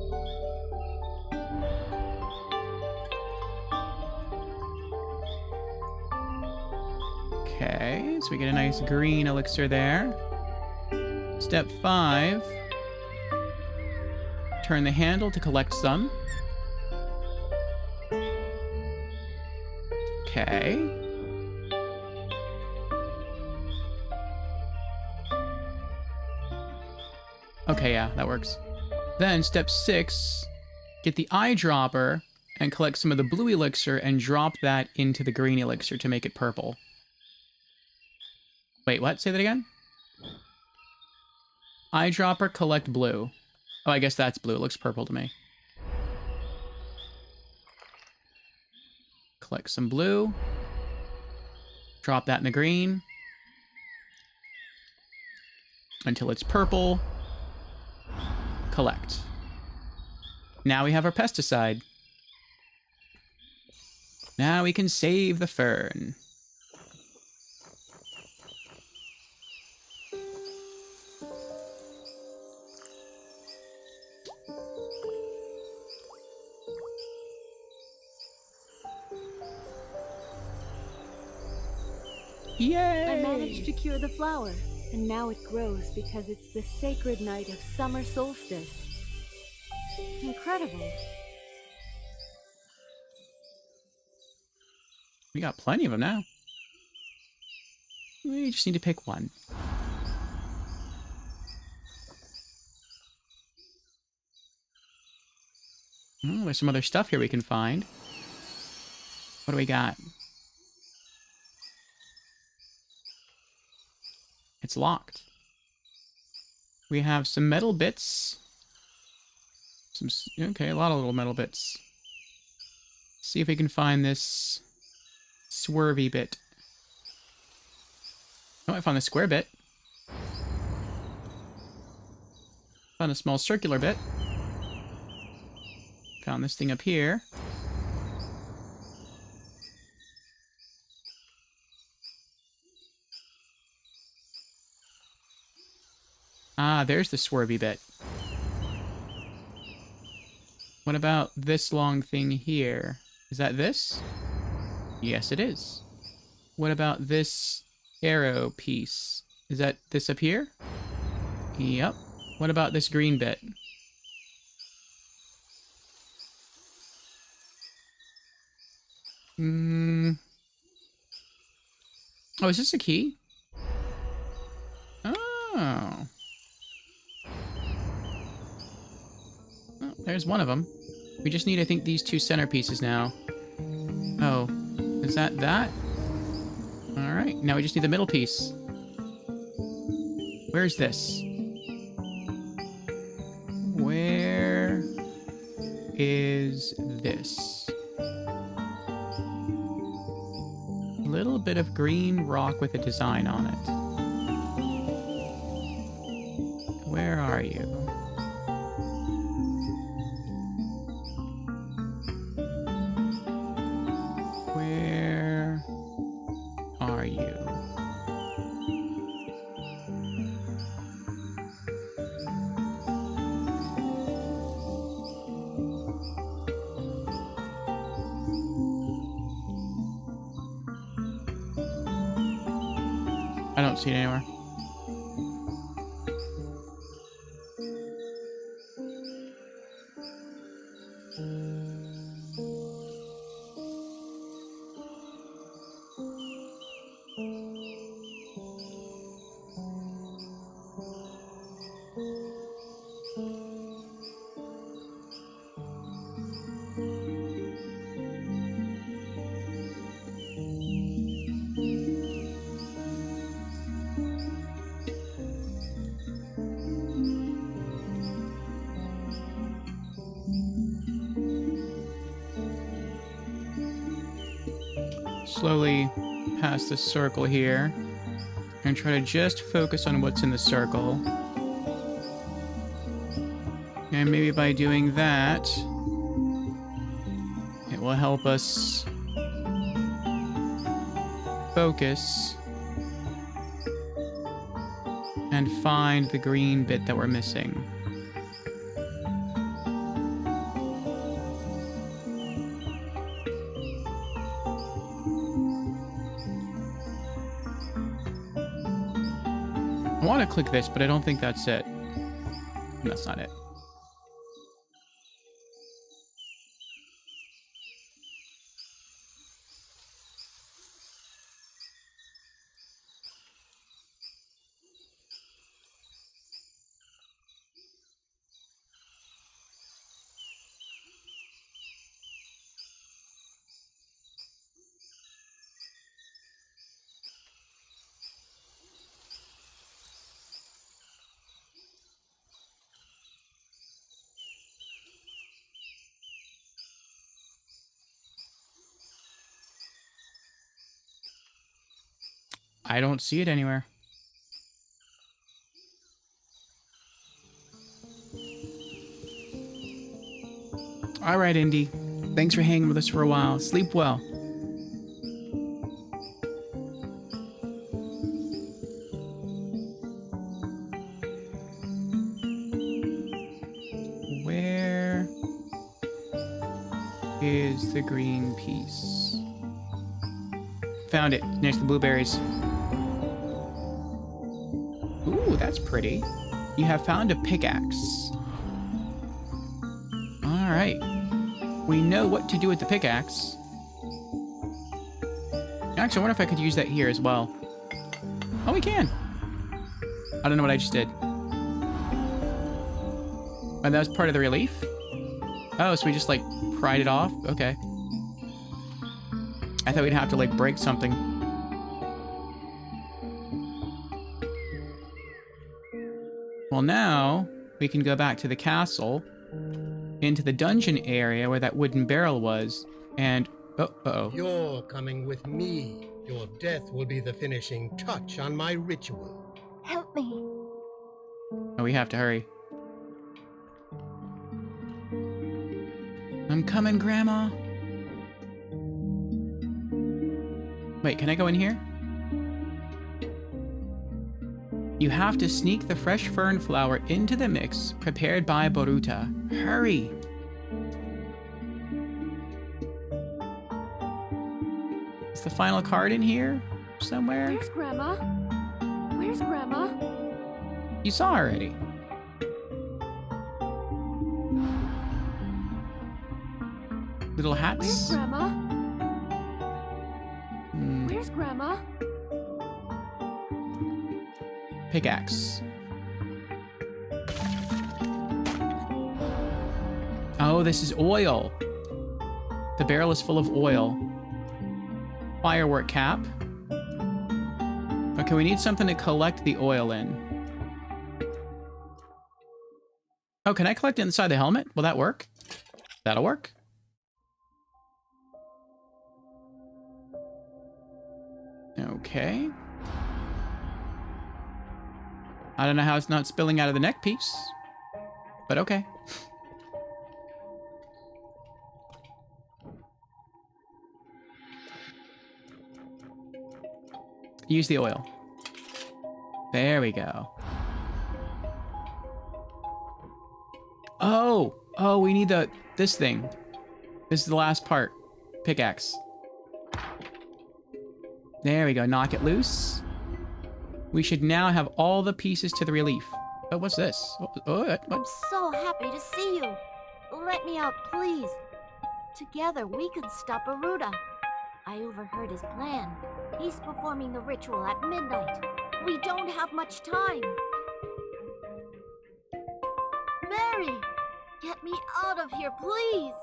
Okay, so we get a nice green elixir there. Step 5, turn the handle to collect some. Okay. Okay, yeah, that works. Then, step 6, get the eyedropper and collect some of the blue elixir and drop that into the green elixir to make it purple. Wait, what? Say that again? Eyedropper, collect blue. Oh, I guess that's blue. It looks purple to me. Collect some blue. Drop that in the green. Until it's purple. Collect. Now we have our pesticide. Now we can save the fern. Yay! I managed to cure the flower, and now it grows because it's the sacred night of summer solstice. Incredible. We got plenty of them now. We just need to pick one. Oh, there's some other stuff here we can find. What do we got? It's locked. We have some metal bits. Okay, a lot of little metal bits. Let's see if we can find this swervy bit. Oh, I found a square bit. Found a small circular bit. Found this thing up here. Ah, there's the swervy bit. What about this long thing here? Is that this? Yes, it is. What about this arrow piece? Is that this up here? Yep. What about this green bit? Oh, is this a key? Oh. Oh, there's one of them. We just need, I think, these two centerpieces now. Oh, is that that? Alright, now we just need the middle piece. Where's this? is this. A little bit of green rock with a design on it. Where are you? Where are you? I don't see it anywhere. Slowly past the circle here and try to just focus on what's in the circle. And maybe by doing that, it will help us focus and find the green bit that we're missing. I want to click this, but I don't think that's it. That's not it. I don't see it anywhere. All right, Indy. Thanks for hanging with us for a while. Sleep well. Where is the green piece? Found it, next to the blueberries. Ooh, that's pretty. You have found a pickaxe. All right. We know what to do with the pickaxe. Actually, I wonder if I could use that here as well. Oh, we can. I don't know what I just did. Oh, that was part of the relief? Oh, so we just, like, pried it off? Okay. I thought we'd have to, like, break something. Well, now we can go back to the castle, into the dungeon area where that wooden barrel was, and... Uh-oh. You're coming with me. Your death will be the finishing touch on my ritual. Help me. Oh, we have to hurry. I'm coming, Grandma. Wait, can I go in here? You have to sneak the fresh fern flower into the mix prepared by Boruta. Hurry! Is the final card in here somewhere? Where's Grandma? Where's Grandma? You saw already. Little Where's hats? Grandma? Where's Grandma? Pickaxe. Oh, this is oil. The barrel is full of oil. Firework cap. Okay, we need something to collect the oil in. Oh, can I collect it inside the helmet? Will that work? That'll work. Okay. I don't know how it's not spilling out of the neck piece, but okay. Use the oil. There we go. Oh, we need this thing. This is the last part. Pickaxe. There we go. Knock it loose. We should now have all the pieces to the relief. Oh, what's this? What? I'm so happy to see you. Let me out, please. Together we can stop Aruda. I overheard his plan. He's performing the ritual at midnight. We don't have much time. Mary, get me out of here, please.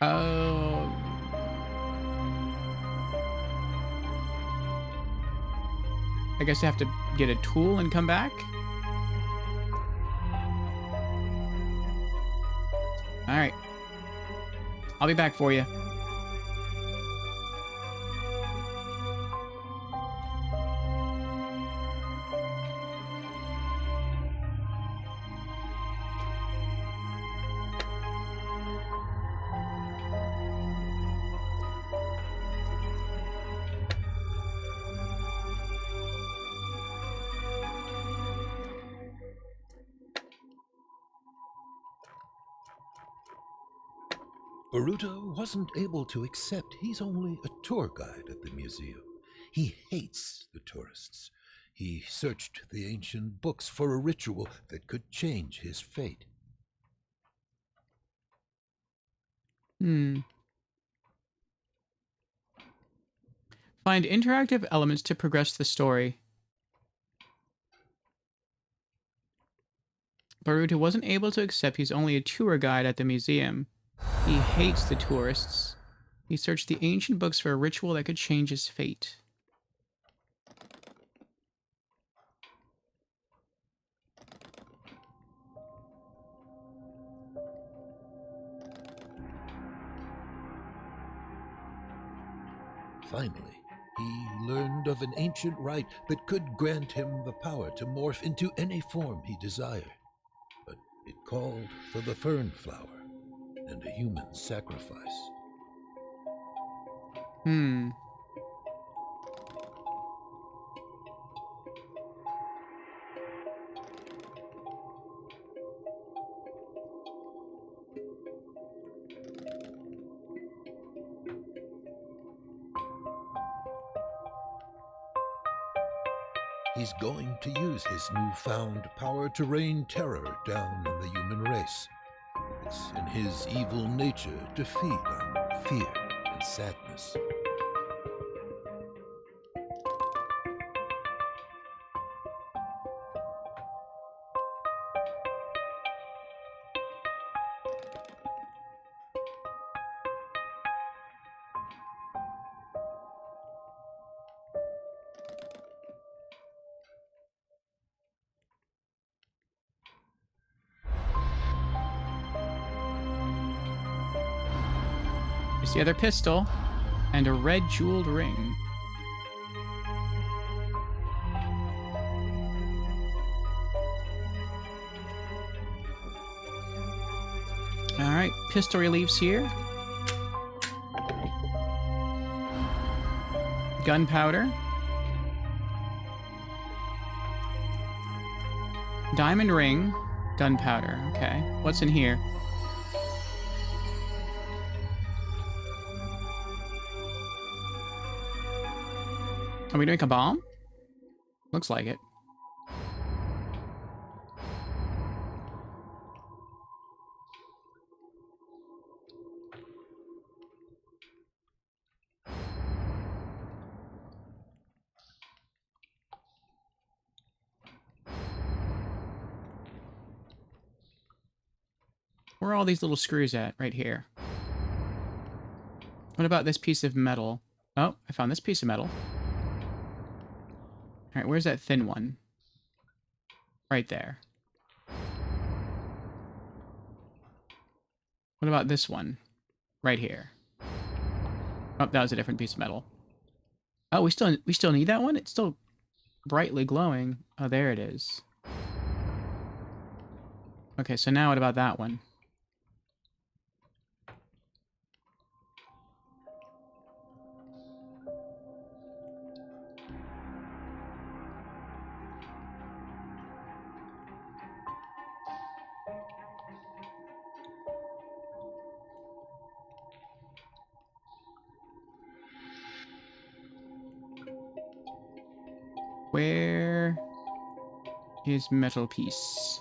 Oh. I guess I have to get a tool and come back? Alright. I'll be back for you. Baruto wasn't able to accept he's only a tour guide at the museum. He hates the tourists. He searched the ancient books for a ritual that could change his fate. Find interactive elements to progress the story. Baruto wasn't able to accept he's only a tour guide at the museum. He hates the tourists. He searched the ancient books for a ritual that could change his fate. Finally, he learned of an ancient rite that could grant him the power to morph into any form he desired. But it called for the fern flower and a human sacrifice. He's going to use his newfound power to rain terror down on the human race. It's in his evil nature to feed on fear and sadness. There's the other pistol and a red jeweled ring. Alright, pistol reliefs here. Gunpowder. Diamond ring. Gunpowder. Okay. What's in here? Are we doing a bomb? Looks like it. Where are all these little screws at? Right here. What about this piece of metal? Oh, I found this piece of metal. Alright, where's that thin one? Right there. What about this one? Right here. Oh, that was a different piece of metal. Oh, we still need that one? It's still brightly glowing. Oh, there it is. Okay, so now what about that one? Where is metal piece?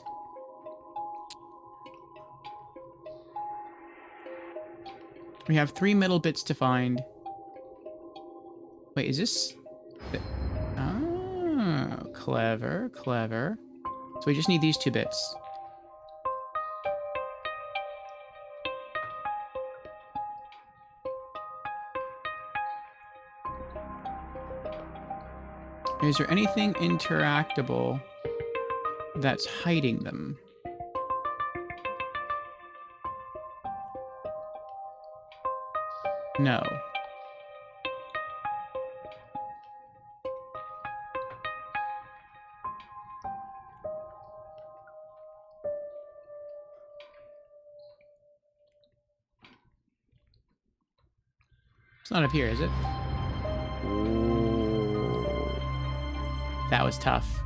We have 3 metal bits to find. Wait, is this... Oh, clever, clever. So we just need these 2 bits. Is there anything interactable that's hiding them? No. It's not up here, is it? That was tough.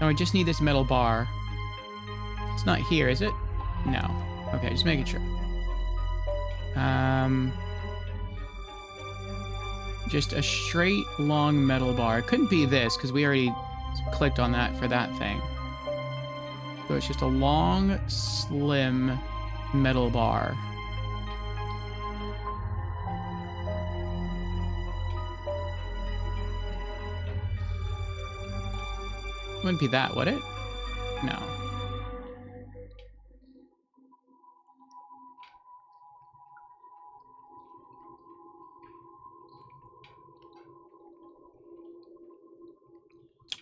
No, we just need this metal bar. It's not here, is it? No. Okay, just making sure. Just a straight, long metal bar. It couldn't be this, because we already clicked on that for that thing. So it's just a long, slim metal bar. Wouldn't be that, would it? No.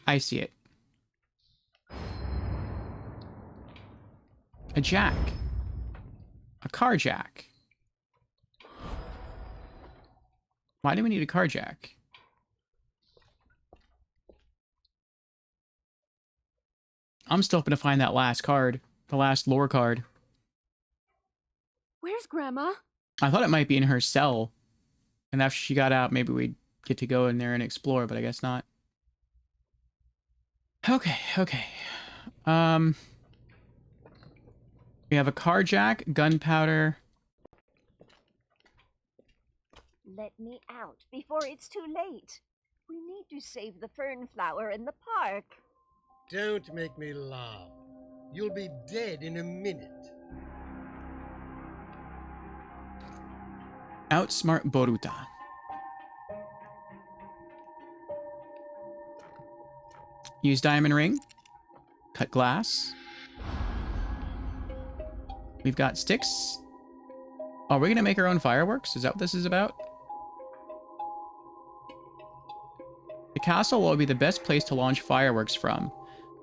I see it. A jack. A car jack. Why do we need a car jack? I'm still hoping to find that last card. The last lore card. Where's Grandma? I thought it might be in her cell. And after she got out, maybe we'd get to go in there and explore, but I guess not. Okay, okay. We have a car jack, gunpowder. Let me out before it's too late. We need to save the fern flower in the park. Don't make me laugh. You'll be dead in a minute. Outsmart Boruta. Use diamond ring. Cut glass. We've got sticks. Oh, we're gonna make our own fireworks? Is that what this is about? The castle will be the best place to launch fireworks from.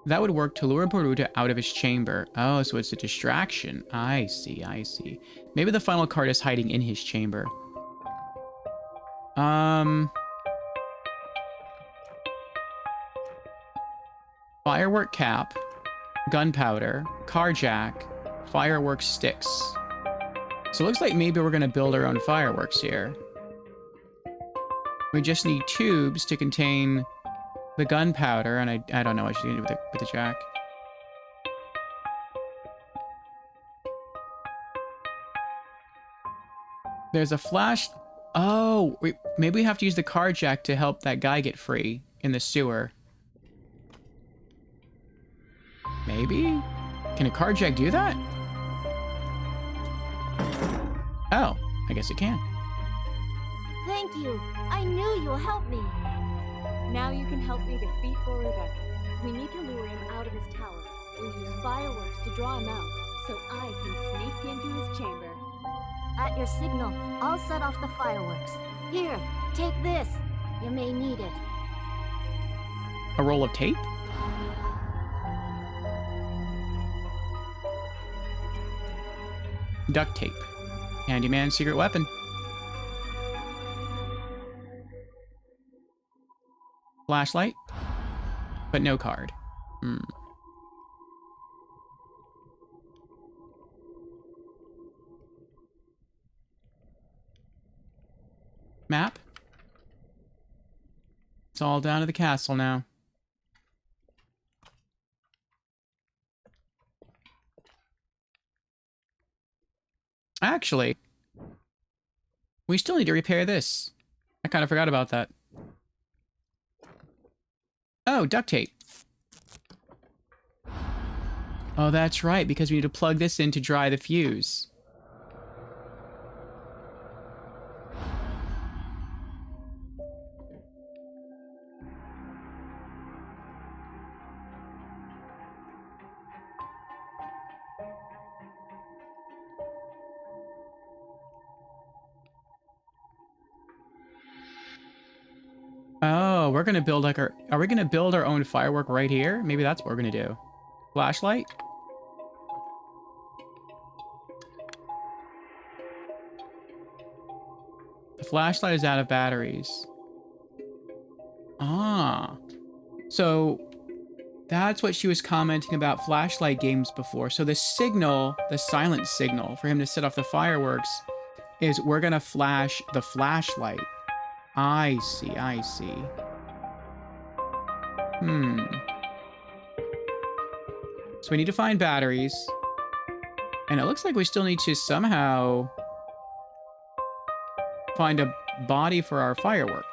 That would work to lure Boruta out of his chamber. Oh, so it's a distraction. I see, I see. Maybe the final card is hiding in his chamber. Firework cap, gunpowder, car jack, firework sticks. So it looks like maybe we're gonna build our own fireworks here. We just need tubes to contain the gunpowder, and I don't know what she's gonna do with the jack. There's a flash. Oh, maybe we have to use the car jack to help that guy get free in the sewer. Maybe? Can a car jack do that? Oh, I guess it can. Thank you. I knew you'll help me. Now you can help me defeat Boruta. We need to lure him out of his tower. We'll use fireworks to draw him out. so I can sneak into his chamber. At your signal, I'll set off the fireworks. Here, take this. You may need it. A roll of tape? Duct tape. Handyman's secret weapon. Flashlight, but no card. Map. It's all down to the castle now. Actually, we still need to repair this. I kind of forgot about that. Oh, duct tape. Oh, that's right, because we need to plug this in to dry the fuse. Oh, we're gonna build like our... Are we gonna build our own firework right here? Maybe that's what we're gonna do. Flashlight? The flashlight is out of batteries. Ah. So, that's what she was commenting about flashlight games before. So the signal, the silent signal for him to set off the fireworks is we're gonna flash the flashlight. I see, I see. So we need to find batteries. And it looks like we still need to somehow find a body for our firework.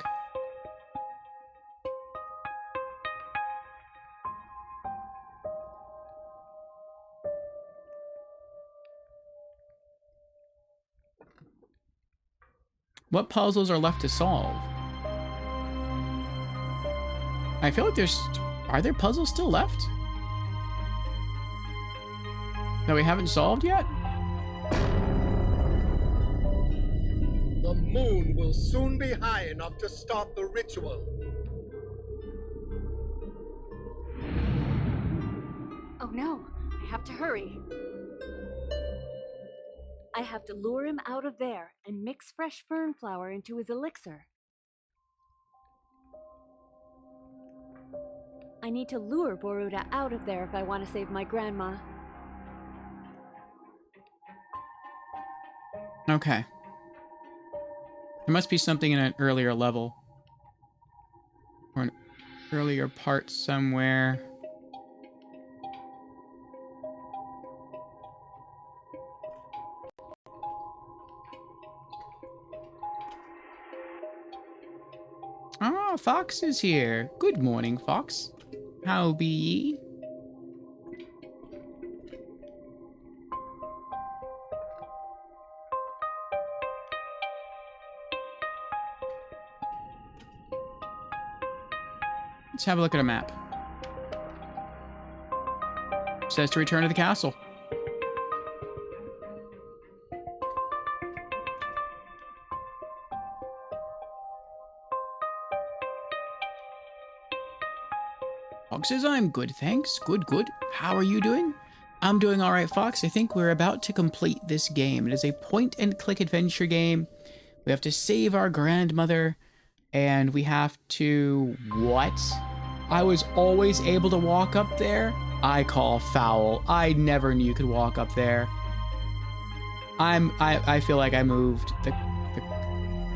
What puzzles are left to solve? I feel like there's... Are there puzzles still left? That we haven't solved yet? The moon will soon be high enough to start the ritual. Oh no, I have to hurry. I have to lure him out of there and mix fresh fern flower into his elixir. I need to lure Boruta out of there if I want to save my grandma. Okay. There must be something in an earlier level. Or an earlier part somewhere. Ah, Fox is here. Good morning, Fox. How be ye? Let's have a look at a map. It says to return to the castle. Fox says, I'm good, thanks. Good, good. How are you doing? I'm doing all right, Fox. I think we're about to complete this game. It is a point-and-click adventure game. We have to save our grandmother, and we have to... What? I was always able to walk up there? I call foul. I never knew you could walk up there. I feel like I moved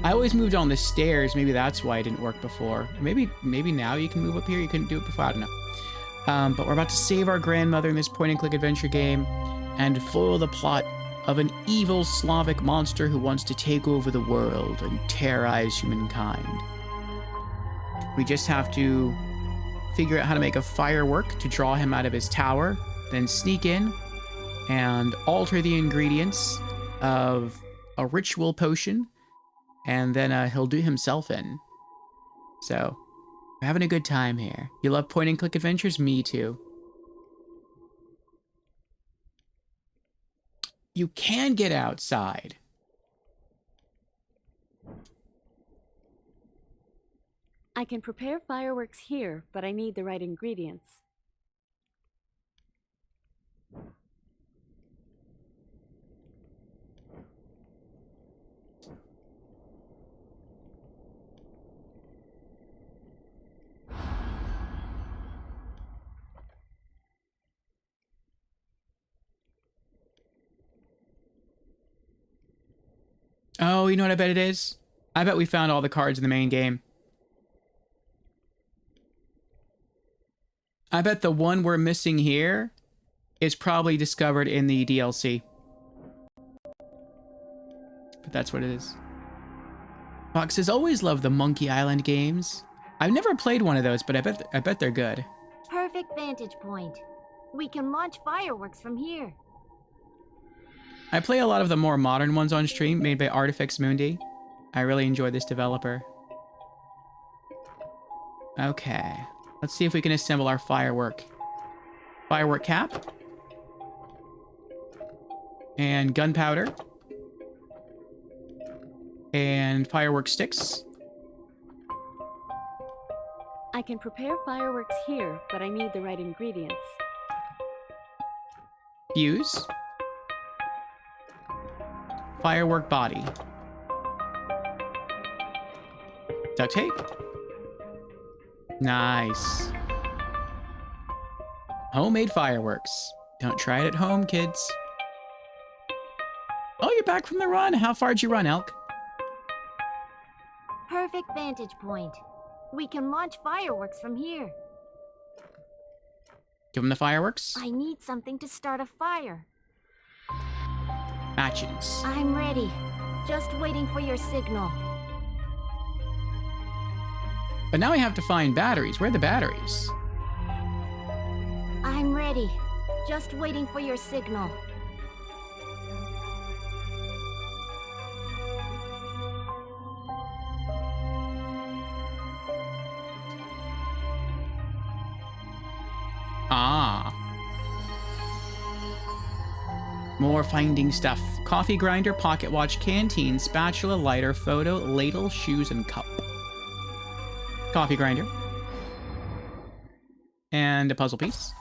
I always moved on the stairs. Maybe that's why it didn't work before. Maybe now you can move up here. You couldn't do it before. I don't know. But we're about to save our grandmother in this point-and-click adventure game and foil the plot of an evil Slavic monster who wants to take over the world and terrorize humankind. We just have to figure out how to make a firework to draw him out of his tower, then sneak in and alter the ingredients of a ritual potion, and then he'll do himself in. So, we're having a good time here. You love point-and-click adventures? Me too. you can get outside. I can prepare fireworks here, but I need the right ingredients. Oh, you know what I bet it is? I bet we found all the cards in the main game. I bet the one we're missing here is probably discovered in the DLC. But that's what it is. Fox has always loved the Monkey Island games. I've never played one of those, but I bet they're good. Perfect vantage point. We can launch fireworks from here. I play a lot of the more modern ones on stream, made by Artifex Mundi. I really enjoy this developer. Okay. Let's see if we can assemble our firework. Firework cap. And gunpowder. And firework sticks. I can prepare fireworks here, but I need the right ingredients. Fuse. Firework body. Duct tape. Nice. Homemade fireworks. Don't try it at home, kids. Oh, you're back from the run. How far'd you run, Elk? Perfect vantage point. We can launch fireworks from here. Give him the fireworks. I need something to start a fire. Matches. I'm ready. Just waiting for your signal. But now we have to find batteries. Where are the batteries? I'm ready. Just waiting for your signal. Ah. More finding stuff. Coffee grinder, pocket watch, canteen, spatula, lighter, photo, ladle, shoes, and cup. Coffee grinder. And a puzzle piece.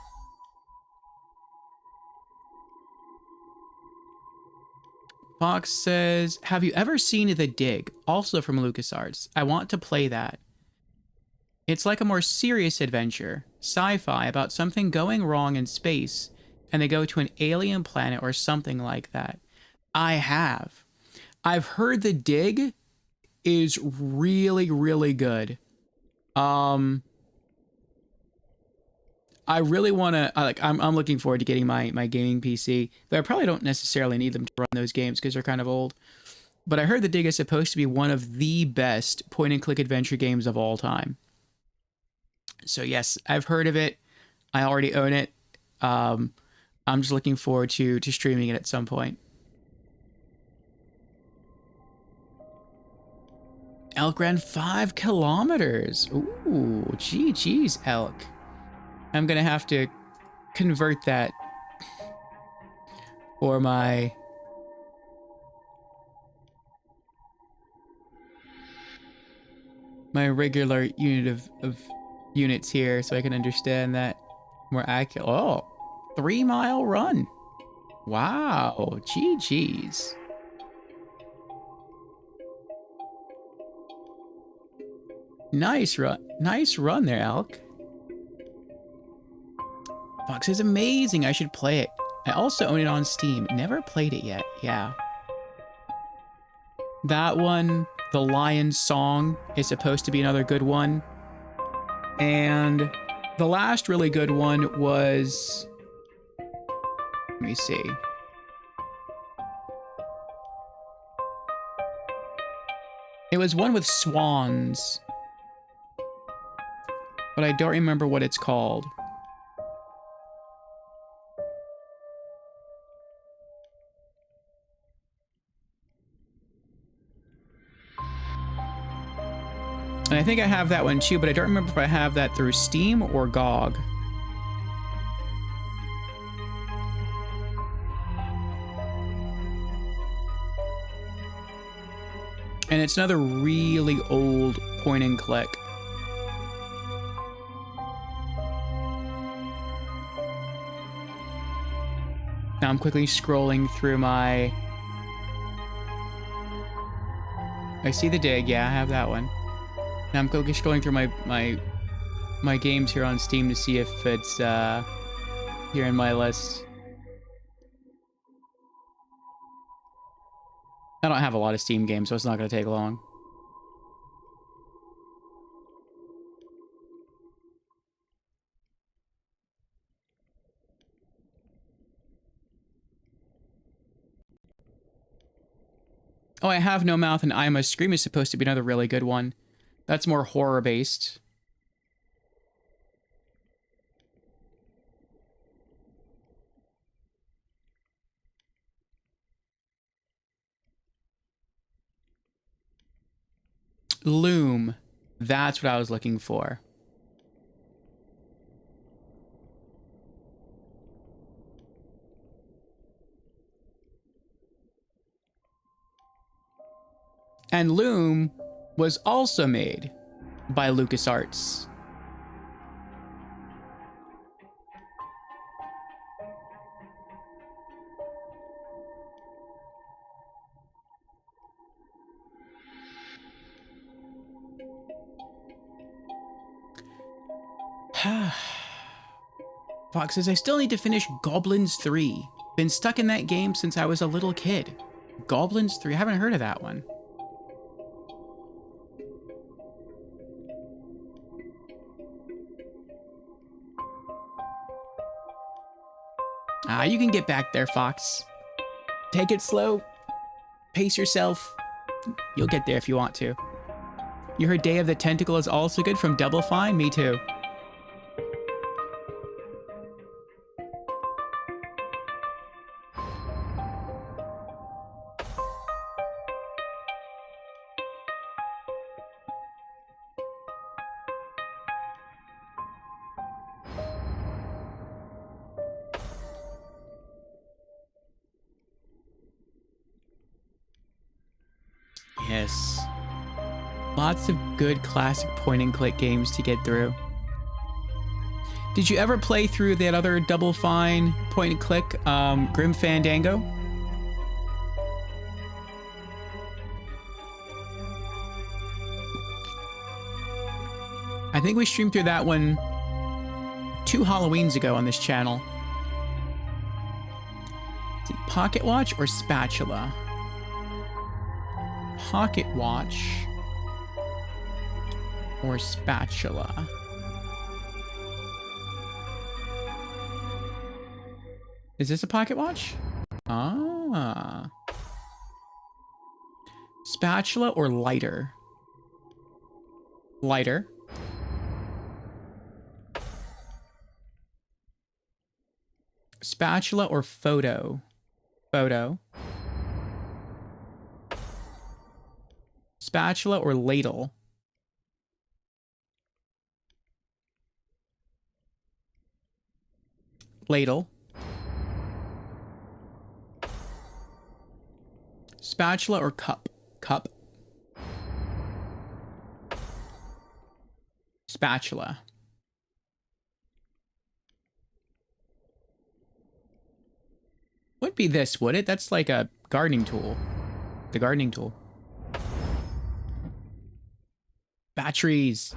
Fox says, have you ever seen The Dig? Also from LucasArts. I want to play that. It's like a more serious adventure, sci-fi, about something going wrong in space, and they go to an alien planet or something like that. I have. I've heard The Dig is really, really good. I really want to, I'm looking forward to getting my gaming PC, though I probably don't necessarily need them to run those games because they're kind of old. But I heard The Dig is supposed to be one of the best point-and-click adventure games of all time. So yes, I've heard of it. I already own it. I'm just looking forward to streaming it at some point. Elk ran 5 kilometers. Ooh, geez, Elk. I'm gonna have to convert that for my regular unit of units here so I can understand that more accurate. Oh, 3-mile run. Wow, geez. Nice run there, Elk. Fox is amazing. I should play it. I also own it on Steam. Never played it yet. Yeah. That one, The Lion's Song, is supposed to be another good one. And the last really good one was... Let me see. It was one with swans. But I don't remember what it's called. And I think I have that one too, but I don't remember if I have that through Steam or GOG. And it's another really old point and click. Now I'm quickly scrolling through my... I see the dig, yeah, I have that one. Now I'm quickly scrolling through my games here on Steam to see if it's here in my list. I don't have a lot of Steam games, so it's not going to take long. Oh, I Have No Mouth and I Must Scream is supposed to be another really good one. That's more horror-based. Loom. That's what I was looking for. And Loom was also made by LucasArts. Fox says, I still need to finish Goblins 3. Been stuck in that game since I was a little kid. Goblins 3? I haven't heard of that one. Ah, you can get back there, Fox. Take it slow. Pace yourself. You'll get there if you want to. You heard Day of the Tentacle is also good from Double Fine? Me too. Yes. Lots of good classic point-and-click games to get through. Did you ever play through that other Double Fine point-and-click, Grim Fandango? I think we streamed through that one 2 Halloweens ago on this channel. Is it Pocket Watch or Spatula? Pocket Watch or Spatula? Is this a pocket watch? Ah. Spatula or lighter? Lighter. Spatula or photo? Photo. Spatula or ladle? Ladle. Spatula or cup? Cup. Spatula. Would be this, would it? That's like a gardening tool. The gardening tool. Batteries.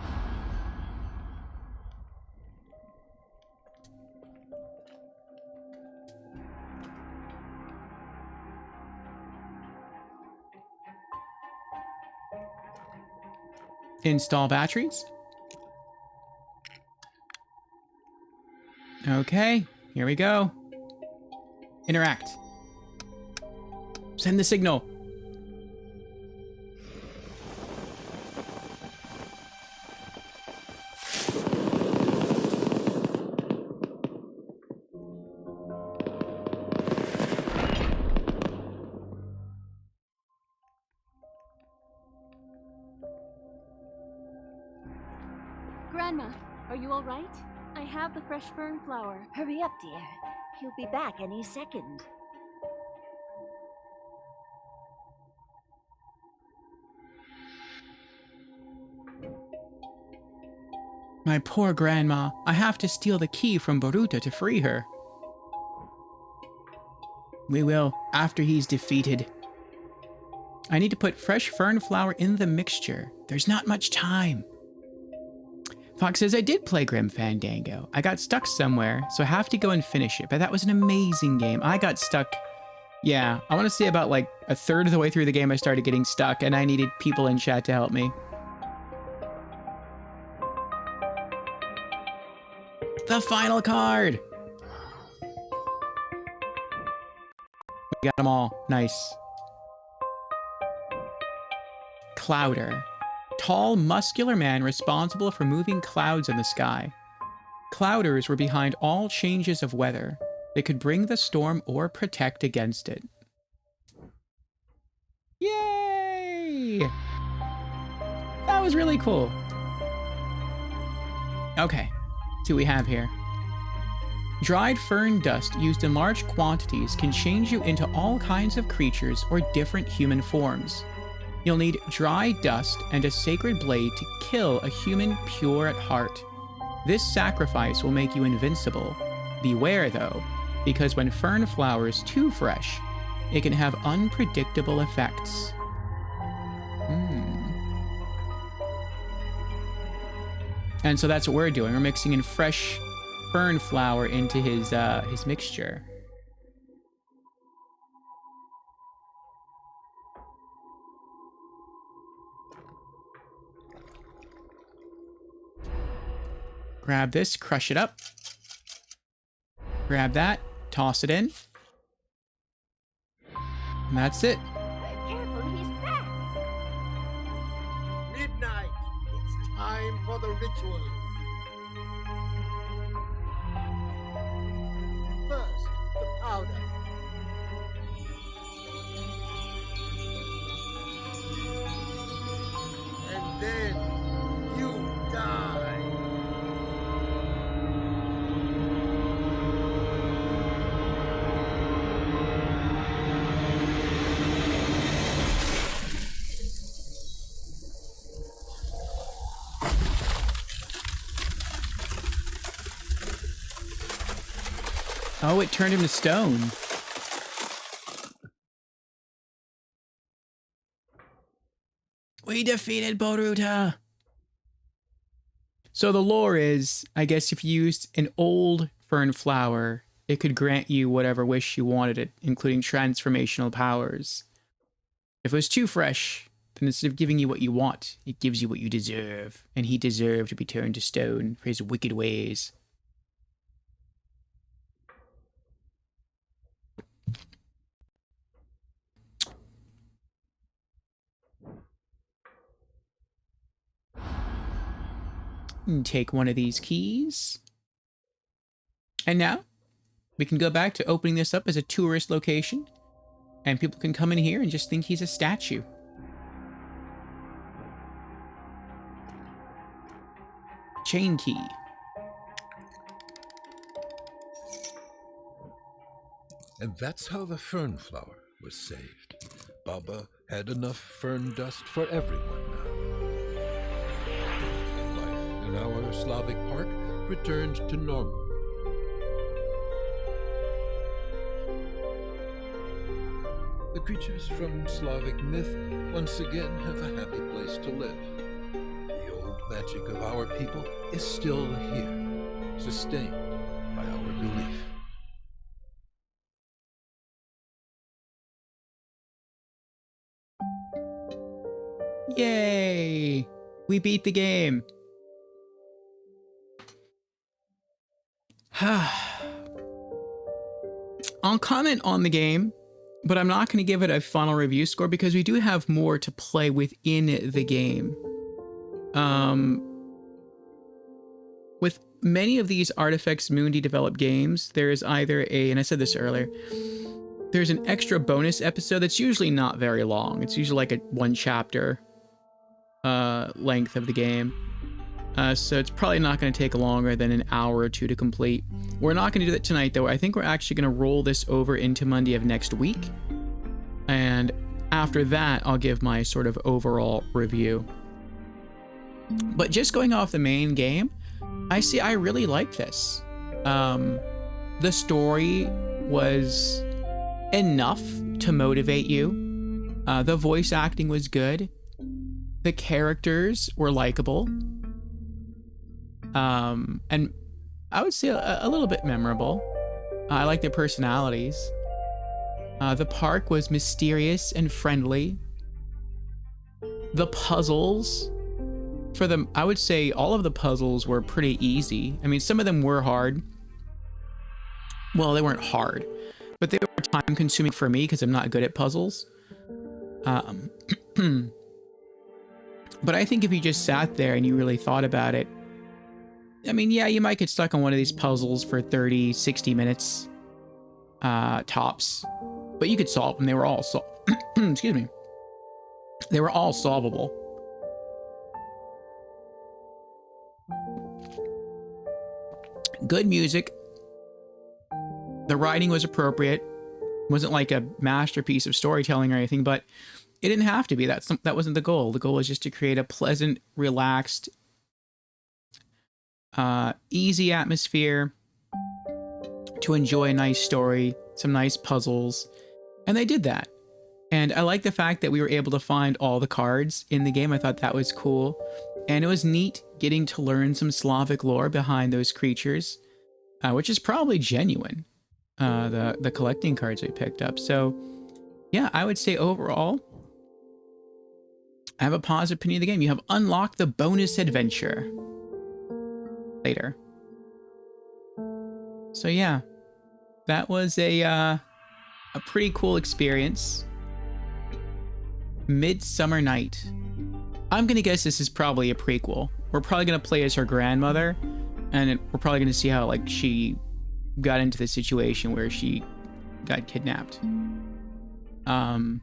Install batteries. Okay, here we go. Interact. Send the signal. Grandma, are you all right? I have the fresh fern flower. Hurry up, dear. He'll be back any second. My poor grandma. I have to steal the key from Boruta to free her. We will, after he's defeated. I need to put fresh fern flower in the mixture. There's not much time. Fox says, I did play Grim Fandango. I got stuck somewhere, so I have to go and finish it. But that was an amazing game. I got stuck, yeah, I want to say about like a third of the way through the game I started getting stuck, and I needed people in chat to help me. The final card! We got them all. Nice. Clouder. Tall, muscular man responsible for moving clouds in the sky. Clouders were behind all changes of weather. They could bring the storm or protect against it. Yay! That was really cool. Okay, let's see what we have here. Dried fern dust used in large quantities can change you into all kinds of creatures or different human forms. You'll need dry dust and a sacred blade to kill a human pure at heart. This sacrifice will make you invincible. Beware though, because when fern flower is too fresh, it can have unpredictable effects. And so that's what we're doing. We're mixing in fresh fern flower into his mixture. Grab this, crush it up. Grab that, toss it in. And that's it. Careful, he's back. Midnight. It's time for the ritual. First, the powder. And then you die. Oh, it turned him to stone. We defeated Boruta. So the lore is, I guess if you used an old fern flower, it could grant you whatever wish you wanted it, including transformational powers. If it was too fresh, then instead of giving you what you want, it gives you what you deserve. And he deserved to be turned to stone for his wicked ways. And take one of these keys. And now we can go back to opening this up as a tourist location. And people can come in here and just think he's a statue. Chain key. And that's how the fern flower was saved. Baba had enough fern dust for everyone now. Life in our Slavic park returned to normal. The creatures from Slavic myth once again have a happy place to live. The old magic of our people is still here, sustained by our belief. Yay! We beat the game. I'll comment on the game, but I'm not going to give it a final review score because we do have more to play within the game. With many of these Artifex Mundi developed games, there is either a, and I said this earlier, there's an extra bonus episode that's usually not very long. It's usually like a one chapter length of the game. So it's probably not going to take longer than an hour or two to complete. We're not going to do that tonight, though. I think we're actually going to roll this over into Monday of next week. And after that, I'll give my sort of overall review. But just going off the main game, I really liked this. The story was enough to motivate you. The voice acting was good. The characters were likable. And I would say a little bit memorable. I like their personalities. The park was mysterious and friendly. The puzzles, I would say all of the puzzles were pretty easy. I mean, some of them were hard. Well, they weren't hard, but they were time consuming for me because I'm not good at puzzles. But I think if you just sat there and you really thought about it, I mean, yeah, you might get stuck on one of these puzzles for 30, 60 minutes, tops, but you could solve them. They were all excuse me. They were all solvable. Good music. The writing was appropriate. It wasn't like a masterpiece of storytelling or anything, but it didn't have to be. That wasn't the goal. The goal was just to create a pleasant, relaxed, easy atmosphere, to enjoy a nice story, some nice puzzles, and they did that. And I like the fact that we were able to find all the cards in the game. I thought that was cool. And it was neat getting to learn some Slavic lore behind those creatures, which is probably genuine, the collecting cards we picked up. So, yeah, I would say overall, I have a positive opinion of the game. You have unlocked the bonus adventure later. So, yeah, that was a pretty cool experience. Midsummer Night. I'm gonna guess this is probably a prequel. We're probably gonna play as her grandmother, and we're probably gonna see how like she got into the situation where she got kidnapped. But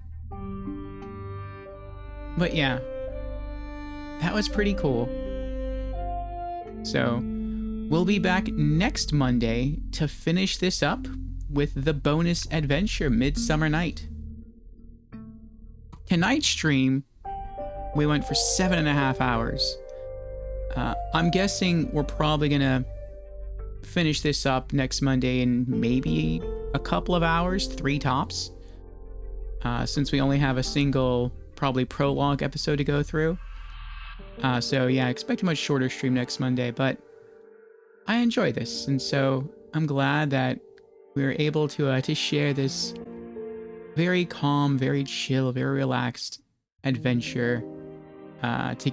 yeah, that was pretty cool. So we'll be back next Monday to finish this up with the bonus adventure, Midsummer Night. Tonight's stream, we went for 7.5 hours. I'm guessing we're probably gonna finish this up next Monday in maybe a couple of hours, 3 tops. Since we only have a single, probably prologue episode to go through. So yeah, expect a much shorter stream next Monday, but I enjoy this, and so I'm glad that we were able to share this very calm, very chill, very relaxed adventure together.